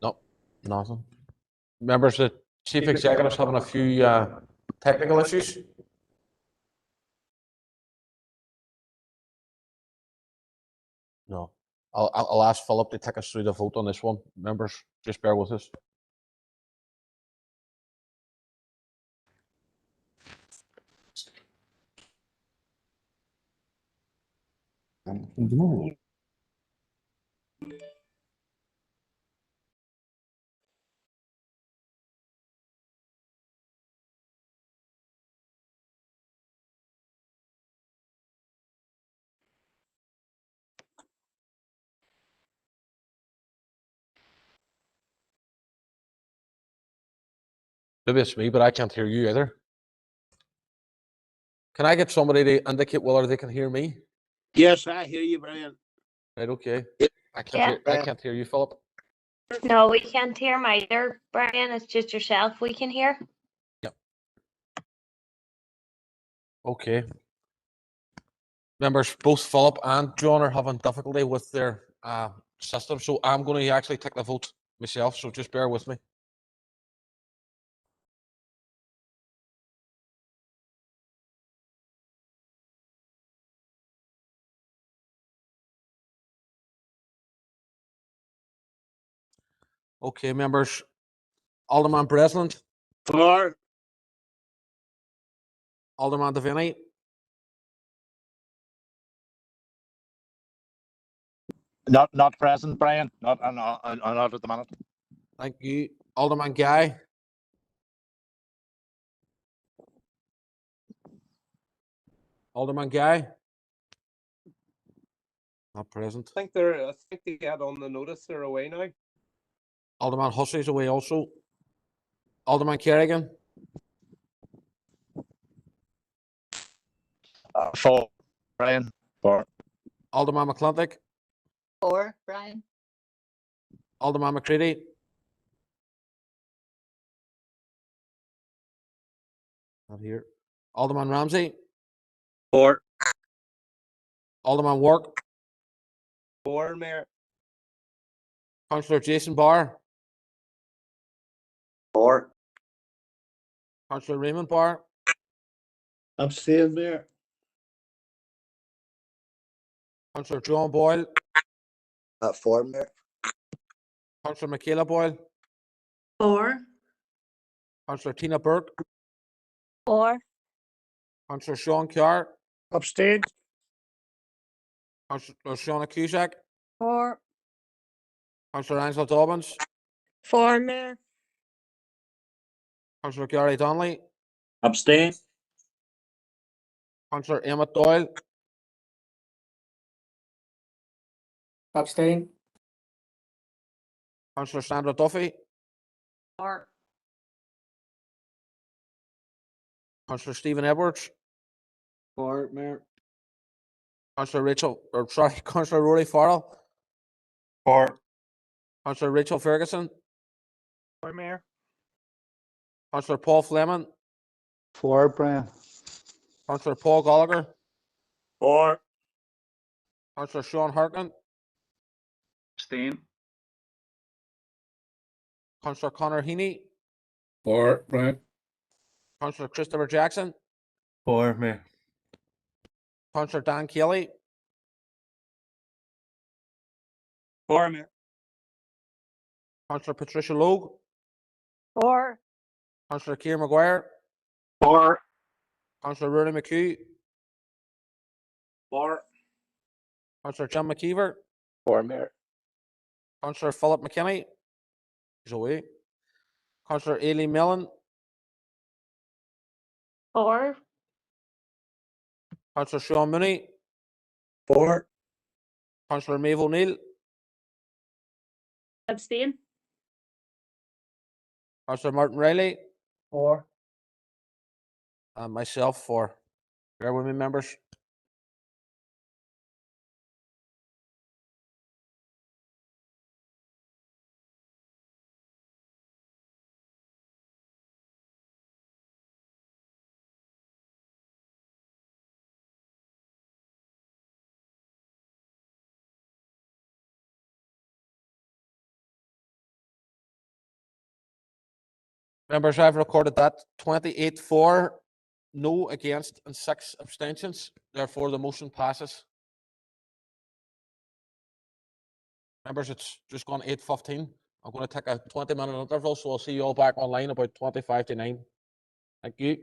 No, nothing. Members, the Chief Executive's having a few technical issues. No. I'll ask Philip to take us through the vote on this one. Members, just bear with us. Maybe it's me, but I can't hear you either. Can I get somebody to indicate whether they can hear me? Yes, I hear you, Brian. Right, okay. I can't Yeah. hear I can't hear you, Philip. No, we can't hear him either, Brian. It's just yourself we can hear. Okay. Members, both Philip and John are having difficulty with their system, so I'm going to actually take the vote myself, so just bear with me. Okay, members. Alderman Breslin. For. Alderman Devaney. Not present, Brian. Not at the minute. Thank you. Alderman Guy. Alderman Guy. Not present. I think they had on the notice they're away now. Alderman Hussey's away also. Alderman Kerrigan. For Brian. For. Alderman McClintock. For Brian. Alderman McCready. Not here. Alderman Ramsey. For. Alderman Work. For, Mayor. Councillor Jason Barr. For. Councillor Raymond Barr. Abstain, Mayor. Councillor John Boyle. For, Mayor. Councillor Michaela Boyle. For. Councillor Tina Burke. For. Councillor Sean Carr. Abstain. Councillor Shauna Cusack. For. Councillor Angela Dobbins. For, Mayor. Councillor Gary Donnelly. Abstain. Councillor Emmett Doyle. Abstain. Councillor Sandra Duffy. For. Councillor Stephen Edwards. For, Mayor. Councillor Councillor Rory Farrell. For. Councillor Rachel Ferguson. For, Mayor. Councillor Paul Fleming. For, Brian. Councillor Paul Gallagher. For. Councillor Sean Harkin. Abstain. Councillor Connor Heaney. For, Brian. Councillor Christopher Jackson. For, Mayor. Councillor Dan Kelly. For, Mayor. Councillor Patricia Logue. For. Councillor Keir Maguire. For. Councillor Rooney McHugh. For. Councillor Jim McKeever. For, Mayor. Councillor Philip McKinney. He's away. Councillor Aileen Mellon. For. Councillor Sean Mooney. For. Councillor Maeve O'Neill. Abstain. Councillor Martin Riley. For. And myself for. Bear with me, members. Members, I've recorded that 28 for, no against, and 6 abstentions. Therefore, the motion passes. Members, it's just gone 8:15. I'm going to take a 20-minute interval, so I'll see you all back online about 25 to 9. Thank you.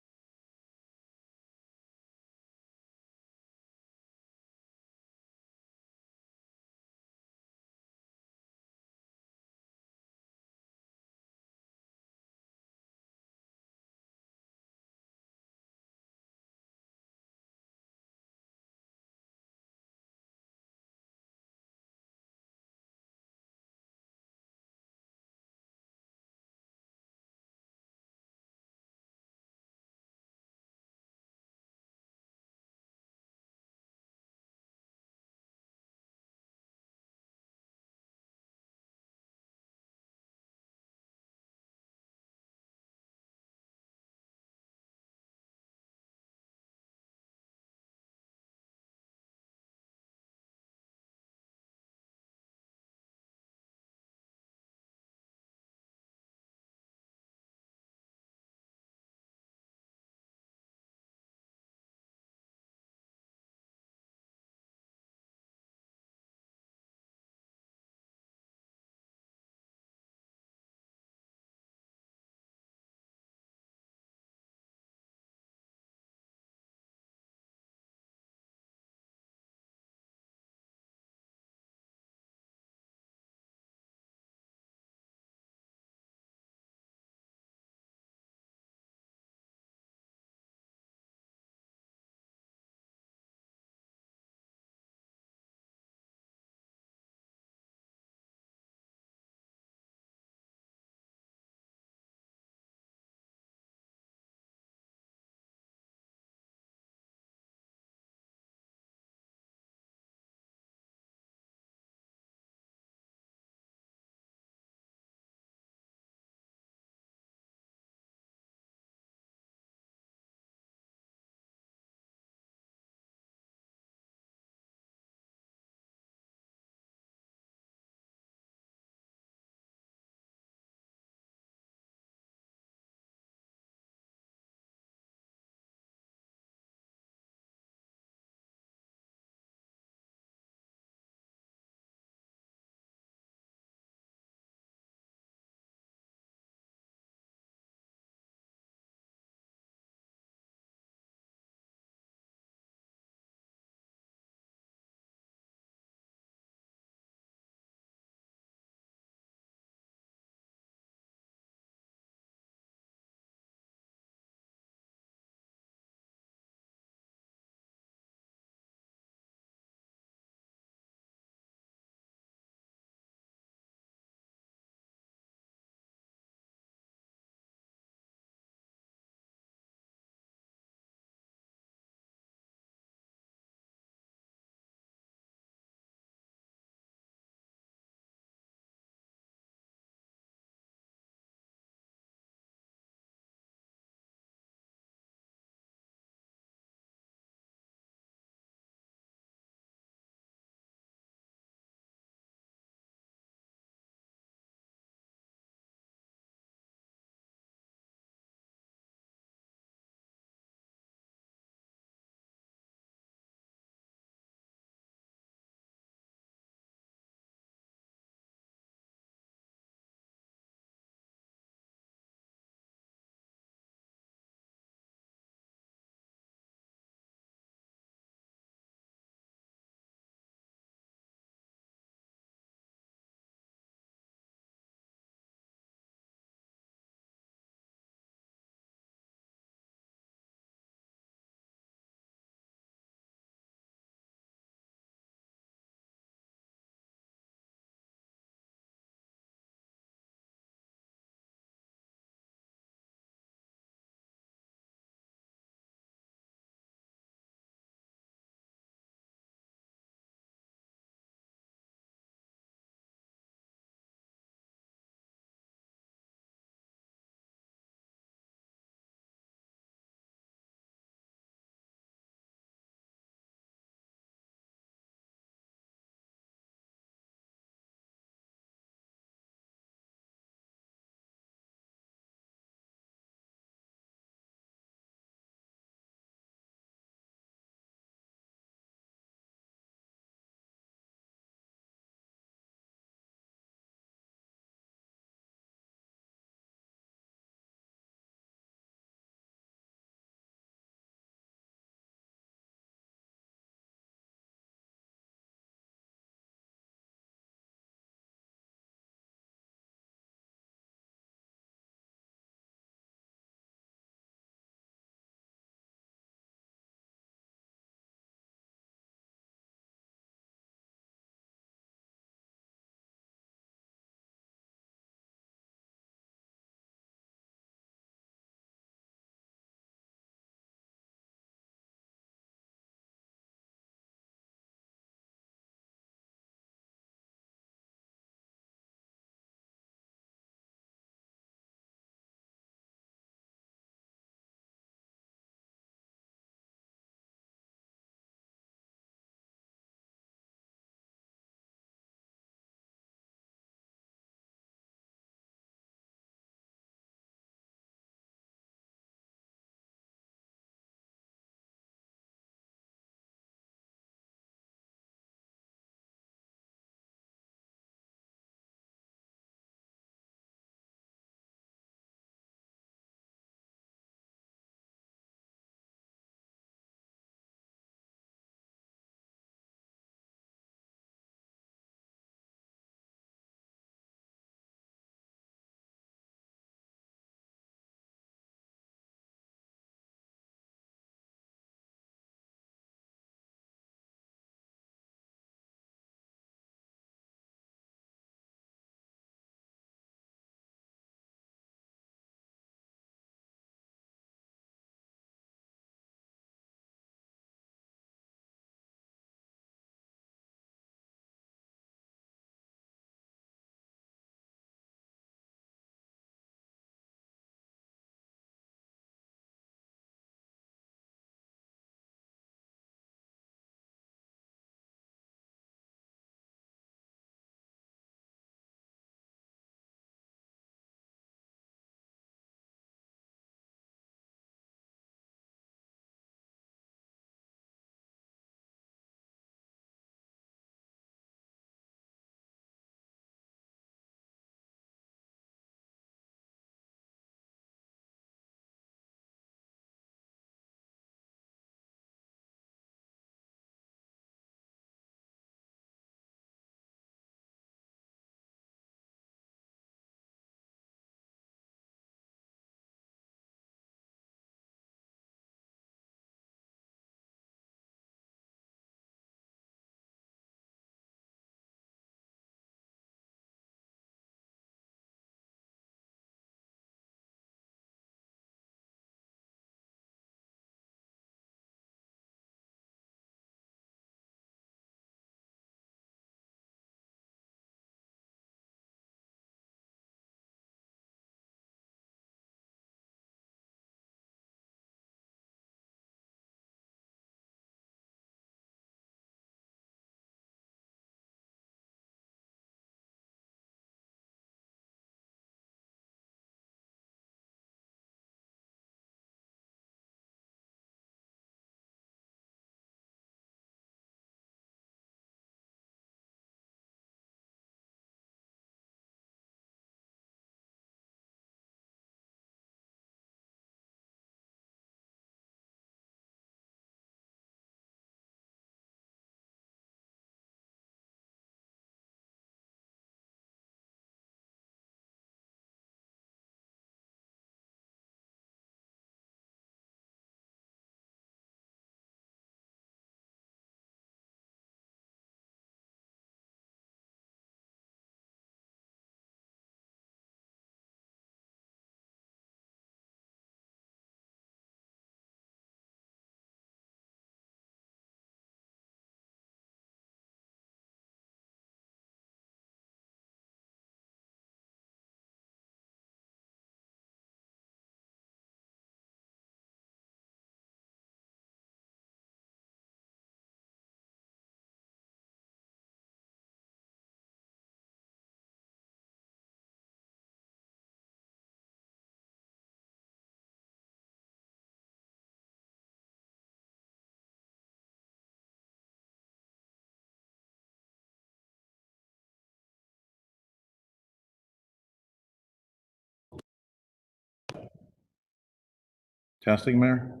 Testing, Mayor.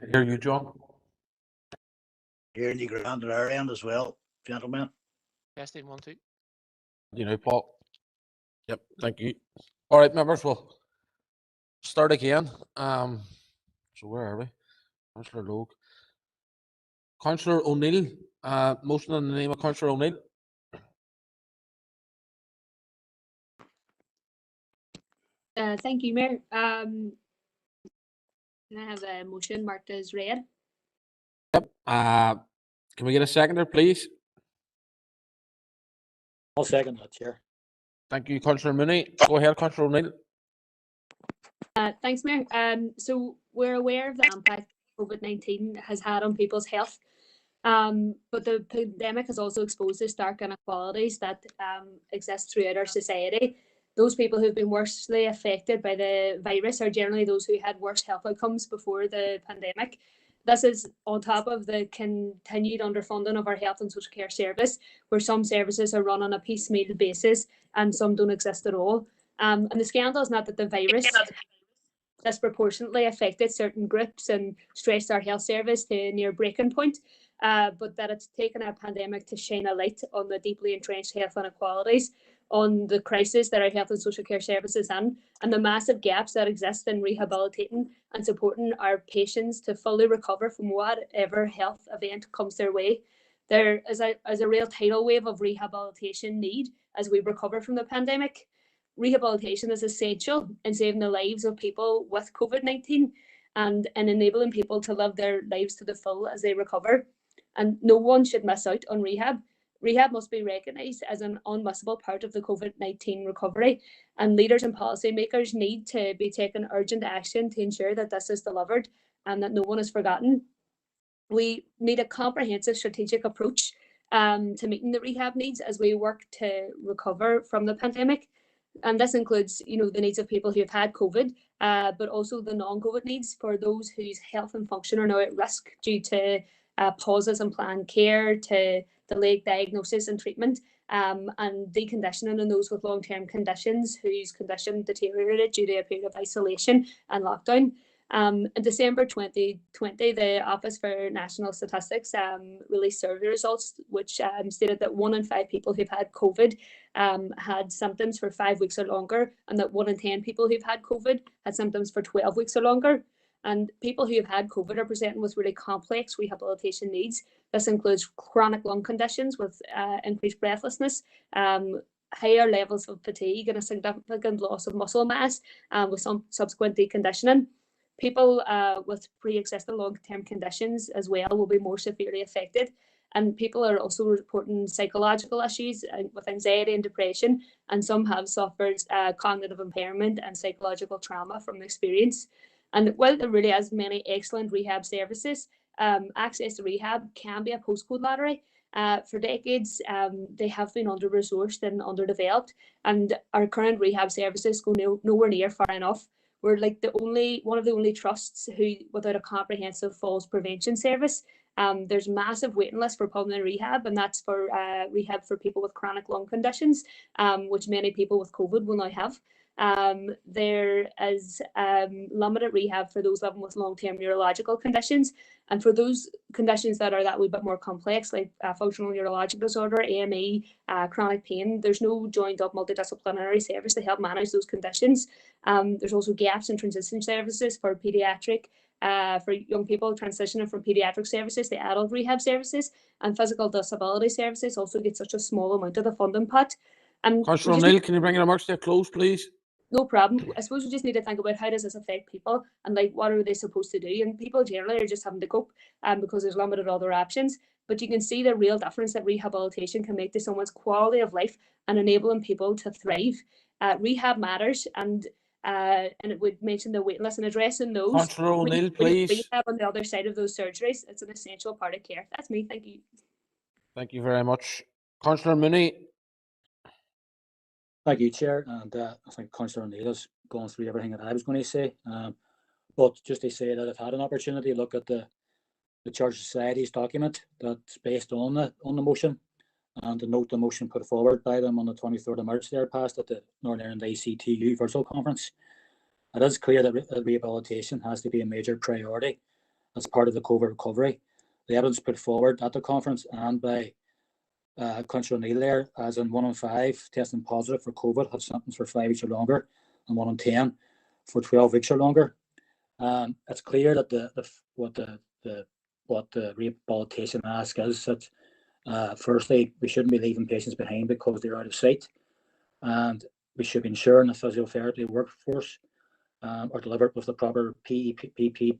Can hear you, John. Hearing you grand at our end as well, gentlemen. Testing 1 2. You know, Paul. Yep, thank you. All right, members, we'll start again. So where are we? Councillor Logue. Councillor O'Neill, motion in the name of Councillor O'Neill. Thank you, Mayor. Can I have a motion marked as read? Yep. Can we get a seconder, please? I'll second that, Chair. Thank you, Councillor Mooney. Go ahead, Councillor O'Neill. Thanks, Mayor. So we're aware of the impact COVID-19 has had on people's health, but the pandemic has also exposed the stark inequalities that exist throughout our society. Those people who've been worstly affected by the virus are generally those who had worse health outcomes before the pandemic. This is on top of the continued underfunding of our health and social care service, where some services are run on a piecemeal basis and some don't exist at all. And the scandal is not that the virus disproportionately affected certain groups and stressed our health service to a near breaking point, but that it's taken a pandemic to shine a light on the deeply entrenched health inequalities, on the crisis that our health and social care services in, and the massive gaps that exist in rehabilitating and supporting our patients to fully recover from whatever health event comes their way. There is a real tidal wave of rehabilitation need as we recover from the pandemic. Rehabilitation is essential in saving the lives of people with COVID-19 and in enabling people to live their lives to the full as they recover. And no one should miss out on rehab. Rehab must be recognised as an unmissable part of the COVID-19 recovery, and leaders and policymakers need to be taking urgent action to ensure that this is delivered and that no one is forgotten. We need a comprehensive strategic approach to meeting the rehab needs as we work to recover from the pandemic. And this includes, the needs of people who have had COVID, but also the non-COVID needs for those whose health and function are now at risk due to pauses in planned care, to delayed diagnosis and treatment, and deconditioning in those with long-term conditions whose condition deteriorated due to a period of isolation and lockdown. In December 2020, the Office for National Statistics released survey results which stated that 1 in 5 people who've had COVID had symptoms for 5 weeks or longer, and that 1 in 10 people who've had COVID had symptoms for 12 weeks or longer. And people who have had COVID are presenting with really complex rehabilitation needs. This includes chronic lung conditions with increased breathlessness, higher levels of fatigue, and a significant loss of muscle mass with some subsequent deconditioning. People with pre-existing long-term conditions as well will be more severely affected. And people are also reporting psychological issues with anxiety and depression, and some have suffered cognitive impairment and psychological trauma from the experience. And while there really is many excellent rehab services, access to rehab can be a postcode lottery. For decades, they have been under-resourced and underdeveloped, and our current rehab services go nowhere near far enough. We're like one of the only trusts who without a comprehensive falls prevention service. There's massive waiting lists for pulmonary rehab, and that's for rehab for people with chronic lung conditions, which many people with COVID will now have. There is limited rehab for those living with long-term neurological conditions, and for those conditions that are that wee bit more complex, like functional neurological disorder, AME, chronic pain, there's no joined up multidisciplinary service to help manage those conditions. There's also gaps in transition services for paediatric, for young people transitioning from paediatric services to adult rehab services, and physical disability services also get such a small amount of the funding pot. Councillor O'Neill, can you bring your remarks to a close, please? No problem. I suppose we just need to think about how does this affect people and like what are they supposed to do, and people generally are just having to cope because there's limited other options. But you can see the real difference that rehabilitation can make to someone's quality of life and enabling people to thrive. Rehab matters, and it would mention the waiting list and addressing those. Councillor O'Neill, please. Rehab on the other side of those surgeries, it's an essential part of care. That's me. Thank you. Thank you very much. Councillor Mooney. Thank you, Chair, and I think Councillor O'Neill has gone through everything that I was going to say. But just to say that I've had an opportunity to look at the Church Society's document that's based on the motion, and to note the motion put forward by them on the 23rd of March there passed at the Northern Ireland ACTU virtual conference. It is clear that rehabilitation has to be a major priority as part of the COVID recovery. The evidence put forward at the conference and by Councillor O'Neill there, as in 1 in 5 testing positive for COVID have symptoms for 5 weeks or longer, and 1 in 10 for 12 weeks or longer. It's clear that what the rehabilitation ask is that firstly, we shouldn't be leaving patients behind because they're out of sight, and we should be ensuring the physiotherapy workforce are delivered with the proper PPE.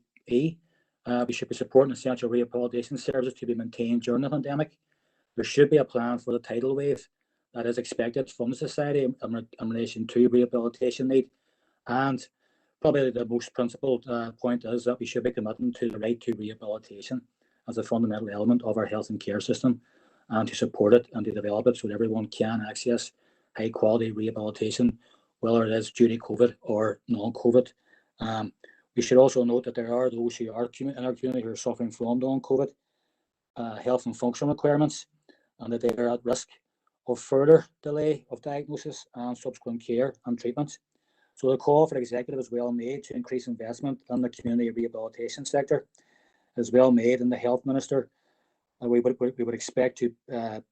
We should be supporting essential rehabilitation services to be maintained during the pandemic. There should be a plan for the tidal wave that is expected from the society in relation to rehabilitation need. And probably the most principled point is that we should be committing to the right to rehabilitation as a fundamental element of our health and care system, and to support it and to develop it so that everyone can access high quality rehabilitation, whether it is due to COVID or non-COVID. We should also note that there are those who are in our community who are suffering from non-COVID health and function requirements, and that they are at risk of further delay of diagnosis and subsequent care and treatment. So the call for the executive is well made to increase investment in the community rehabilitation sector, is well made, and the health minister we would expect to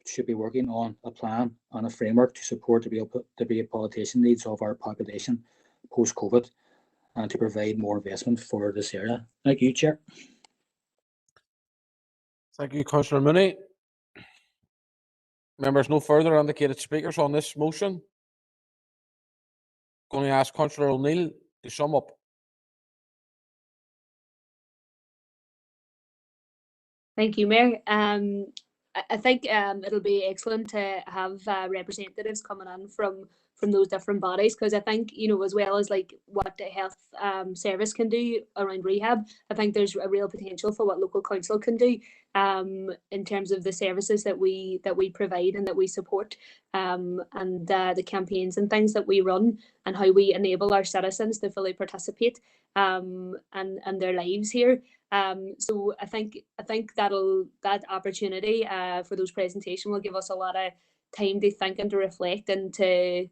should be working on a plan and a framework to support the rehabilitation needs of our population post-COVID, and to provide more investment for this area. Thank you, Chair. Thank you, Councillor Mooney. Members, no further indicated speakers on this motion. Going to ask Councillor O'Neill to sum up. Thank you, Mayor. I think it'll be excellent to have representatives coming in from those different bodies, because I think, you know, as well as like what the health service can do around rehab, I think there's a real potential for what local council can do in terms of the services that we provide and that we support, and the campaigns and things that we run, and how we enable our citizens to fully participate and their lives here. So I think that opportunity for those presentations will give us a lot of time to think and to reflect and to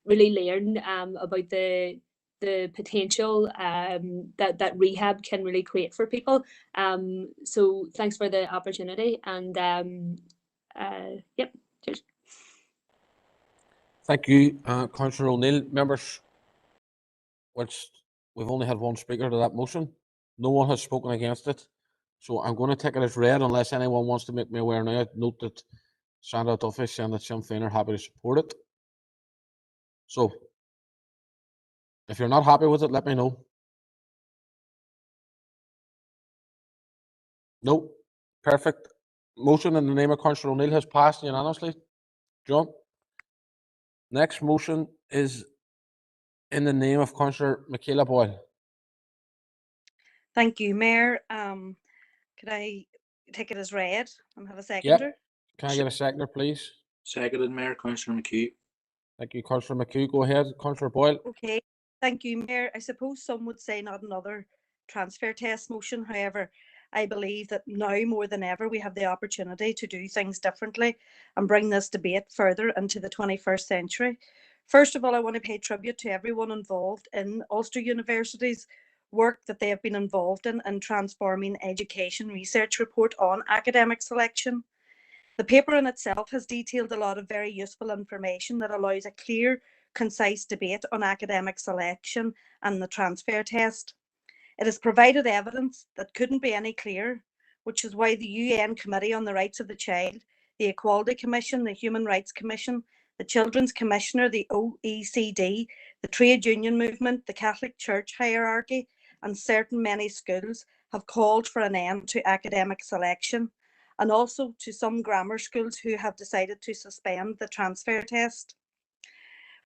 really learn about the potential that rehab can really create for people. So thanks for the opportunity, and yep, cheers. Thank you, Councillor O'Neill. Members, which we've only had one speaker to that motion. No one has spoken against it. So I'm going to take it as read unless anyone wants to make me aware now. Note that Sandra Duffy and that Sinn Féin are happy to support it. So if you're not happy with it, let me know. No. Perfect. Motion in the name of Councillor O'Neill has passed unanimously. John. Next motion is in the name of Councillor Michaela Boyle. Thank you, Mayor. Could I take it as read and have a seconder? Yep. Can I get a seconder, please? Seconded, Mayor. Councillor McHugh. Thank you, Councillor McHugh. Go ahead, Councillor Boyle. Okay. Thank you, Mayor. I suppose some would say not another transfer test motion. However, I believe that now more than ever we have the opportunity to do things differently and bring this debate further into the 21st century. First of all, I want to pay tribute to everyone involved in Ulster University's work that they have been involved in transforming education research report on academic selection. The paper in itself has detailed a lot of very useful information that allows a clear, concise debate on academic selection and the transfer test. It has provided evidence that couldn't be any clearer, which is why the UN Committee on the Rights of the Child, the Equality Commission, the Human Rights Commission, the Children's Commissioner, the OECD, the trade union movement, the Catholic Church hierarchy, and certain many schools have called for an end to academic selection, and also to some grammar schools who have decided to suspend the transfer test.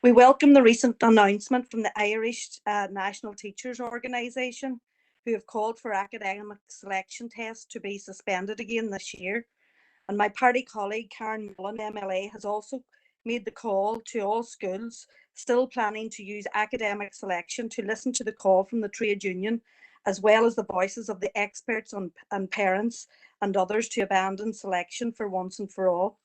We welcome the recent announcement from the Irish National Teachers Organisation, who have called for academic selection tests to be suspended again this year. And my party colleague Karen Mullen, MLA, has also made the call to all schools still planning to use academic selection to listen to the call from the trade union, as well as the voices of the experts and parents and others, to abandon selection for once and for all.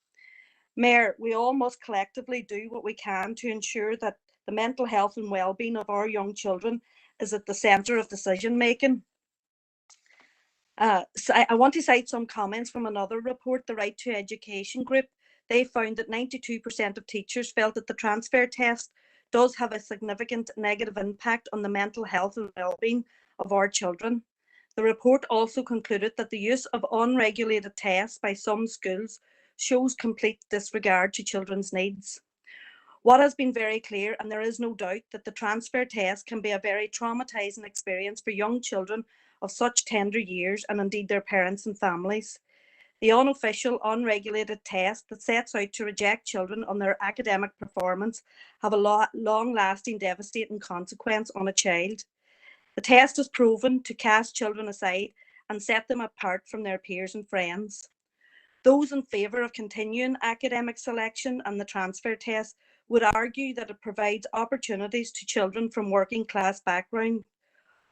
Mayor, we all must collectively do what we can to ensure that the mental health and well-being of our young children is at the centre of decision making. So I want to cite some comments from another report, the Right to Education group. They found that 92% of teachers felt that the transfer test does have a significant negative impact on the mental health and well-being of our children. The report also concluded that the use of unregulated tests by some schools shows complete disregard to children's needs. What has been very clear, and there is no doubt, that the transfer test can be a very traumatising experience for young children of such tender years, and indeed their parents and families. The unofficial, unregulated test that sets out to reject children on their academic performance have a long-lasting, devastating consequence on a child. The test is proven to cast children aside and set them apart from their peers and friends. Those in favour of continuing academic selection and the transfer test would argue that it provides opportunities to children from working class backgrounds.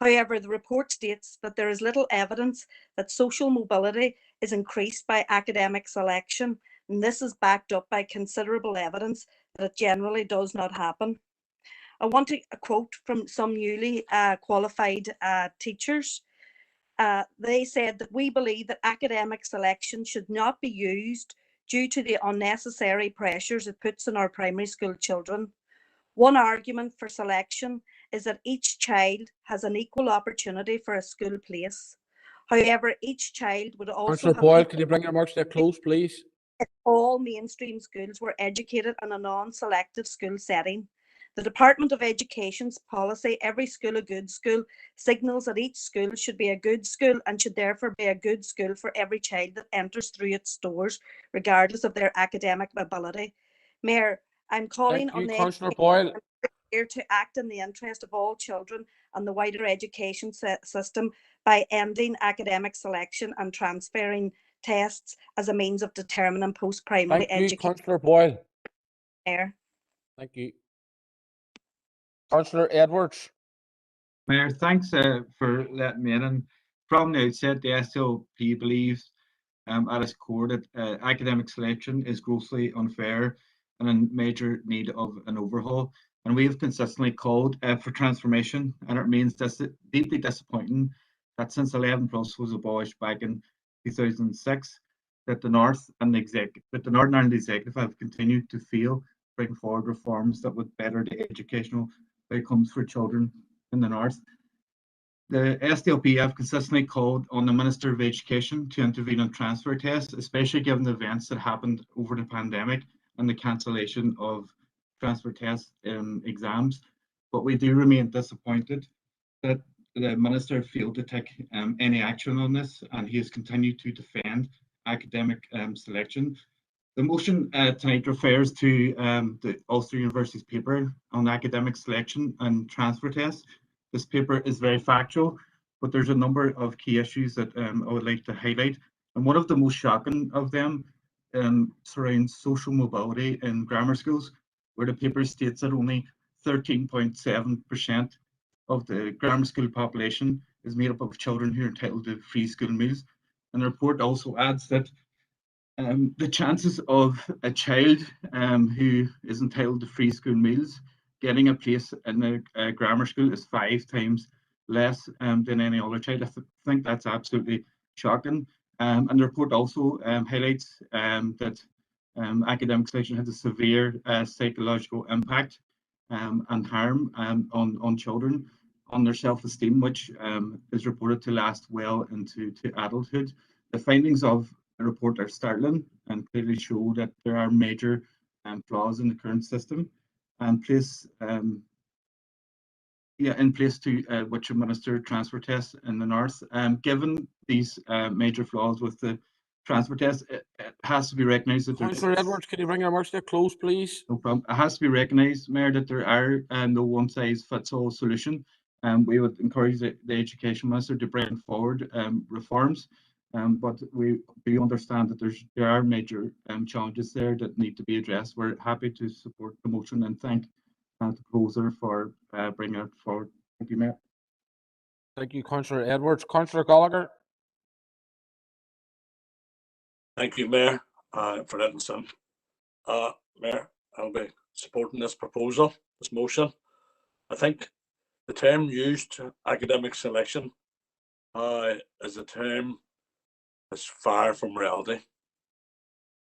However, the report states that there is little evidence that social mobility is increased by academic selection, and this is backed up by considerable evidence that it generally does not happen. I want to quote from some newly qualified teachers. They said that we believe that academic selection should not be used due to the unnecessary pressures it puts on our primary school children. One argument for selection is that each child has an equal opportunity for a school place. However, each child would also Councillor have Boyle, equal can you bring your remarks to a close, please? if all mainstream schools were educated in a non-selective school setting. The Department of Education's policy, every school a good school, signals that each school should be a good school and should therefore be a good school for every child that enters through its doors, regardless of their academic ability. Mayor, I'm calling Thank on you, the Councillor Boyle. here to act in the interest of all children and the wider education system by ending academic selection and transferring tests as a means of determining post-primary Thank you, education. Councillor Boyle. Mayor. Thank you. Councillor Edwards. Mayor, thanks for letting me in. And from the outset, the SLP believes at its core that academic selection is grossly unfair and in major need of an overhaul. And we have consistently called for transformation, and it remains deeply disappointing that since 11 Plus was abolished back in 2006, that the North and the Northern Ireland Executive have continued to fail to bring forward reforms that would better the educational outcomes for children in the North. The SDLP have consistently called on the Minister of Education to intervene on transfer tests, especially given the events that happened over the pandemic and the cancellation of transfer test exams. But we do remain disappointed that the Minister failed to take any action on this, and he has continued to defend academic selection. The motion tonight refers to the Ulster University's paper on academic selection and transfer tests. This paper is very factual, but there's a number of key issues that I would like to highlight. And one of the most shocking of them surrounds social mobility in grammar schools, where the paper states that only 13.7% of the grammar school population is made up of children who are entitled to free school meals. And the report also adds that the chances of a child who is entitled to free school meals getting a place in a grammar school is 5 times less than any other child. I think that's absolutely shocking. And the report also highlights that academic selection has a severe psychological impact and harm on children, on their self-esteem, which is reported to last well into adulthood. The findings of the report are startling and clearly show that there are major flaws in the current system and in place to which administer transfer tests in the North. Given these major flaws with the transfer test, it has to be recognised that Councillor Edwards, can you bring your remarks to a close, please? No problem. It has to be recognised, Mayor, that there are no one-size-fits-all solution. We would encourage the Education Minister to bring forward reforms, but we do understand that there are major challenges there that need to be addressed. We're happy to support the motion and thank the proposer for bringing it forward. Thank you, Mayor. Thank you, Councillor Edwards. Councillor Gallagher. Thank you, Mayor, for letting us in. Mayor, I'll be supporting this proposal, this motion. I think the term used, academic selection, is a term that's far from reality.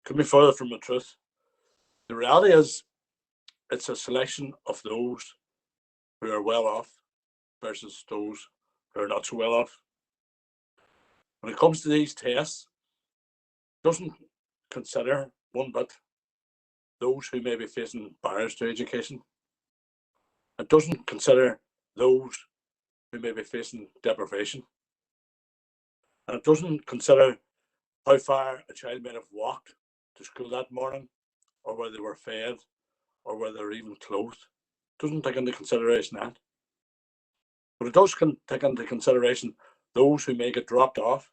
Couldn't be further from the truth. The reality is, it's a selection of those who are well off versus those who are not so well off. When it comes to these tests, it doesn't consider one bit those who may be facing barriers to education. It doesn't consider those who may be facing deprivation. And it doesn't consider how far a child may have walked to school that morning, or whether they were fed, or whether they were even clothed. It doesn't take into consideration that. But it does take into consideration those who may get dropped off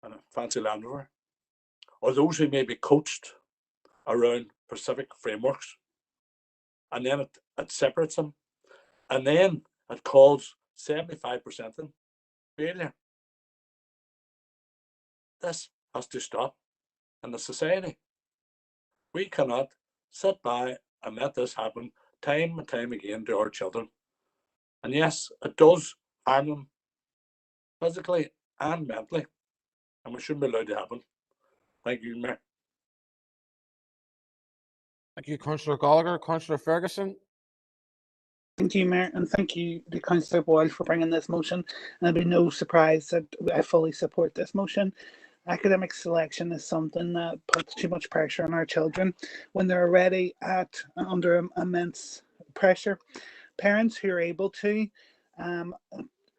in a fancy Land Rover, or those who may be coached around specific frameworks. And then it separates them. And then it calls 75% of them failure. This has to stop in the society. We cannot sit by and let this happen time and time again to our children. And yes, it does harm them physically and mentally, and we shouldn't be allowed to happen. Thank you, Mayor. Thank you, Councillor Gallagher. Councillor Ferguson. Thank you, Mayor, and thank you to Councillor Boyle for bringing this motion. And it'll be no surprise that I fully support this motion. Academic selection is something that puts too much pressure on our children when they're already under immense pressure. Parents who are able to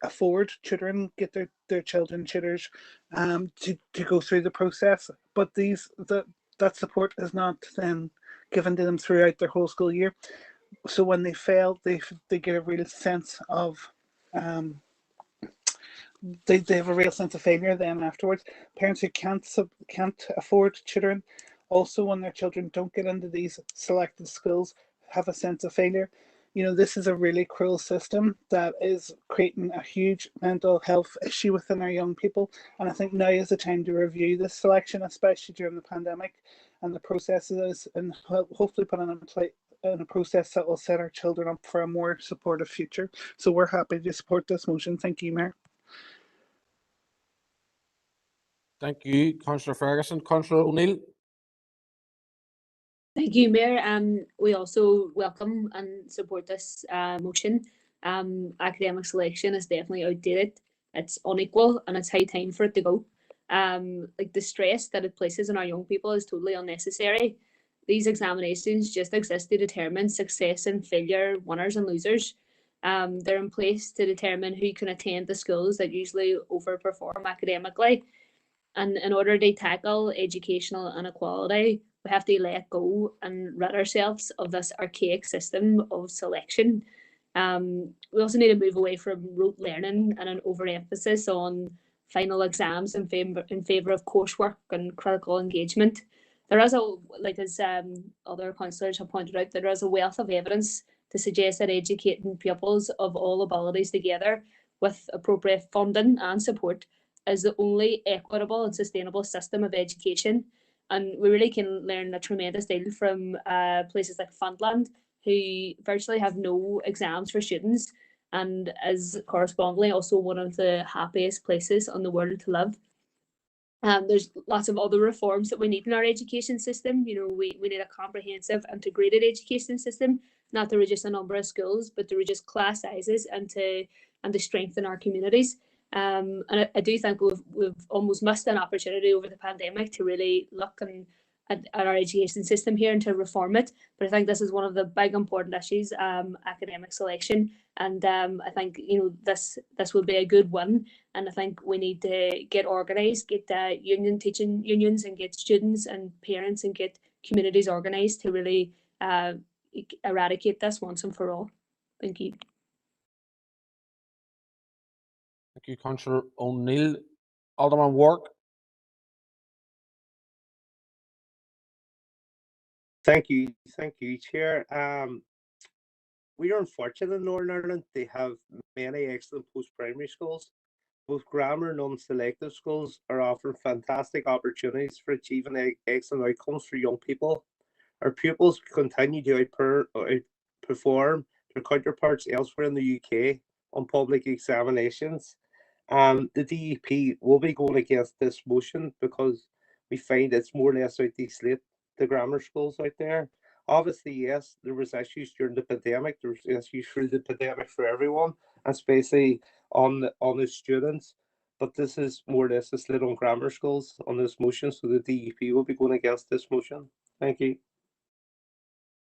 afford tutoring, get their children tutors to go through the process, but that support is not then given to them throughout their whole school year. So when they fail, they get a real sense of they have a real sense of failure then afterwards. Parents who can't afford tutoring, also when their children don't get into these selected schools, have a sense of failure. You know, this is a really cruel system that is creating a huge mental health issue within our young people. And I think now is the time to review this selection, especially during the pandemic, and the processes, and hopefully put in a process that will set our children up for a more supportive future. So we're happy to support this motion. Thank you, Mayor. Thank you, Councillor Ferguson. Councillor O'Neill. Thank you, Mayor. We also welcome and support this motion. Academic selection is definitely outdated. It's unequal, and it's high time for it to go. Like the stress that it places on our young people is totally unnecessary. These examinations just exist to determine success and failure, winners and losers. They're in place to determine who can attend the schools that usually overperform academically. And in order to tackle educational inequality, we have to let go and rid ourselves of this archaic system of selection. We also need to move away from rote learning and an overemphasis on final exams in favour of coursework and critical engagement. There is as other councillors have pointed out, there is a wealth of evidence to suggest that educating pupils of all abilities together with appropriate funding and support is the only equitable and sustainable system of education. And we really can learn a tremendous deal from places like Finland, who virtually have no exams for students, and is correspondingly also one of the happiest places on the world to live. There's lots of other reforms that we need in our education system. You know, we need a comprehensive integrated education system, not to reduce the number of schools, but to reduce class sizes and to strengthen our communities. And I do think we've almost missed an opportunity over the pandemic to really look at our education system here and to reform it. But I think this is one of the big important issues, academic selection. And I think, you know, this will be a good one. And I think we need to get organised, get teaching unions, and get students and parents and get communities organised to really eradicate this once and for all. Thank you. Thank you, Councillor O'Neill. Alderman Wark. Thank you, Chair. We are unfortunate in Northern Ireland. They have many excellent post-primary schools. Both grammar and non-selective schools are offering fantastic opportunities for achieving excellent outcomes for young people. Our pupils continue to outperform their counterparts elsewhere in the UK on public examinations. The DEP will be going against this motion because we find it's more or less out to slate the grammar schools out there. Obviously, yes, there was issues during the pandemic. There was issues through the pandemic for everyone, especially on the students. But this is more or less a slate on grammar schools on this motion, so the DEP will be going against this motion. Thank you.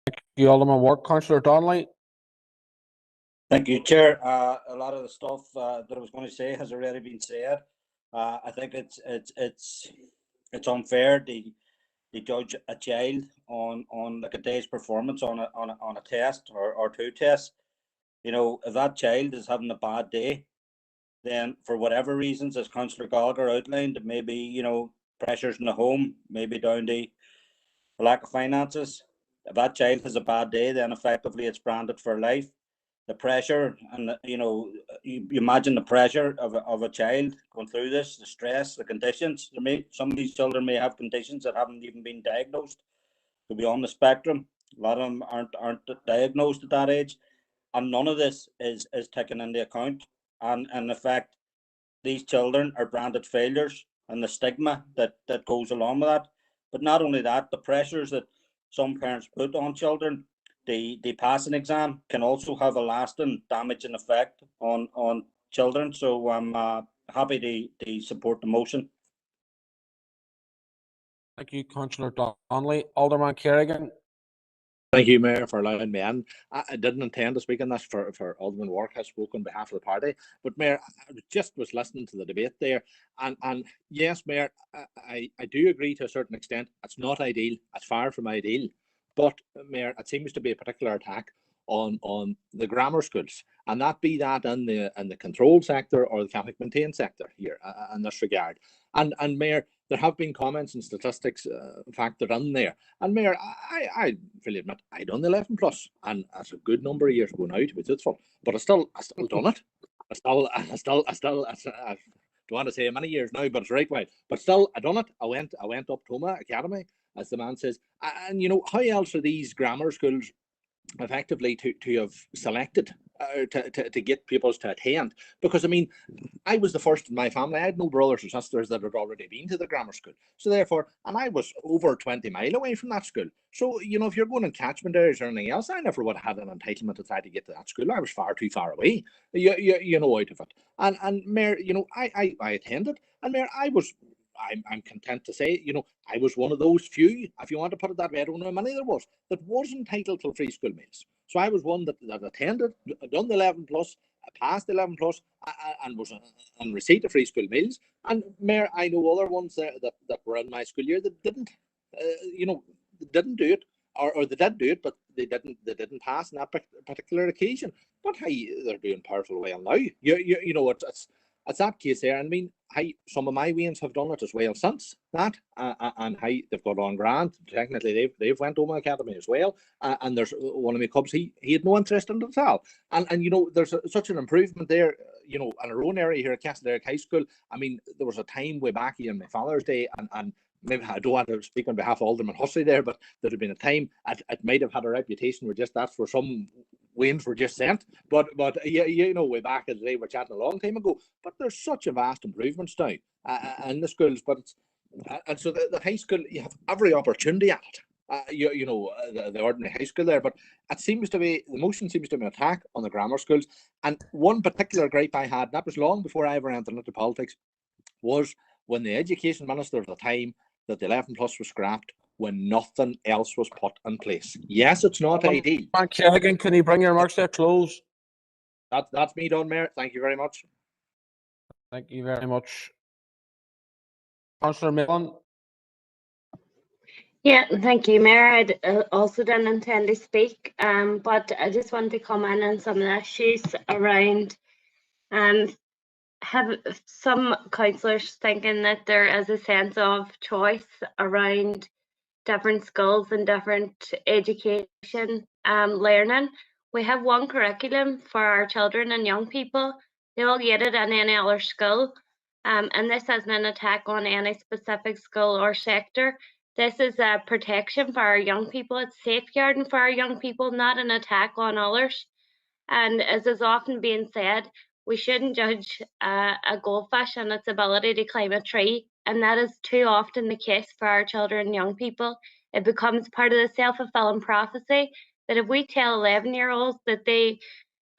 Thank you, Alderman Ward. Councillor Donnelly. Thank you, Chair. A lot of the stuff that I was going to say has already been said. I think it's unfair to judge a child on like a day's performance on a test or two tests. You know, if that child is having a bad day, then for whatever reasons, as Councillor Gallagher outlined, maybe, you know, pressures in the home, maybe down to lack of finances. If that child has a bad day, then effectively it's branded for life. The pressure and you imagine the pressure of a child going through this, the stress, the conditions. Some of these children may have conditions that haven't even been diagnosed. Could be on the spectrum. A lot of them aren't diagnosed at that age, and none of this is taken into account. And in fact, these children are branded failures, and the stigma that goes along with that. But not only that, the pressures that some parents put on children. The passing exam can also have a lasting damaging effect on children. So I'm happy to support the motion. Thank you, Councillor Donnelly. Alderman Kerrigan. Thank you, Mayor, for allowing me in. I didn't intend to speak on this for Alderman Wark has spoken on behalf of the party. But Mayor, I just was listening to the debate there. And yes, Mayor, I do agree to a certain extent. It's not ideal. It's far from ideal. But Mayor, it seems to be a particular attack on the grammar schools, and that be that in the control sector or the Catholic maintained sector here in this regard. And Mayor, there have been comments and statistics factored in there. And Mayor, I fully admit I done the 11 plus, and that's a good number of years ago now, to be truthful. But I still done it. I still don't want to say how many years now, but it's right way. But still, I done it. I went up Toma Academy, as the man says. And you know, how else are these grammar schools effectively to have selected to get pupils to attend? Because I mean, I was the first in my family. I had no brothers or sisters that had already been to the grammar school. So therefore, and I was over 20 miles away from that school. So, you know, if you're going in catchment areas or anything else, I never would have had an entitlement to try to get to that school. I was far too far away, you know, out of it. And Mayor, you know, I attended, and Mayor, I'm content to say, you know, I was one of those few, if you want to put it that way, I don't know how many there was, that was entitled to free school meals. So I was one that attended, done the 11 plus, passed 11 plus, and was on receipt of free school meals. And Mayor, I know other ones that were in my school year that didn't, you know, didn't do it, or they did do it, but they didn't pass on that particular occasion. But hey, they're doing powerful well now. You know, it's that case there. I mean, hey, some of my weans have done it as well since that, and hey, they've got on grand. Technically, they've went Oma Academy as well. And there's one of my cubs. He had no interest in it at all. And you know, there's such an improvement there. You know, in our own area here at Castlereagh High School. I mean, there was a time way back in my Father's Day, and maybe I don't want to speak on behalf of Alderman Hussey there, but there had been a time it might have had a reputation where just that's where some wins were just sent. But you know, way back in the day, we're chatting a long time ago. But there's such a vast improvements now in the schools. But and so the high school, you have every opportunity at it. You know, the ordinary high school there, but it seems to be, the motion seems to be an attack on the grammar schools. And one particular gripe I had, and that was long before I ever entered into politics, was when the education minister at the time that the 11 plus was scrapped when nothing else was put in place. Yes, it's not ideal. Kerrigan, can you bring your remarks to a close? That's me done, Mayor. Thank you very much. Thank you very much. Councillor Millen. Yeah, thank you, Mayor. I also didn't intend to speak, but I just wanted to comment on some of the issues around have some councillors thinking that there is a sense of choice around different schools and different education learning. We have one curriculum for our children and young people. They all get it in any other school. And this isn't an attack on any specific school or sector. This is a protection for our young people. It's safeguarding for our young people, not an attack on others. And as is often being said, we shouldn't judge a goldfish on its ability to climb a tree. And that is too often the case for our children and young people. It becomes part of the self-fulfilling prophecy that if we tell 11-year-olds that they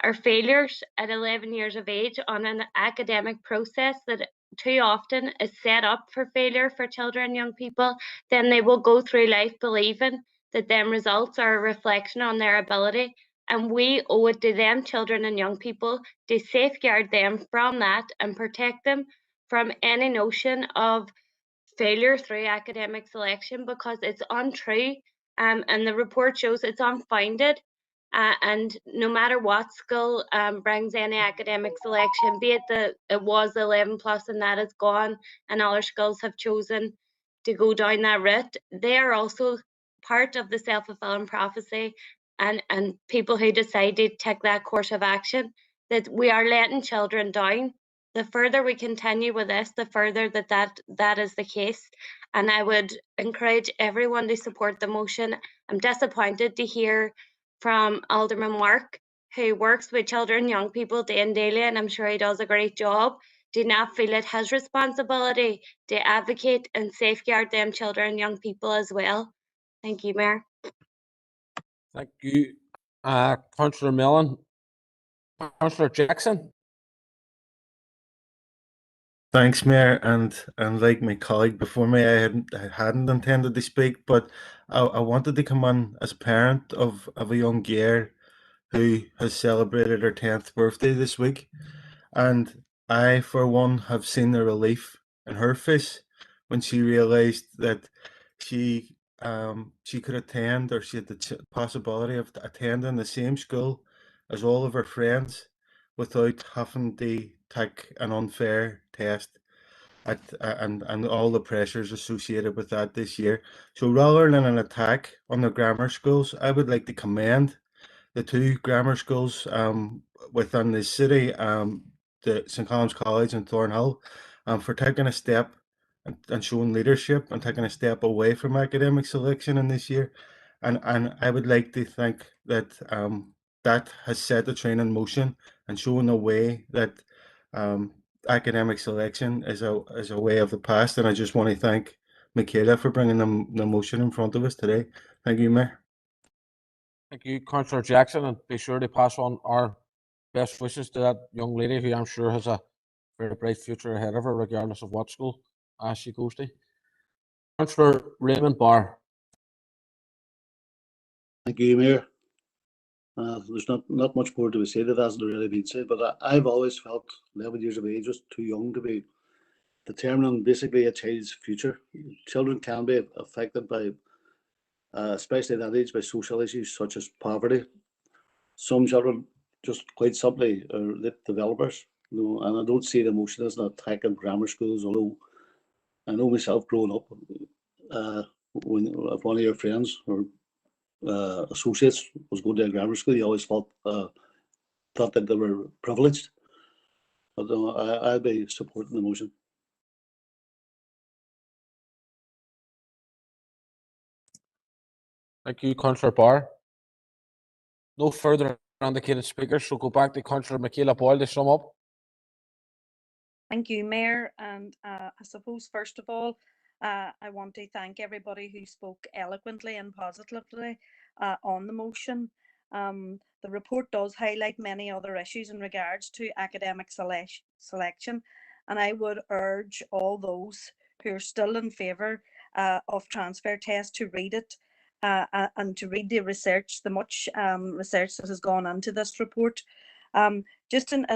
are failures at 11 years of age on an academic process that too often is set up for failure for children and young people, then they will go through life believing that them results are a reflection on their ability. And we owe it to them, children and young people, to safeguard them from that and protect them from any notion of failure through academic selection, because it's untrue, and the report shows it's unfounded. And no matter what school brings any academic selection, be it that it was 11 plus and that is gone, and other schools have chosen to go down that route, they are also part of the self-fulfilling prophecy, and people who decide to take that course of action, that we are letting children down. The further we continue with this, the further that is the case. And I would encourage everyone to support the motion. I'm disappointed to hear from Alderman Mark, who works with children and young people day and daily, and I'm sure he does a great job, do not feel it his responsibility to advocate and safeguard them children and young people as well. Thank you, Mayor. Thank you, Councillor Mellon. Councillor Jackson. Thanks, Mayor, and like my colleague before me, I hadn't intended to speak, but I wanted to come on as a parent of a young girl who has celebrated her 10th birthday this week, and I, for one, have seen the relief in her face when she realised that she could attend, or she had the possibility of attending the same school as all of her friends without having to take an unfair test and all the pressures associated with that this year. So rather than an attack on the grammar schools, I would like to commend the two grammar schools within the city, the St. Columb's College and Thornhill, for taking a step and showing leadership and taking a step away from academic selection in this year. And I would like to think that that has set the train in motion and shown a way that academic selection is a way of the past. And I just want to thank Michaela for bringing the motion in front of us today. Thank you, Mayor. Thank you, Councillor Jackson, and be sure to pass on our best wishes to that young lady, who I'm sure has a very bright future ahead of her, regardless of what school she goes to. Councillor Raymond Barr. Thank you, Mayor. There's not much more to be said. It hasn't really been said, but I've always felt 11 years of age was too young to be determining basically a child's future. Children can be affected by, especially at that age, by social issues such as poverty. Some children just quite simply are lit developers, and I don't see the motion as an attack on grammar schools, although I know myself growing up, when if one of your friends or associates was going to a grammar school, you always thought that they were privileged. But I'd be supporting the motion. Thank you, Councillor Barr. No further indicated speakers, so go back to Councillor Michaela Boyle to sum up. Thank you, Mayor. And I suppose, first of all, I want to thank everybody who spoke eloquently and positively on the motion. The report does highlight many other issues in regards to academic selection, and I would urge all those who are still in favour of transfer tests to read it and to read the research, the much research that has gone into this report. Just in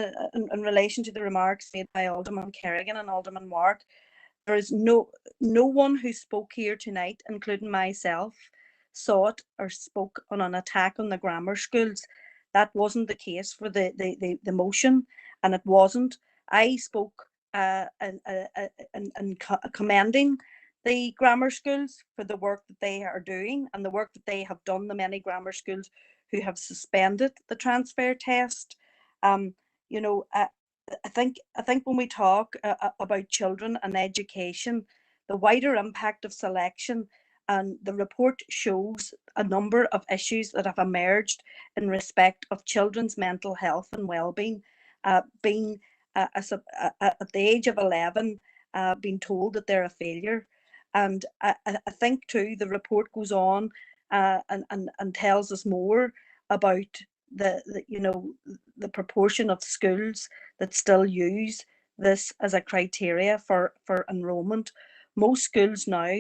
relation to the remarks made by Alderman Kerrigan and Alderman Wark, there is no one who spoke here tonight, including myself, saw it or spoke on an attack on the grammar schools. That wasn't the case for the motion, and it wasn't. I spoke and commending the grammar schools for the work that they are doing and the work that they have done, the many grammar schools who have suspended the transfer test. You know, I think when we talk about children and education, the wider impact of selection And the report shows a number of issues that have emerged in respect of children's mental health and well-being, being at the age of 11, being told that they're a failure. And I think too, the report goes on and tells us more about the proportion of schools that still use this as a criteria for enrolment. Most schools now,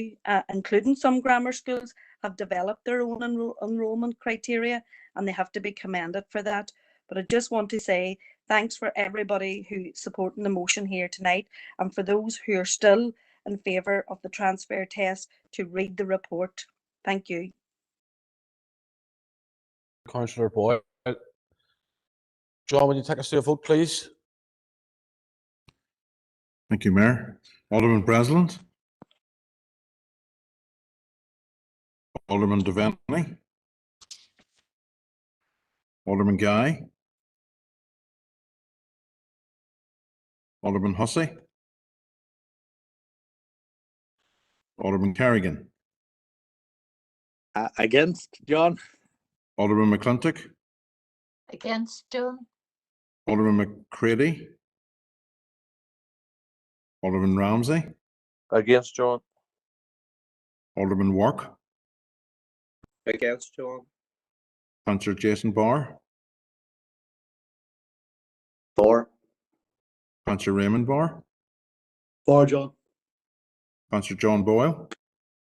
including some grammar schools, have developed their own enrolment criteria, and they have to be commended for that. But I just want to say thanks for everybody who's supporting the motion here tonight, and for those who are still in favour of the transfer test to read the report. Thank you. Councillor Boyle. John, will you take us to a vote, please? Thank you, Mayor. Alderman Breslin. Alderman Devaney. Alderman Guy. Alderman Hussey. Alderman Carrigan. Against, John. Alderman McClintock. Against, John. Alderman McCready. Alderman Ramsey. Against, John. Alderman Wark. Against, John. Councillor Jason Barr. For. Councillor Raymond Barr. For, John. Councillor John Boyle.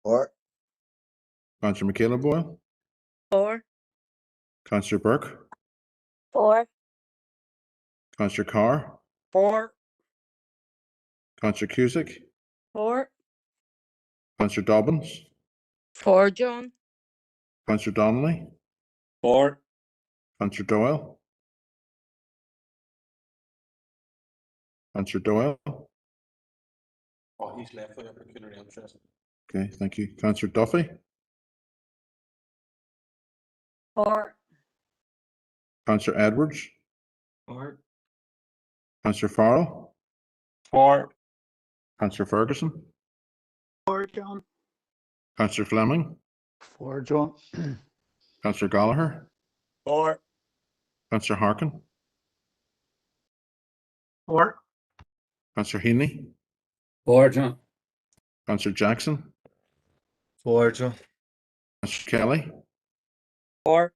For. Councillor Michaela Boyle. For. Councillor Burke. For. Councillor Carr. For. Councillor Cusick. For. Councillor Dobbins. For, John. Councillor Donnelly. For. Councillor Doyle. Councillor Doyle. Oh, he's left for the opportunity. Okay, thank you. Councillor Duffy. For. Councillor Edwards. For. Councillor Farrell. For. Councillor Ferguson. For, John. Councillor Fleming. For, John. Councillor Gallagher. For. Councillor Harkin. For. Councillor Heaney. For, John. Councillor Jackson. For, John. Councillor Kelly. For.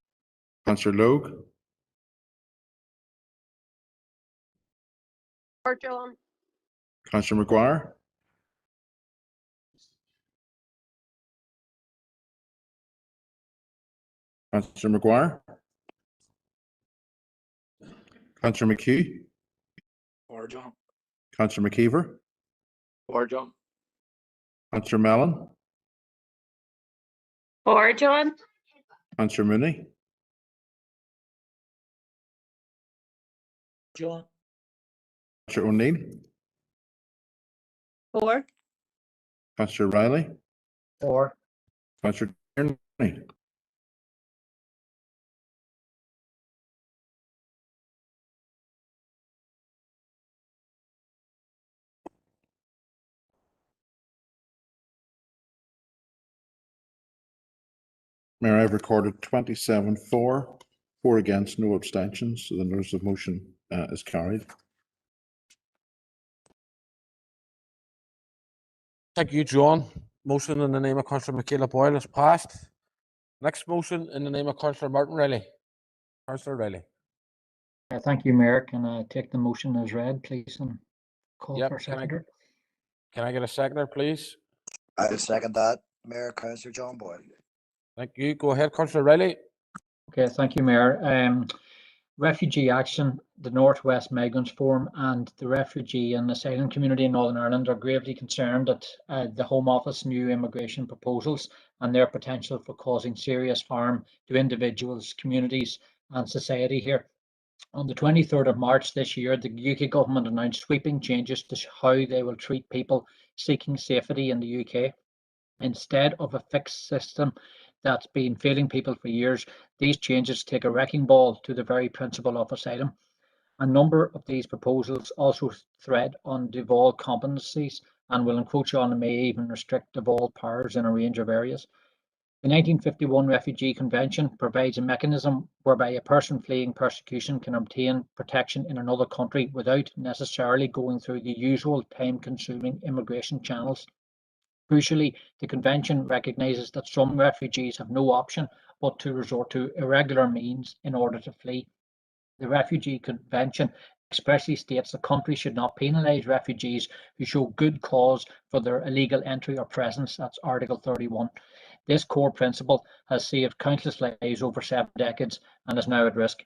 Councillor Logue. For, John. Councillor McGuire. Councillor McGuire. Councillor McHugh. For, John. Councillor McKeever. For, John. Councillor Mellon. For, John. Councillor Mooney. John. Councillor O'Neill. For. Councillor Riley. For. Councillor Tierney. Mayor, I've recorded 27 for, 4 against, no abstentions. So the notice of motion is carried. Thank you, John. Motion in the name of Councillor Michaela Boyle is passed. Next motion in the name of Councillor Martin Riley. Councillor Riley. Thank you, Mayor. Can I take the motion as read, please, and call Yep, for a seconder? Can I get a seconder, please? I second that, Mayor. Councillor John Boyle. Thank you. Go ahead, Councillor Riley. Okay, thank you, Mayor. Refugee Action, the Northwest Migrants Forum, and the refugee and asylum community in Northern Ireland are gravely concerned at the Home Office new immigration proposals and their potential for causing serious harm to individuals, communities, and society here. On the 23rd of March this year, the UK government announced sweeping changes to how they will treat people seeking safety in the UK. Instead of a fixed system that's been failing people for years, these changes take a wrecking ball to the very principle of asylum. A number of these proposals also thread on devolved competencies and will encroach on and may even restrict devolved powers in a range of areas. The 1951 Refugee Convention provides a mechanism whereby a person fleeing persecution can obtain protection in another country without necessarily going through the usual time-consuming immigration channels. Crucially, the Convention recognises that some refugees have no option but to resort to irregular means in order to flee. The Refugee Convention expressly states that countries should not penalise refugees who show good cause for their illegal entry or presence. That's Article 31. This core principle has saved countless lives over 7 decades and is now at risk.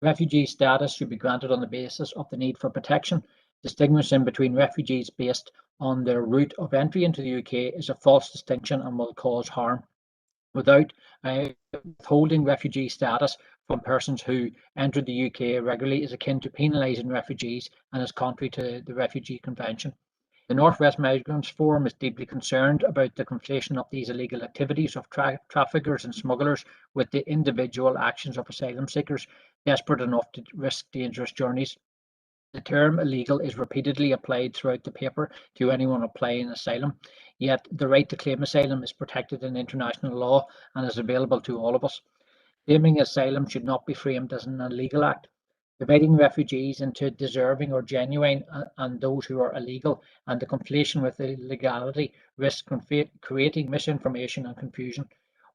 Refugee status should be granted on the basis of the need for protection. Distinguishing between refugees based on their route of entry into the UK is a false distinction and will cause harm. Without withholding refugee status from persons who entered the UK irregularly is akin to penalising refugees and is contrary to the Refugee Convention. The North West Migrants Forum is deeply concerned about the conflation of these illegal activities of traffickers and smugglers with the individual actions of asylum seekers desperate enough to risk dangerous journeys. The term illegal is repeatedly applied throughout the paper to anyone applying asylum, yet the right to claim asylum is protected in international law and is available to all of us. Claiming asylum should not be framed as an illegal act. Dividing refugees into deserving or genuine and those who are illegal, and the conflation with illegality risks creating misinformation and confusion.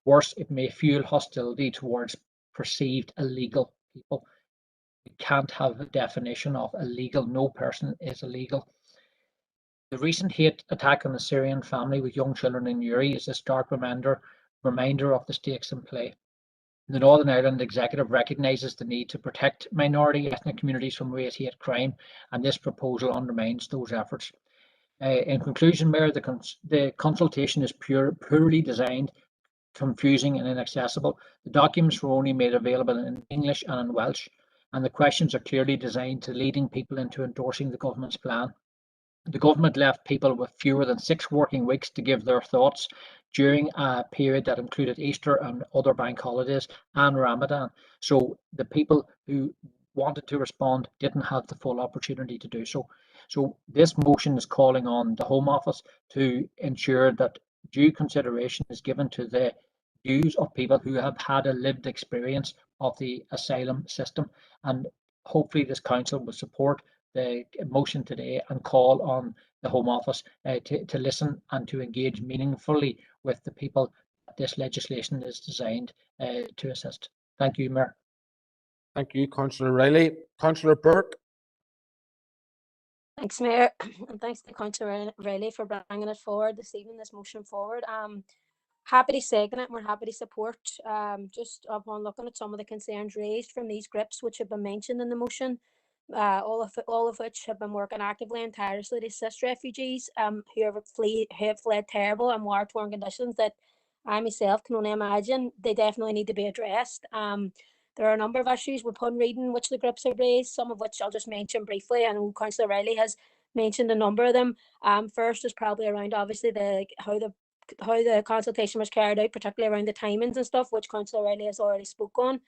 Worse, it may fuel hostility towards perceived illegal people. We can't have a definition of illegal. No person is illegal. The recent hate attack on a Syrian family with young children in Uri is a stark reminder of the stakes in play. The Northern Ireland Executive recognises the need to protect minority ethnic communities from race hate crime, and this proposal undermines those efforts. In conclusion, Mayor, the consultation is poorly designed, confusing and inaccessible. The documents were only made available in English and in Welsh, and the questions are clearly designed to leading people into endorsing the government's plan. The government left people with fewer than 6 working weeks to give their thoughts during a period that included Easter and other bank holidays and Ramadan. So the people who wanted to respond didn't have the full opportunity to do so. So this motion is calling on the Home Office to ensure that due consideration is given to the views of people who have had a lived experience of the asylum system, and hopefully this council will support the motion today and call on the Home Office to listen and to engage meaningfully with the people that this legislation is designed to assist. Thank you, Mayor. Thank you, Councillor Riley. Councillor Burke. Thanks, Mayor, and thanks to Councillor Riley for bringing it forward this evening, this motion forward. Happy to second it, and we're happy to support. Just upon looking at some of the concerns raised from these groups which have been mentioned in the motion, all of which have been working actively and tirelessly to assist refugees who have fled terrible and war-torn conditions that I myself can only imagine. They definitely need to be addressed. There are a number of issues upon reading which the groups have raised, some of which I'll just mention briefly, and Councillor Riley has mentioned a number of them. First is probably around obviously how the consultation was carried out, particularly around the timings and stuff, which Councillor Riley has already spoke on.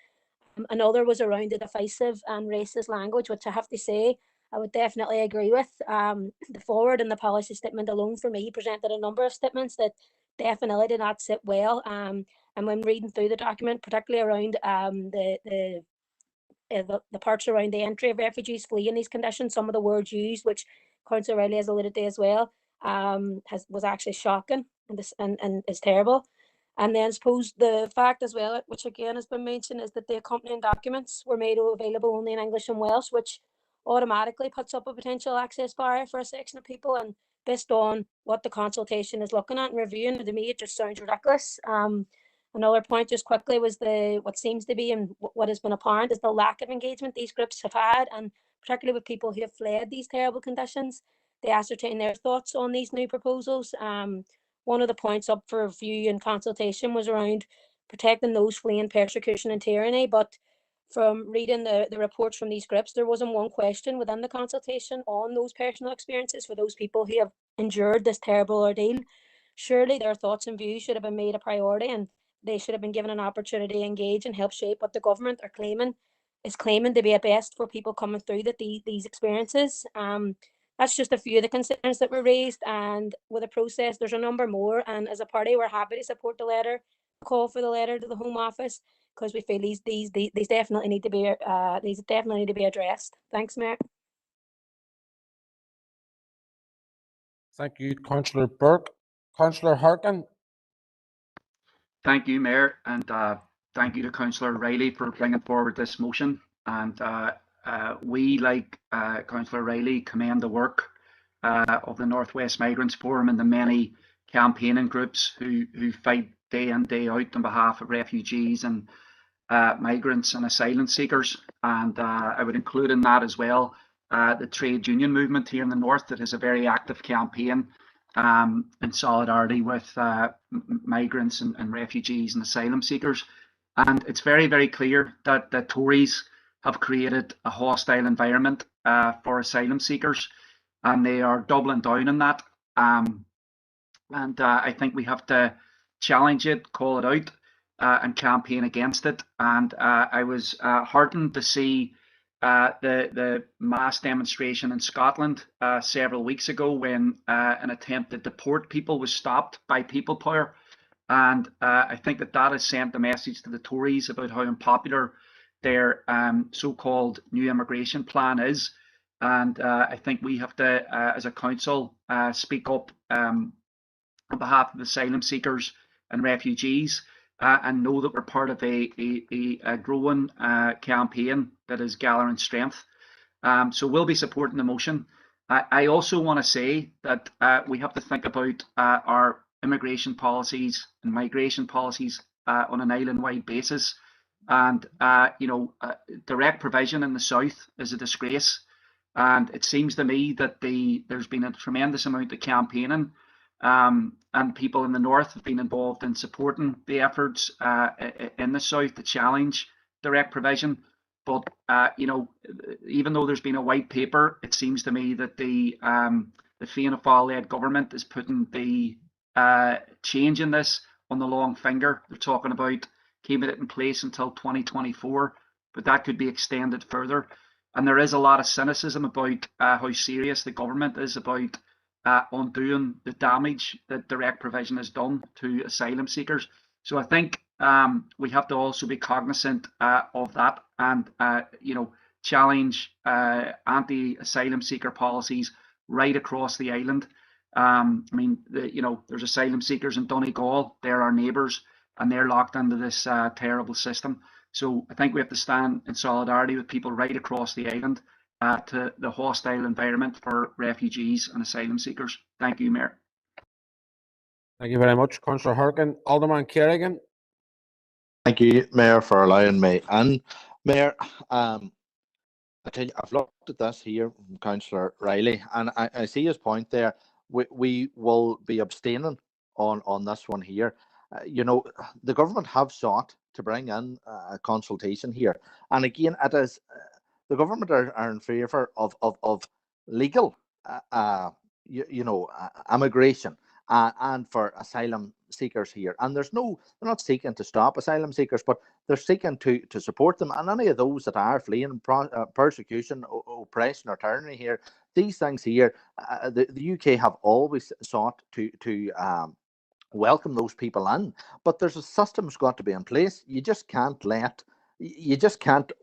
Another was around the divisive and racist language, which I have to say I would definitely agree with. The forward and the policy statement alone for me presented a number of statements that definitely did not sit well. And when reading through the document, particularly around the parts around the entry of refugees fleeing these conditions, some of the words used, which Councillor Riley has alluded to as well, was actually shocking and is terrible. And then I suppose the fact as well, which again has been mentioned, is that the accompanying documents were made available only in English and Welsh, which automatically puts up a potential access barrier for a section of people. And based on what the consultation is looking at and reviewing, to me it just sounds ridiculous. Another point just quickly was what seems to be and what has been apparent is the lack of engagement these groups have had, and particularly with people who have fled these terrible conditions. They ascertain their thoughts on these new proposals. One of the points up for review and consultation was around protecting those fleeing persecution and tyranny. But from reading the reports from these groups, there wasn't one question within the consultation on those personal experiences for those people who have endured this terrible ordeal. Surely their thoughts and views should have been made a priority, and they should have been given an opportunity to engage and help shape what the government is claiming to be a best for people coming through these experiences. That's just a few of the concerns that were raised, and with the process, there's a number more. And as a party, we're happy to support the letter, call for the letter to the Home Office, because we feel these definitely need to be addressed. Thanks, Mayor. Thank you, Councillor Burke. Councillor Harkin. Thank you, Mayor, and thank you to Councillor Riley for bringing forward this motion. And we, like Councillor Riley, commend the work of the Northwest Migrants Forum and the many campaigning groups who fight day in, day out on behalf of refugees and migrants and asylum seekers. And I would include in that as well the trade union movement here in the north that has a very active campaign in solidarity with migrants and refugees and asylum seekers. And it's very, very clear that the Tories have created a hostile environment for asylum seekers, and they are doubling down on that. And I think we have to challenge it, call it out, and campaign against it. And I was heartened to see the mass demonstration in Scotland several weeks ago when an attempt to deport people was stopped by people power. And I think that has sent a message to the Tories about how unpopular their so-called new immigration plan is. And I think we have to, as a council, speak up on behalf of asylum seekers and refugees, and know that we're part of a growing campaign that is gathering strength. So we'll be supporting the motion. I also want to say that we have to think about our immigration policies and migration policies on an island-wide basis. And direct provision in the south is a disgrace. And it seems to me that there's been a tremendous amount of campaigning, and people in the north have been involved in supporting the efforts in the south to challenge direct provision. But even though there's been a white paper, it seems to me that the Fianna Fáil-led government is putting the change in this on the long finger. They're talking about keeping it in place until 2024, but that could be extended further. And there is a lot of cynicism about how serious the government is about undoing the damage that direct provision has done to asylum seekers. So I think we have to also be cognizant of that and challenge anti-asylum seeker policies right across the island. There's asylum seekers in Donegal. They're our neighbours, and they're locked into this terrible system. So I think we have to stand in solidarity with people right across the island to the hostile environment for refugees and asylum seekers. Thank you, Mayor. Thank you very much, Councillor Harkin. Alderman Kerrigan. Thank you, Mayor, for allowing me in. Mayor, I tell you, I've looked at this here from Councillor Riley, and I see his point there. We will be abstaining on this one here. The government have sought to bring in a consultation here, and again, it is the government are in favour of legal, immigration and for asylum seekers here. And they're not seeking to stop asylum seekers, but they're seeking to support them. And any of those that are fleeing persecution, oppression, or tyranny here, these things here, the UK have always sought to welcome those people in. But there's a system's got to be in place. You just can't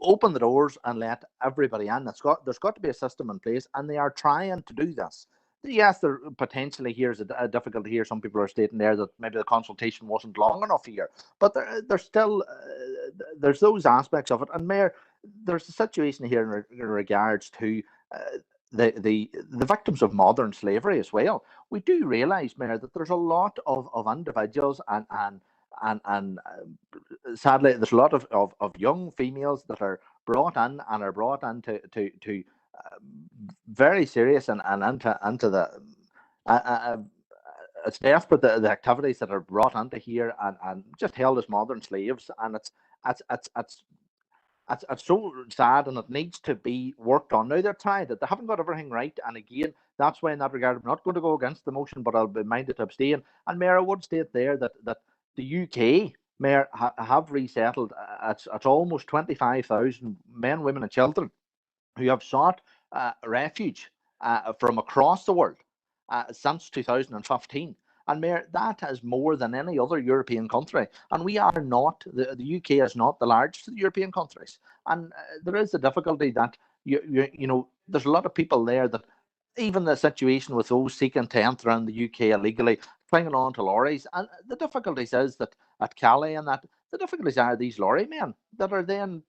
open the doors and let everybody in. There's got to be a system in place, and they are trying to do this. Yes, there potentially here's a difficulty here. Some people are stating there that maybe the consultation wasn't long enough here, but there's still there's those aspects of it. And Mayor, there's a situation here in regards to the victims of modern slavery as well. We do realise, Mayor, that there's a lot of individuals and sadly there's a lot of young females that are brought in and are brought into to very serious and into the it's desperate the activities that are brought into here and just held as modern slaves, and it's so sad, and it needs to be worked on. Now they're trying it; they haven't got everything right, and again, that's why in that regard I'm not going to go against the motion, but I'll be minded to abstain. And Mayor, I would state there that the UK, Mayor, have resettled. It's almost 25,000 men, women, and children who have sought refuge from across the world since 2015. And Mayor, that is more than any other European country. And we are not, the UK is not the largest of the European countries. And there is a difficulty that, you know, there's a lot of people there that, even the situation with those seeking to enter in the UK illegally, clinging on to lorries. And the difficulties is that at Calais and that, the difficulties are these lorry men that are then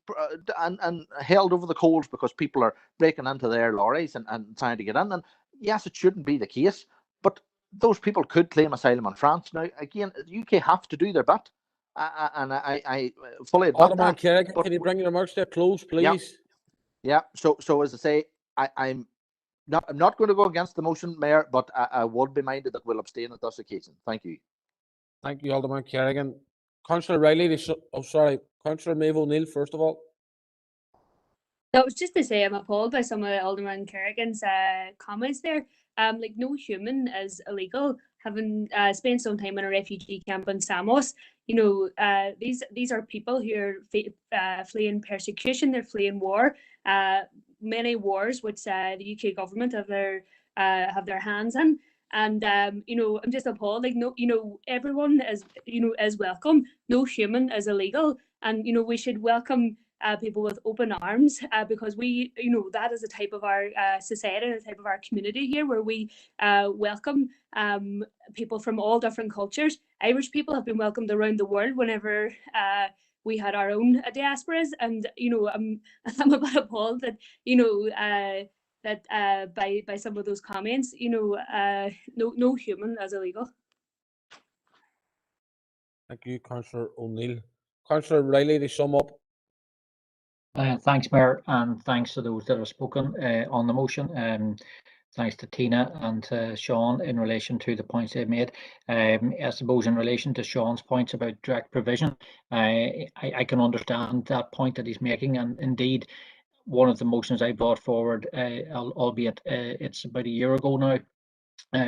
and held over the coals because people are breaking into their lorries and trying to get in. And yes, it shouldn't be the case, but those people could claim asylum in France. Now, again, the UK have to do their bit. And I fully admit Alderman that. Kerrigan, But can you bring your remarks to a close, please? Yeah. So as I say, I'm not going to go against the motion, Mayor, but I would be minded that we'll abstain on this occasion. Thank you. Thank you, Alderman Kerrigan. Councillor Riley, Councillor Maeve O'Neill, first of all. That was just to say I'm appalled by some of Alderman Kerrigan's comments there. Like, no human is illegal. Having spent some time in a refugee camp in Samos, you know, these are people who are fleeing persecution. They're fleeing war. Many wars which the UK government have their hands in. And you know, I'm just appalled. Like, no, you know, everyone is, you know, is welcome. No human is illegal, and you know, we should welcome people with open arms, because we, you know, that is a type of our society, a type of our community here, where we welcome people from all different cultures. Irish people have been welcomed around the world whenever we had our own diasporas, and you know, I'm a bit appalled that, you know, that by some of those comments, you know, no human is illegal. Thank you, Councillor O'Neill. Councillor Riley, to sum up. Thanks, Mayor, and thanks to those that have spoken on the motion. Thanks to Tina and Sean in relation to the points they've made. I suppose in relation to Sean's points about direct provision, I can understand that point that he's making, and indeed, one of the motions I brought forward, albeit it's about a year ago now,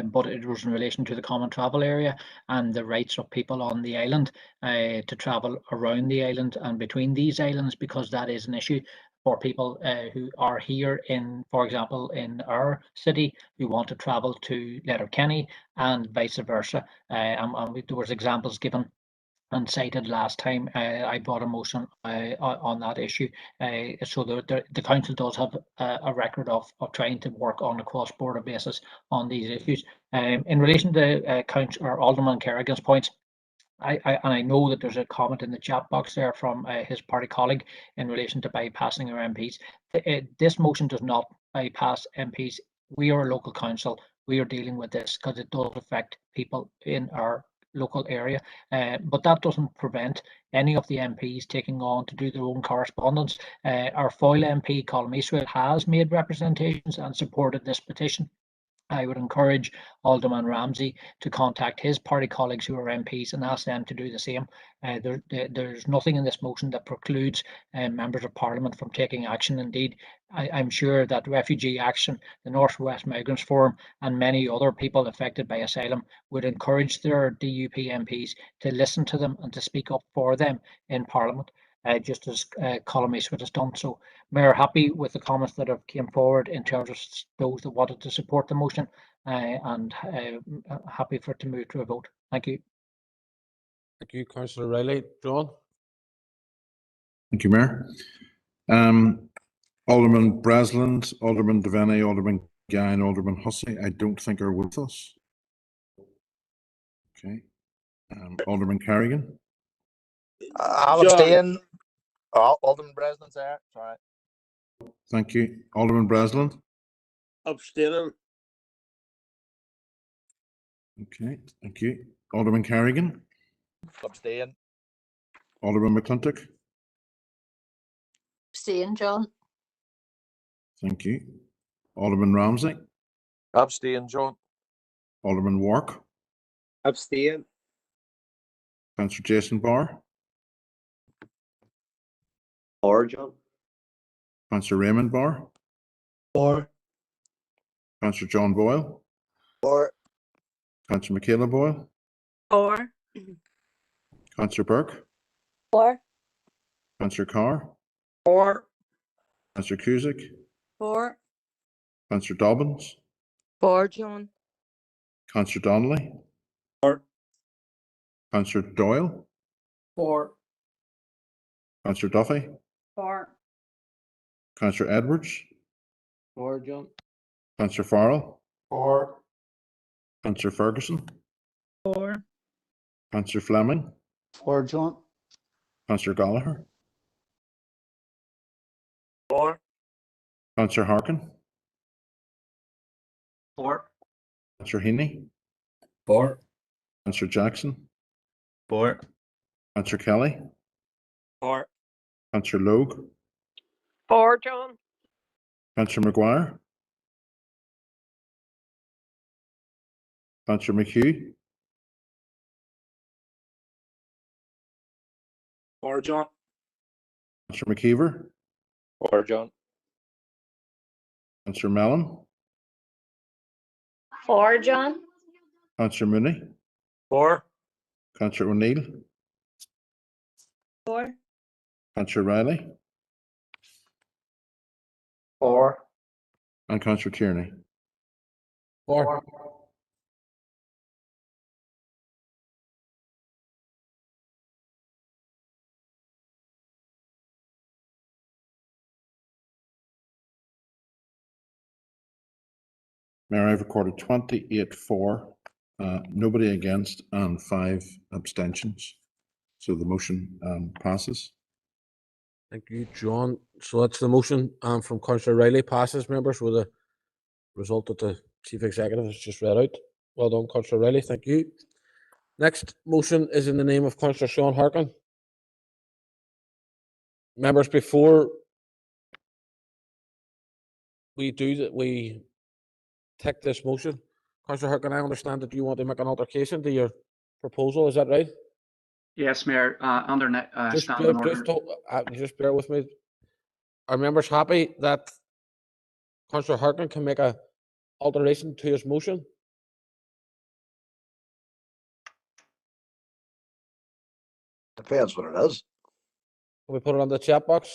but it was in relation to the common travel area and the rights of people on the island to travel around the island and between these islands, because that is an issue for people who are here in, for example, in our city, who want to travel to Letterkenny and vice versa. And there was examples given and cited last time I brought a motion on that issue. So the council does have a record of trying to work on a cross-border basis on these issues. In relation to Alderman Kerrigan's points, I know that there's a comment in the chat box there from his party colleague in relation to bypassing our MPs. This motion does not bypass MPs. We are a local council. We are dealing with this because it does affect people in our local area, but that doesn't prevent any of the MPs taking on to do their own correspondence. Our Foyle MP, Colm Eastwood, has made representations and supported this petition. I would encourage Alderman Ramsey to contact his party colleagues who are MPs and ask them to do the same. There's nothing in this motion that precludes members of Parliament from taking action. Indeed, I'm sure that Refugee Action, the North West Migrants Forum, and many other people affected by asylum would encourage their DUP MPs to listen to them and to speak up for them in Parliament, just as Colm Eastwood has done. So, Mayor, happy with the comments that have came forward in terms of those that wanted to support the motion, and happy for it to move to a vote. Thank you. Thank you, Councillor Riley. John? Thank you, Mayor. Alderman Breslin, Alderman Devaney, Alderman Guy, and Alderman Hussey, I don't think are with us. Okay. Alderman Kerrigan? I'll abstain. Alderman Breslin's there. Sorry. Thank you. Alderman Breslin? Abstaining. Okay, thank you. Alderman Kerrigan? Abstain. Alderman McClintock? Abstain, John. Thank you. Alderman Ramsey? Abstain, John. Alderman Wark? Abstain. Councillor Jason Barr? Or John? Councillor Raymond Barr? Or. Councillor John Boyle? Or. Councillor Michaela Boyle? Or. Councillor Burke? Or. Councillor Carr? Or. Councillor Cusick? Or. Councillor Dobbins, For John. Councillor Donnelly, For. Councillor Doyle, For. Councillor Duffy, For. Councillor Edwards, For John. Councillor Farrell, For. Councillor Ferguson, For. Councillor Fleming, For John. Councillor Gallagher, For. Councillor Harkin, For. Councillor Heaney, For. Councillor Jackson, For. Councillor Kelly, For. Councillor Logue, For John. Councillor Maguire, Councillor McHugh, For John. Councillor McKeever, For John. Councillor Mellon, For John. Councillor Mooney, For. Councillor O'Neill, For. Councillor Riley, For. and Councillor Tierney. For. Mayor, I've recorded 28 for, nobody against, and 5 abstentions. So the motion passes. Thank you, John. So that's the motion from Councillor Riley passes, members, with the result that the Chief Executive has just read out. Well done, Councillor Riley. Thank you. Next motion is in the name of Councillor Sean Harkin. Members, before we do that, we take this motion. Councillor Harkin, I understand that you want to make an altercation to your proposal. Is that right? Yes, Mayor. Under Just standing order. just bear with me. Are members happy that Councillor Harkin can make a alteration to his motion? Depends what it is. Can we put it on the chat box?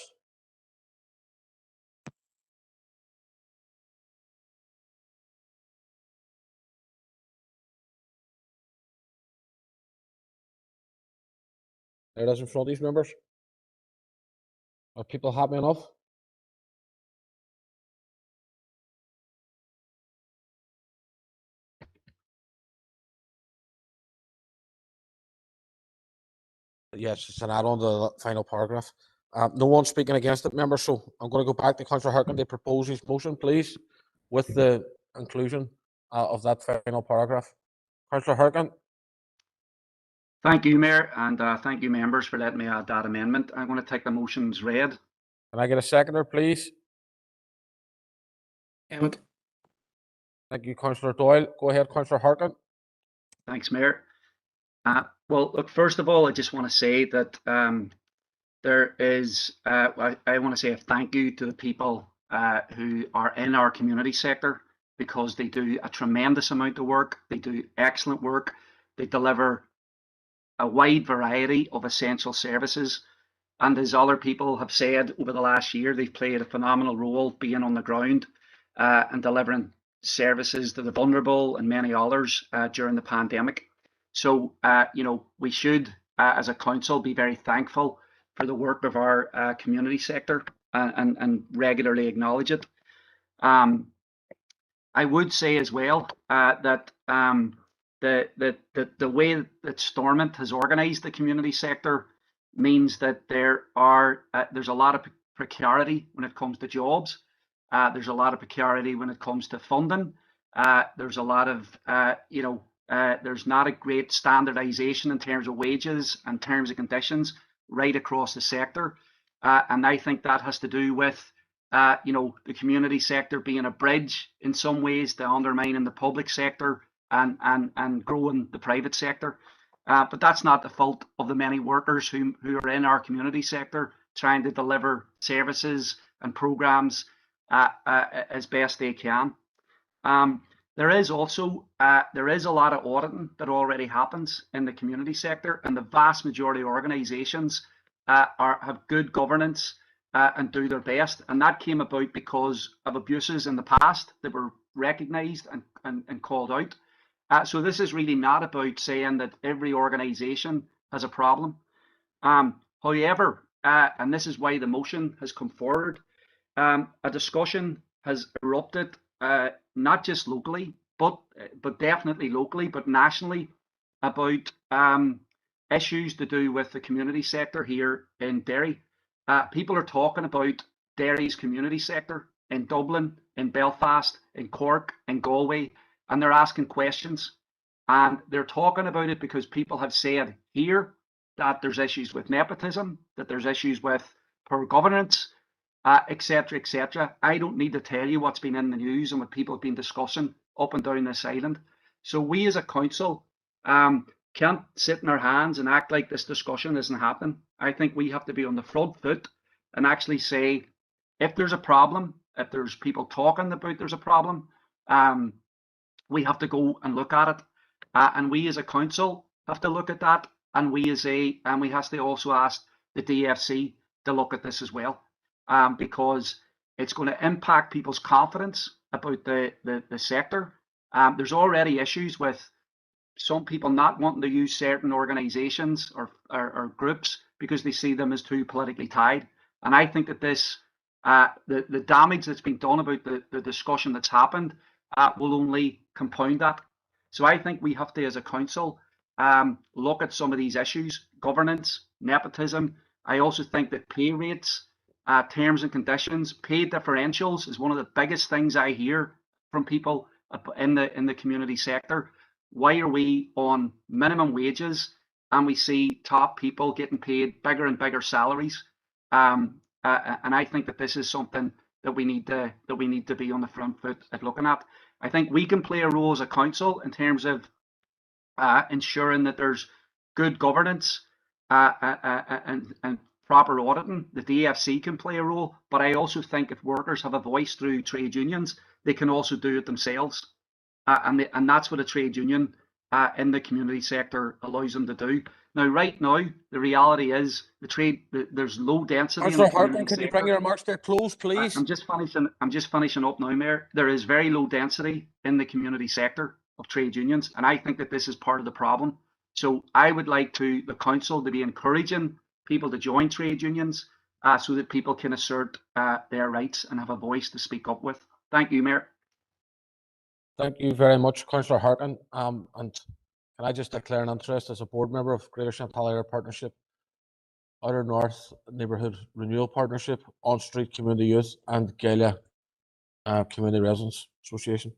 There it is in front of these members. Are people happy enough? Yes, it's an add-on to the final paragraph. No one's speaking against it, members, so I'm going to go back to Councillor Harkin to propose his motion, please, with the inclusion of that final paragraph. Councillor Harkin. Thank you, Mayor, and thank you, members, for letting me add that amendment. I'm going to take the motions read. Can I get a seconder, please? Emmett. Thank you, Councillor Doyle. Go ahead, Councillor Harkin. Thanks, Mayor. Well, look, first of all, I just want to say that there is, I want to say a thank you to the people who are in our community sector, because they do a tremendous amount of work. They do excellent work. They deliver a wide variety of essential services. And as other people have said over the last year, they've played a phenomenal role being on the ground and delivering services to the vulnerable and many others during the pandemic. So, you know, we should, as a council, be very thankful for the work of our community sector and regularly acknowledge it. I would say as well that the way that Stormont has organised the community sector means that there's a lot of precarity when it comes to jobs. There's a lot of precarity when it comes to funding. There's a lot of there's not a great standardisation in terms of wages and terms and conditions right across the sector, and I think that has to do with the community sector being a bridge in some ways to undermining the public sector and growing the private sector. But that's not the fault of the many workers who are in our community sector trying to deliver services and programs as best they can. There is a lot of auditing that already happens in the community sector, and the vast majority of organisations have good governance and do their best. And that came about because of abuses in the past that were recognised and called out. So this is really not about saying that every organisation has a problem. However, and this is why the motion has come forward, a discussion has erupted, not just locally, but definitely locally, but nationally, about issues to do with the community sector here in Derry. People are talking about Derry's community sector in Dublin, in Belfast, in Cork, in Galway, and they're asking questions. And they're talking about it because people have said here that there's issues with nepotism, that there's issues with poor governance, etc., etc. I don't need to tell you what's been in the news and what people have been discussing up and down this island. So we as a council can't sit in our hands and act like this discussion isn't happening. I think we have to be on the front foot and actually say, if there's a problem, if there's people talking about there's a problem, we have to go and look at it. And we as a council have to look at that. And we have to also ask the DFC to look at this as well, because it's going to impact people's confidence about the sector. There's already issues with some people not wanting to use certain organisations or groups because they see them as too politically tied. And I think that this, the damage that's been done about the discussion that's happened will only compound that. So I think we have to, as a council, look at some of these issues: governance, nepotism. I also think that pay rates, terms and conditions, pay differentials is one of the biggest things I hear from people in the community sector. Why are we on minimum wages and we see top people getting paid bigger and bigger salaries? And I think that this is something that we need to be on the front foot at looking at. I think we can play a role as a council in terms of ensuring that there's good governance and proper auditing. The DFC can play a role, but I also think if workers have a voice through trade unions, they can also do it themselves. And that's what a trade union in the community sector allows them to do. Now, right now, the reality is there's low density. Councillor Harkin, can you bring your remarks to a close, please? I'm just finishing up now, Mayor. There is very low density in the community sector of trade unions, and I think that this is part of the problem. So I would like the council to be encouraging people to join trade unions so that people can assert their rights and have a voice to speak up with. Thank you, Mayor. Thank you very much, Councillor Harkin. And can I just declare an interest as a board member of Greater Chantal Area Partnership, Outer North Neighbourhood Renewal Partnership, On Street Community Youth, and Galia Community Residents Association.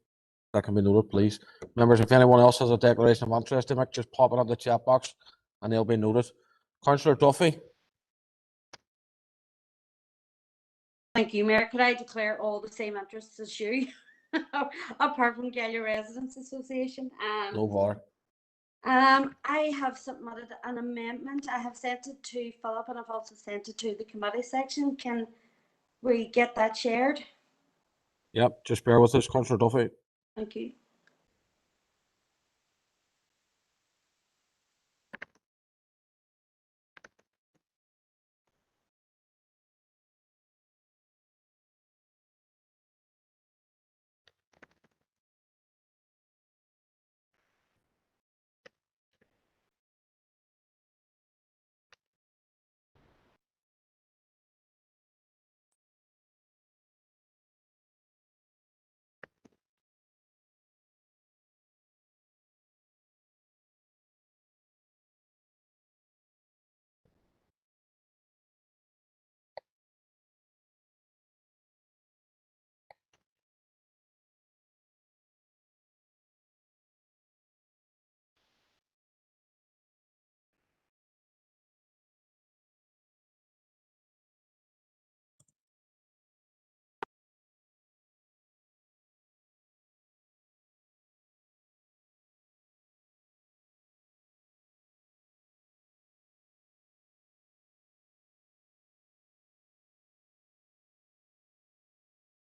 That can be noted, please. Members, if anyone else has a declaration of interest, they might just pop it on the chat box and they'll be noted. Councillor Duffy. Thank you, Mayor. Could I declare all the same interests as you, apart from Galia Residents Association? No bother. I have submitted an amendment. I have sent it to Philip and I've also sent it to the committee section. Can we get that shared? Yep, just bear with us, Councillor Duffy. Thank you.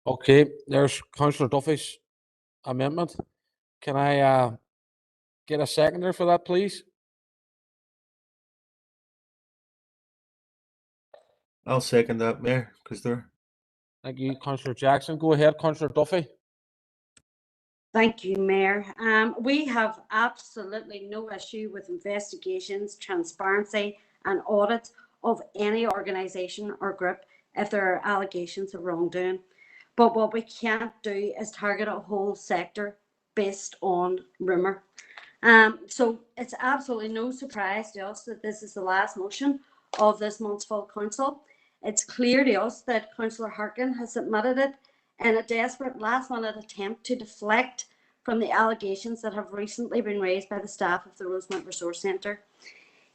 Okay, there's Councillor Duffy's amendment. Can I get a seconder for that, please? I'll second that, Mayor, because they're. Thank you, Councillor Jackson. Go ahead, Councillor Duffy. Thank you, Mayor. We have absolutely no issue with investigations, transparency, and audits of any organisation or group if there are allegations of wrongdoing. But what we can't do is target a whole sector based on rumour. So it's absolutely no surprise to us that this is the last motion of this month's full council. It's clear to us that Councillor Harkin has submitted it in a desperate last-minute attempt to deflect from the allegations that have recently been raised by the staff of the Rosemount Resource Centre.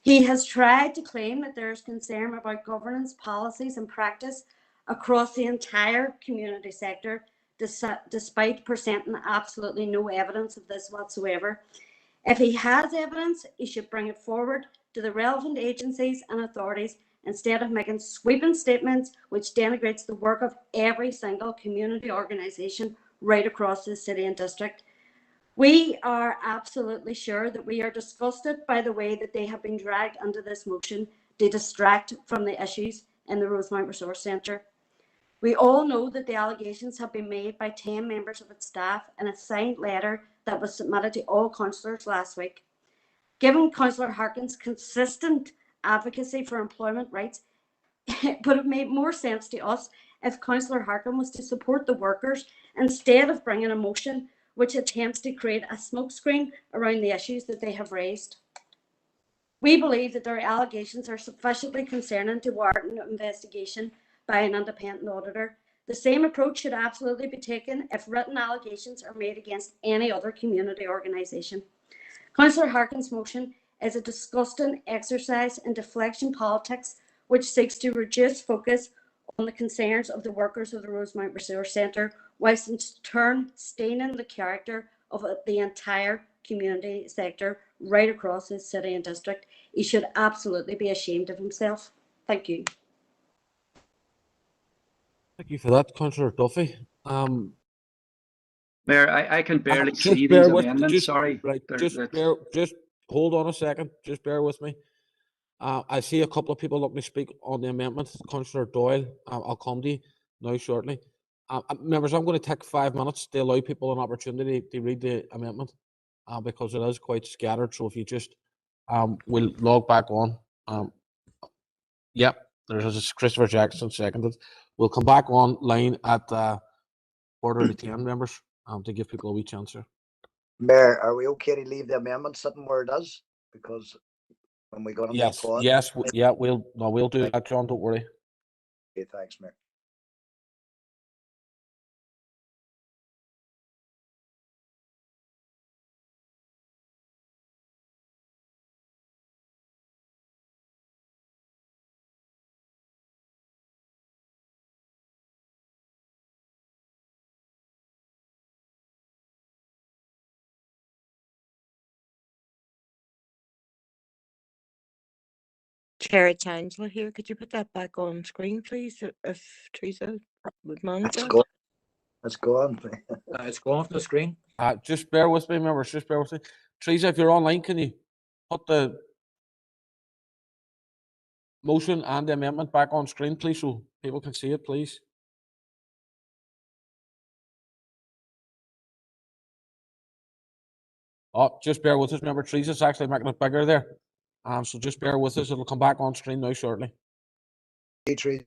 He has tried to claim that there is concern about governance, policies and practice across the entire community sector, despite presenting absolutely no evidence of this whatsoever. If he has evidence, he should bring it forward to the relevant agencies and authorities instead of making sweeping statements which denigrates the work of every single community organisation right across the city and district. We are absolutely sure that we are disgusted by the way that they have been dragged under this motion to distract from the issues in the Rosemount Resource Centre. We all know that the allegations have been made by 10 members of its staff in a signed letter that was submitted to all councillors last week. Given Councillor Harkin's consistent advocacy for employment rights, it would have made more sense to us if Councillor Harkin was to support the workers instead of bringing a motion which attempts to create a smokescreen around the issues that they have raised. We believe that their allegations are sufficiently concerning to warrant an investigation by an independent auditor. The same approach should absolutely be taken if written allegations are made against any other community organisation. Councillor Harkin's motion is a disgusting exercise in deflection politics which seeks to reduce focus on the concerns of the workers of the Rosemount Resource Centre, whilst in turn staining the character of the entire community sector right across the city and district. He should absolutely be ashamed of himself. Thank you. Thank you for that, Councillor Duffy. Mayor, I can barely Just see bear these with, amendments. Sorry. right, just hold on a second. Just bear with me. I see a couple of people looking to speak on the amendments. Councillor Doyle, I'll come to you now shortly. Members, I'm going to take 5 minutes to allow people an opportunity to read the amendment because it is quite scattered. So if you just we'll log back on. Yep, there's Christopher Jackson seconded. We'll come back online at 9:45, members, to give people a wee chance here. Mayor, are we okay to leave the amendment sitting where it is? Because when we got to Yes, move forward. yes, yeah, we'll do that, John. Don't worry. Okay, thanks, Mayor. Chair, it's Angela here. Could you put that back on screen, please, if Teresa would manage Let's that? go. Let's go on. It's going off the screen. Just bear with me, members. Just bear with me. Teresa, if you're online, can you put the motion and the amendment back on screen, please, so people can see it, please? Oh, just bear with us, remember, Teresa's actually making it bigger there. So just bear with us. It'll come back on screen now shortly. Hey, Teresa.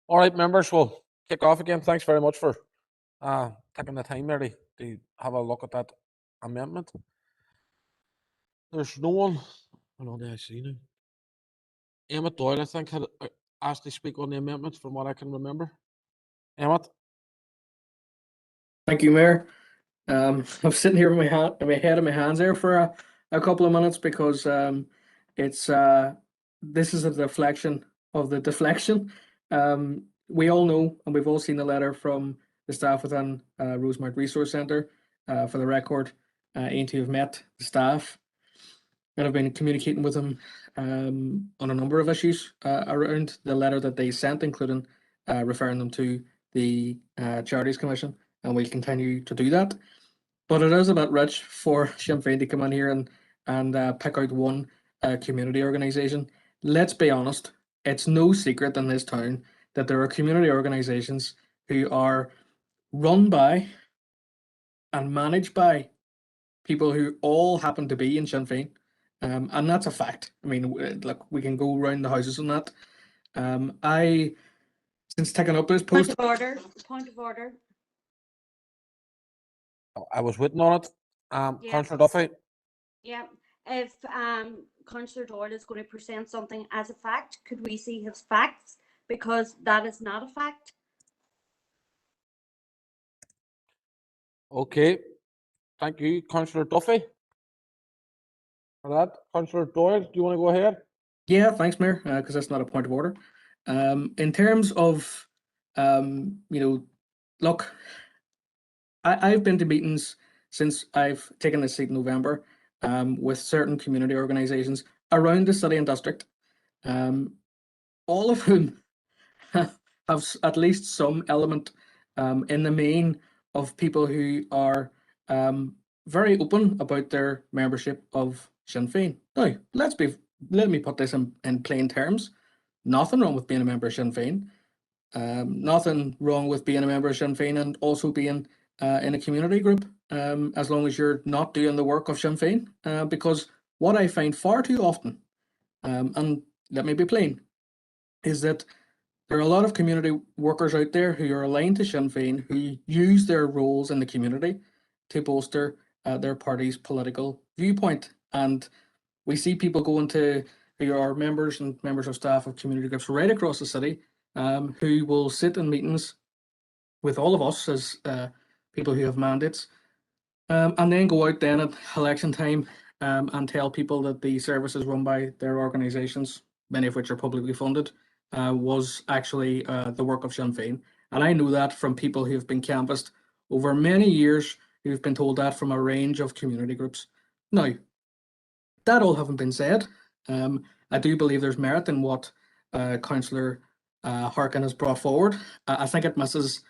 All right, members, we'll kick off again. Thanks very much for taking the time, Mary, to have a look at that amendment. There's no one. Hold on, I see now. Emmett Doyle, I think, had asked to speak on the amendment from what I can remember. Emmett? Thank you, Mayor. I'm sitting here with my head in my hands there for a couple of minutes because it's this is a deflection of the deflection. We all know and we've all seen the letter from the staff within Rosemount Resource Centre. For the record, Ainty have met the staff and have been communicating with them on a number of issues around the letter that they sent, including referring them to the Charities Commission, and we'll continue to do that. But it is a bit rich for Sinn Féin to come in here and pick out one community organisation. Let's be honest, it's no secret in this town that there are community organisations who are run by and managed by people who all happen to be in Sinn Féin. And that's a fact. I mean, look, we can go round the houses on that. Since taking up this Point post, of order, point of order. I was waiting on it. Yeah. Councillor Duffy? Yeah, if Councillor Doyle is going to present something as a fact, could we see his facts? Because that is not a fact. Okay. Thank you, Councillor Duffy, for that. Councillor Doyle, do you want to go ahead? yeah, thanks, Mayor, because that's not a point of order. In terms of, look, I've been to meetings since I've taken this seat in November with certain community organisations around the city and district, all of whom have at least some element in the main of people who are very open about their membership of Sinn Féin. Now, let me put this in plain terms. Nothing wrong with being a member of Sinn Féin. Nothing wrong with being a member of Sinn Féin and also being in a community group, as long as you're not doing the work of Sinn Féin. Because what I find far too often, and let me be plain, is that there are a lot of community workers out there who are aligned to Sinn Féin who use their roles in the community to bolster their party's political viewpoint. And we see people going to who are members and members of staff of community groups right across the city who will sit in meetings with all of us as people who have mandates and then go out then at election time and tell people that the services run by their organisations, many of which are publicly funded, was actually the work of Sinn Féin. And I know that from people who have been canvassed over many years, who've been told that from a range of community groups. Now, that all having been said, I do believe there's merit in what Councillor Harkin has brought forward. I think it misses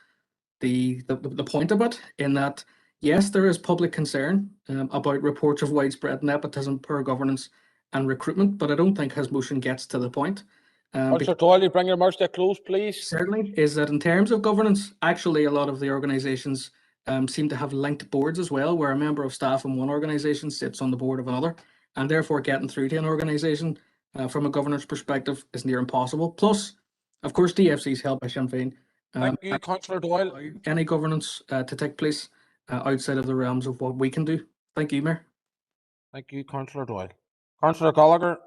the point of it in that, yes, there is public concern about reports of widespread nepotism, poor governance and recruitment, but I don't think his motion gets to the point. Councillor Doyle, you bring your remarks to a close, please. Certainly, is that in terms of governance, actually a lot of the organisations seem to have linked boards as well, where a member of staff in one organisation sits on the board of another, and therefore getting through to an organisation from a governance perspective is near impossible. Plus, of course, DFC is held by Sinn Féin. Thank you, Councillor Doyle. Any governance to take place outside of the realms of what we can do. Thank you, Mayor. Thank you, Councillor Doyle. Councillor Gallagher.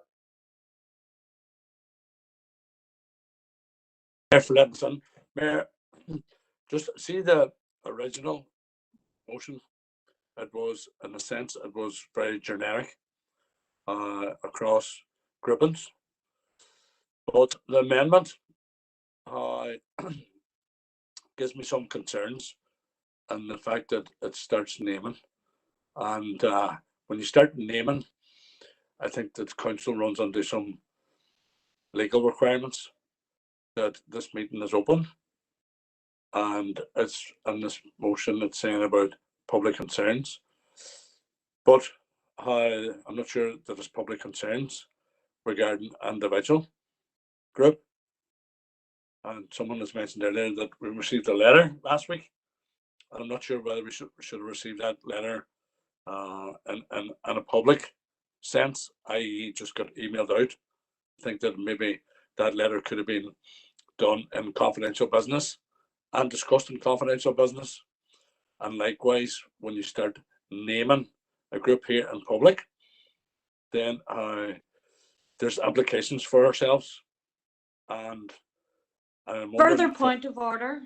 For Livingston, Mayor, just see the original motion. It was, in a sense, it was very generic across groupings. But the amendment gives me some concerns, and the fact that it starts naming. And when you start naming, I think that council runs into some legal requirements that this meeting is open, and it's in this motion it's saying about public concerns, but I'm not sure that it's public concerns regarding individual group. And someone has mentioned earlier that we received a letter last week. I'm not sure whether we should have received that letter in a public sense, i.e. just got emailed out. I think that maybe that letter could have been done in confidential business and discussed in confidential business. And likewise, when you start naming a group here in public, then there's implications for ourselves. And I'm Further wondering, point of order.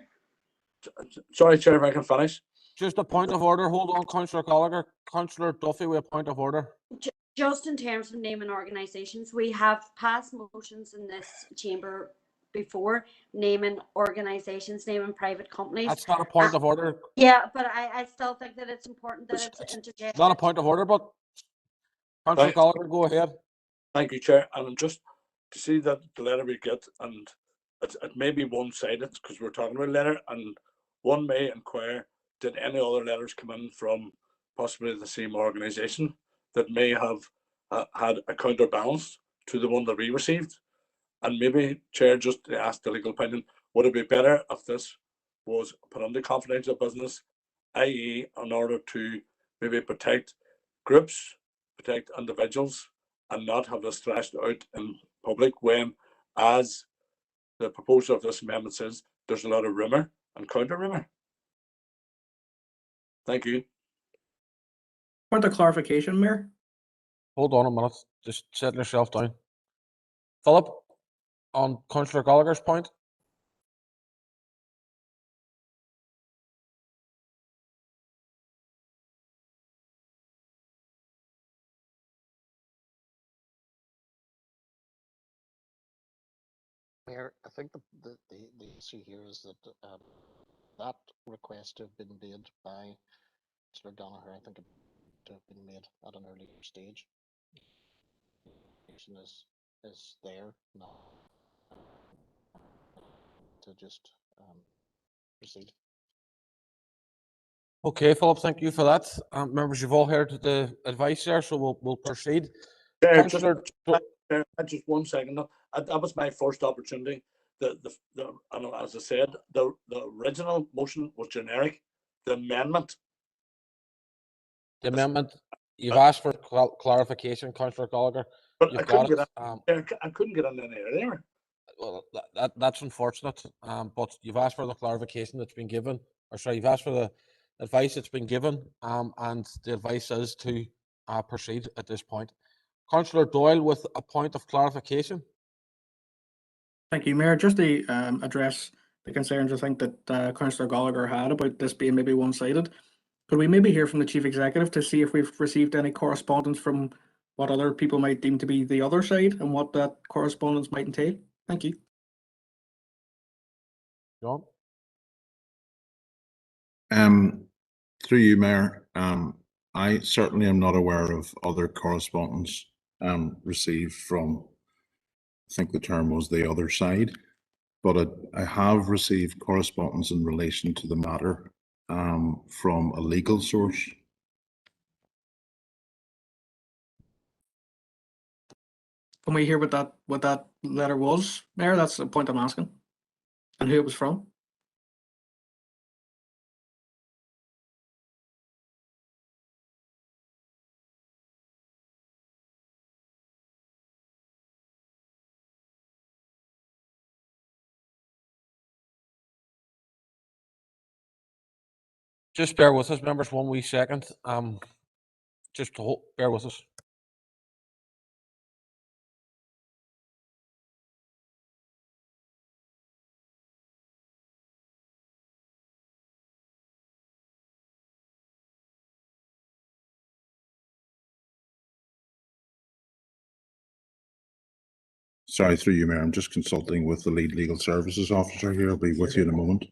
sorry, Chair, if I can finish. Just a point of order. Hold on, Councillor Gallagher. Councillor Duffy with a point of order. Just in terms of naming organisations, we have passed motions in this chamber before naming organisations, naming private companies. That's not a point of order. Yeah, but I still think that it's important that it's interjected. Not a point of order, but Councillor Right. Gallagher, go ahead. Thank you, Chair. And I'm just to see that the letter we get, and it may be one-sided because we're talking about a letter, and one may inquire, did any other letters come in from possibly the same organisation that may have had a counterbalance to the one that we received? And maybe, Chair, just to ask the legal opinion, would it be better if this was put under confidential business, i.e. in order to maybe protect groups, protect individuals, and not have this thrashed out in public when, as the proposal of this amendment says, there's a lot of rumour and counter-rumour? Thank you. Point of clarification, Mayor. Hold on a minute. Just settle yourself down. Philip, on Councillor Gallagher's point. Mayor, I think the issue here is that that request to have been made by Mr. Gallagher, I think it to have been made at an earlier stage. Is there now to just proceed. Okay, Philip, thank you for that. Members, you've all heard the advice there, so we'll proceed. Chair, Councillor, just 1 second. That was my first opportunity. And as I said, the original motion was generic. The amendment. You've asked for clarification, Councillor Gallagher. But You've I couldn't got get it. I couldn't get in there. Well, that's unfortunate. But you've asked for the clarification that's been given, or sorry, you've asked for the advice that's been given, and the advice is to proceed at this point. Councillor Doyle with a point of clarification. Thank you, Mayor. Just to address the concerns I think that Councillor Gallagher had about this being maybe one-sided, could we maybe hear from the Chief Executive to see if we've received any correspondence from what other people might deem to be the other side and what that correspondence might entail? Thank you. John? Through you, Mayor, I certainly am not aware of other correspondence received from, I think the term was the other side, but I have received correspondence in relation to the matter from a legal source. Can we hear what that letter was, Mayor? That's the point I'm asking. And who it was from? Just bear with us, members, 1 wee second. Just bear with us. Sorry, through you, Mayor, I'm just consulting with the lead legal services officer here. I'll be with you in a moment.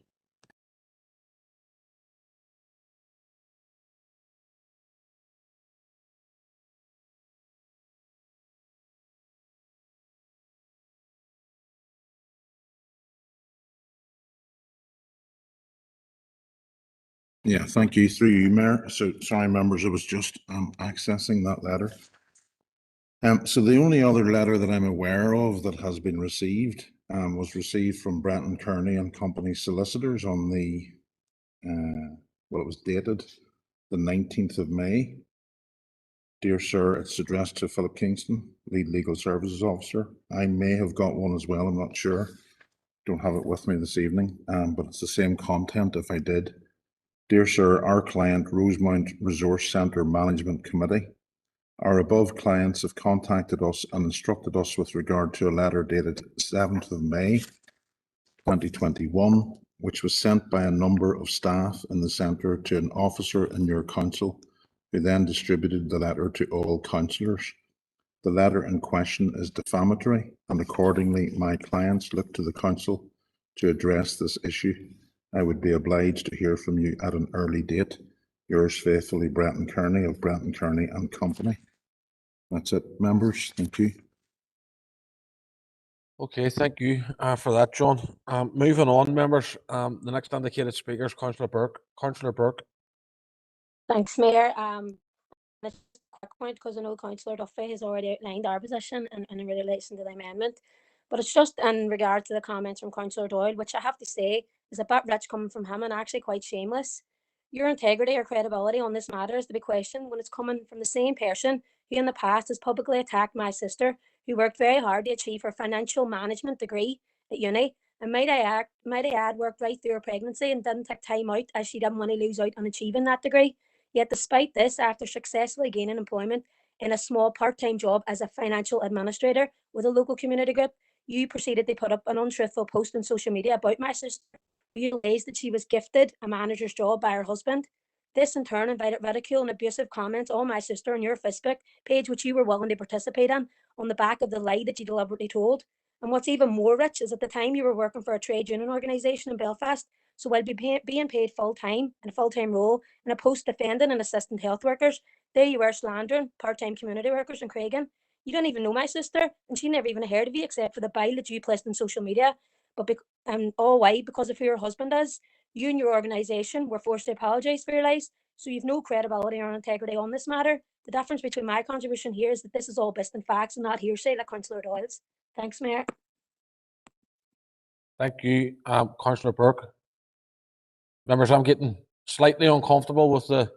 Yeah, thank you. Through you, Mayor. So, sorry, members, I was just accessing that letter. So the only other letter that I'm aware of that has been received was received from Brenton Kearney and Company Solicitors on the, well, it was dated the 19th of May. Dear Sir, it's addressed to Philip Kingston, Lead Legal Services Officer. I may have got one as well, I'm not sure. don't have it with me this evening, but it's the same content if I did. Dear Sir, our client, Rosemount Resource Centre Management Committee. Our above clients have contacted us and instructed us with regard to a letter dated 7th of May 2021, which was sent by a number of staff in the centre to an officer in your council, who then distributed the letter to all councillors. The letter in question is defamatory, and accordingly my clients look to the council to address this issue. I would be obliged to hear from you at an early date. Yours faithfully, Brenton Kearney of Brenton Kearney and Company. That's it, members. Thank you. Okay, thank you for that, John. Moving on, members. The next indicated speaker is Councillor Burke. Councillor Burke. Thanks, Mayor. Just a quick point, because I know Councillor Duffy has already outlined our position in relation to the amendment. But it's just in regard to the comments from Councillor Doyle, which I have to say is a bit rich coming from him and actually quite shameless. Your integrity or credibility on this matter is to be questioned when it's coming from the same person who in the past has publicly attacked my sister, who worked very hard to achieve her financial management degree at uni, and might I add, worked right through her pregnancy and didn't take time out as she didn't want to lose out on achieving that degree. Yet despite this, after successfully gaining employment in a small part-time job as a financial administrator with a local community group, you proceeded to put up an untruthful post on social media about my sister. You realized that she was gifted a manager's job by her husband. This in turn invited ridicule and abusive comments on my sister on your Facebook page, which you were willing to participate in, on the back of the lie that you deliberately told. And what's even more rich is at the time you were working for a trade union organisation in Belfast, so while being paid full-time in a full-time role in a post defending and assisting health workers, there you were slandering part-time community workers in Craigan. You don't even know my sister, and she never even heard of you except for the bile that you placed on social media. But all why? Because of who your husband is. You and your organisation were forced to apologise for your lies, so you've no credibility or integrity on this matter. The difference between my contribution here is that this is all based on facts and not hearsay like Councillor Doyle's. Thanks, Mayor. Thank you, Councillor Burke. Members, I'm getting slightly uncomfortable with the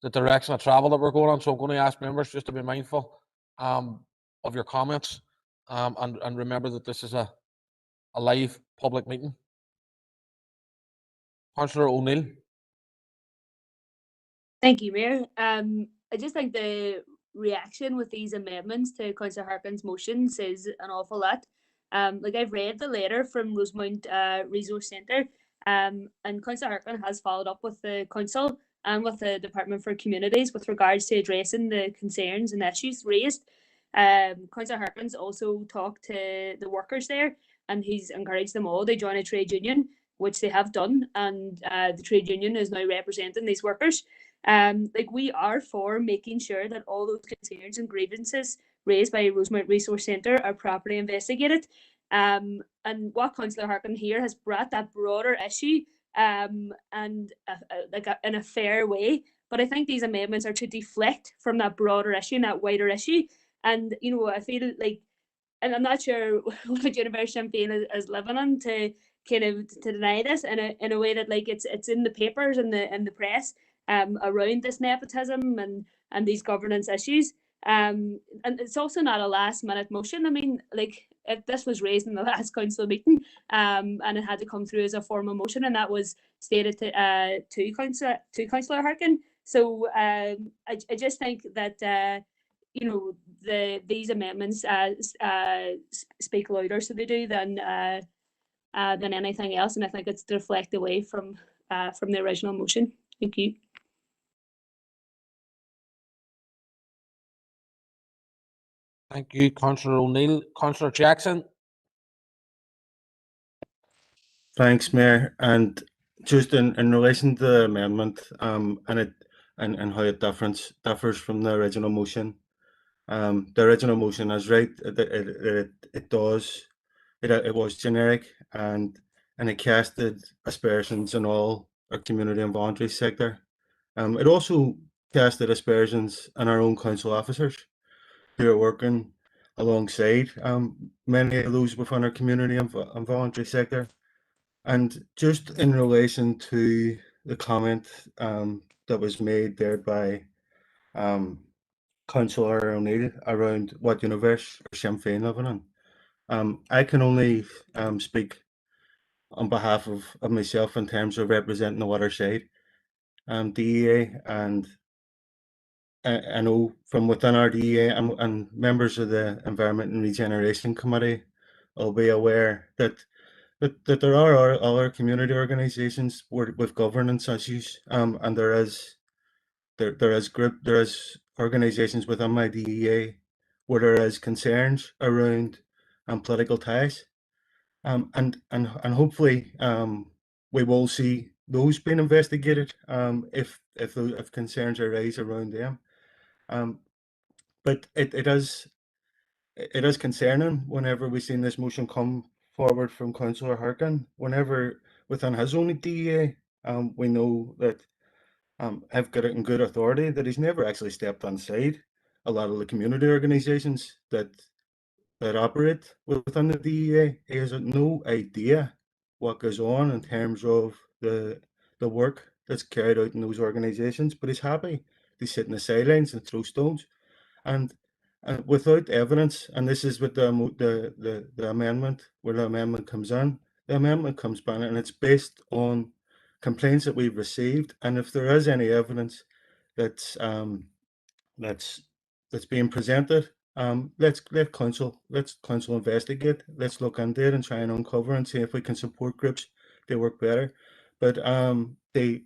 direction of travel that we're going on, so I'm going to ask members just to be mindful of your comments and remember that this is a live public meeting. Councillor O'Neill. Thank you, Mayor. I just think the reaction with these amendments to Councillor Harkin's motion says an awful lot. Like I've read the letter from Rosemount Resource Centre, and Councillor Harkin has followed up with the council and with the Department for Communities with regards to addressing the concerns and issues raised. Councillor Harkin's also talked to the workers there, and he's encouraged them all to join a trade union, which they have done, and the trade union is now representing these workers. Like we are for making sure that all those concerns and grievances raised by Rosemount Resource Centre are properly investigated. And what Councillor Harkin here has brought that broader issue and in a fair way. But I think these amendments are to deflect from that broader issue and that wider issue. And you know, I feel like, and I'm not sure what universe Sinn Féin is living in to kind of to deny this in a way that like it's in the papers and the press around this nepotism and these governance issues. And it's also not a last minute motion. I mean, like if this was raised in the last council meeting, and it had to come through as a formal motion, and that was stated to Councillor Harkin. So I just think that you know these amendments speak louder, so they do than anything else, and I think it's to reflect away from the original motion. Thank you. Thank you, Councillor O'Neill. Councillor Jackson. Thanks, Mayor. And just in relation to the amendment, and how it differs from the original motion. The original motion is right. It was generic and it casted aspersions on all our community and voluntary sector. It also casted aspersions on our own council officers who are working alongside many of those within our community and voluntary sector. And just in relation to the comment that was made there by Councillor O'Neill around what universe Sinn Féin living in, I can only speak on behalf of myself in terms of representing the water side, DEA, and I know from within our DEA and members of the Environment and Regeneration Committee will be aware that there are other community organisations with governance issues, and there is organisations within my DEA where there is concerns around political ties, and hopefully we will see those being investigated if concerns arise around them. But it is concerning whenever we seen this motion come forward from Councillor Harkin. Whenever within his own DEA, we know that have got it in good authority that he's never actually stepped on side a lot of the community organisations that operate within the DEA. He has no idea what goes on in terms of the work that's carried out in those organisations, but he's happy to sit in the sidelines and throw stones. And without evidence, and this is with the amendment, where the amendment comes in, the amendment comes back and it's based on complaints that we've received. And if there is any evidence that's being presented, let's council investigate. Let's look into it and try and uncover and see if we can support groups to work better. But they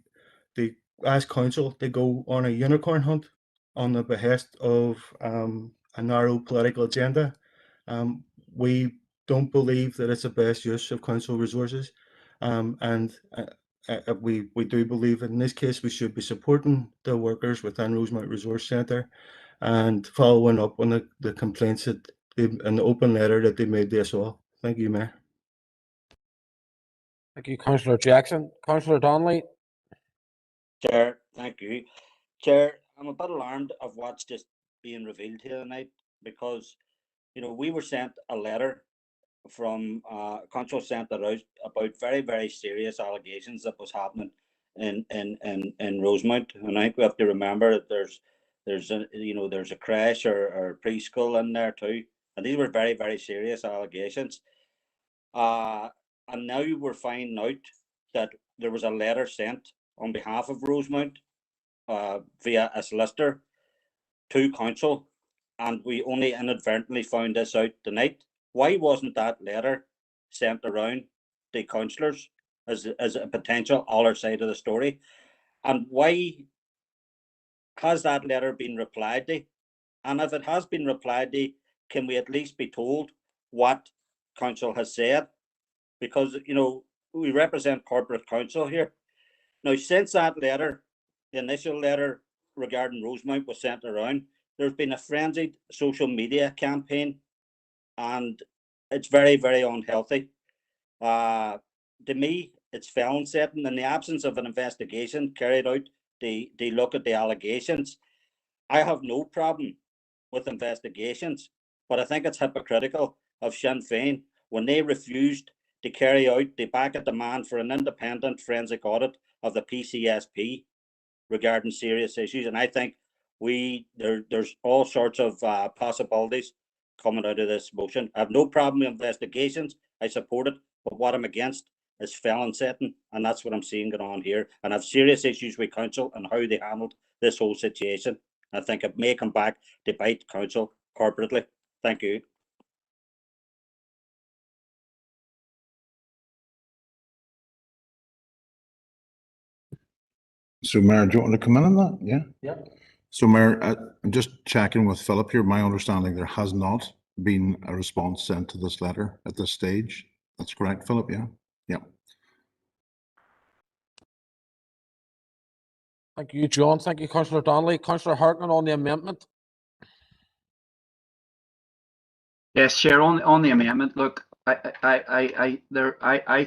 ask council to go on a unicorn hunt on the behest of a narrow political agenda. We don't believe that it's the best use of council resources, and we do believe in this case we should be supporting the workers within Rosemount Resource Centre and following up on the complaints that in the open letter that they made to us all. Thank you, Mayor. Thank you, Councillor Jackson. Councillor Donnelly. Chair, thank you. Chair, I'm a bit alarmed of what's just being revealed here tonight, because, you know, we were sent a letter from council sent it out about very, very serious allegations that was happening in Rosemount. And I think we have to remember that there's a creche or preschool in there too. And these were very, very serious allegations. And now we're finding out that there was a letter sent on behalf of Rosemount via a solicitor to council, and we only inadvertently found this out tonight. Why wasn't that letter sent around the councillors as a potential other side of the story? And why has that letter been replied to? And if it has been replied to, can we at least be told what council has said? Because, you know, we represent corporate council here. Now, since that letter, the initial letter regarding Rosemount was sent around, there's been a frenzied social media campaign, and it's very, very unhealthy. To me, it's felon setting. In the absence of an investigation carried out, they look at the allegations. I have no problem with investigations, but I think it's hypocritical of Sinn Féin when they refused to carry out the backup demand for an independent forensic audit of the PCSP regarding serious issues. And I think there's all sorts of possibilities coming out of this motion. I have no problem with investigations. I support it, but what I'm against is felon setting, and that's what I'm seeing going on here. And I have serious issues with council and how they handled this whole situation. I think it may come back to bite council corporately. Thank you. So, Mayor, do you want to come in on that? Yeah. Yeah. So, Mayor, I'm just checking with Philip here. My understanding, there has not been a response sent to this letter at this stage. That's correct, Philip? Yeah. Yeah. Thank you, John. Thank you, Councillor Donnelly. Councillor Harkin on the amendment. Yes, Chair, on the amendment, look, I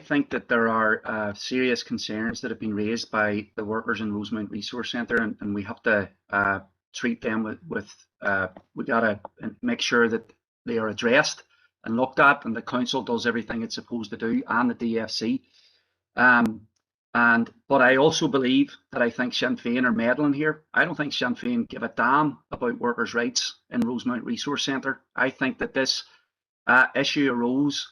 think that there are serious concerns that have been raised by the workers in Rosemount Resource Centre, and we have to treat them we gotta make sure that they are addressed and looked at, and the council does everything it's supposed to do, and the DFC. But I also believe that I think Sinn Féin are meddling here. I don't think Sinn Féin give a damn about workers' rights in Rosemount Resource Centre. I think that this issue arose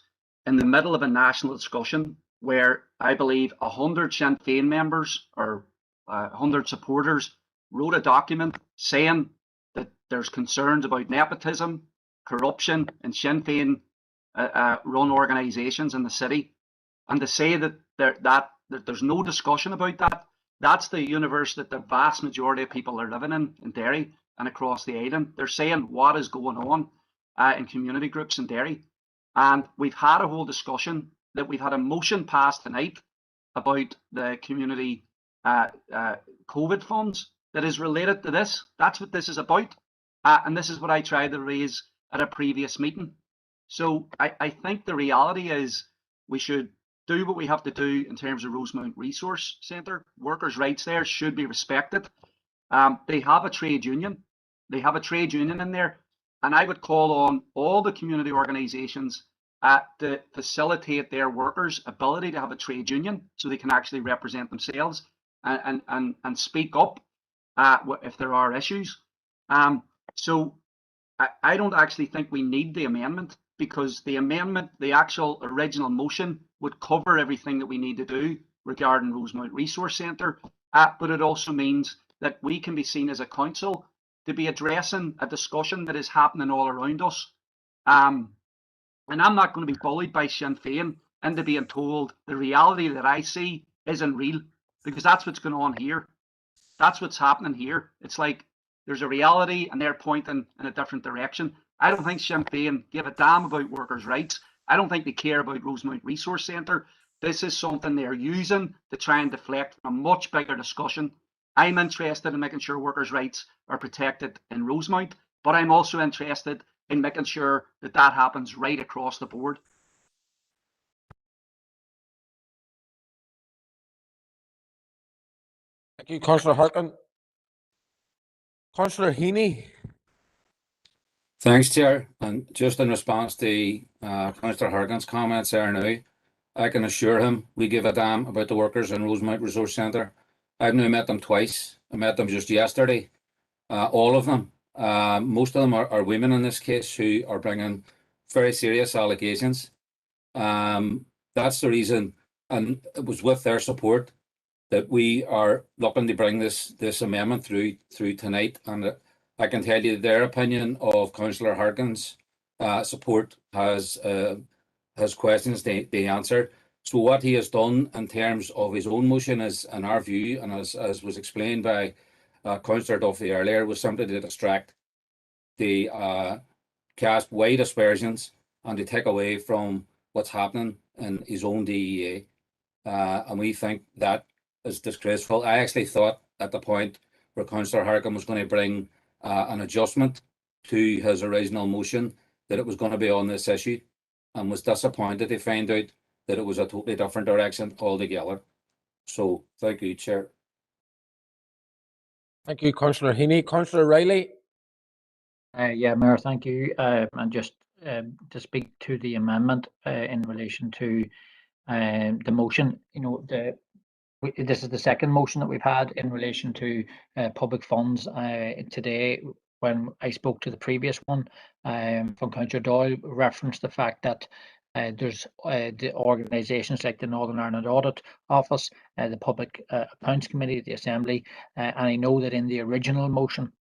in the middle of a national discussion where I believe 100 Sinn Féin members or 100 supporters wrote a document saying that there's concerns about nepotism, corruption in Sinn Féin run organisations in the city, and to say that there's no discussion about that, that's the universe that the vast majority of people are living in Derry and across the island. They're saying what is going on in community groups in Derry. And we've had a whole discussion that we've had a motion passed tonight about the community COVID funds that is related to this. That's what this is about. And this is what I tried to raise at a previous meeting. So I think the reality is we should do what we have to do in terms of Rosemount Resource Centre. Workers' rights there should be respected. They have a trade union. They have a trade union in there. And I would call on all the community organisations to facilitate their workers' ability to have a trade union so they can actually represent themselves and speak up if there are issues. So I don't actually think we need the amendment, because the amendment, the actual original motion, would cover everything that we need to do regarding Rosemount Resource Centre. But it also means that we can be seen as a council to be addressing a discussion that is happening all around us. And I'm not going to be bullied by Sinn Féin into being told the reality that I see isn't real, because that's what's going on here. That's what's happening here. It's like there's a reality and they're pointing in a different direction. I don't think Sinn Féin give a damn about workers' rights. I don't think they care about Rosemount Resource Centre. This is something they're using to try and deflect from a much bigger discussion. I'm interested in making sure workers' rights are protected in Rosemount, but I'm also interested in making sure that that happens right across the board. Thank you, Councillor Harkin. Councillor Heaney. Thanks, Chair. And just in response to Councillor Harkin's comments there now, I can assure him we give a damn about the workers in Rosemount Resource Centre. I've now met them twice. I met them just yesterday. All of them. Most of them are women in this case who are bringing very serious allegations. That's the reason, and it was with their support that we are looking to bring this amendment through tonight. And I can tell you their opinion of Councillor Harkin's support has questions they answer. So what he has done in terms of his own motion is, in our view, and as was explained by Councillor Duffy earlier, was simply to distract, the cast wide aspersions and to take away from what's happening in his own DEA. And we think that is disgraceful. I actually thought at the point where Councillor Harkin was going to bring an adjustment to his original motion that it was going to be on this issue, and was disappointed to find out that it was a totally different direction altogether. So thank you, Chair. Thank you, Councillor Heaney. Councillor Riley. Yeah, Mayor, thank you. And just to speak to the amendment in relation to the motion, you know, this is the second motion that we've had in relation to public funds. Today, when I spoke to the previous one from Councillor Doyle, referenced the fact that there's the organisations like the Northern Ireland Audit Office, the Public Accounts Committee, the Assembly, and I know that in the original motion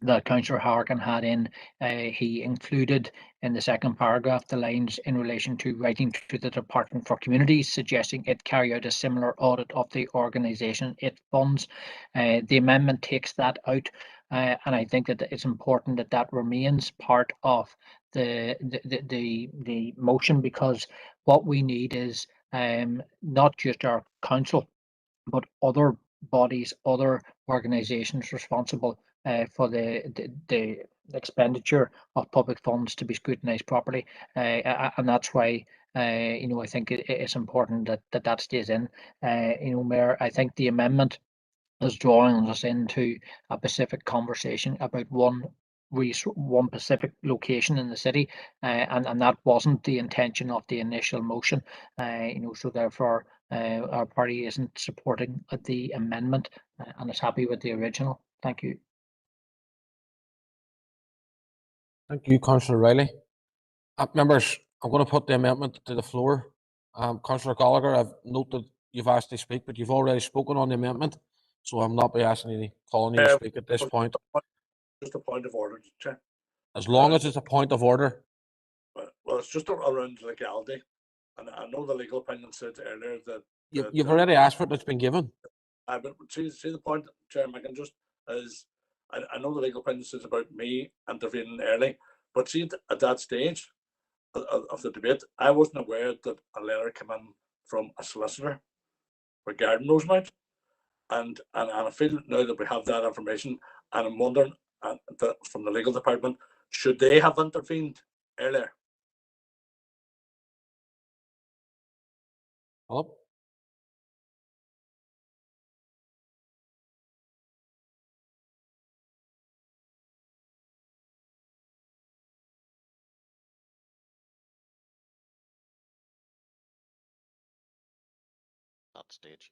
that Councillor Harkin had in, he included in the second paragraph the lines in relation to writing to the Department for Communities, suggesting it carry out a similar audit of the organisation it funds. The amendment takes that out, and I think that it's important that that remains part of the motion, because what we need is not just our council, but other bodies, other organisations responsible for the expenditure of public funds to be scrutinised properly, and that's why you know, I think it's important that that stays in. You know, Mayor, I think the amendment is drawing us into a specific conversation about one specific location in the city, and that wasn't the intention of the initial motion. You know, so therefore our party isn't supporting the amendment and is happy with the original. Thank you. Thank you, Councillor Riley. Members, I'm going to put the amendment to the floor. Councillor Gallagher, I've noted you've asked to speak, but you've already spoken on the amendment, so I'm not be asking you, calling you to speak at this point. Just a point of order, Chair. As long as it's a point of order. Well, it's just around legality, and I know the legal opinion said earlier that You've already asked for it, it's been given. but see the point, Chair, I can just is I know the legal opinion says about me intervening early, but see at that stage of the debate, I wasn't aware that a letter came in from a solicitor regarding Rosemount, and I feel now that we have that information, and I'm wondering from the legal department, should they have intervened earlier? Hello? That stage.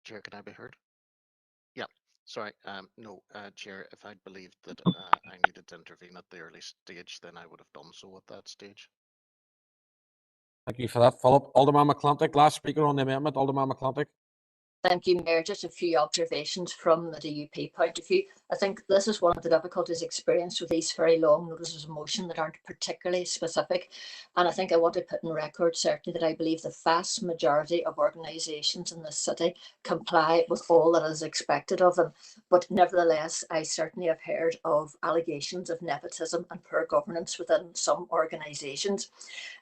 Chair, can I be heard? Yeah, sorry. No, Chair, if I'd believed that I needed to intervene at the early stage, then I would have done so at that stage. Thank you for that, Philip. Alderman McClintock, last speaker on the amendment. Alderman McClintock. Thank you, Mayor. Just a few observations from the DUP point of view. I think this is one of the difficulties experienced with these very long notices of motion that aren't particularly specific. And I think I want to put in record certainly that I believe the vast majority of organisations in this city comply with all that is expected of them. But nevertheless, I certainly have heard of allegations of nepotism and poor governance within some organisations.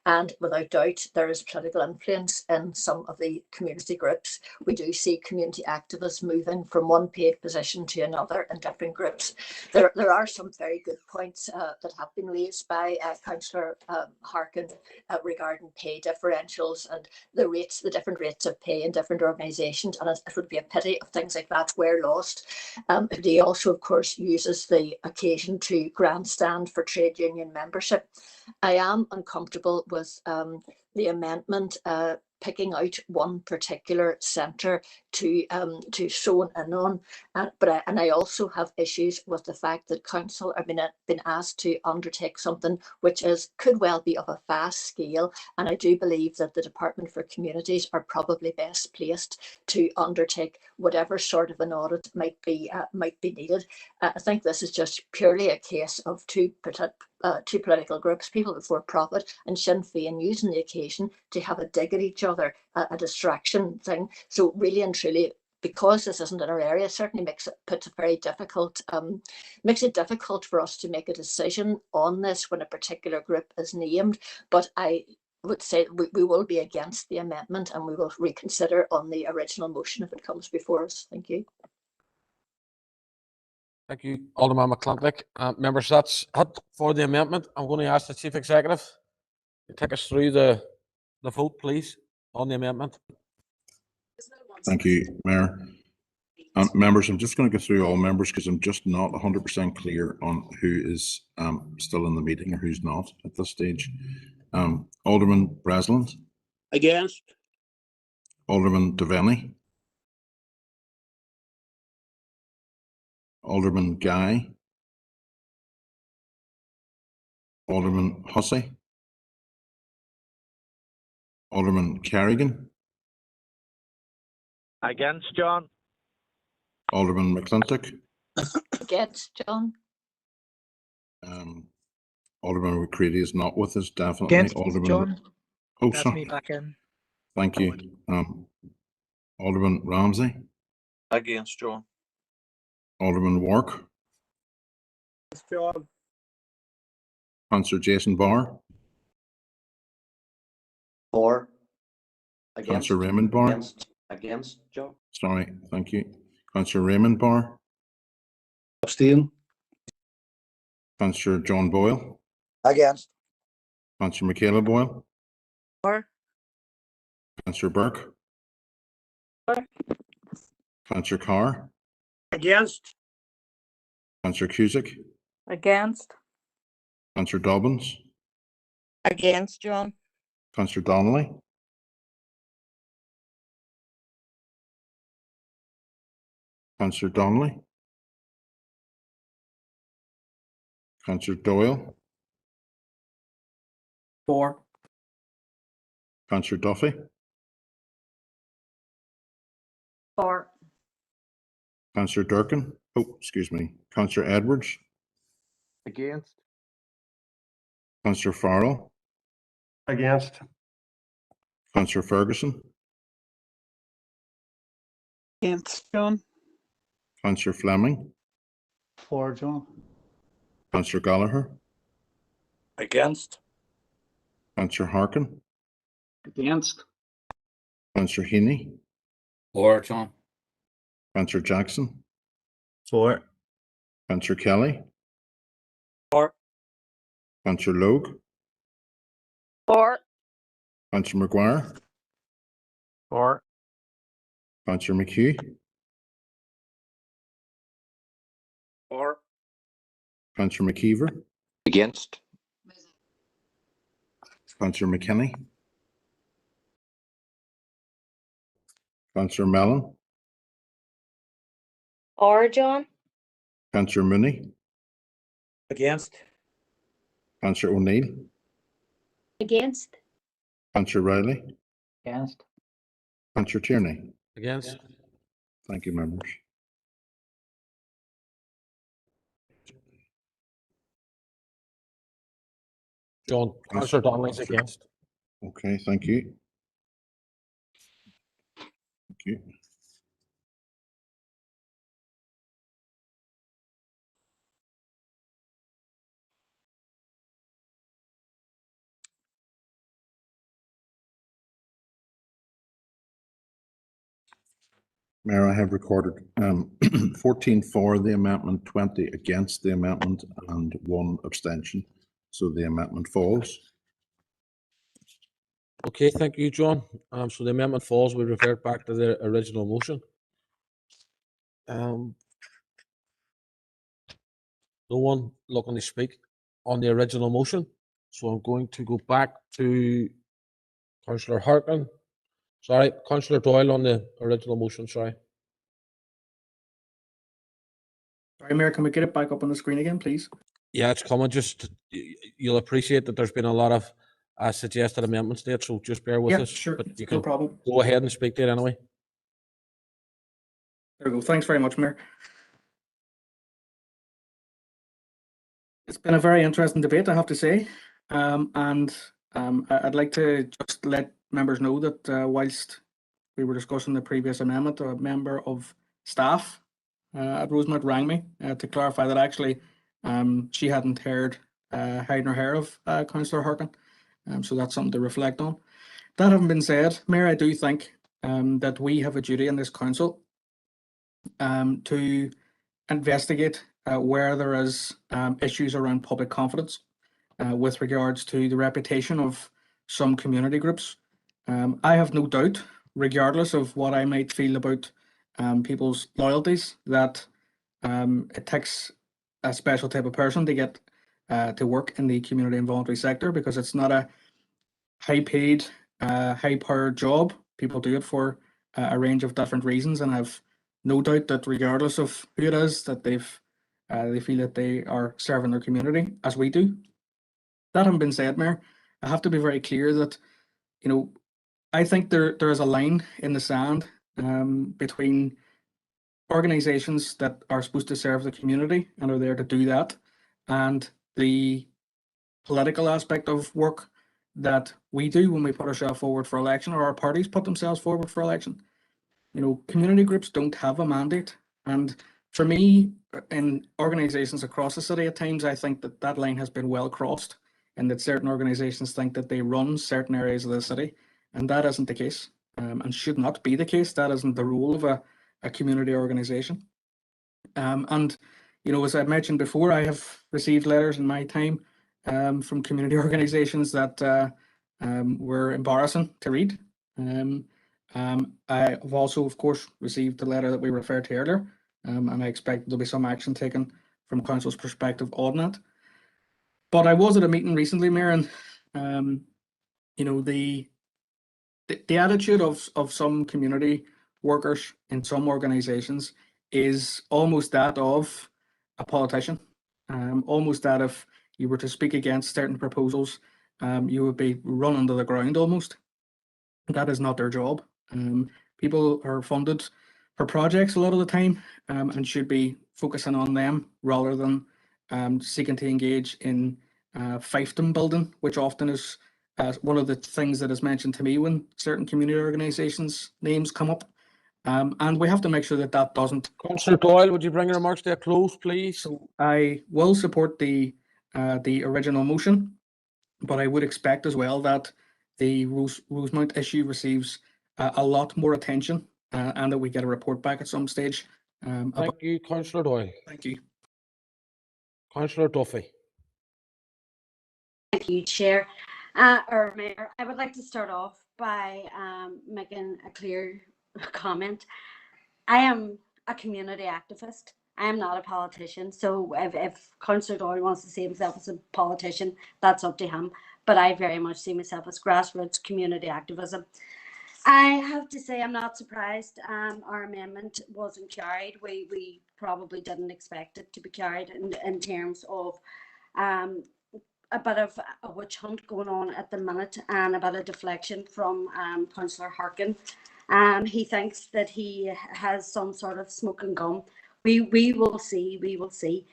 And without doubt, there is political influence in some of the community groups. We do see community activists moving from one paid position to another in different groups. There are some very good points that have been raised by Councillor Harkin regarding pay differentials and the different rates of pay in different organisations. And it would be a pity if things like that were lost. He also, of course, uses the occasion to grandstand for trade union membership. I am uncomfortable with the amendment picking out one particular centre to zone in on, but I also have issues with the fact that council have been asked to undertake something which could well be of a vast scale, and I do believe that the Department for Communities are probably best placed to undertake whatever sort of an audit might be needed. I think this is just purely a case of two political groups, People Before Profit and Sinn Féin, using the occasion to have a dig at each other, a distraction thing. So really and truly, because this isn't in our area, certainly makes it difficult for us to make a decision on this when a particular group is named. But I would say we will be against the amendment and we will reconsider on the original motion if it comes before us. Thank you. Thank you, Alderman McClintock. Members, that's it for the amendment. I'm going to ask the Chief Executive to take us through the vote, please, on the amendment. Thank you, Mayor. Members, I'm just going to go through all members because I'm just not 100% clear on who is still in the meeting or who's not at this stage. Alderman Breslin. Against. Alderman Devaney. Alderman Guy. Alderman Hussey. Alderman Carrigan. Against, John. Alderman McClintock. Against, John. Alderman McCready is not with us, definitely. Against, Alderman John. Oh, That's sorry. me back in. Thank you. Alderman Ramsey. Against, John. Alderman Wark. John. Councillor Jason Barr. For. Against. Councillor Raymond Barr. Against, Joe. Sorry, thank you. Councillor Raymond Barr. Abstain. Councillor John Boyle. Against. Councillor Michaela Boyle. For. Councillor Burke. For. Councillor Carr. Against. Councillor Cusick. Against. Councillor Dobbins. Against, John. Councillor Donnelly. Councillor Donnelly. Councillor Doyle, For. Councillor Duffy, For. Councillor Durkin, oh, excuse me, Councillor Edwards, Against. Councillor Farrell, Against. Councillor Ferguson, Against, John. Councillor Fleming, For, John. Councillor Gallagher, Against. Councillor Harkin, Against. Councillor Heaney, For, John. Councillor Jackson, For. Councillor Kelly, For. Councillor Logue, For. Councillor McGuire, For. Councillor McHugh, For. Councillor McKeever, Against. Councillor McKinney, Councillor Mellon, Or, John. Councillor Mooney, Against. Councillor O'Neill, Against. Councillor Riley, Against. Councillor Tierney. Against. Thank you, members. John, Councillor Donnelly's against. Okay, thank you. Thank you. Mayor, I have recorded 14 for the amendment, 20 against the amendment, and 1 abstention. So the amendment falls. Okay, thank you, John. So the amendment falls. We revert back to the original motion. No one looking to speak on the original motion. So I'm going to go back to Councillor Harkin. Sorry, Councillor Doyle on the original motion, sorry. Sorry, Mayor, can we get it back up on the screen again, please? Yeah, it's coming. Just you'll appreciate that there's been a lot of suggested amendments there, so just bear with Yeah, us. sure, But you no can problem. go ahead and speak to it anyway. There we go. Thanks very much, Mayor. It's been a very interesting debate, I have to say. I'd like to just let members know that whilst we were discussing the previous amendment, a member of staff at Rosemount rang me to clarify that actually she hadn't heard hide nor hair of Councillor Harkin. So that's something to reflect on. That having been said, Mayor, I do think that we have a duty in this council to investigate where there is issues around public confidence with regards to the reputation of some community groups. I have no doubt, regardless of what I might feel about people's loyalties, that it takes a special type of person to get to work in the community and voluntary sector, because it's not a high-paid, high-powered job. People do it for a range of different reasons, and I've no doubt that regardless of who it is, that they feel that they are serving their community as we do. That having been said, Mayor, I have to be very clear that, you know, I think there is a line in the sand between organisations that are supposed to serve the community and are there to do that, and the political aspect of work that we do when we put ourselves forward for election, or our parties put themselves forward for election. You know, community groups don't have a mandate, and for me, in organisations across the city, at times I think that that line has been well crossed, and that certain organisations think that they run certain areas of the city, and that isn't the case, and should not be the case. That isn't the role of a community organisation. And you know, as I mentioned before, I have received letters in my time from community organisations that were embarrassing to read. I have also, of course, received the letter that we referred to earlier, and I expect there'll be some action taken from Council's perspective on that. But I was at a meeting recently, Mayor, and you know, the attitude of some community workers in some organisations is almost that of a politician. almost that if you were to speak against certain proposals, you would be run under the ground almost. That is not their job. People are funded for projects a lot of the time, and should be focusing on them rather than seeking to engage in fiefdom building, which often is one of the things that is mentioned to me when certain community organisations' names come up. And we have to make sure that that doesn't. Councillor Doyle, would you bring your remarks to a close, please? So I will support the original motion, but I would expect as well that the Rosemount issue receives a lot more attention, and that we get a report back at some stage. Thank you, Councillor Doyle. Thank you. Councillor Duffy. Thank you, Chair. Or Mayor, I would like to start off by making a clear comment. I am a community activist. I am not a politician. So if Councillor Doyle wants to see himself as a politician, that's up to him. But I very much see myself as grassroots community activism. I have to say I'm not surprised our amendment wasn't carried. We probably didn't expect it to be carried in terms of a bit of a witch hunt going on at the minute and a bit of deflection from Councillor Harkin. He thinks that he has some sort of smoking gun. We will see. We will see.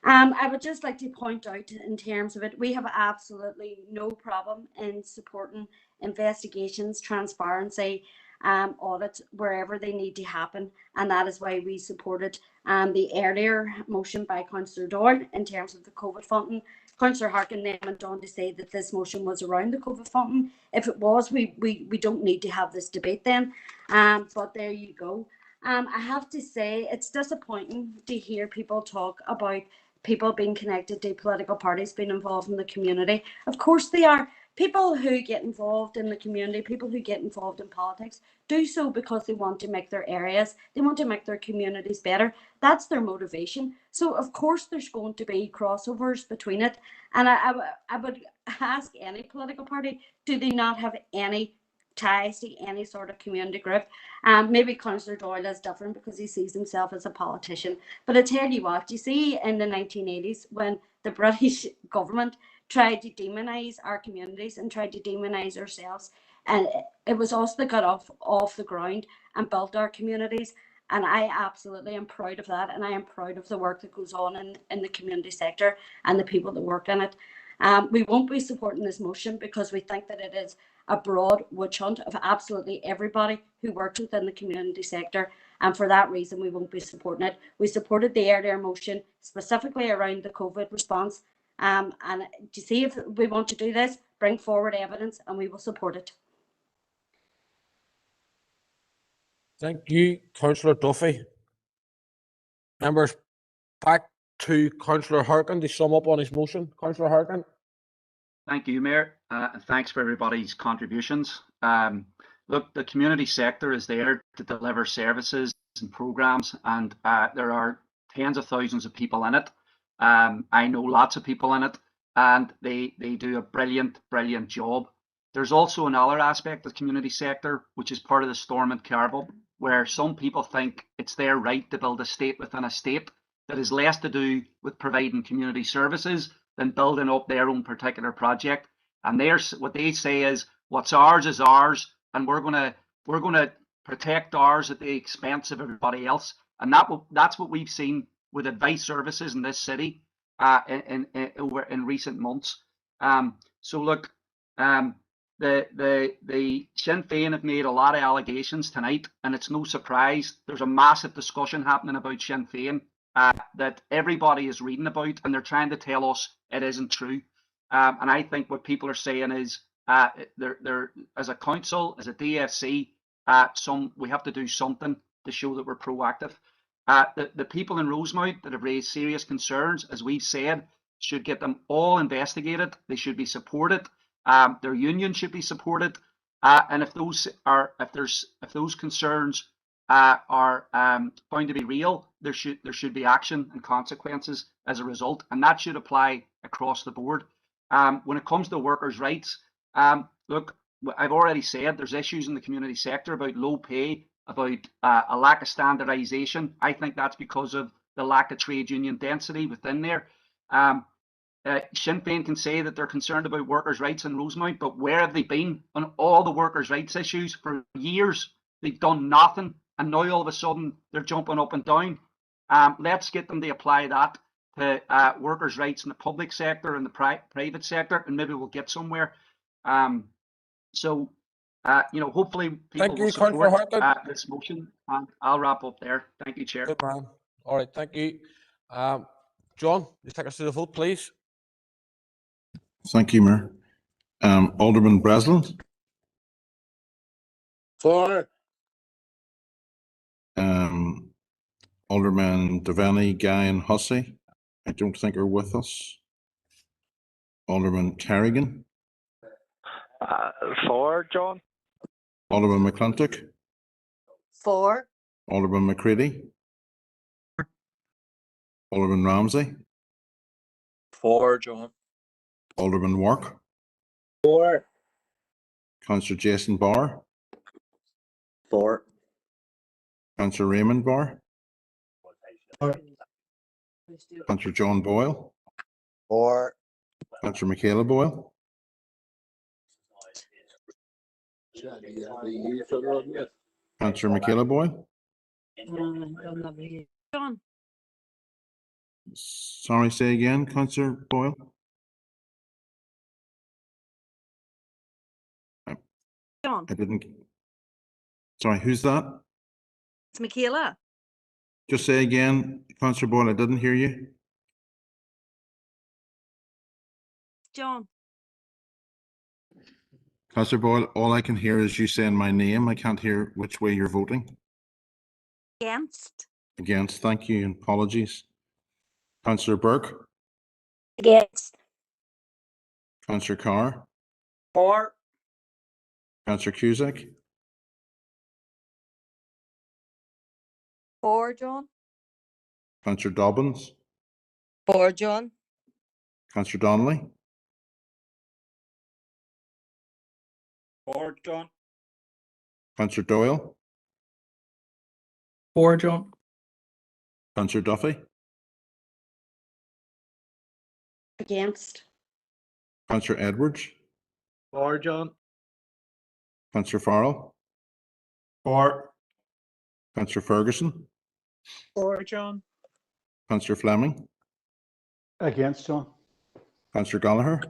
I would just like to point out in terms of it, we have absolutely no problem in supporting investigations, transparency, audits wherever they need to happen. And that is why we supported the earlier motion by Councillor Doyle in terms of the COVID funding. Councillor Harkin then went on to say that this motion was around the COVID funding. If it was, we don't need to have this debate then. But there you go. I have to say it's disappointing to hear people talk about people being connected to political parties being involved in the community. Of course they are. People who get involved in the community, people who get involved in politics, do so because they want to make their areas, they want to make their communities better. That's their motivation. So of course there's going to be crossovers between it. And I would ask any political party, do they not have any ties to any sort of community group? Maybe Councillor Doyle is different because he sees himself as a politician. But I tell you what, you see in the 1980s when the British government tried to demonise our communities and tried to demonise ourselves, and it was us that got off the ground and built our communities. And I absolutely am proud of that, and I am proud of the work that goes on in the community sector and the people that work in it. We won't be supporting this motion because we think that it is a broad witch hunt of absolutely everybody who works within the community sector, and for that reason we won't be supporting it. We supported the earlier motion specifically around the COVID response, and to see if we want to do this, bring forward evidence and we will support it. Thank you, Councillor Duffy. Members, back to Councillor Harkin to sum up on his motion. Councillor Harkin. Thank you, Mayor, and thanks for everybody's contributions. Look, the community sector is there to deliver services and programs, and there are tens of thousands of people in it. I know lots of people in it, and they do a brilliant job. There's also another aspect of the community sector, which is part of the Stormont Carnival, where some people think it's their right to build a state within a state that is less to do with providing community services than building up their own particular project. And what they say is, what's ours is ours, and we're gonna protect ours at the expense of everybody else. And that's what we've seen with advice services in this city in recent months. So look, the Sinn Féin have made a lot of allegations tonight, and it's no surprise. There's a massive discussion happening about Sinn Féin that everybody is reading about, and they're trying to tell us it isn't true. And I think what people are saying is, they're as a council, as a DFC, we have to do something to show that we're proactive. The people in Rosemount that have raised serious concerns, as we've said, should get them all investigated. They should be supported. Their union should be supported. And if those concerns are going to be real, there should be action and consequences as a result, and that should apply across the board. When it comes to workers' rights, look, I've already said there's issues in the community sector about low pay, about a lack of standardisation. I think that's because of the lack of trade union density within there. Sinn Féin can say that they're concerned about workers' rights in Rosemount, but where have they been on all the workers' rights issues for years? They've done nothing, and now all of a sudden they're jumping up and down. Let's get them to apply that to workers' rights in the public sector and the private sector, and maybe we'll get somewhere. Hopefully people will support this motion, and I'll wrap up there. Thank you, Chair. Good man. All right, thank you. John, you take us to the vote, please. Thank you, Mayor. Alderman Breslin. For. Alderman Devaney, Guy and Hussey. I don't think are with us. Alderman Carrigan. For, John. Alderman McClintock. For. Alderman McCready. Alderman Ramsey. For, John. Alderman Wark. For. Councillor Jason Barr. For. Councillor Raymond Barr. For. Councillor John Boyle. For. Councillor Michaela Boyle. Councillor Michaela Boyle. John. Sorry, say again, Councillor Boyle. John. I didn't. Sorry, who's that? It's Michaela. Just say again, Councillor Boyle, I didn't hear you. John. Councillor Boyle, all I can hear is you saying my name. I can't hear which way you're voting. Against. Against, thank you, and apologies. Councillor Burke. Against. Councillor Carr. For. Councillor Cusack. For, John. Councillor Dobbins. For, John. Councillor Donnelly. For, John. Councillor Doyle. For, John. Councillor Duffy. Against. Councillor Edwards. For, John. Councillor Farrell. For. Councillor Ferguson. For, John. Councillor Fleming. Against, John. Councillor Gallagher.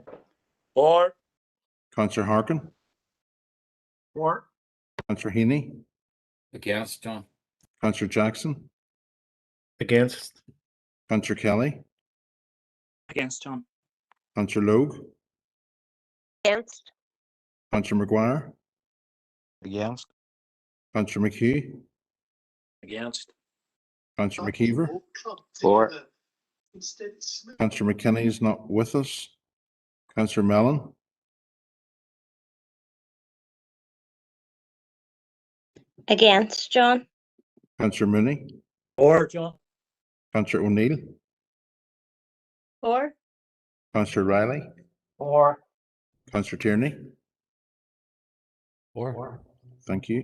For. Councillor Harkin. For. Councillor Heaney. Against, John. Councillor Jackson. Against. Councillor Kelly. Against, John. Councillor Logue. Against. Councillor McGuire. Against. Councillor McHugh. Against. Councillor McKeever. For. Councillor McKinney is not with us. Councillor Mellon. Against, John. Councillor Mooney. For, John. Councillor O'Neill. For. Councillor Riley. For. Councillor Tierney. For. Thank you.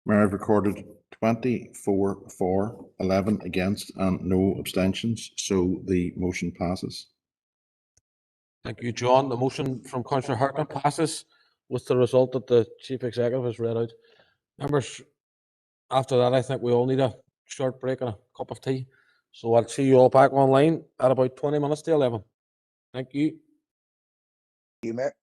Mayor, I've recorded 24 for, 11 against, and no abstentions, so the motion passes. Thank you, John. The motion from Councillor Harkin passes with the result that the Chief Executive has read out. Members, after that, I think we all need a short break and a cup of tea. So I'll see you all back online at about 20 minutes to 11. Thank you. You, Mayor.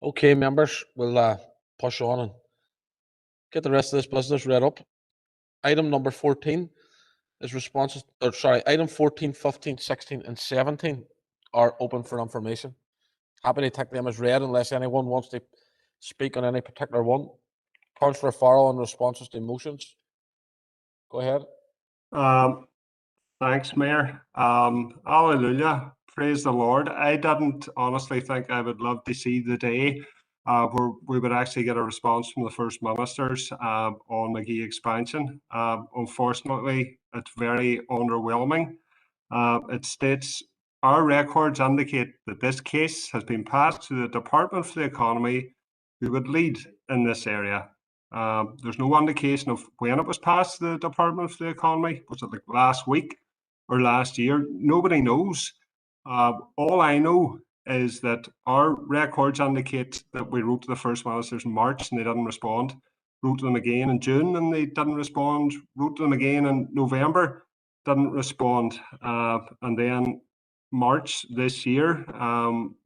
Okay, members, we'll push on and get the rest of this business read up. Item number 14 is responses, or sorry, item 14, 15, 16, and 17 are open for information. Happy to take them as read unless anyone wants to speak on any particular one. Councillor Farrell on responses to motions. Go ahead. Thanks, Mayor. Hallelujah. Praise the Lord. I didn't honestly think I would love to see the day where we would actually get a response from the First Ministers on McGee expansion. Unfortunately, it's very underwhelming. It states, our records indicate that this case has been passed to the Department for the Economy, who would lead in this area. There's no indication of when it was passed to the Department for the Economy. Was it like last week or last year? Nobody knows. All I know is that our records indicate that we wrote to the First Ministers in March and they didn't respond. Wrote to them again in June and they didn't respond. Wrote to them again in November, didn't respond. And then March this year,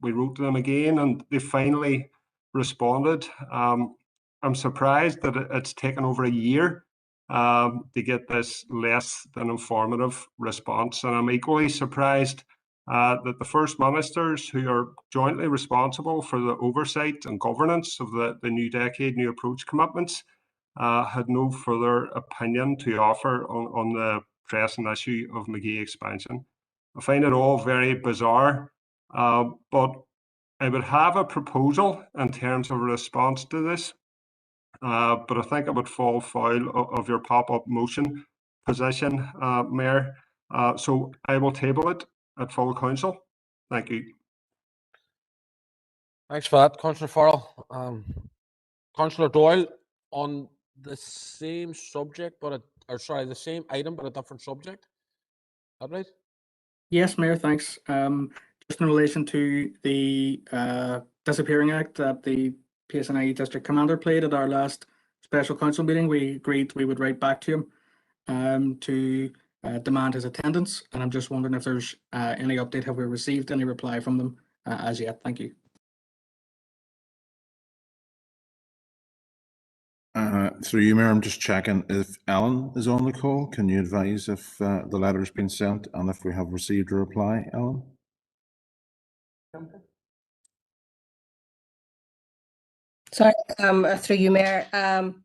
we wrote to them again and they finally responded. I'm surprised that it's taken over a year to get this less than informative response. And I'm equally surprised that the First Ministers, who are jointly responsible for the oversight and governance of the New Decade, New Approach commitments, had no further opinion to offer on the pressing issue of McGee expansion. I find it all very bizarre, but I would have a proposal in terms of a response to this. But I think it would fall foul of your pop-up motion position, Mayor. So I will table it at full council. Thank you. Thanks for that, Councillor Farrell. Councillor Doyle, on the same subject, but the same item, but a different subject. Is that right? Yes, Mayor, thanks. Just in relation to the disappearing act that the PSNI District Commander played at our last special council meeting, we agreed we would write back to him to demand his attendance. And I'm just wondering if there's any update. Have we received any reply from them as yet? Thank you. Through you, Mayor, I'm just checking if Ellen is on the call. Can you advise if the letter has been sent and if we have received a reply, Ellen? Sorry, through you, Mayor. I'm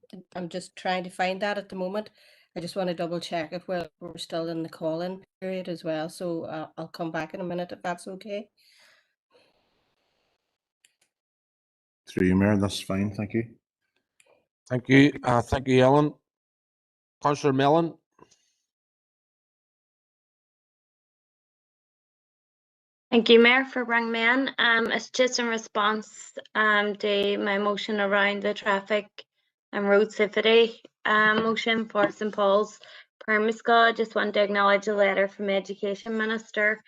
just trying to find that at the moment. I just want to double check if we're still in the call-in period as well. So I'll come back in a minute if that's okay. Through you, Mayor, that's fine. Thank you. Thank you. Thank you, Ellen. Councillor Mellon. Thank you, Mayor, for bringing me in. It's just in response to my motion around the traffic and road safety motion for St Paul's Primary School. I just want to acknowledge a letter from the Education Minister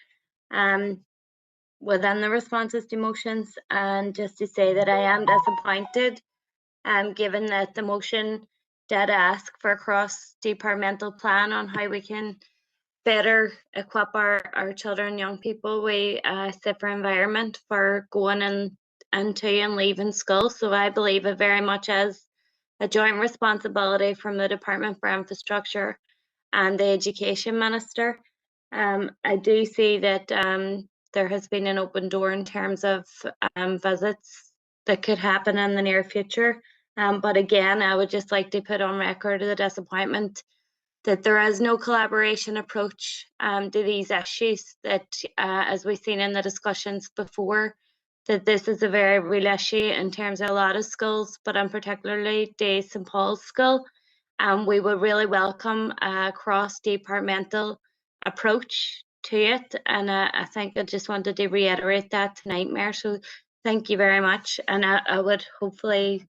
within the responses to motions, and just to say that I am disappointed given that the motion did ask for a cross-departmental plan on how we can better equip our children and young people with a safer environment for going into and leaving school. So I believe it very much as a joint responsibility from the Department for Infrastructure and the Education Minister. I do see that there has been an open door in terms of visits that could happen in the near future. But again, I would just like to put on record the disappointment that there is no collaboration approach to these issues, that as we've seen in the discussions before, that this is a very real issue in terms of a lot of schools, but in particularly the St Paul's School. We would really welcome a cross-departmental approach to it, and I think I just wanted to reiterate that tonight, Mayor. So thank you very much, and I would hopefully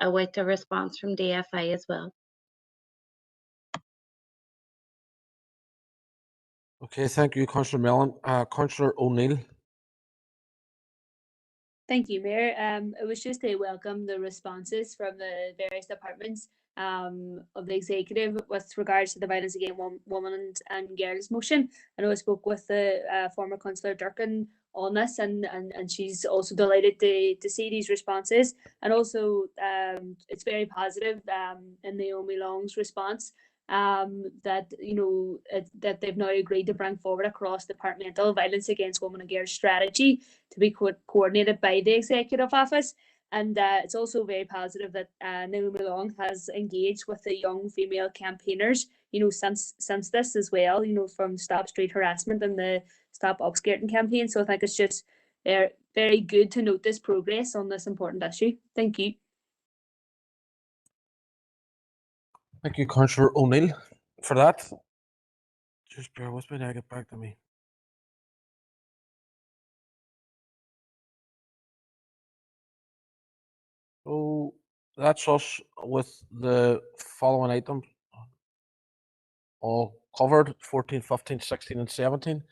await a response from DFI as well. Okay, thank you, Councillor Mellon. Councillor O'Neill. Thank you, Mayor. It was just to welcome the responses from the various departments of the executive with regards to the violence against women and girls motion. I know I spoke with the former Councillor Durkin on this, and she's also delighted to see these responses, and also it's very positive in Naomi Long's response that that they've now agreed to bring forward a cross-departmental violence against women and girls strategy to be coordinated by the Executive Office. And it's also very positive that Naomi Long has engaged with the young female campaigners, since this as well, from Stop Street Harassment and the Stop Upskirting campaign. So I think it's just very good to note this progress on this important issue. Thank you. Thank you, Councillor O'Neill, for that. Just bear with me now, get back to me. So that's us with the following items all covered: 14, 15, 16, and 17.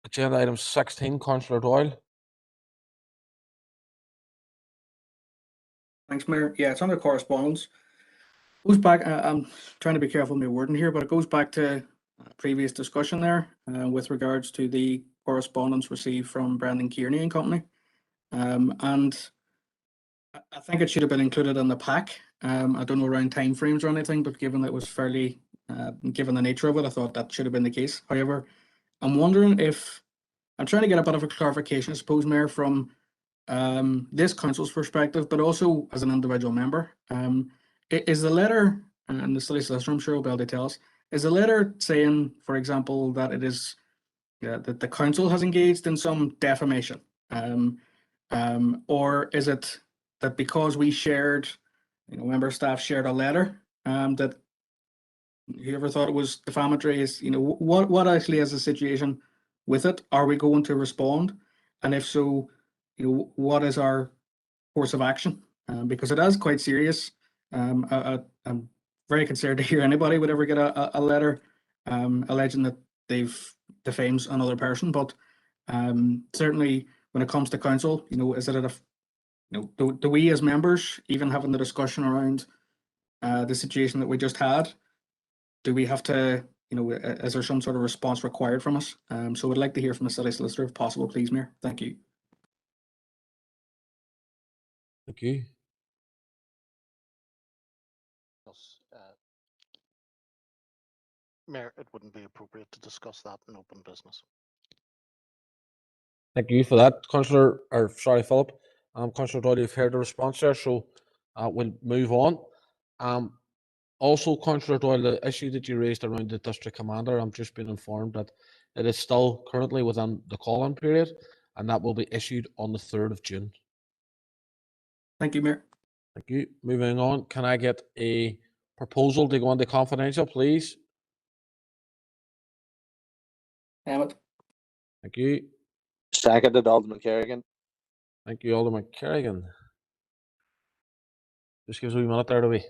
Agenda item 16, Councillor Doyle. Thanks, Mayor. Yeah, it's under correspondence. Goes back, I'm trying to be careful with my wording here, but it goes back to previous discussion there with regards to the correspondence received from Brendan Kearney and Company. And I think it should have been included in the pack. I don't know around timeframes or anything, but given that it was fairly, given the nature of it, I thought that should have been the case. However, I'm wondering if, I'm trying to get a bit of a clarification, I suppose, Mayor, from this council's perspective, but also as an individual member. Is the letter, and the city solicitor, I'm sure, will be able to tell us, is the letter saying, for example, that it is that the council has engaged in some defamation, or is it that because we shared, member staff shared a letter, that whoever thought it was defamatory is, what actually is the situation with it? Are we going to respond? And if so, what is our course of action? Because it is quite serious. I'm very concerned to hear anybody would ever get a letter alleging that they've defamed another person. But certainly when it comes to council, is it do we as members, even having the discussion around the situation that we just had, do we have to, is there some sort of response required from us? So we'd like to hear from the city solicitor if possible, please, Mayor. Thank you. Thank you. Mayor, it wouldn't be appropriate to discuss that in open business. Thank you for that, Councillor, or sorry, Philip. Councillor Doyle, you've heard the response there, so we'll move on. Also, Councillor Doyle, the issue that you raised around the district commander, I'm just being informed that it is still currently within the call-in period, and that will be issued on the 3rd of June. Thank you, Mayor. Thank you. Moving on, can I get a proposal to go into confidential, please? Hammett. Thank you. Seconded, Alderman Kerrigan. Thank you, Alderman Kerrigan. Just give us a wee minute there, do we?